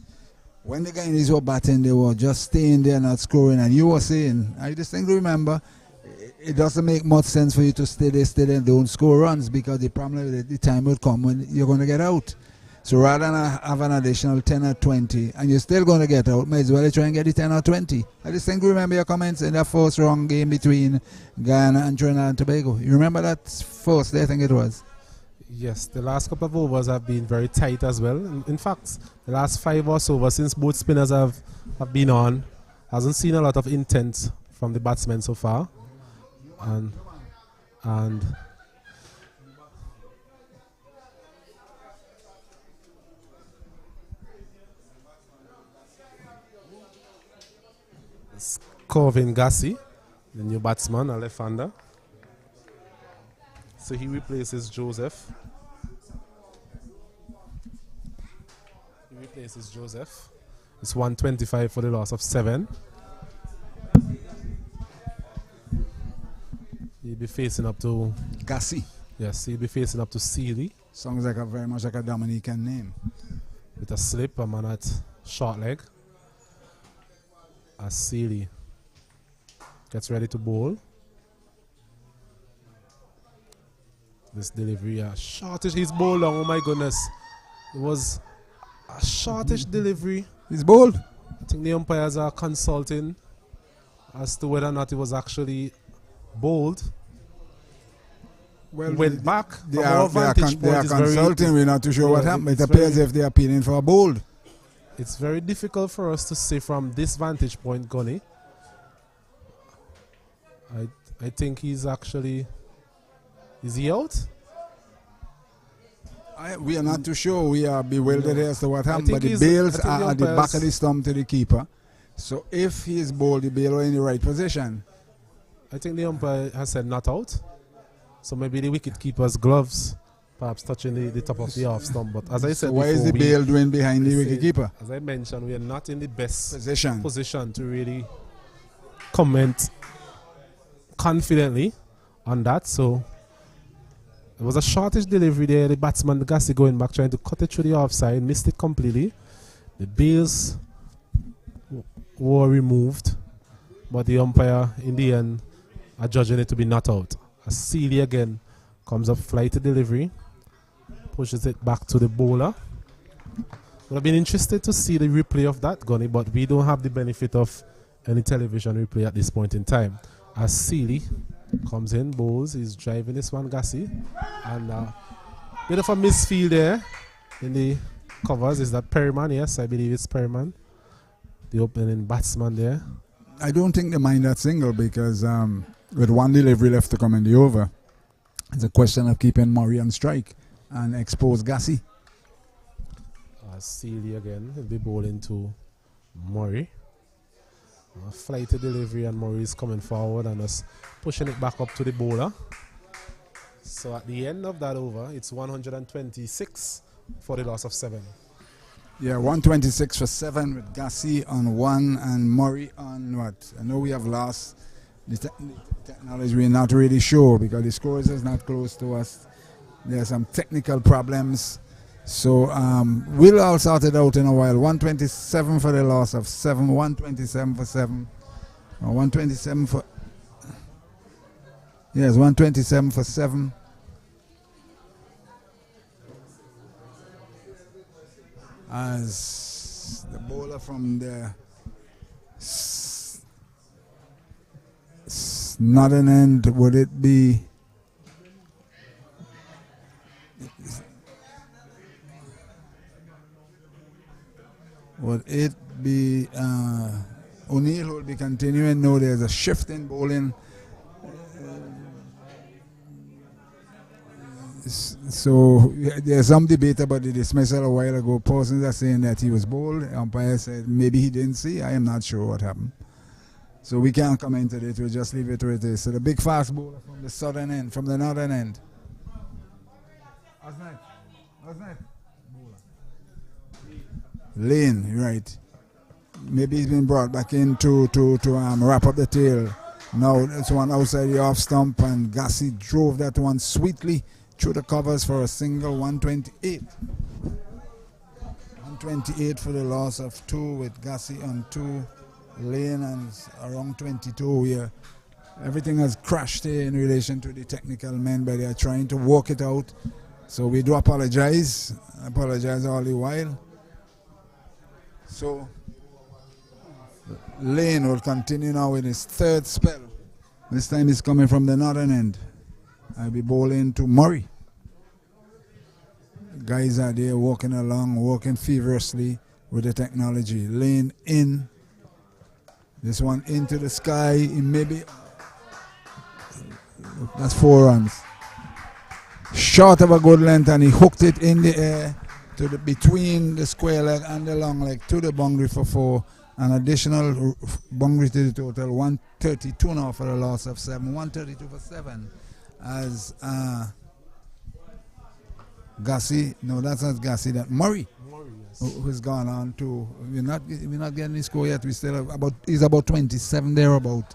when the guys were batting, they were just staying there, not scoring. And you were saying, I distinctly remember, it doesn't make much sense for you to stay there and don't score runs, because the problem is the time will come when you're going to get out. So rather than have an additional 10 or 20, and you're still going to get out, might as well try and get the 10 or 20. I just think remember your comments in that first round game between Guyana and Trinidad and Tobago. You remember that first day, I think it was? Yes, the last couple of overs have been very tight as well. In fact, the last 5 or so overs since both spinners have been on, hasn't seen a lot of intent from the batsmen so far. And Corvin Gassi, the new batsman, a left-hander. So he replaces Joseph. It's 125 for the loss of 7. He'll be facing up to Gassi. Yes, he'll be facing up to Seeley. Sounds like very much like a Dominican name. With a slip, a man at short leg. As Seeley gets ready to bowl. This delivery, shortish, he's bowled long, oh my goodness. It was a shortish delivery. He's bowled? I think the umpires are consulting as to whether or not it was actually bowled. Well, went back. They are consulting, we're not too sure what happened. It appears as if they're appealing for a bowled. It's very difficult for us to say from this vantage point, Gunny. I think he's actually... Is he out? We are not too sure. We are bewildered as to what happened. But the bails are at the back of the stump to the keeper. So if he is bowled, the bail are in the right position. I think the umpire has said not out. So maybe the wicket keeper's gloves perhaps touching the top of the off stump. But as I said why is the bail doing behind the wicket keeper? As I mentioned, we are not in the best position to really comment confidently on that. So it was a shortish delivery there. The batsman, the Gassi, going back trying to cut it through the offside, missed it completely. The bails were removed, but the umpire in the end are judging it to be not out. As Seeley again comes up, flight to delivery, pushes it back to the bowler. Would have been interested to see the replay of that, Gunny, but we don't have the benefit of any television replay at this point in time. As Seeley comes in, bowls, he's driving this one, Gassi, and bit of a misfield there in the covers. Is that Perryman? Yes, I believe it's Perryman, the opening batsman there. I don't think they mind that single because with one delivery left to come in the over, it's a question of keeping Murray on strike and expose Gassi. Seeley again will be bowling to Murray. Flighty delivery, and Murray is coming forward and us pushing it back up to the bowler. So at the end of that over, it's 126 for the loss of 7. Yeah, 126 for 7 with Gassi on 1 and Murray on what? I know we have lost the technology. We're not really sure because the scores is not close to us. There are some technical problems. So we'll all sort it out in a while. 127 for the loss of 7, 127 for 7. 127 for... Yes, 127 for 7. As the bowler from the northern end, would it be... Would it be O'Neill who will be continuing? No, there's a shift in bowling. So there's some debate about the dismissal a while ago. Persons are saying that he was bowled. Umpire said maybe he didn't see. I am not sure what happened. So we can't comment on it. We'll just leave it where it is. So the big fast bowler from the southern end, from the northern end. What's that? Lane, right. Maybe he's been brought back in to wrap up the tail. Now it's one outside the off stump, and Gassi drove that one sweetly through the covers for a single. 128. 128 for the loss of 2 with Gassi on 2. Lane and around 22 here. Everything has crashed here in relation to the technical men, but they are trying to work it out. So we do apologize. I apologize all the while. So Lane will continue now with his third spell. This time he's coming from the northern end. I'll be bowling to Murray. Guys are there walking along, working feverishly with the technology. Lane in. This one into the sky. It may be. That's 4 runs. Short of a good length, and he hooked it in the air to the between the square leg and the long leg to the boundary for 4. An additional boundary to the total. 132 now for the loss of 7. 132 for 7. As Gussie, no, that's not Gussie. That Murray, yes. Who's gone on to. We're not getting his score yet. We still have about. He's about 27 there about.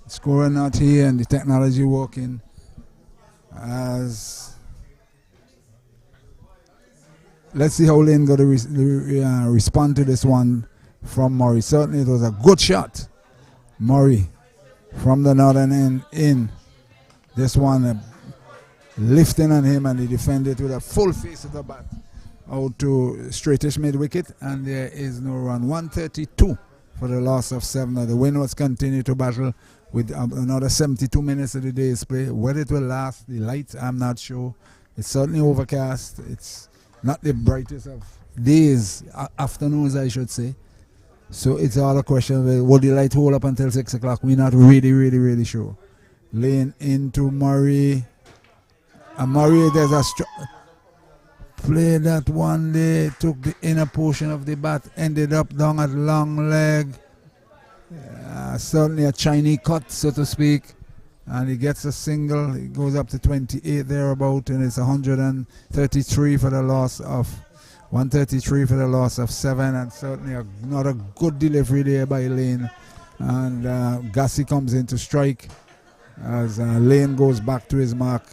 Scorer not here, and the technology working. As let's see how Lane got to respond to this one from Murray. Certainly, it was a good shot. Murray from the northern end in. This one lifting on him, and he defended with a full face of the bat out to straightish mid wicket, and there is no run. 132 for the loss of 7. Now the Windwards continue to battle with another 72 minutes of the day's play. Whether it will last, the lights, I'm not sure. It's certainly overcast. It's not the brightest of days, afternoons I should say. So it's all a question of will the light hold up until 6 o'clock? We're not really sure. Lane into Murray. And Murray, there's a play that one day, took the inner portion of the bat, ended up down at long leg. Certainly a Chinese cut, so to speak. And he gets a single. He goes up to 28 thereabout, and it's 133 for the loss of 133 for the loss of 7, and certainly not a good delivery there by Lane. And Gussie comes in to strike as Lane goes back to his mark.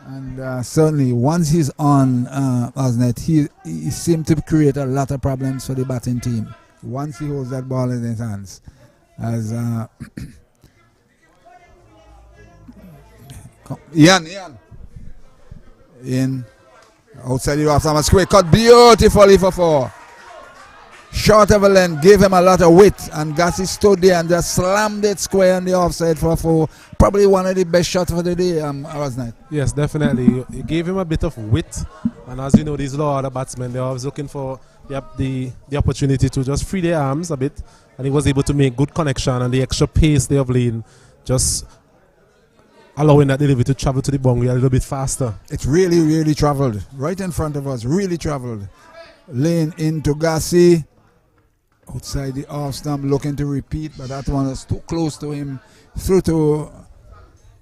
And certainly once he's on Osnet, he seemed to create a lot of problems for the batting team once he holds that ball in his hands. As Ian in outside the off summer square, cut beautifully for 4. Short of a length, gave him a lot of width, and Gussie stood there and just slammed it square on the offside for 4. Probably one of the best shots for the day, Osnet. Yes, definitely. It gave him a bit of width, and as you know, these lower order batsmen, they're always looking for the opportunity to just free their arms a bit, and he was able to make good connection, and the extra pace they have Lane just allowing that delivery to travel to the boundary a little bit faster. It's really traveled right in front of us. Really traveled. Lane into Gussie. Outside the off stump, looking to repeat, but that one was too close to him, through to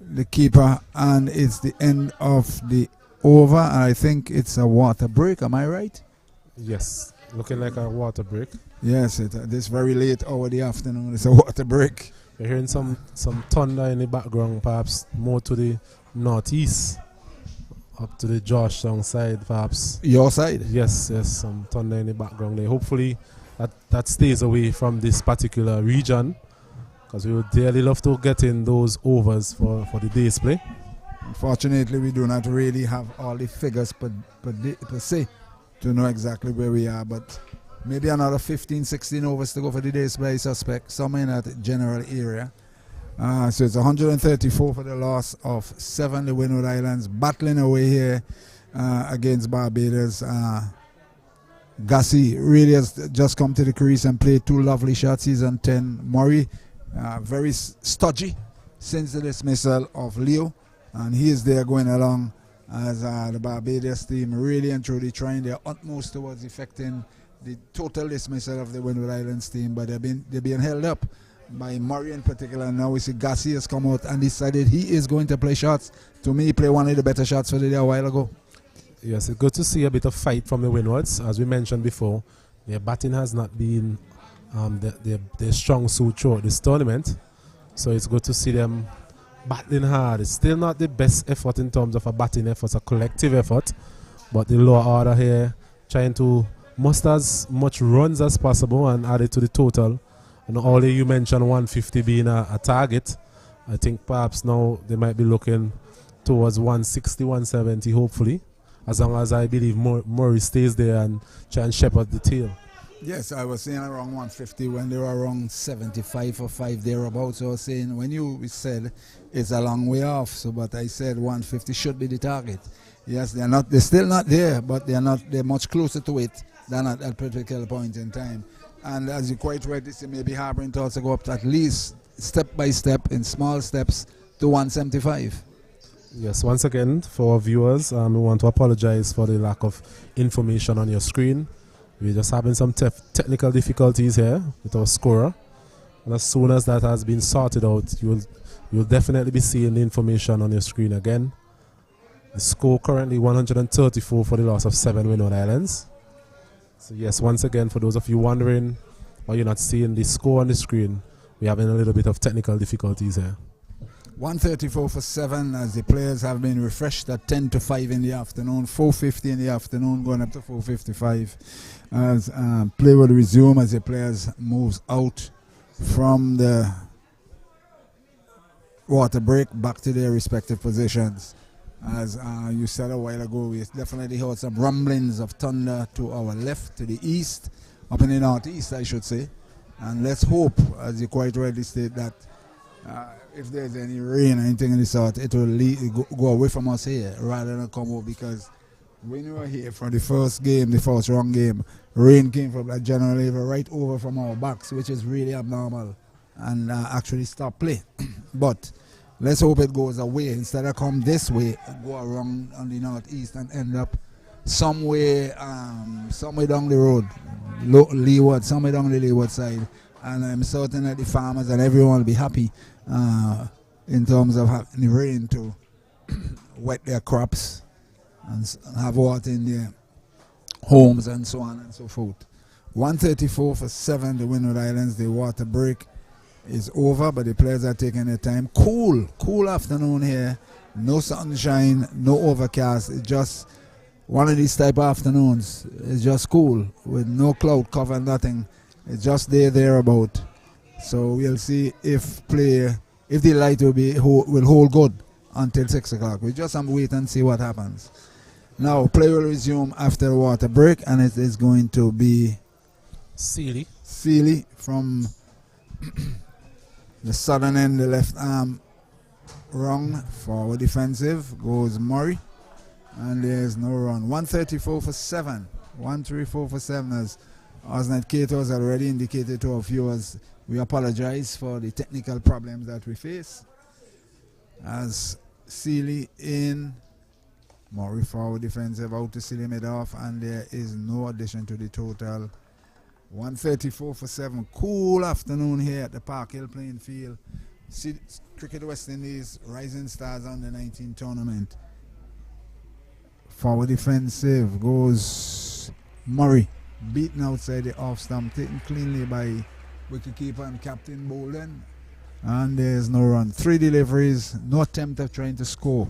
the keeper, and it's the end of the over. And I think it's a water break. Am I right? Yes, looking like a water break. Yes, this very late hour of the afternoon, it's a water break. You're hearing some thunder in the background, perhaps more to the northeast, up to the Georgetown side, perhaps. Your side? Yes, some thunder in the background there. Hopefully that stays away from this particular region, because we would dearly love to get in those overs for the day's play. Unfortunately, we do not really have all the figures per se to know exactly where we are, but maybe another 15-16 overs to go for the day's play, I suspect, somewhere in that general area. So it's 134 for the loss of 7. The Windward Islands battling away here against Barbados. Gussie really has just come to the crease and played 2 lovely shots. He's on 10. Murray, very stodgy since the dismissal of Leo, and he is there going along as the Barbados team really and truly trying their utmost towards effecting the total dismissal of the Windward Islands team, but they're being held up by Murray in particular. And now we see Gussie has come out and decided he is going to play shots. To me, he played one of the better shots for the day a while ago. Yes, it's good to see a bit of fight from the Windwards. As we mentioned before, their batting has not been their strong suit throughout this tournament. So it's good to see them battling hard. It's still not the best effort in terms of a batting effort, a collective effort. But the lower order here trying to muster as much runs as possible and add it to the total. And only you mentioned 150 being a target. I think perhaps now they might be looking towards 160, 170 hopefully. as long as I believe Murray stays there and try and shepherd the tail. Yes, I was saying around 150 when they were around 75 or 5 thereabouts. I was saying when you said it's a long way off, so but I said 150 should be the target. Yes, they're still not there, but they're much closer to it than at that particular point in time. And as you quite rightly say, maybe harboring thoughts to go up to at least step by step in small steps to 175. Yes, once again, for our viewers, we want to apologize for the lack of information on your screen. We're just having some technical difficulties here with our scorer. And as soon as that has been sorted out, you'll definitely be seeing the information on your screen again. The score currently 134 for the loss of 7 Windward Islands. So yes, once again, for those of you wondering why you're not seeing the score on the screen, we're having a little bit of technical difficulties here. 134 for 7 as the players have been refreshed at 10 to 5 in the afternoon, 4:50 in the afternoon, going up to 4:55 as play will resume as the players moves out from the water break back to their respective positions. As you said a while ago, we definitely heard some rumblings of thunder to our left, to the east, up in the northeast I should say, and let's hope, as you quite rightly state, that if there's any rain or anything in the sort, it will go away from us here rather than come over, because when we were here for the first game, the first round game, rain came from that general level right over from our backs, which is really abnormal, and actually stopped play. But let's hope it goes away instead of come this way, go around on the northeast and end up somewhere down the road, leeward, somewhere down the leeward side. And I'm certain that the farmers and everyone will be happy in terms of having the rain to wet their crops and have water in their homes and so on and so forth. 134 for 7, the Windward Islands. The water break is over, but the players are taking their time. Cool afternoon here. No sunshine, no overcast. It's just one of these type of afternoons. It's just cool with no cloud cover, nothing. It's just thereabout. So we'll see if the light will hold good until 6 o'clock. We just have to wait and see what happens. Now play will resume after the water break, and it is going to be Sealy from the southern end, the left arm wrong, forward defensive goes Murray, and there's no run. 134 for 7. 134 for 7 as Osnet Cato has already indicated to our viewers. We apologize for the technical problems that we face. As Sealy in, Murray forward defensive out to Sealy mid off, and there is no addition to the total. 134 for 7. Cool afternoon here at the Park Hill playing field. Cricket West Indies Rising Stars under 19 tournament. Forward defensive goes Murray, beaten outside the off stump, taken cleanly by wicketkeeper and Captain Bolden, and there's no run. 3 deliveries, no attempt of trying to score,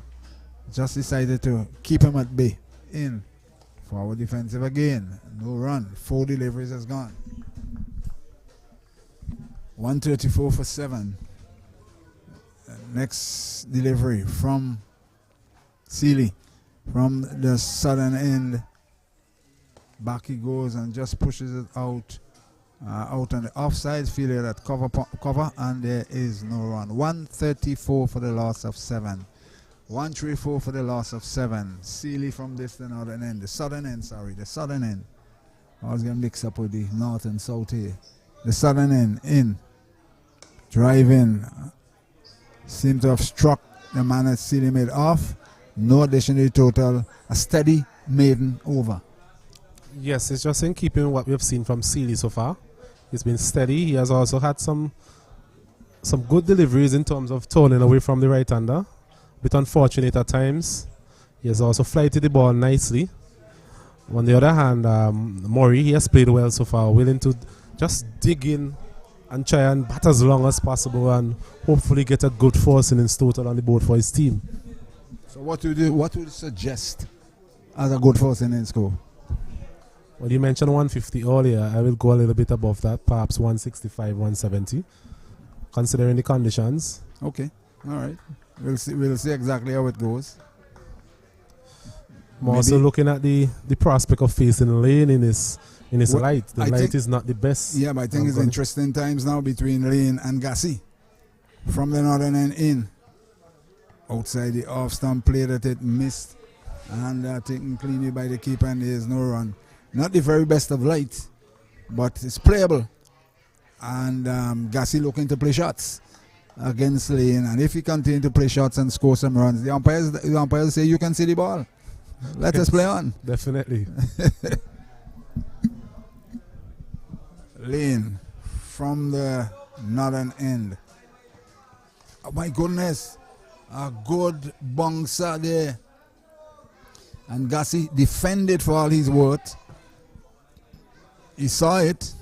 just decided to keep him at bay. In forward defensive again, no run. 4 deliveries has gone. 134 for 7. Next delivery from Sealy from the southern end. Back he goes and just pushes it out on the offside fielder that cover, and there is no run. 134 for the loss of 7. 134 for the loss of 7. Sealy from this and other end. The southern end. I was getting mixed up with the north and south here. The southern end in. Drive in. Seems to have struck the man that Sealy made off. No addition to the total. A steady maiden over. Yes, it's just in keeping with what we have seen from Sealy so far. He's been steady. He has also had some good deliveries in terms of turning away from the right-hander. A bit unfortunate at times. He has also flighted the ball nicely. On the other hand, Murray, he has played well so far, willing to just dig in and try and bat as long as possible and hopefully get a good force innings total on the board for his team. So what would you suggest as a good force innings score? Well, you mentioned 150 earlier. I will go a little bit above that, perhaps 165, 170, considering the conditions. Okay, all right. We'll see exactly how it goes. I'm also looking at the prospect of facing Lane in his light. The light is not the best. Yeah, but I think it's interesting times now between Lane and Gassi. From the northern end in. Outside the off stump, played at it, missed. And taken cleanly by the keeper, and there's no run. Not the very best of light, but it's playable. And Gassi looking to play shots against Lane. And if he continue to play shots and score some runs, the umpires say you can see the ball. Let us play on. Definitely. Lane from the northern end. Oh my goodness. A good bouncer there. And Gassi defended for all his worth. He saw it.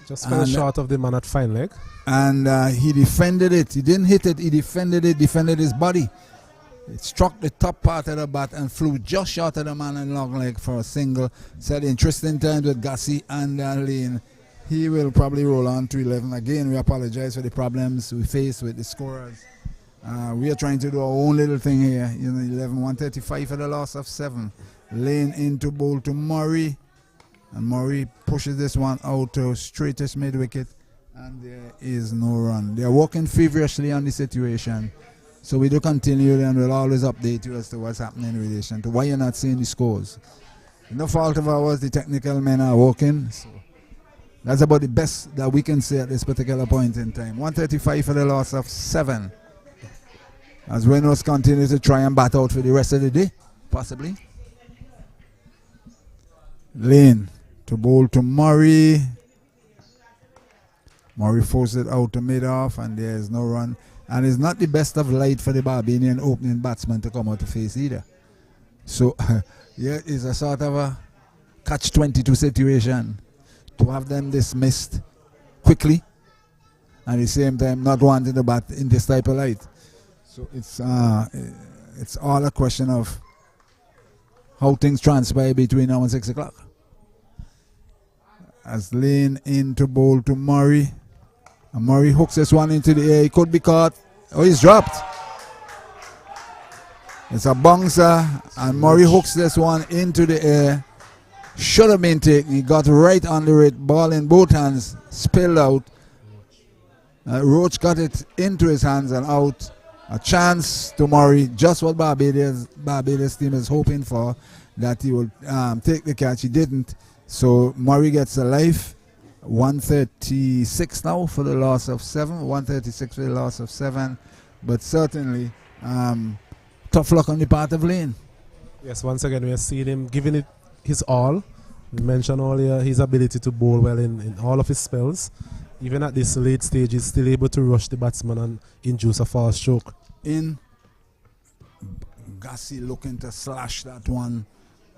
Just fell short of the man at fine leg. And he defended it. He didn't hit it. He defended it, defended his body. It struck the top part of the bat and flew just short of the man in long leg for a single. Said interesting times with Gassi and Lane. He will probably roll on to 11. Again, we apologize for the problems we face with the scorers. We are trying to do our own little thing here. 11-135 for the loss of 7. Lane into bowl to Murray. And Murray pushes this one out to straightest mid wicket. And there is no run. They are working feverishly on the situation. So we do continue, and we'll always update you as to what's happening in relation to why you're not seeing the scores. No fault of ours, the technical men are working. So that's about the best that we can say at this particular point in time. 135 for the loss of 7. As Reynolds continue to try and bat out for the rest of the day, possibly. Lane to bowl to Murray. Murray forced it out to mid-off, and there is no run. And it's not the best of light for the Barbadian opening batsman to come out to face either. So, here is a sort of a catch-22 situation to have them dismissed quickly and at the same time not wanting to bat in this type of light. So, it's all a question of how things transpire between now and 6 o'clock. As Lane in to bowl to Murray. And Murray hooks this one into the air. He could be caught. Oh, he's dropped. It's a bouncer. And Murray hooks this one into the air. Should have been taken. He got right under it. Ball in both hands. Spilled out. Roach got it into his hands and out. A chance to Murray. Just what Barbados team is hoping for. That he will take the catch. He didn't. So Murray gets a life. 136 now for the loss of 7. 136 for the loss of 7. But certainly, tough luck on the part of Lane. Yes, once again, we are seeing him giving it his all. We mentioned earlier his ability to bowl well in all of his spells. Even at this late stage, he's still able to rush the batsman and induce a fast stroke. In Gassi looking to slash that one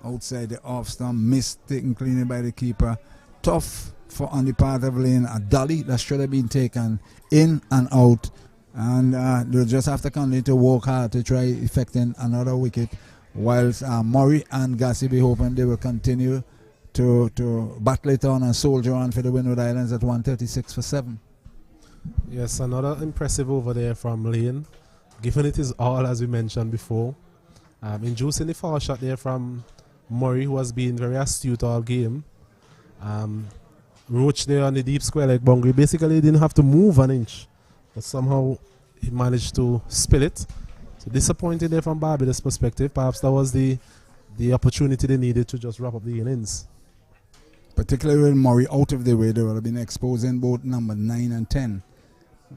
outside the off stump. Missed, taken cleanly by the keeper. Tough for on the part of Lane. A dolly that should have been taken in and out. And they'll just have to continue to work hard to try effecting another wicket. Whilst Murray and Gassi be hoping they will continue to battle it on and soldier on for the Windward Islands at 136 for 7. Yes, another impressive over there from Lane. Giving it his all, as we mentioned before. Inducing the foul shot there from Murray, who has been very astute all game. Roach there on the deep square leg boundary. Basically, he didn't have to move an inch. But somehow he managed to spill it. So disappointed there from Barbados' perspective. Perhaps that was the opportunity they needed to just wrap up the innings. Particularly with Murray out of the way, they would have been exposing both number 9 and 10.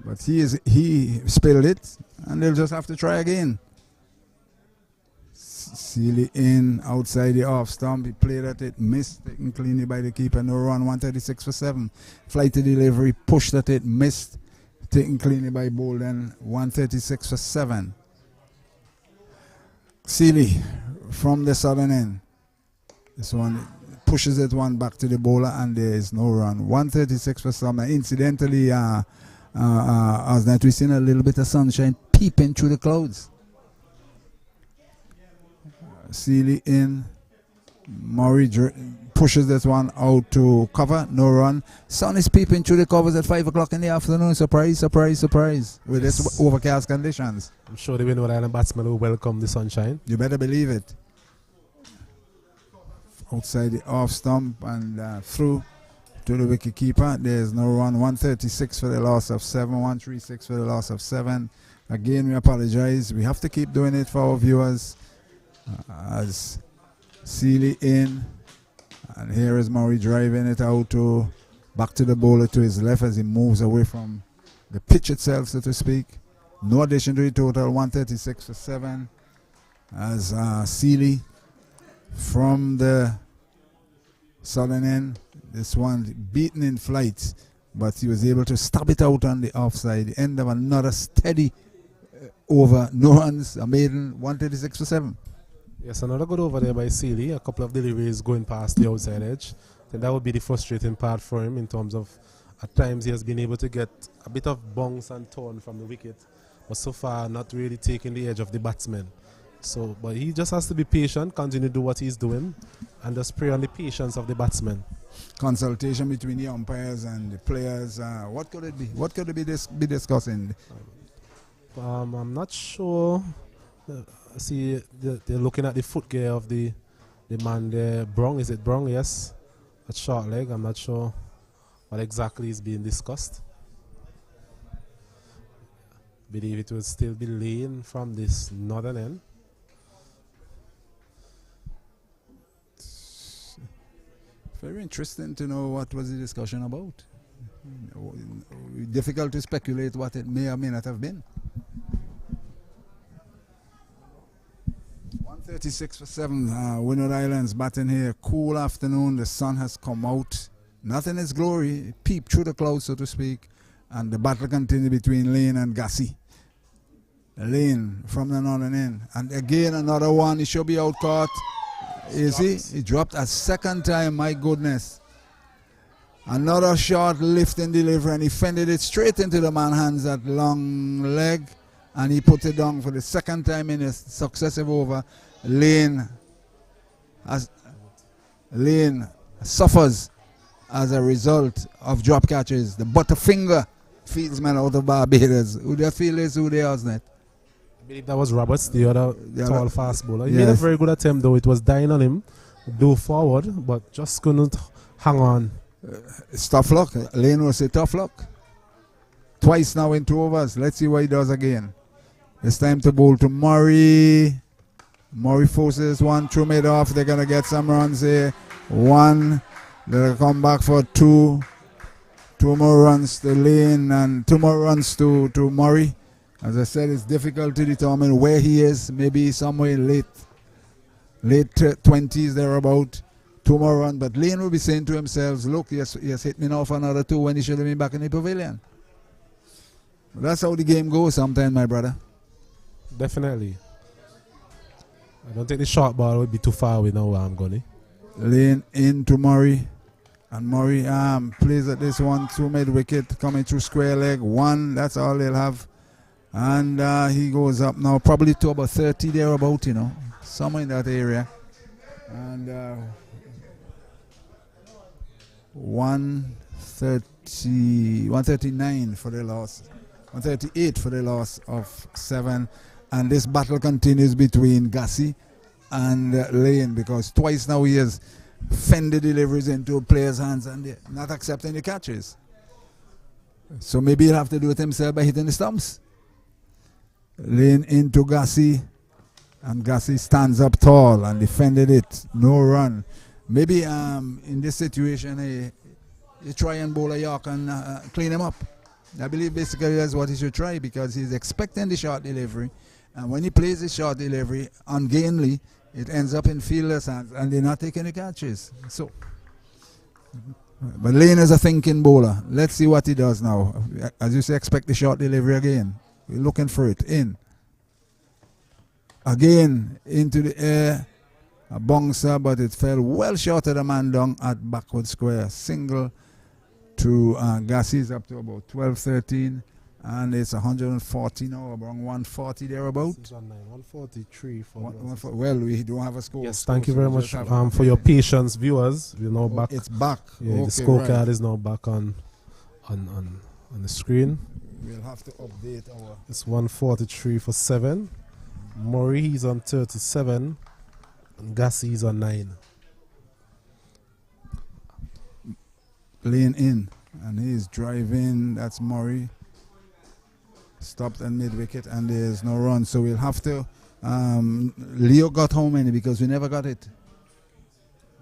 But he spilled it, and they'll just have to try again. Sealy in outside the off stump. He played at it, missed, taken cleanly by the keeper. No run, 136 for 7. Flight to delivery, pushed at it, missed, taken cleanly by Bolden. 136 for 7. Sealy from the southern end. This one pushes it one back to the bowler, and there is no run. 136 for 7. Incidentally, as that we've seen a little bit of sunshine peeping through the clouds. Sealy in. Murray pushes this one out to cover. No run. Sun is peeping through the covers at 5 o'clock in the afternoon. Surprise, surprise, surprise. With this overcast conditions. I'm sure the Windward Island batsmen will welcome the sunshine. You better believe it. outside the off stump and through to the wicket keeper. There's no run. 136 for the loss of 7, 136 for the loss of 7. Again, we apologize. We have to keep doing it for our viewers. As Seeley in, and here is Murray driving it out to back to the bowler to his left as he moves away from the pitch itself, so to speak. No addition to the total. 136 for 7 as Seeley from the southern end. This one beaten in flight, but he was able to stab it out on the offside. The end of another steady over. No runs, a maiden. 136 for 7. Yes, another good over there by Seeley. A couple of deliveries going past the outside edge. I think that would be the frustrating part for him in terms of at times he has been able to get a bit of bounce and turn from the wicket, but so far not really taking the edge of the batsman. So, but he just has to be patient, continue to do what he's doing, and just pray on the patience of the batsman. Consultation between the umpires and the players. What could it be? What could it be discussing? I'm not sure. See, they're looking at the footgear of the man there. Brong, is it Brong? Yes. A short leg. I'm not sure what exactly is being discussed. Believe it will still be Lane from this northern end. Very interesting to know what was the discussion about. Difficult to speculate what it may or may not have been. 136 for 7. Windward Islands batting here. Cool afternoon. The sun has come out. Not in its glory. It peeped through the clouds, so to speak. And the battle continued between Lane and Gassi. Lane from the northern end. And again, another one. He should be out caught. Is he? He dropped a second time. My goodness. Another short lifting delivery, and he fended it straight into the man's hands at long leg. And he put it down for the second time in a successive over. Lane suffers as a result of drop catches. The Butterfinger fieldsman out of Barbados. Who they feel is who they are, isn't it? I believe that was Roberts, the other tall fast bowler. He made a very good attempt, though. It was dying on him, dove forward, but just couldn't hang on. It's tough luck. Lane will say tough luck. Twice now in 2 overs. Let's see what he does again. It's time to bowl to Murray. Murray forces one through mid-off. They're going to get some runs here. 1. They'll come back for 2. 2 more runs to Lane and 2 more runs to Murray. As I said, it's difficult to determine where he is. Maybe somewhere late 20s thereabout. 2 more runs. But Lane will be saying to himself, look, he has hit me now for another 2 when he should have been back in the pavilion. That's how the game goes sometimes, my brother. Definitely. I don't think the short ball would be too far away now where I'm going. Lane into Murray. And Murray plays at this one, 2 mid-wicket, coming through square leg. 1, that's all they'll have. And he goes up now, probably to about 30 thereabout, somewhere in that area. And 139 for the loss. 138 for the loss of 7. And this battle continues between Gassi and Lane, because twice now he has fended deliveries into players' hands and they're not accepting the catches. So maybe he'll have to do it himself by hitting the stumps. Lane into Gassi, and Gassi stands up tall and defended it. No run. Maybe in this situation, you try and bowl a York and clean him up. I believe basically that's what he should try, because he's expecting the short delivery. And when he plays the short delivery ungainly, it ends up in fielders' hands and they're not taking the catches. So, but Lane is a thinking bowler. Let's see what he does now. As you say, expect the short delivery again. We're looking for it. In. Again, into the air. A bouncer, but it fell well short of the man down at backward square. Single to Gassi's up to about 12-13. And it's 140 now, around 140 thereabout. 143 for well, we don't have a score. Yes, thank you very much for your patience, viewers. We're now back. It's back. Yeah, okay, the scorecard is now back on the screen. We'll have to update our. It's 143 for 7. Murray is on 37. And Gassi is on 9. Lane in, and he's driving. That's Murray. Stopped at mid wicket, and there's no run. So we'll have to. Leo got how many? Because we never got it.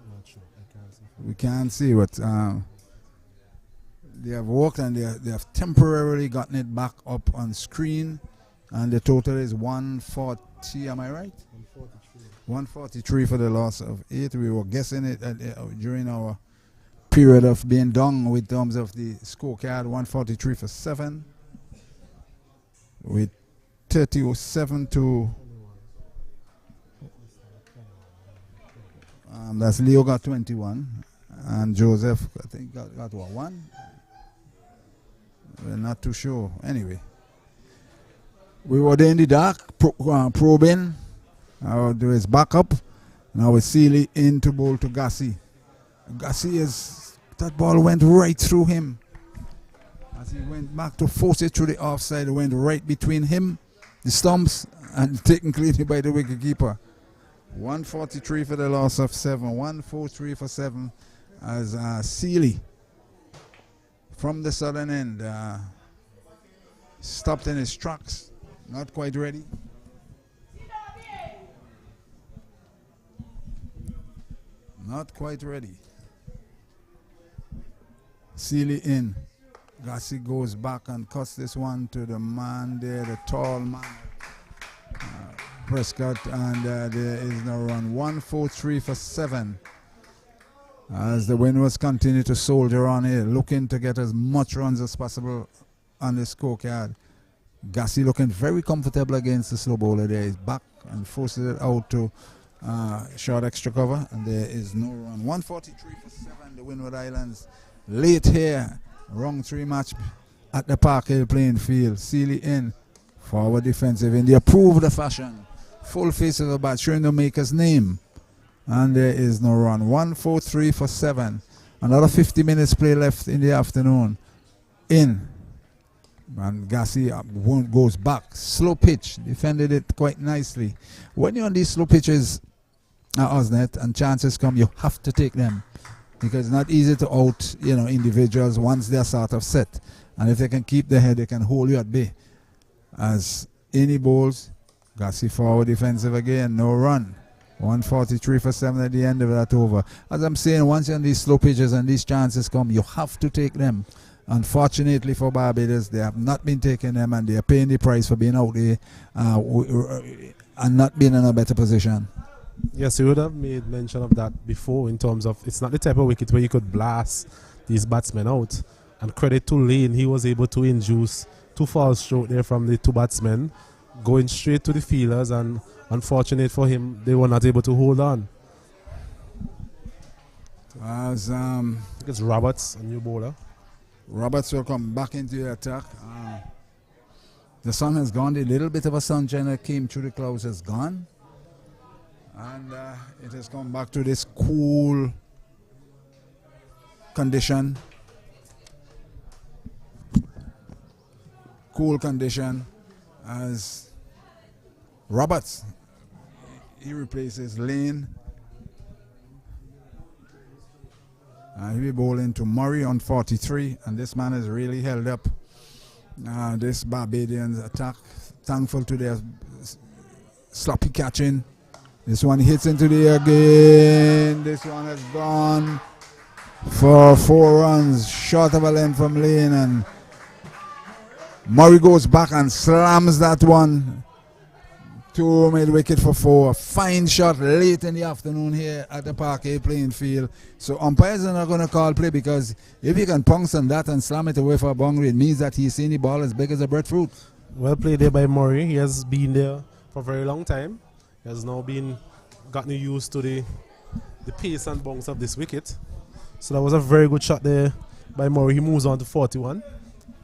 Not sure. I can't see. We can't see what they have walked, and they have temporarily gotten it back up on screen, and the total is 140. Am I right? 143. 143 for the loss of 8. We were guessing it during our period of being done with terms of the scorecard. 143 for 7 with 37 to that's Leo got 21 and Joseph I think got what, 1. We're not too sure. Anyway, we were there in the dark probing. Now do his backup. Now with Seeley in to bowl to Gassi. Gassi is, that ball went right through him. As he went back to force it through the offside, it went right between him, the stumps, and taken cleanly by the wicketkeeper. 143 for the loss of 7. 143 for 7 as Seeley from the southern end stopped in his tracks. Not quite ready. Not quite ready. Seeley in. Gassi goes back and cuts this one to the man there, the tall man, Prescott, and there is no run. 143 for 7 as the Windwards continue to soldier on here, looking to get as much runs as possible on the scorecard. Gassi looking very comfortable against the slow bowler there. He's back and forces it out to short extra cover, and there is no run. 143 for 7, the Windward Islands late here. Wrong 3 match at the Park Hill playing field. Seeley in, forward defensive in the approved fashion. Full face of the bat, showing the maker's name. And there is no run. 143 for 7. Another 50 minutes play left in the afternoon. In. And Gassi goes back. Slow pitch. Defended it quite nicely. When you're on these slow pitches at Osnet and chances come, you have to take them. Because it's not easy to out, individuals once they're sort of set. And if they can keep the head, they can hold you at bay. As any bowls, Gassi forward defensive again, no run. 143 for 7 at the end of that over. As I'm saying, once you're on these slow pitches and these chances come, you have to take them. Unfortunately for Barbados, they have not been taking them, and they are paying the price for being out there and not being in a better position. Yes, you would have made mention of that before in terms of it's not the type of wicket where you could blast these batsmen out. And credit to Lane, he was able to induce 2 false stroke there from the 2 batsmen, going straight to the fielders, and unfortunate for him, they were not able to hold on. As it's Roberts, a new bowler. Roberts will come back into the attack. The sun has gone. A little bit of a sunshine that came through the clouds has gone. And it has come back to this cool condition. Cool condition as Roberts, he replaces Lane. He'll be bowling to Murray on 43, and this man has really held up this Barbadians attack. Thankful to their sloppy catching. This one hits into the air again. This one has gone for 4 runs, short of a length from Lane, and Murray goes back and slams that one to mid wicket for 4. Fine shot late in the afternoon here at the Parquet playing field. So umpires are not going to call play, because if you can punch on that and slam it away for a boundary, it means that he's seen the ball as big as a breadfruit. Well played there by Murray. He has been there for a very long time. He has now gotten used to the pace and bounce of this wicket. So that was a very good shot there by Murray. He moves on to 41.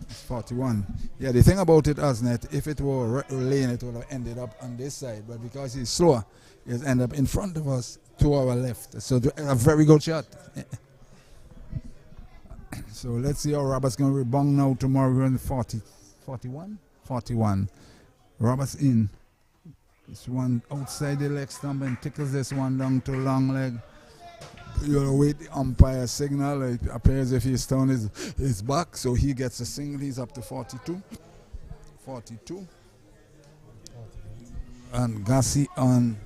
41. Yeah, the thing about it, Osnet, if it were Lane, it would have ended up on this side. But because he's slower, he's ended up in front of us to our left. So a very good shot. So let's see how Roberts going to rebound now tomorrow. We're in 41? 41. Roberts in. This one outside the leg stump and tickles this one down to long leg. You wait the umpire signal. It appears if his turn is back, so he gets a single. He's up to 42. 42. And Gassi on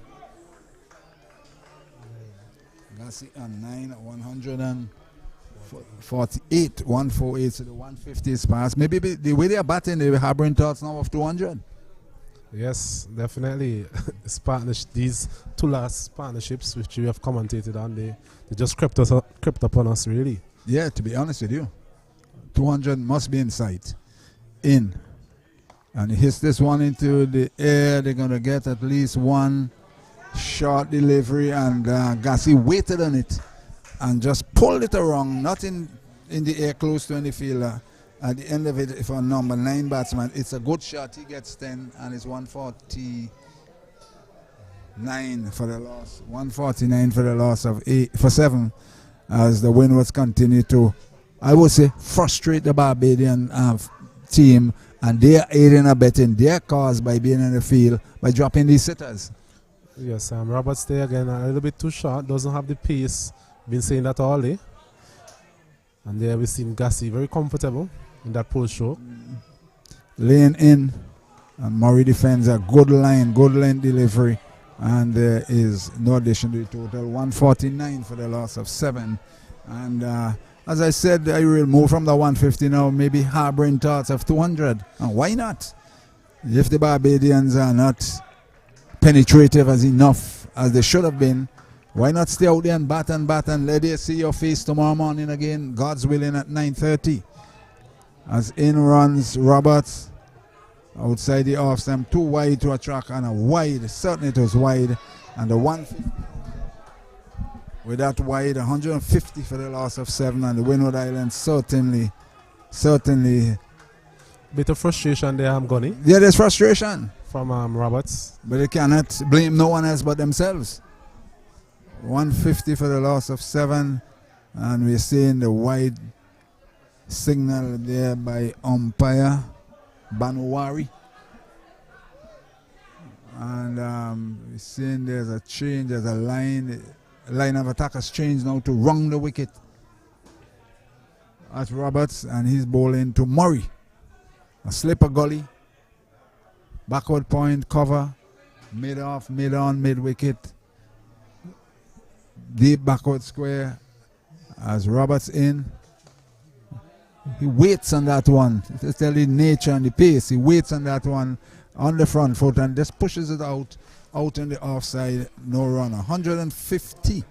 9, 148, 148. So the 150 is passed. Maybe the way they are batting, they were harboring thoughts now of 200. Yes, definitely. These two last partnerships which we have commentated on, they just crept upon us, really. Yeah, to be honest with you, 200 must be in sight. And he hits this one into the air. They're going to get at least one short delivery, and Gassi waited on it and just pulled it around, not in the air close to any fielder. At the end of it, for number 9 batsman, it's a good shot. He gets 10, and it's 149 for the loss. 149 for the loss of 7, as the Windwards continue to, I would say, frustrate the Barbadian team, and they are aiding and abetting their cause by being in the field, by dropping these sitters. Yes, Barbados-Day again a little bit too short, doesn't have the pace. Been saying that all day. And there we've seen Gassi very comfortable in that pull stroke. Laying in, and Murray defends a good line delivery, and there is no addition to the total. 149 for the loss of 7. And as I said, I will move from the 150 now, maybe harboring thoughts of 200. And why not? If the Barbadians are not penetrative as enough as they should have been, why not stay out there and bat and let you see your face tomorrow morning again, God's willing, at 9:30. As in runs Roberts outside the off stump, too wide to a track, and a wide, certainly it was wide, and the 150 with that wide, 150 for the loss of 7, and the Windward Islands certainly bit of frustration there, Gunny. Yeah, there's frustration from Roberts, but they cannot blame no one else but themselves. 150 for the loss of 7, and we're seeing the wide signal there by umpire Banuwari, and we're seeing there's a change, there's a line of attack has changed now to wrong the wicket at Roberts, and he's bowling to Murray. A slipper gully, backward point, cover, mid off, mid on, mid wicket, deep backward square as Roberts in. He waits on that one. It's telling nature and the pace. He waits on that one on the front foot and just pushes it out in the offside. No run. 150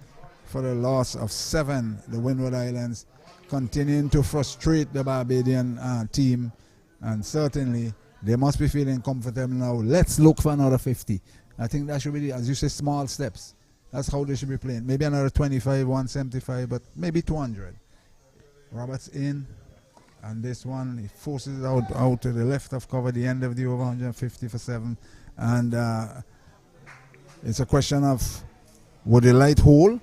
for the loss of 7. The Windward Islands continuing to frustrate the Barbadian team, and certainly they must be feeling comfortable now. Let's look for another 50. I think that should be, as you say, small steps. That's how they should be playing. Maybe another 25, 175, but maybe 200. Roberts in, and this one, he forces it out to the left of cover, the end of the over, 150 for 7. And it's a question of, would the light hold,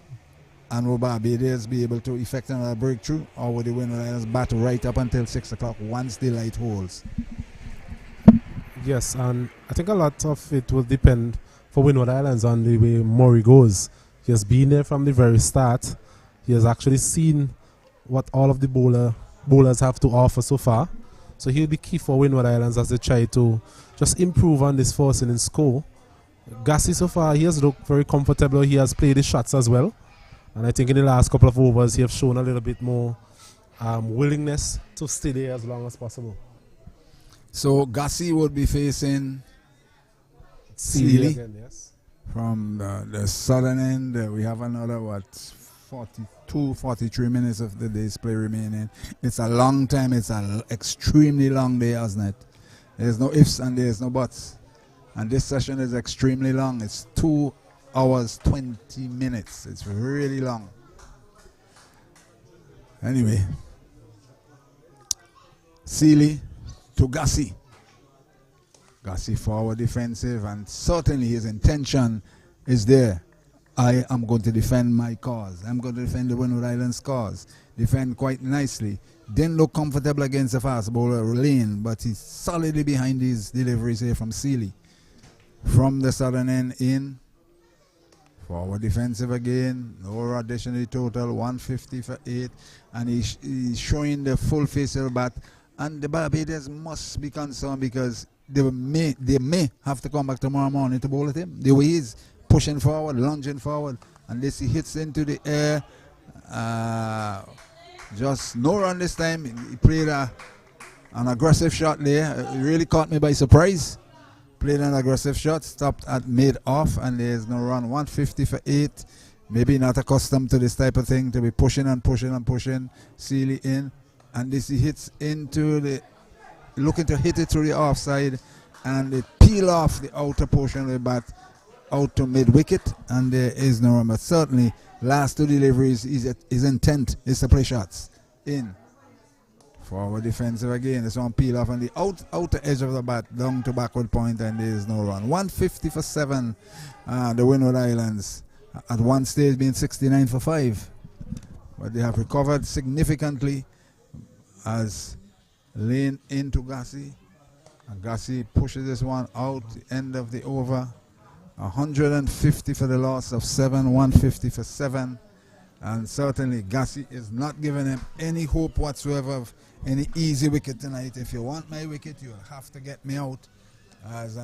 and will Barbados be able to effect another breakthrough, or would the Windward Islands bat right up until 6 o'clock once the light holds? Yes, and I think a lot of it will depend for Windward Islands on the way Murray goes. He has been there from the very start. He has actually seen what all of the bowlers have to offer so far. So he'll be key for Windward Islands as they try to just improve on this first inning score. Gassi so far, he has looked very comfortable. He has played his shots as well. And I think in the last couple of overs, he has shown a little bit more willingness to stay there as long as possible. So Gassi would be facing Sealy again, yes. From the southern end. We have another 42, 43 minutes of the day's play remaining. It's a long time. It's an extremely long day, hasn't it? There's no ifs and there's no buts. And this session is extremely long. It's 2 hours 20 minutes. It's really long. Anyway, Sealy to Gassi. Gassi forward defensive, and certainly his intention is there. I am going to defend my cause. I'm going to defend the Windward Islands cause. Defend quite nicely. Didn't look comfortable against the fast bowler Lane, but he's solidly behind these deliveries here from Sealy. From the southern end in Forward defensive again. No additional total. 150 for 8. And he's showing the full face of the bat. And the Barbados must be concerned because they may have to come back tomorrow morning to bowl at him. The way he's pushing forward, lunging forward. Unless he hits into the air. Just no run this time. He played an aggressive shot there. It really caught me by surprise. Played an aggressive shot, stopped at mid off, and there's no run. 150 for 8. Maybe not accustomed to this type of thing, to be pushing and pushing and pushing. Sealy in, and this he hits into the, looking to hit it through the offside, and it peel off the outer portion of the bat out to mid wicket, and there is no run. But certainly, last two deliveries, his intent is to play shots in. Forward defensive again. This one peel off on the outer edge of the bat down to backward point, and there is no run. 150 for 7. The Windward Islands at one stage being 69 for 5, but they have recovered significantly as Lane into Gassi, and Gassi pushes this one out the end of the over. 150 for the loss of 7. 150 for 7. And certainly Gassi is not giving him any hope whatsoever of any easy wicket tonight. If you want my wicket, you'll have to get me out, as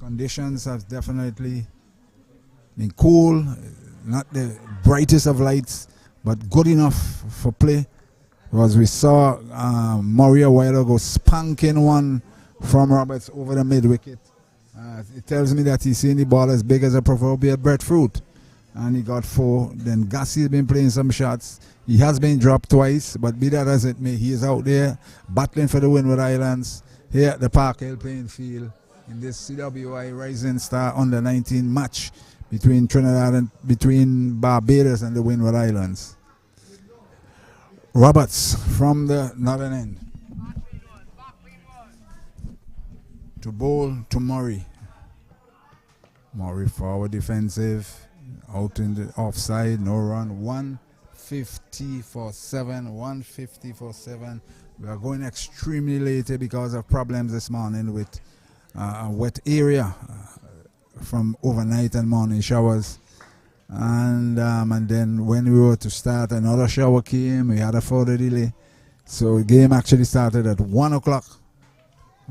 conditions have definitely been cool, not the brightest of lights, but good enough for play. Because we saw Murray a while ago spanking one from Roberts over the mid wicket. It tells me that he's seeing the ball as big as a proverbial breadfruit. And he got 4. Then Gassi has been playing some shots. He has been dropped twice, but be that as it may, he is out there battling for the Windward Islands here at the Park Hill playing field in this CWI Rising Star Under-19 match between Barbados and the Windward Islands. Roberts from the northern end to bowl to Murray. Murray forward defensive. Out in the offside, no run. 150 for 7. 150 for 7. We are going extremely late because of problems this morning with a wet area from overnight and morning showers. And then when we were to start, another shower came. We had a further delay. So the game actually started at 1 o'clock.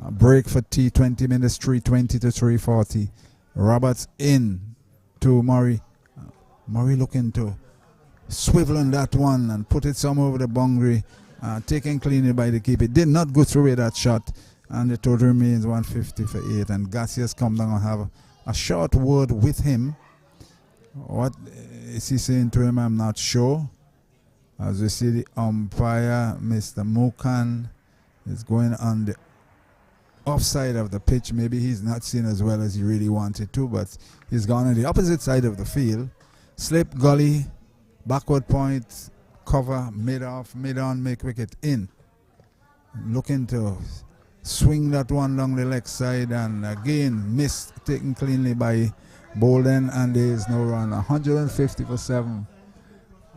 A break for tea, 20 minutes, 3:20 to 3:40. Roberts in to Murray. Murray looking to swivel on that one and put it somewhere over the boundary, taken cleanly by the keeper. It did not go through with that shot, and the total remains 150 for 8. And Gassi has come down and have a short word with him. What is he saying to him? I'm not sure. As we see the umpire, Mr. Mokan, is going on the offside of the pitch. Maybe he's not seen as well as he really wanted to, but he's gone on the opposite side of the field. Slip, gully, backward point, cover, mid off, mid on, make wicket in. Looking to swing that one down the leg side, and again missed, taken cleanly by Bolden, and there is no run. 150 for 7.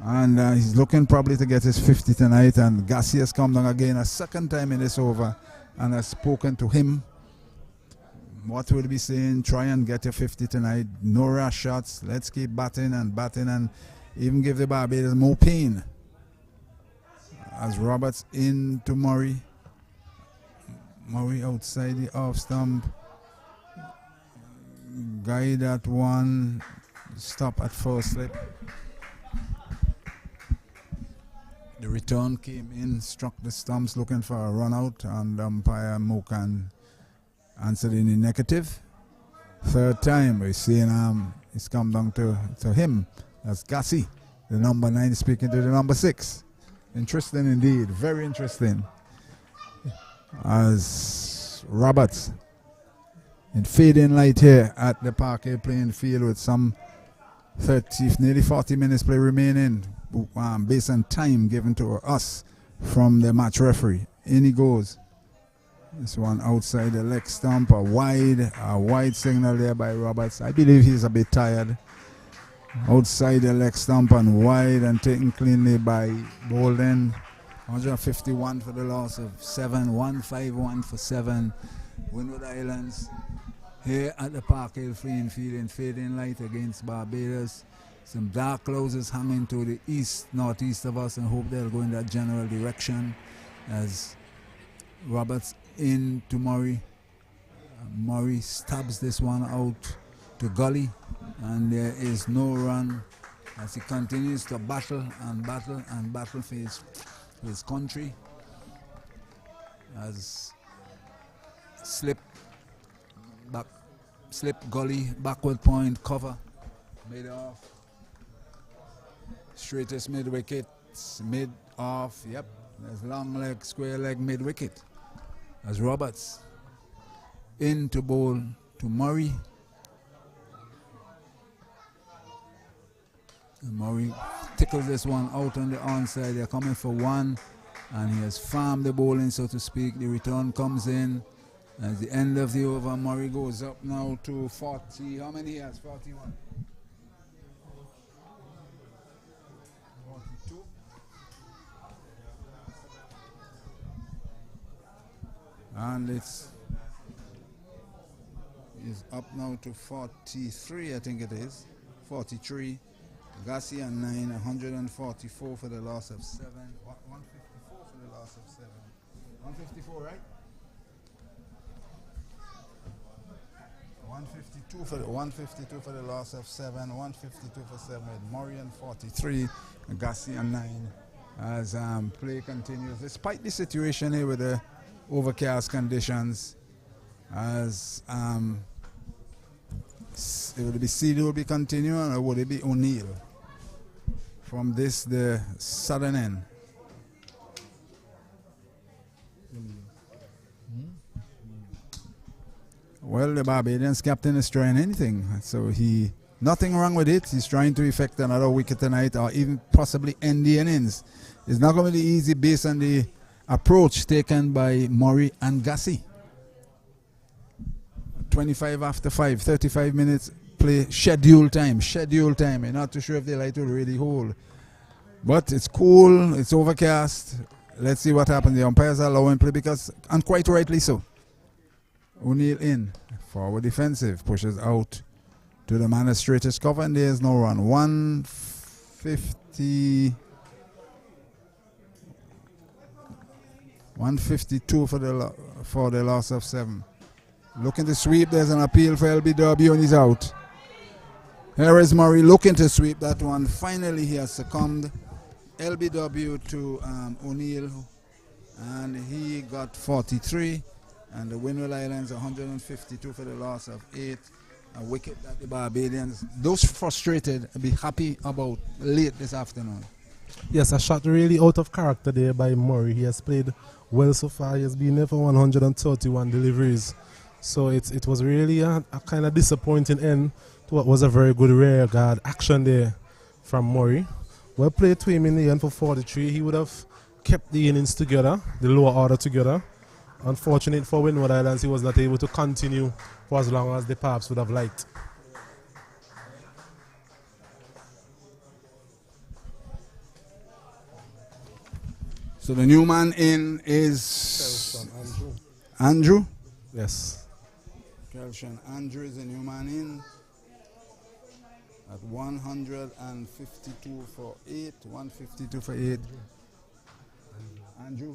And he's looking probably to get his 50 tonight, and Gassi has come down again a second time in this over and has spoken to him. What will he be saying? Try and get your 50 tonight. No rush shots. Let's keep batting and even give the Barbados more pain. As Roberts in to Murray. Murray outside the off stump. Guide that one. Stop at first slip. The return came in, struck the stumps looking for a run out, and umpire Mokan answered in the negative. Third time we're seeing it's come down to him. That's Gassi, the number 9 speaking to the number 6. Interesting indeed, very interesting. As Roberts in fading light here at the Parquet playing field with some nearly 40 minutes play remaining, based on time given to us from the match referee. In he goes. This one outside the leg stump, a wide signal there by Roberts. I believe he's a bit tired. Outside the leg stump and wide, and taken cleanly by Bolden. 151 for the loss of 7. 151 for 7. Windward Islands Here at the Park Hill Fleeing Field in fading light against Barbados. Some dark clouds is hanging to the east, northeast of us, and hope they'll go in that general direction as Roberts in to Murray. Murray stabs this one out to Gully, and there is no run as he continues to battle and battle and battle for his country. As slip Gully, backward point, cover, mid off. Straightest mid wicket, mid off, yep. There's long leg, square leg, mid wicket. As Roberts into bowl to Murray. And Murray tickles this one out on the onside. They're coming for one, and he has farmed the bowling, so to speak. The return comes in. At the end of the over, Murray goes up now to 40. How many he has? 41. 42. And it's up now to 43, I think it is. 43. Garcia 9, 144 for the loss of 7. 154 for the loss of 7. 154, right? 152 for the loss of 7. 152 for 7. Murray 43. Garcia 9. As play continues, despite the situation here with the overcast conditions, as it would be Seed will be continuing, or would it be O'Neill from this the southern end? Well, the Barbadians captain is trying anything, so nothing wrong with it. He's trying to effect another wicket tonight, or even possibly end the innings. It's not going to be easy based on the approach taken by Murray and Gassi. 25 after 5, 35 minutes play, schedule time. You're not too sure if the light will really hold. But it's cool, it's overcast. Let's see what happens. The umpires are allowing play because, and quite rightly so. O'Neill in, forward defensive, pushes out to the man straightest cover, and there's no run. 152 for the loss of 7. Looking to sweep, there's an appeal for LBW, and he's out. Here is Murray looking to sweep that one. Finally, he has succumbed. LBW to O'Neill, and he got 43. And the Windward Islands 152 for the loss of 8. A wicket that the Barbadians, those frustrated, will be happy about late this afternoon. Yes, a shot really out of character there by Murray. He has played well so far. He has been there for 131 deliveries. So it was really a kind of disappointing end to what was a very good rear guard action there from Murray. Well played to him in the end for 43. He would have kept the innings together, the lower order together. Unfortunate for Windward Islands, he was not able to continue for as long as the perhaps would have liked. So the new man in is Andrew. Yes. Kelshan Andrew is the new man in at 152 for 8. 152 for 8. Andrew.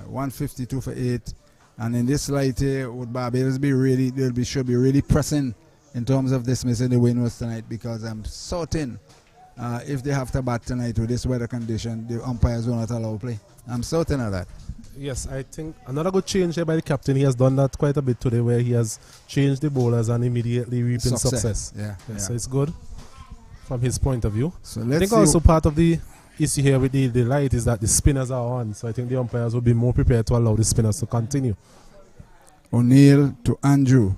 152 for 8. And in this light here, would Barbados be really, should be really pressing in terms of dismissing the Windwards tonight, because I'm certain if they have to bat tonight with this weather condition, the umpires will not allow play. I'm certain of that. Yes, I think another good change here by the captain. He has done that quite a bit today, where he has changed the bowlers and immediately reaping success. Yeah. So it's good from his point of view. So I think also part of the issue here with the light is that the spinners are on, so I think the umpires will be more prepared to allow the spinners to continue. O'Neill to Andrew.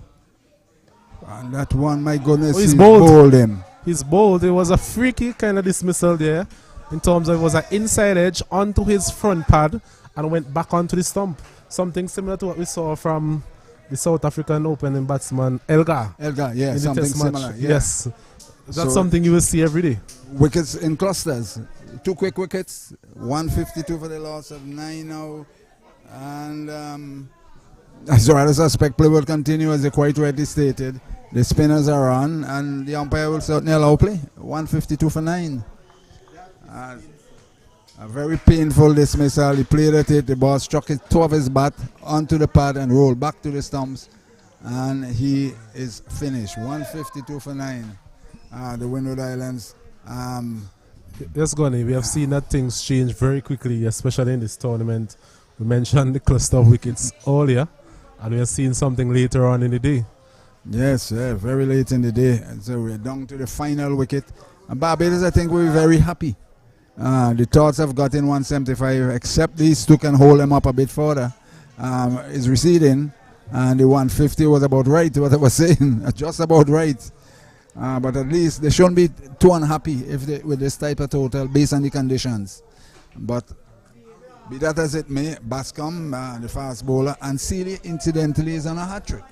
And that one, my goodness, he's bowled him. He's bowled. It was a freaky kind of dismissal there, in terms of it was an inside edge onto his front pad and went back onto the stump. Something similar to what we saw from the South African opening batsman Elgar. Yeah, something similar. Yeah. Yes. That's something you will see every day. Wickets in clusters. 2 quick wickets. 152 for the loss of 9 now. And So I suspect play will continue, as they quite rightly stated. The spinners are on, and the umpire will certainly allow play. 152 for 9. A very painful dismissal. He played at it. The ball struck his toe of his bat onto the pad and rolled back to the stumps. And he is finished. 152 for 9. The Windward Islands. Yes, Gunny, we have seen that things change very quickly, especially in this tournament. We mentioned the cluster of wickets earlier, and we have seen something later on in the day. Yes, very late in the day. And so we're down to the final wicket. And Barbados, I think, will be very happy. The Thoughts have got in 175, except these two can hold them up a bit further. Is receding, and the 150 was about right, what I was saying, just about right. But at least they shouldn't be too unhappy with this type of total based on the conditions. But be that as it may, Bascom, the fast bowler, and Sealy, incidentally, is on a hat trick.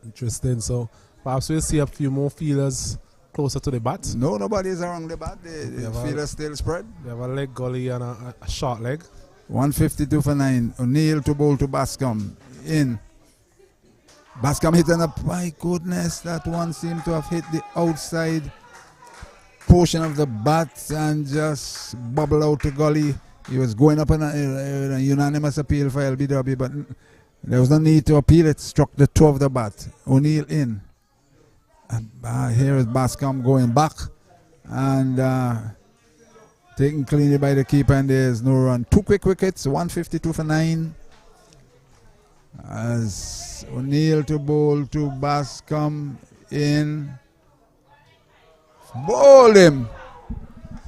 Interesting. So perhaps we'll see a few more fielders closer to the bat. No, nobody is around the bat. The fielders still spread. They have a leg gully and a short leg. 152 for 9. O'Neill to bowl to Bascom. In. Bascom hitting up. My goodness, that one seemed to have hit the outside portion of the bat and just bubble out the gully. He was going up in a unanimous appeal for LBW, but there was no need to appeal. It struck the toe of the bat. O'Neill in. And here is Bascom going back and taken cleanly by the keeper, and there's no run. 2 quick wickets, 152 for 9. As O'Neill to bowl to Bascom in. Bowled him.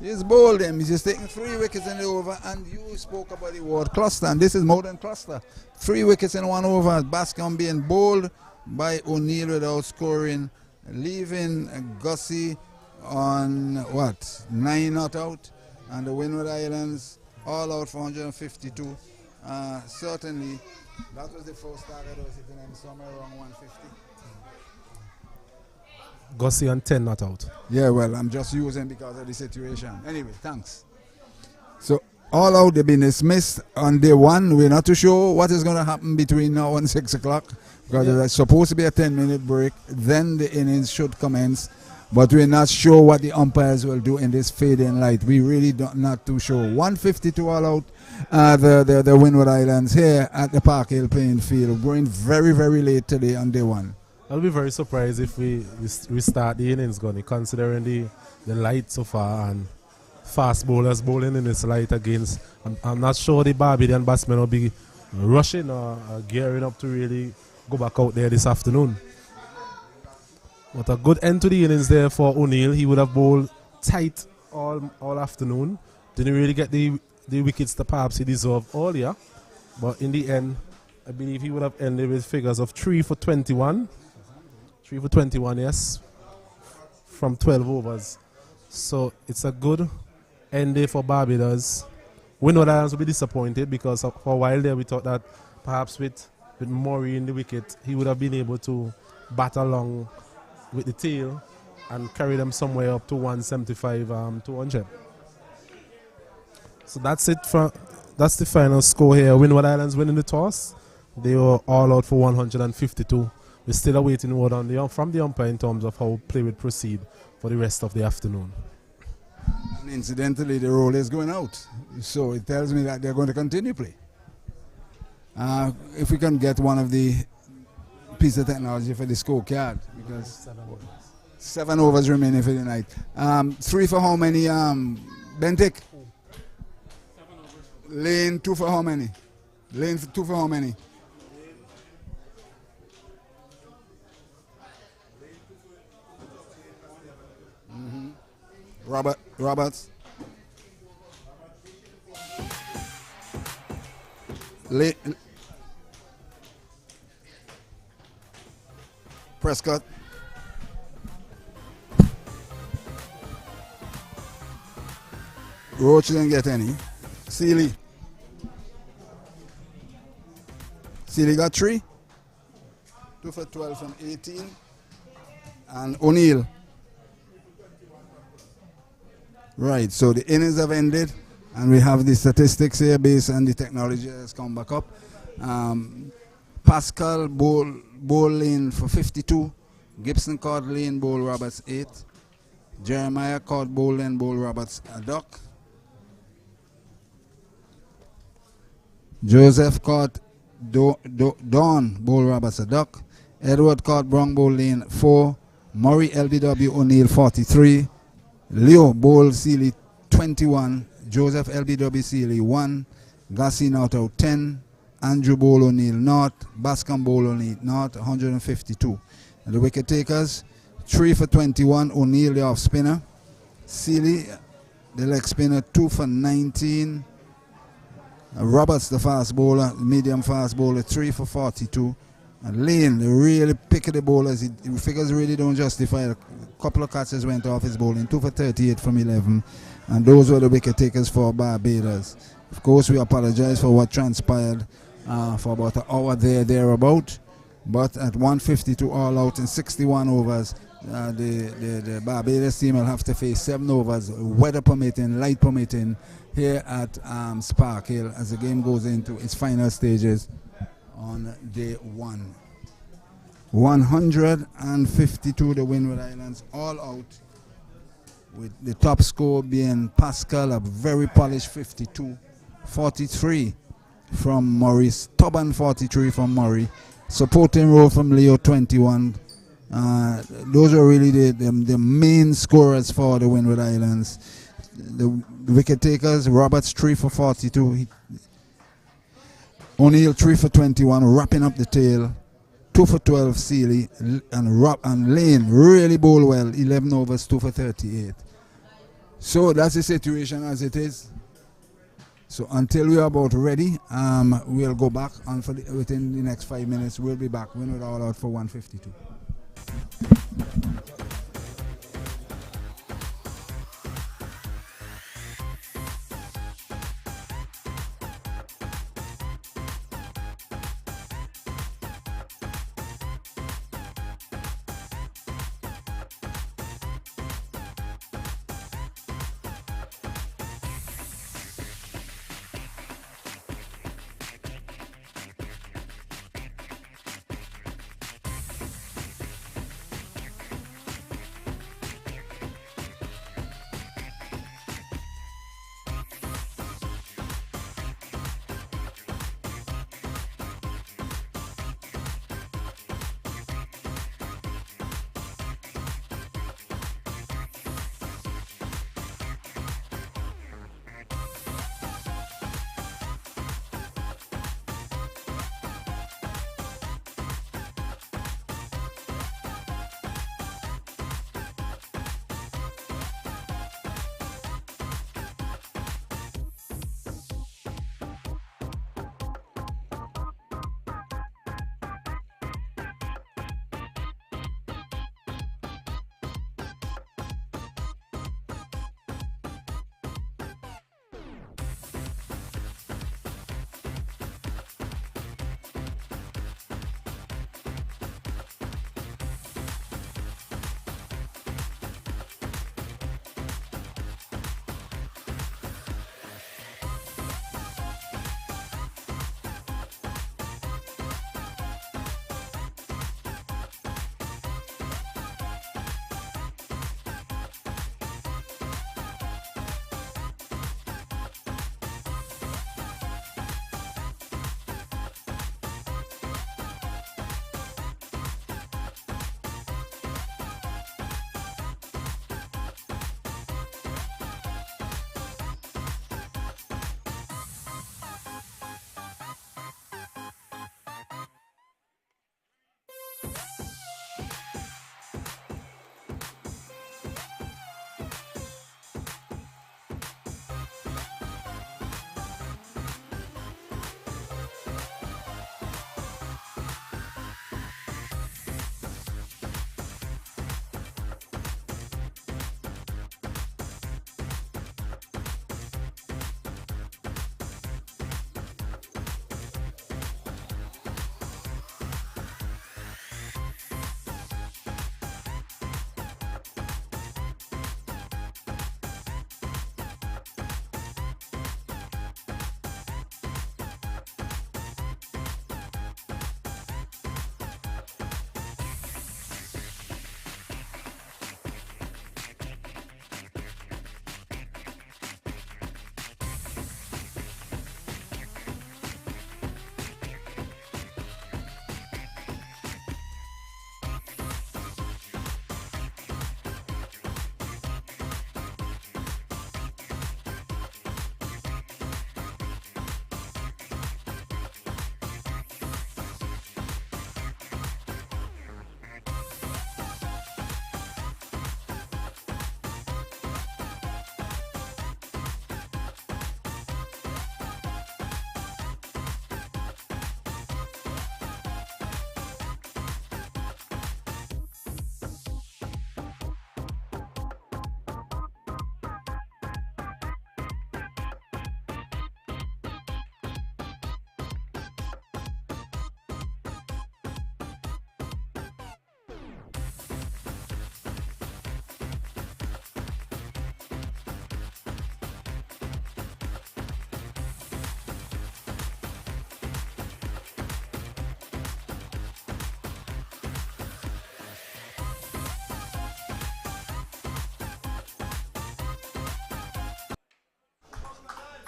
He's bowled him. He's just taking 3 wickets in the over, and you spoke about the word cluster, and this is more than cluster. 3 wickets in 1 over. Bascom being bowled by O'Neill without scoring, leaving Gussie on 9 not out, and the Windward Islands all out for 152. Certainly, that was the first target I was hitting him somewhere around 150. Gussie on 10 not out. Yeah, well, I'm just using because of the situation. Anyway, thanks. So, all out, they've been dismissed on day 1. We're not too sure what is going to happen between now and 6 o'clock because there's supposed to be a 10-minute break. Then the innings should commence. But we're not sure what the umpires will do in this fading light. We really not too sure. 152 all out. The Windward Islands here at the Park Hill playing field. Going very, very late today on day 1. I'll be very surprised if we start the innings, Gunny, considering the light so far and fast bowlers bowling in this light against. I'm not sure the Barbadian batsmen will be rushing or gearing up to really go back out there this afternoon. But a good end to the innings there for O'Neill. He would have bowled tight all afternoon. Didn't really get the wickets that perhaps he deserved earlier. But in the end, I believe he would have ended with figures of 3 for 21. 3 for 21, yes, from 12 overs. So it's a good end day for Barbados. Windward Islands will be disappointed because for a while there we thought that perhaps with Murray in the wicket, he would have been able to bat along with the tail and carry them somewhere up to 175, 200. So that's it. That's the final score here. Windward Islands winning the toss. They were all out for 152. We're still awaiting word from the umpire in terms of how play will proceed for the rest of the afternoon. And incidentally, the roll is going out. So it tells me that they're going to continue play. If we can get one of the pieces of technology for the scorecard, because 7 overs remaining for the night. 3 for how many, Bentic? 7 overs. Lane 2 for how many? Lane 2 for how many? Roberts. Prescott. Roach didn't get any. Sealy. Sealy got 3. 2 for 12 from 18. And O'Neill. Right, so the innings have ended, and we have the statistics here based on the technology that's come back up. Pascal Bowl Lane for 52. Gibson caught Lane Bowl Roberts 8. Jeremiah caught Bowl Lane Bowl Roberts a duck. Joseph caught Dawn Bowl Roberts a duck. Edward caught Brown Bowl Lane 4. Murray LBW O'Neill 43. Leo Bowl Sealy 21. Joseph LBW Sealy 1. Gassi Not out 10. Andrew Bowl O'Neill not. Bascom Bowl O'Neill not. 152. And the wicket takers 3 for 21. O'Neill the off spinner. Sealy the leg spinner 2 for 19. Roberts the fast bowler, medium fast bowler 3 for 42. And Lane, the really pick of the bowlers, the figures really don't justify. A couple of catches went off his bowling, 2 for 38 from 11. And those were the wicket takers for Barbados. Of course, we apologize for what transpired for about an hour thereabout. But at 152 all out in 61 overs, the Barbados team will have to face 7 overs, weather permitting, light permitting, here at Spark Hill as the game goes into its final stages on day 1. 152 the Windward Islands all out, with the top score being Pascal, a very polished 52. 43 from Murray, stubborn 43 from Murray, supporting role from Leo 21. Those are really the main scorers for the Windward Islands. The wicket takers, Roberts 3 for 42. O'Neill 3 for 21, wrapping up the tail. 2 for 12 Sealy, and Lane really bowl well, 11 overs, 2 for 38. So that's the situation as it is. So until we are about ready, we'll go back, and within the next 5 minutes we'll be back. Windward all out for 152.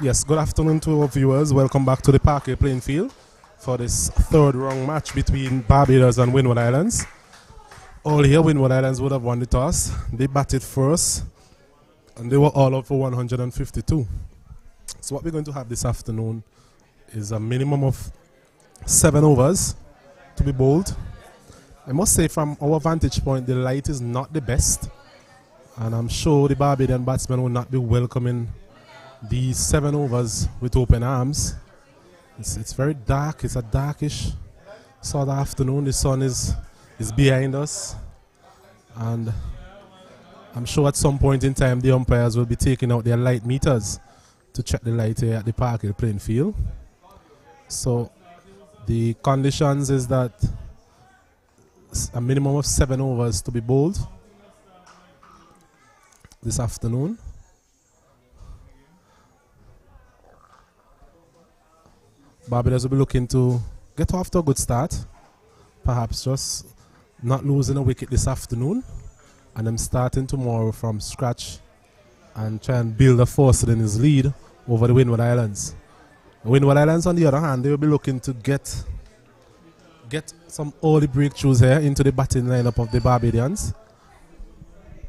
Yes, good afternoon to our viewers. Welcome back to the Parquet playing field for this third round match between Barbados and Windward Islands. All here, Windward Islands would have won the toss. They batted first, and they were all up for 152. So what we're going to have this afternoon is a minimum of 7 overs to be bowled. I must say, from our vantage point, the light is not the best, and I'm sure the Barbadian batsmen will not be welcoming these 7 overs with open arms. It's very dark. It's a darkish sort of afternoon. The sun is behind us, and I'm sure at some point in time the umpires will be taking out their light meters to check the light here at the Parquet playing field. So the conditions is that a minimum of 7 overs to be bowled this afternoon. Barbados will be looking to get off to a good start, perhaps just not losing a wicket this afternoon, and I'm starting tomorrow from scratch and try and build a force in his lead over the Windward Islands. The Windward Islands, on the other hand, they will be looking to get some early breakthroughs here into the batting lineup of the Barbadians.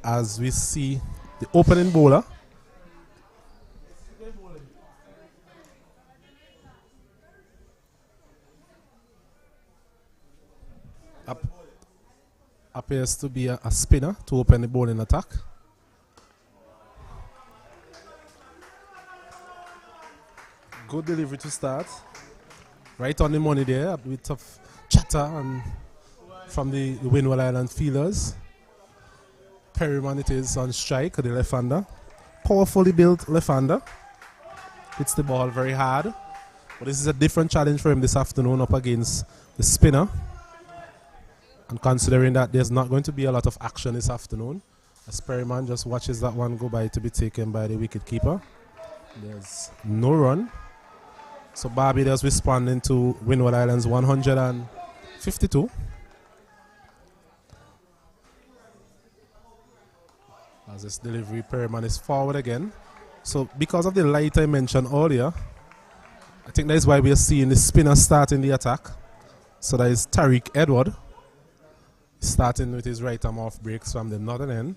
As we see the opening bowler, appears to be a spinner to open the bowling attack. Good delivery to start. Right on the money there, a bit of chatter and from the Windward Island fielders. Perryman it is on strike, the left-hander. Powerfully built left-hander. Hits the ball very hard. But this is a different challenge for him this afternoon up against the spinner. And considering that there's not going to be a lot of action this afternoon, as Perryman just watches that one go by to be taken by the wicket-keeper. There's no run. So Barbados responding to Windward Islands 152. As this delivery, Perryman is forward again. So because of the light I mentioned earlier, I think that is why we are seeing the spinner starting the attack. So that is Tariq Edward, starting with his right arm off breaks from the northern end.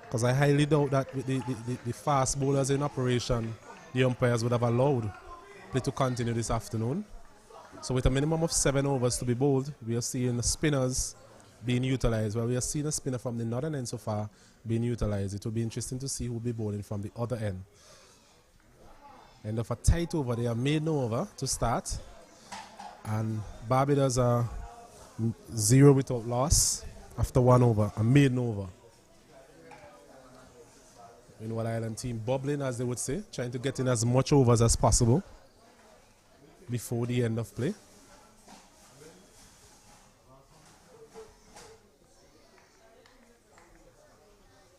Because I highly doubt that with the fast bowlers in operation, the umpires would have allowed play to continue this afternoon. So with a minimum of 7 overs to be bowled, we are seeing the spinners being utilized. Well, we are seeing a spinner from the northern end so far being utilized. It will be interesting to see who will be bowling from the other end. End of a tight over, they have made no over to start. And Barbados are 0 without loss after 1 over, a made no over. Windward Island team bubbling, as they would say, trying to get in as much overs as possible before the end of play.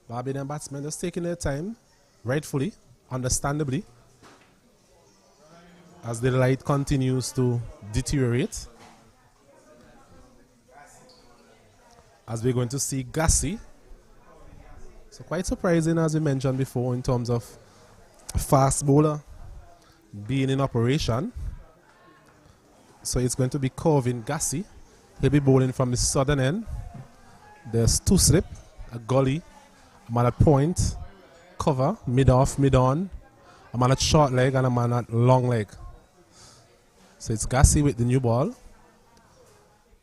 Barbadian batsmen just taking their time, rightfully, understandably, as the light continues to deteriorate. As we're going to see Gassi. So quite surprising, as we mentioned before, in terms of a fast bowler being in operation. So it's going to be Corvin Gassi. He'll be bowling from the southern end. There's 2 slip, a gully, a man at point, cover, mid-off, mid-on, a man at short leg and a man at long leg. So it's Gassi with the new ball.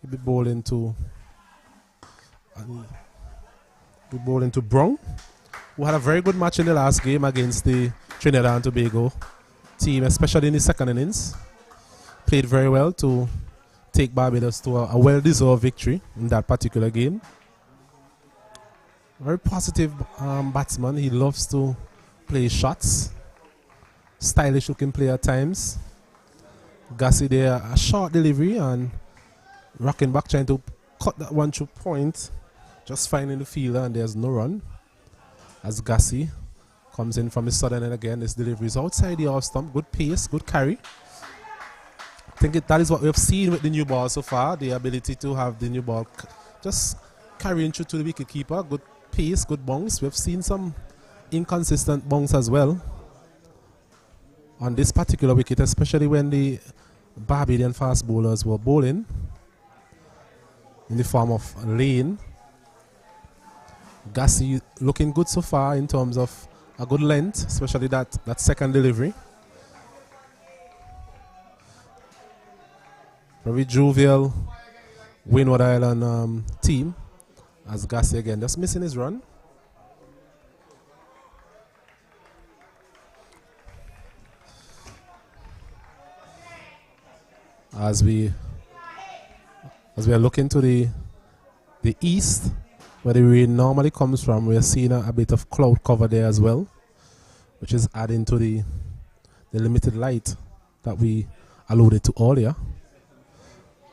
He'll be bowling to Brown, who had a very good match in the last game against the Trinidad and Tobago team, especially in the second innings. Played very well to take Barbados to a well-deserved victory in that particular game. Very positive batsman. He loves to play shots. Stylish looking player at times. Gassi there, a short delivery and rocking back, trying to cut that one through point. Just finding the fielder, and there's no run. As Gassi comes in from the southern end again, this delivery is outside the off stump. Good pace, good carry. I think that is what we have seen with the new ball so far. The ability to have the new ball just carrying through to the wicket keeper. Good pace, good bounce. We have seen some inconsistent bounce as well on this particular wicket, especially when the Barbadian fast bowlers were bowling in the form of Lane. Gassi looking good so far in terms of a good length, especially that second delivery. Very jovial Windward Island team, as Gassi again just missing his run. As we are looking to the east, where the rain normally comes from, we are seeing a bit of cloud cover there as well, which is adding to the limited light that we alluded to earlier.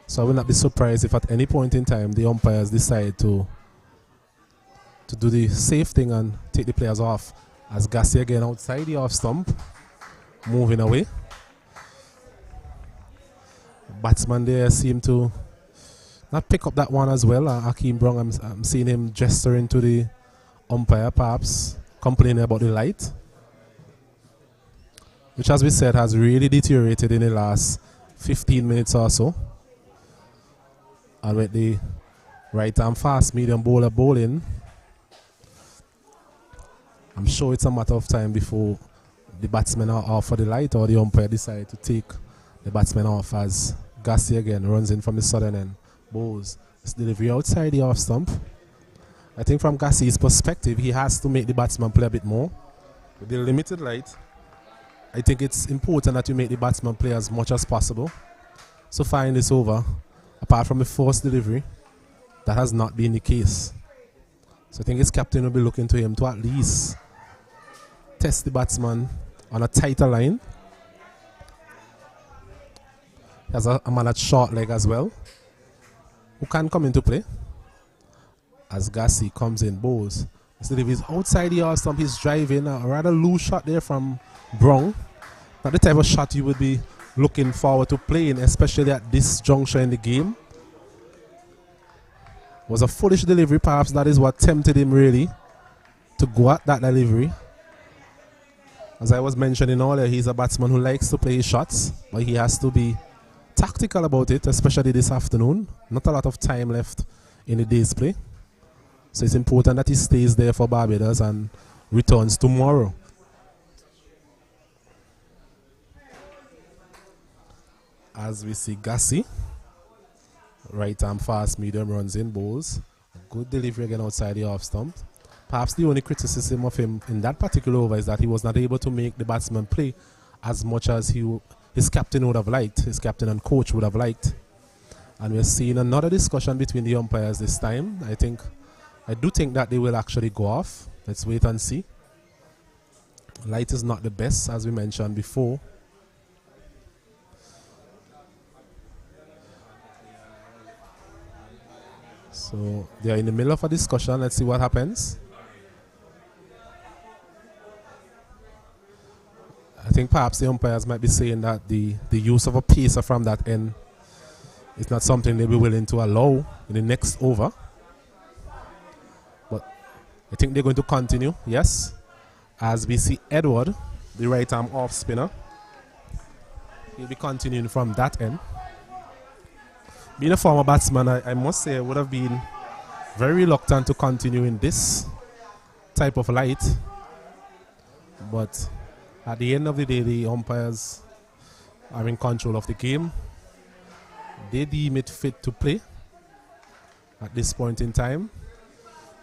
So I will not be surprised if at any point in time the umpires decide to do the safe thing and take the players off, as Gassi again outside the off stump, moving away. Batsman there seem to not pick up that one as well. Akeem Brown, I'm seeing him gesturing to the umpire, perhaps complaining about the light, which, as we said, has really deteriorated in the last 15 minutes or so. And with the right arm fast medium bowler bowling, I'm sure it's a matter of time before the batsmen are off for the light, or the umpire decide to take the batsman off, as Gassi again runs in from the southern end, bowls this delivery outside the off stump. I think from Gassi's perspective, he has to make the batsman play a bit more. With the limited light, I think it's important that you make the batsman play as much as possible. So far in this over, apart from the first delivery, that has not been the case. So I think his captain will be looking to him to at least test the batsman on a tighter line. He has a man at short leg as well, who can come into play. As Gassi comes in, bowls. Instead of he's outside the off stump, he's driving a rather loose shot there from Brown. Not the type of shot you would be looking forward to playing, especially at this juncture in the game. Was a foolish delivery, perhaps that is what tempted him really to go at that delivery. As I was mentioning earlier, he's a batsman who likes to play his shots, but he has to be tactical about it, especially this afternoon. Not a lot of time left in the day's play. So it's important that he stays there for Barbados and returns tomorrow. As we see Gassi, right arm fast medium runs in, bowls. Good delivery again outside the off stump. Perhaps the only criticism of him in that particular over is that he was not able to make the batsman play as much as his captain would have liked, his captain and coach would have liked. And we're seeing another discussion between the umpires this time. I do think that they will actually go off. Let's wait and see. Light is not the best, as we mentioned before. So they are in the middle of a discussion. Let's see what happens. I think perhaps the umpires might be saying that the use of a pacer from that end is not something they'll be willing to allow in the next over. But I think they're going to continue, yes. As we see Edward, the right arm off spinner, he'll be continuing from that end. Being a former batsman, I must say I would have been very reluctant to continue in this type of light. But at the end of the day, the umpires are in control of the game. They deem it fit to play at this point in time.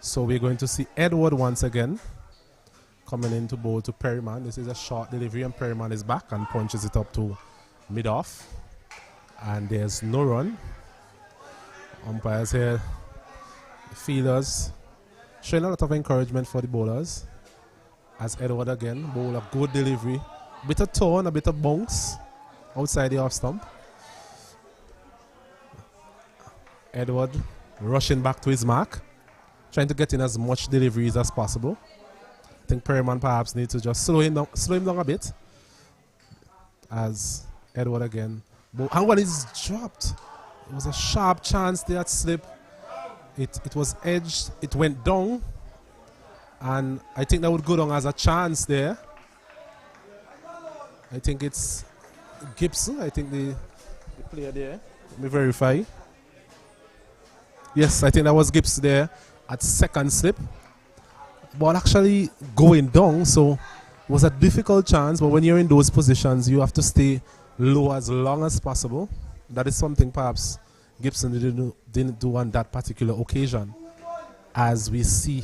So we're going to see Edward once again coming in to bowl to Perryman. This is a short delivery and Perryman is back and punches it up to mid-off. And there's no run. Umpires here, fielders, showing a lot of encouragement for the bowlers. As Edward again, bowl a good delivery. Bit of turn, a bit of bounce outside the off stump. Edward rushing back to his mark, trying to get in as much deliveries as possible. I think Perryman perhaps needs to just slow him down a bit. As Edward again, and what is dropped? It was a sharp chance there at slip. It was edged, it went down, And I think that would go down as a chance there. I think it's Gibson. I think the player there. Let me verify. Yes, I think that was Gibson there at second slip. Ball actually going down, so it was a difficult chance. But when you're in those positions, you have to stay low as long as possible. That is something perhaps Gibson didn't do on that particular occasion. As we see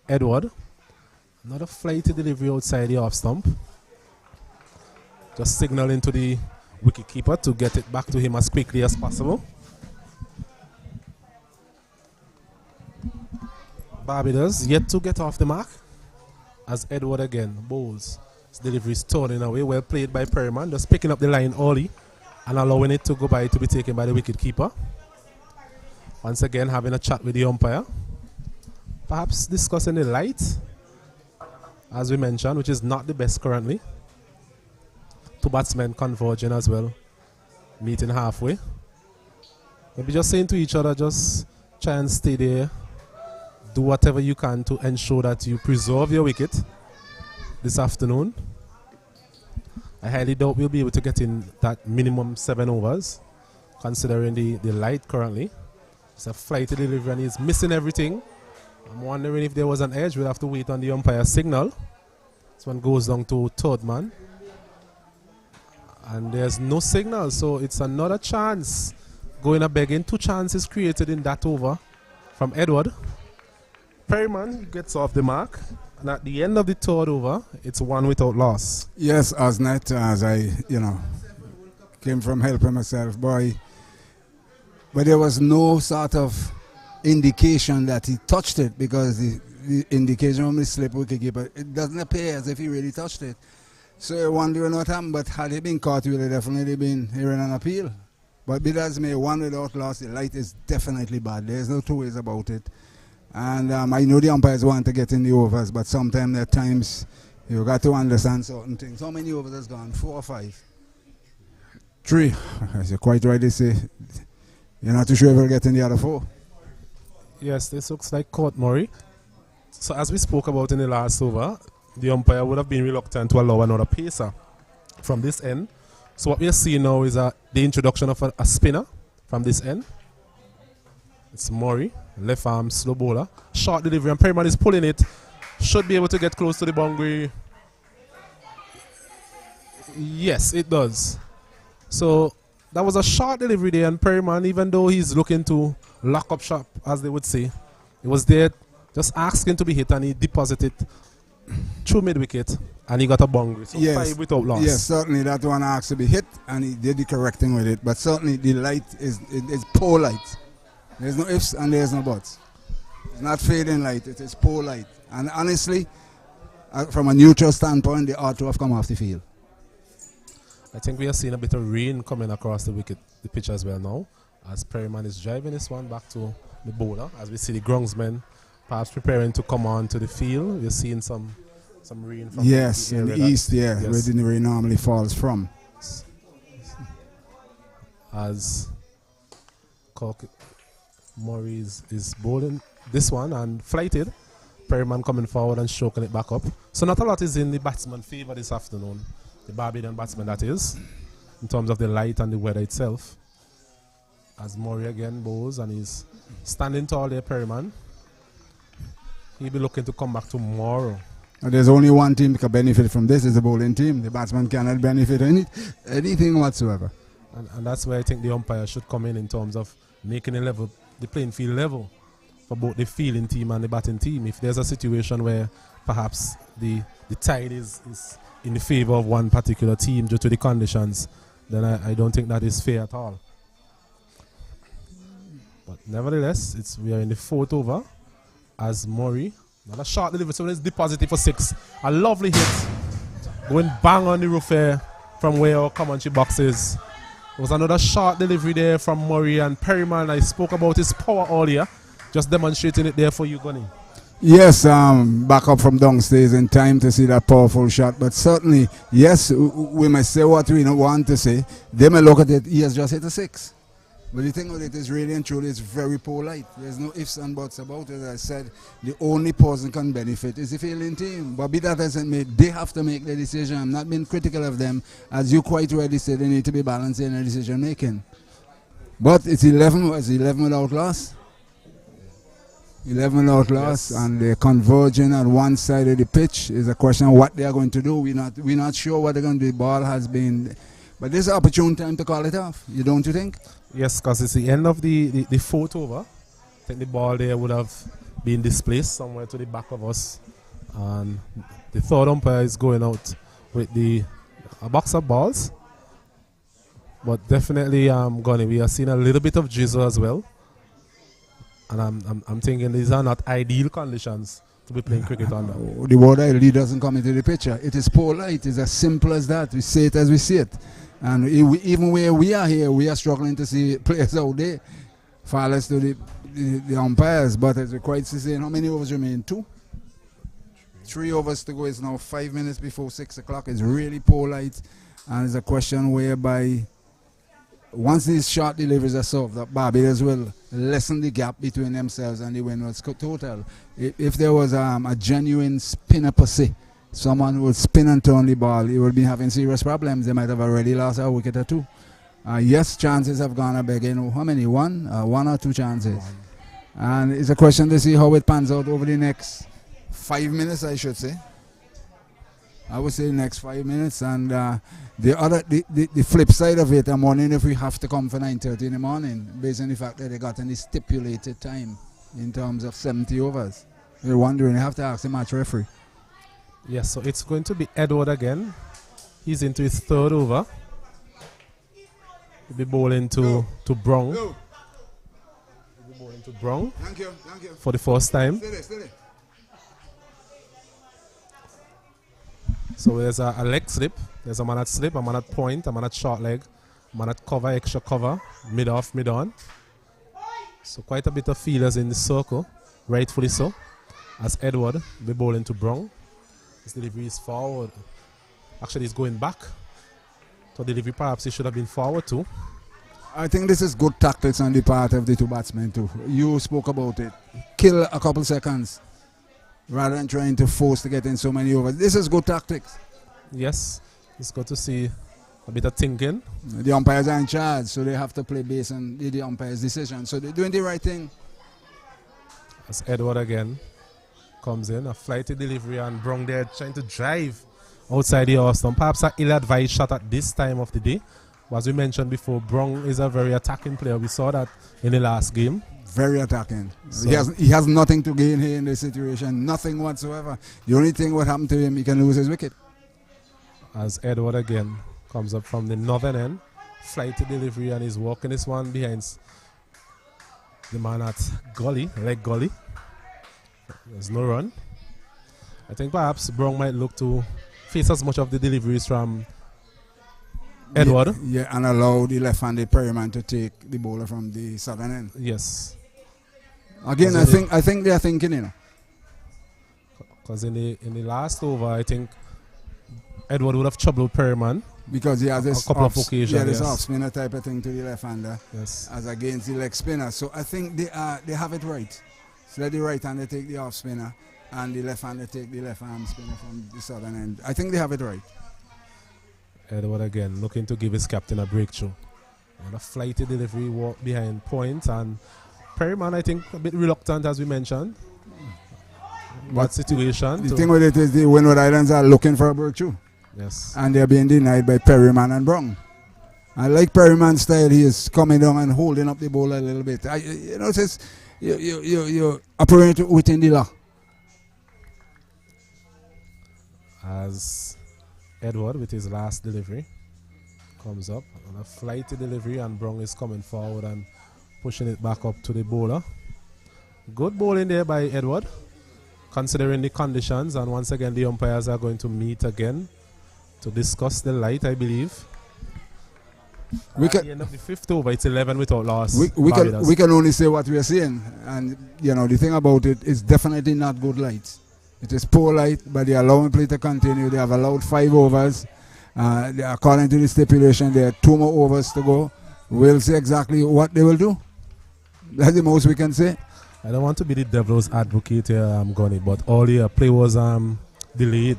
Edward, another flighty delivery outside the off stump. Just signaling to the wicketkeeper to get it back to him as quickly as possible. Barbados yet to get off the mark as Edward again bowls. His delivery is turning away. Well played by Perryman, just picking up the line early and allowing it to go by to be taken by the wicketkeeper. Once again having a chat with the umpire. Perhaps discussing the light, as we mentioned, which is not the best currently. Two batsmen converging as well, meeting halfway. Maybe just saying to each other, just try and stay there. Do whatever you can to ensure that you preserve your wicket this afternoon. I highly doubt we'll be able to get in that minimum 7 overs, considering the light currently. It's a flighty delivery and he's missing everything. I'm wondering if there was an edge. We'll have to wait on the umpire's signal. This one goes down to third man. And there's no signal, so it's another chance. Going a begging. 2 chances created in that over from Edward. Perryman gets off the mark. And at the end of the third over, it's 1 without loss. Yes, Osnet, as I, came from helping myself, boy. But there was no sort of indication that he touched it, because the indication from the slip wicketkeeper, it doesn't appear as if he really touched it. So you're wondering what happened, but had he been caught, he would have definitely been hearing an appeal. But be that as may, 1 without loss, the light is definitely bad. There's no 2 ways about it. And I know the umpires want to get in the overs, but sometimes at times you got to understand certain things. How many overs has gone? 4 or 5? 3. As you're quite right to say, you're not too sure if we'll get in the other 4. Yes, this looks like Court Murray. So as we spoke about in the last over, the umpire would have been reluctant to allow another pacer from this end. So what we are seeing now is the introduction of a spinner from this end. It's Murray, left arm slow bowler, short delivery, and Perryman is pulling it. Should be able to get close to the boundary. Yes, it does. So that was a short delivery there, and Perryman, even though he's looking to lock up shop, as they would say, he was there just asking to be hit, and he deposited through mid-wicket, and he got a boundary. So yes, 5 without loss. Yes, certainly that one asked to be hit, and he did the correcting with it. But certainly the light is poor light. There's no ifs and there's no buts. It's not fading light, it is poor light. And honestly, from a neutral standpoint, they ought to have come off the field. I think we are seeing a bit of rain coming across the pitch as well now, as Perryman is driving this one back to the bowler, as we see the groundsmen perhaps preparing to come on to the field. We're seeing some rain from yes, the in the east, yes, where the rain normally falls from. As Murray is bowling this one and flighted. Perryman coming forward and stroking it back up. So not a lot is in the batsman's favour this afternoon. The Barbadian batsman, that is, in terms of the light and the weather itself. As Murray again bowls and he's standing tall there, Perryman. He'll be looking to come back tomorrow. Now, there's only one team that can benefit from this, is the bowling team. The batsman cannot benefit anything whatsoever. And that's where I think the umpire should come in terms of making the playing field level for both the fielding team and the batting team. If there's a situation where perhaps the tide is in the favour of one particular team due to the conditions, then I don't think that is fair at all. But nevertheless, we are in the 4th over as Murray, another short delivery, so it's deposited for 6. A lovely hit, going bang on the roof here from where our commentary box is. There was another short delivery there from Murray, and Perryman, I spoke about his power earlier, just demonstrating it there for you, Gunny. Yes, back up from downstairs in time to see that powerful shot. But certainly, yes, we must say what we want to say. They may look at it, he has just hit a 6. But the thing with it is really and truly it's very poor light. There's no ifs and buts about it. As I said, the only person can benefit is the failing team. But be that as it may, they have to make the decision. I'm not being critical of them. As you quite rightly said, they need to be balanced in their decision making. But it's 11 without loss. 11 without loss, yes. And they're converging on one side of the pitch. Is a question of what they are going to do. We're not sure what they're going to do. The ball has been, but this is an opportune time to call it off. Don't you think? Yes, because it's the end of the fourth over. I think the ball there would have been displaced somewhere to the back of us, and the third umpire is going out with a box of balls. But definitely, Gunny, we are seeing a little bit of drizzle as well. And I'm thinking these are not ideal conditions to be playing cricket under. The word ideal doesn't come into the picture. It is poor light. It's as simple as that. We say it as we see it. And even where we are here, we are struggling to see players out there, far less to the umpires. But as we quite saying, how many overs remain? 2? 3 overs to go. It's now 5 minutes before 6 o'clock. It's really poor light. And it's a question whereby once these short deliveries are solved, that Barbados will lessen the gap between themselves and the Windwards total. If there was a genuine spinner per se, someone who would spin and turn the ball, he would be having serious problems. They might have already lost a wicket or 2. Yes, chances have gone up again. How many? 1 or 2 chances. 1. And it's a question to see how it pans out over the next 5 minutes, I should say. I would say the next 5 minutes. And the flip side of it, I'm wondering if we have to come for 9:30 in the morning, based on the fact that they got any stipulated time in terms of 70 overs. You're wondering, you have to ask the match referee. Yes, so it's going to be Edward again. He's into his 3rd over. He'll be bowling to Brong. He'll be bowling to Brong. Thank you. For the first time. Steady. So there's a leg slip. There's a man at slip, a man at point, a man at short leg, a man at cover, extra cover, mid off, mid on. So quite a bit of feelers in the circle, rightfully so. As Edward will be bowling to Brong. His delivery is forward. Actually, he's going back. So delivery perhaps he should have been forward too. I think this is good tactics on the part of the 2 batsmen too. You spoke about it. Kill a couple seconds rather than trying to force to get in so many overs. This is good tactics. Yes, it's good to see a bit of thinking. The umpires are in charge, so they have to play based on the umpire's decision. So they're doing the right thing. As Edward again comes in, a flighty delivery, and Brong there trying to drive outside the off stump. Perhaps an ill-advised shot at this time of the day. But as we mentioned before, Brong is a very attacking player. We saw that in the last game. Very attacking. So he has nothing to gain here in this situation. Nothing whatsoever. The only thing what happened to him, he can lose his wicket. As Edward again comes up from the northern end, flighty delivery, and he's walking this one behind the man at leg gully. There's no run. I think perhaps Brong might look to face as much of the deliveries from Edward. Yeah, and allow the left-handed Perryman to take the bowler from the southern end. Yes. Again, I think they are thinking, Because in the last over, I think Edward would have troubled Perryman. Because he has this couple of occasions. Yeah, this off spinner type of thing to the left-hander. Yes. As against the leg spinner. So I think they have it right. So let the right-hander take the off spinner and the left-hander take the left-arm spinner from the southern end. I think they have it right. Edward again looking to give his captain a breakthrough. And a flighty delivery, walk behind point, and Perryman, I think, a bit reluctant as we mentioned. What situation? The thing with it is the Windward Islands are looking for a breakthrough. Yes. And they're being denied by Perryman and Brong. I like Perryman's style. He is coming down and holding up the ball a little bit. It says you operate within the law. As Edward with his last delivery comes up on a flighty delivery, and Brong is coming forward and pushing it back up to the bowler. Good bowling there by Edward, considering the conditions, and once again the umpires are going to meet again to discuss the light, I believe. At the end of the 5th over, it's 11 without loss. We can only say what we are seeing, and the thing about it is definitely not good light. It is poor light, but they are allowing play to continue. They have allowed 5 overs. According to the stipulation, there are 2 more overs to go. we'll see exactly what they will do. That's the most we can say. I don't want to be the devil's advocate here, Gonny, but all the play was delayed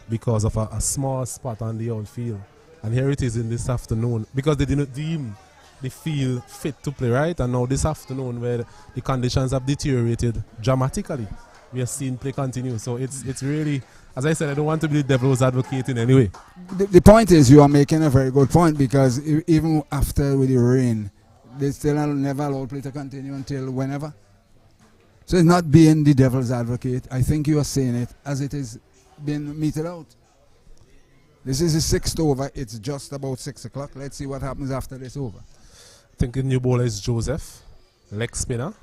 because of a small spot on the outfield. And here it is in this afternoon, because they didn't deem the field fit to play, right? And now this afternoon, where the conditions have deteriorated dramatically, we are seeing play continue. So it's really, as I said, I don't want to be the devil's advocate in any way. The point is, you are making a very good point, because even after with the rain, they still never allow play to continue until whenever. So it's not being the devil's advocate. I think you are saying it as it is being meted out. This is the 6th over. It's just about 6 o'clock. Let's see what happens after this over. I think the new bowler is Joseph, leg spinner.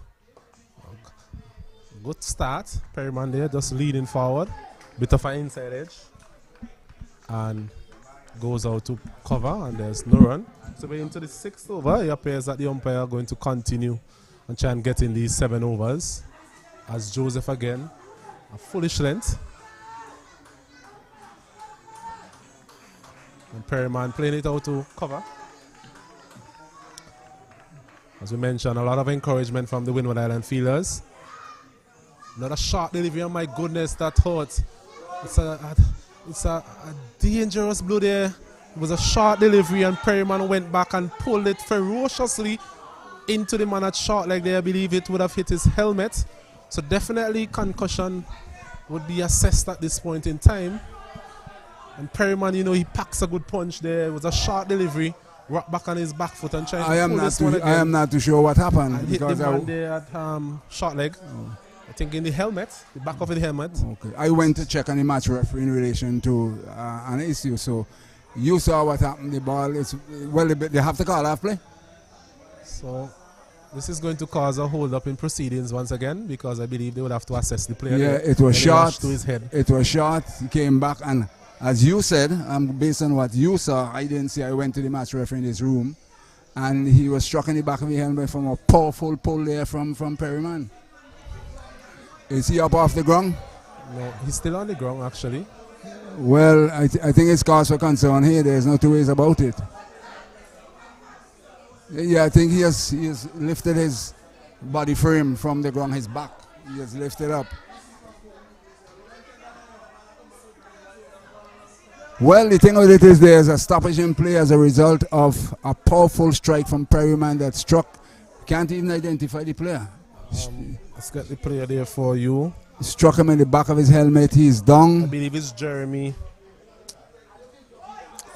Good start. Perryman there just leaning forward. Bit of an inside edge. And goes out to cover, and there's no run. So we're into the 6th over. It appears that the umpire are going to continue and try and get in these 7 overs. As Joseph again, a foolish length. And Perryman playing it out to cover. As we mentioned, a lot of encouragement from the Windward Island fielders. Not a short delivery, oh my goodness, that hurt. It's a dangerous blow there. It was a short delivery, and Perryman went back and pulled it ferociously into the man at short leg there. I believe it would have hit his helmet. So definitely concussion would be assessed at this point in time. And Perryman, you know, he packs a good punch there. It was a short delivery. Rock back on his back foot and trying to pull this one again. I am not too sure what happened. And hit the man there at short leg. Oh. I think in the helmet, the back of the helmet. Okay. I went to check on the match referee in relation to an issue. So you saw what happened. The ball is, well, they have to call off play. So this is going to cause a hold up in proceedings once again, because I believe they would have to assess the player. Yeah, it was short to his head. It was short. He came back, and as you said, based on what you saw, I didn't see. I went to the match referee in his room, and he was struck in the back of the helmet from a powerful pull there from Perryman. Is he up off the ground? No, he's still on the ground actually. Well, I think it's cause for concern here. There's no 2 ways about it. Yeah, I think he has lifted his body frame from the ground, his back. He has lifted up. Well, the thing with it is there's a stoppage in play as a result of a powerful strike from Perryman that struck. Can't even identify the player. Let's get the player there for you. Struck him in the back of his helmet. He's down. I believe it's Jeremiah.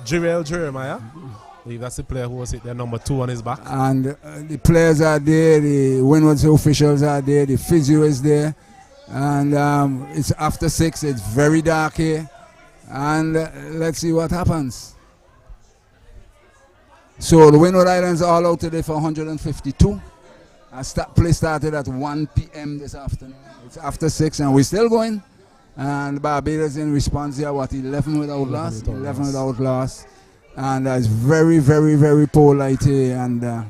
I believe that's the player who was hit there, number 2 on his back. And the players are there, the Windwards officials are there, the physio is there. And it's after 6, it's very dark here. And let's see what happens. So the Windward Islands are all out today for 152. Play started at 1 p.m. this afternoon. It's after 6 and we're still going. And Barbados in response here, 11 without loss. 11 without loss. And it's very, very, very poor light here. And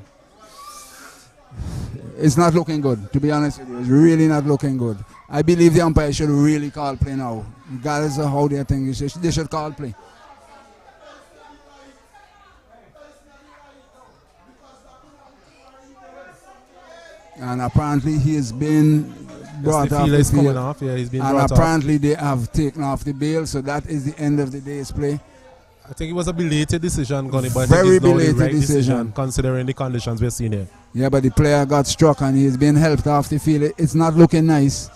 it's not looking good, to be honest with you. It's really not looking good. I believe the umpire should really call play now. Regardless of how they think, they should call play. And apparently he has been brought off the field. Yeah, he's been and brought apparently they have taken off the bail, so that is the end of the day's play. I think it was a belated decision, Gunny, but very I think it's belated the right decision, considering the conditions we're seeing here. Yeah, but the player got struck and he's been helped off the field. It's not looking nice.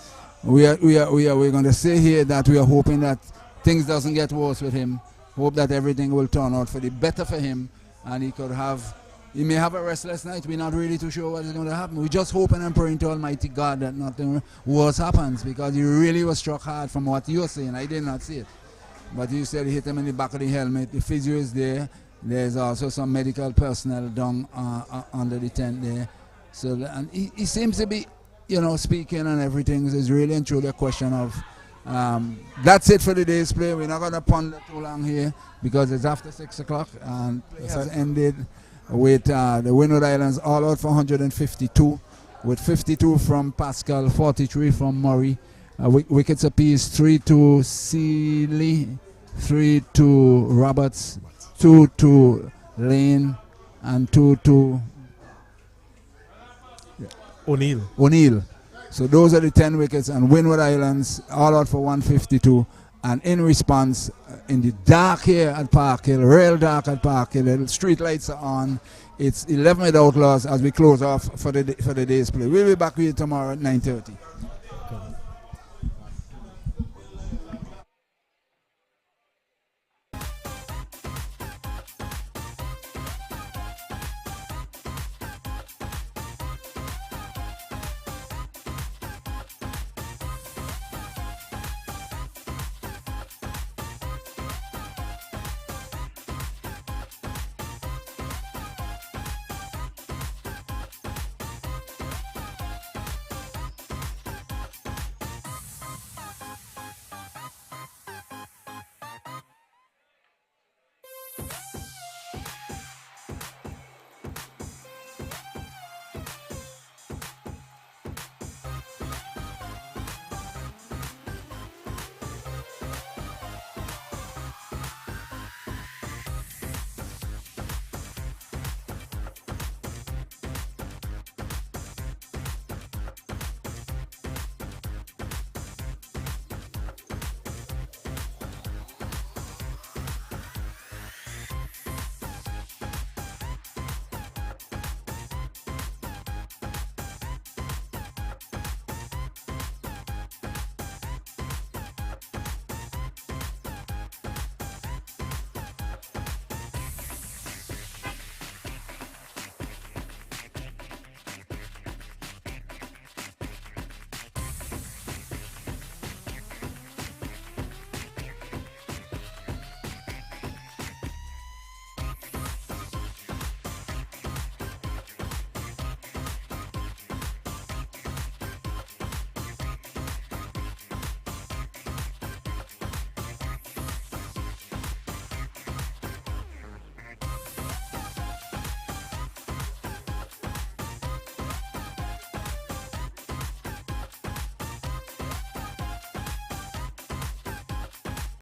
We're going to say here that we are hoping that things doesn't get worse with him. Hope that everything will turn out for the better for him, and he may have a restless night. We're not really too sure what is going to happen. We're just hoping and praying to Almighty God that nothing worse happens, because he really was struck hard from what you're saying. I did not see it. But you said he hit him in the back of the helmet. The physio is there. There's also some medical personnel down under the tent there. So and he seems to be, speaking and everything. So it's really and truly a question of, that's it for the day's play. We're not going to ponder too long here because it's after 6 o'clock and play has ended with the Windward Islands all out for 152, with 52 from Pascal, 43 from Murray. Wickets apiece, 3 to Seeley, 3 to Roberts, 2 to Lane, and 2 to O'Neill. So those are the 10 wickets, and Windward Islands all out for 152. And in response, in the dark here at Park Hill, real dark at Park Hill, the street lights are on. It's 11 with Outlaws as we close off for the day's play. We'll be back with you tomorrow at 9:30.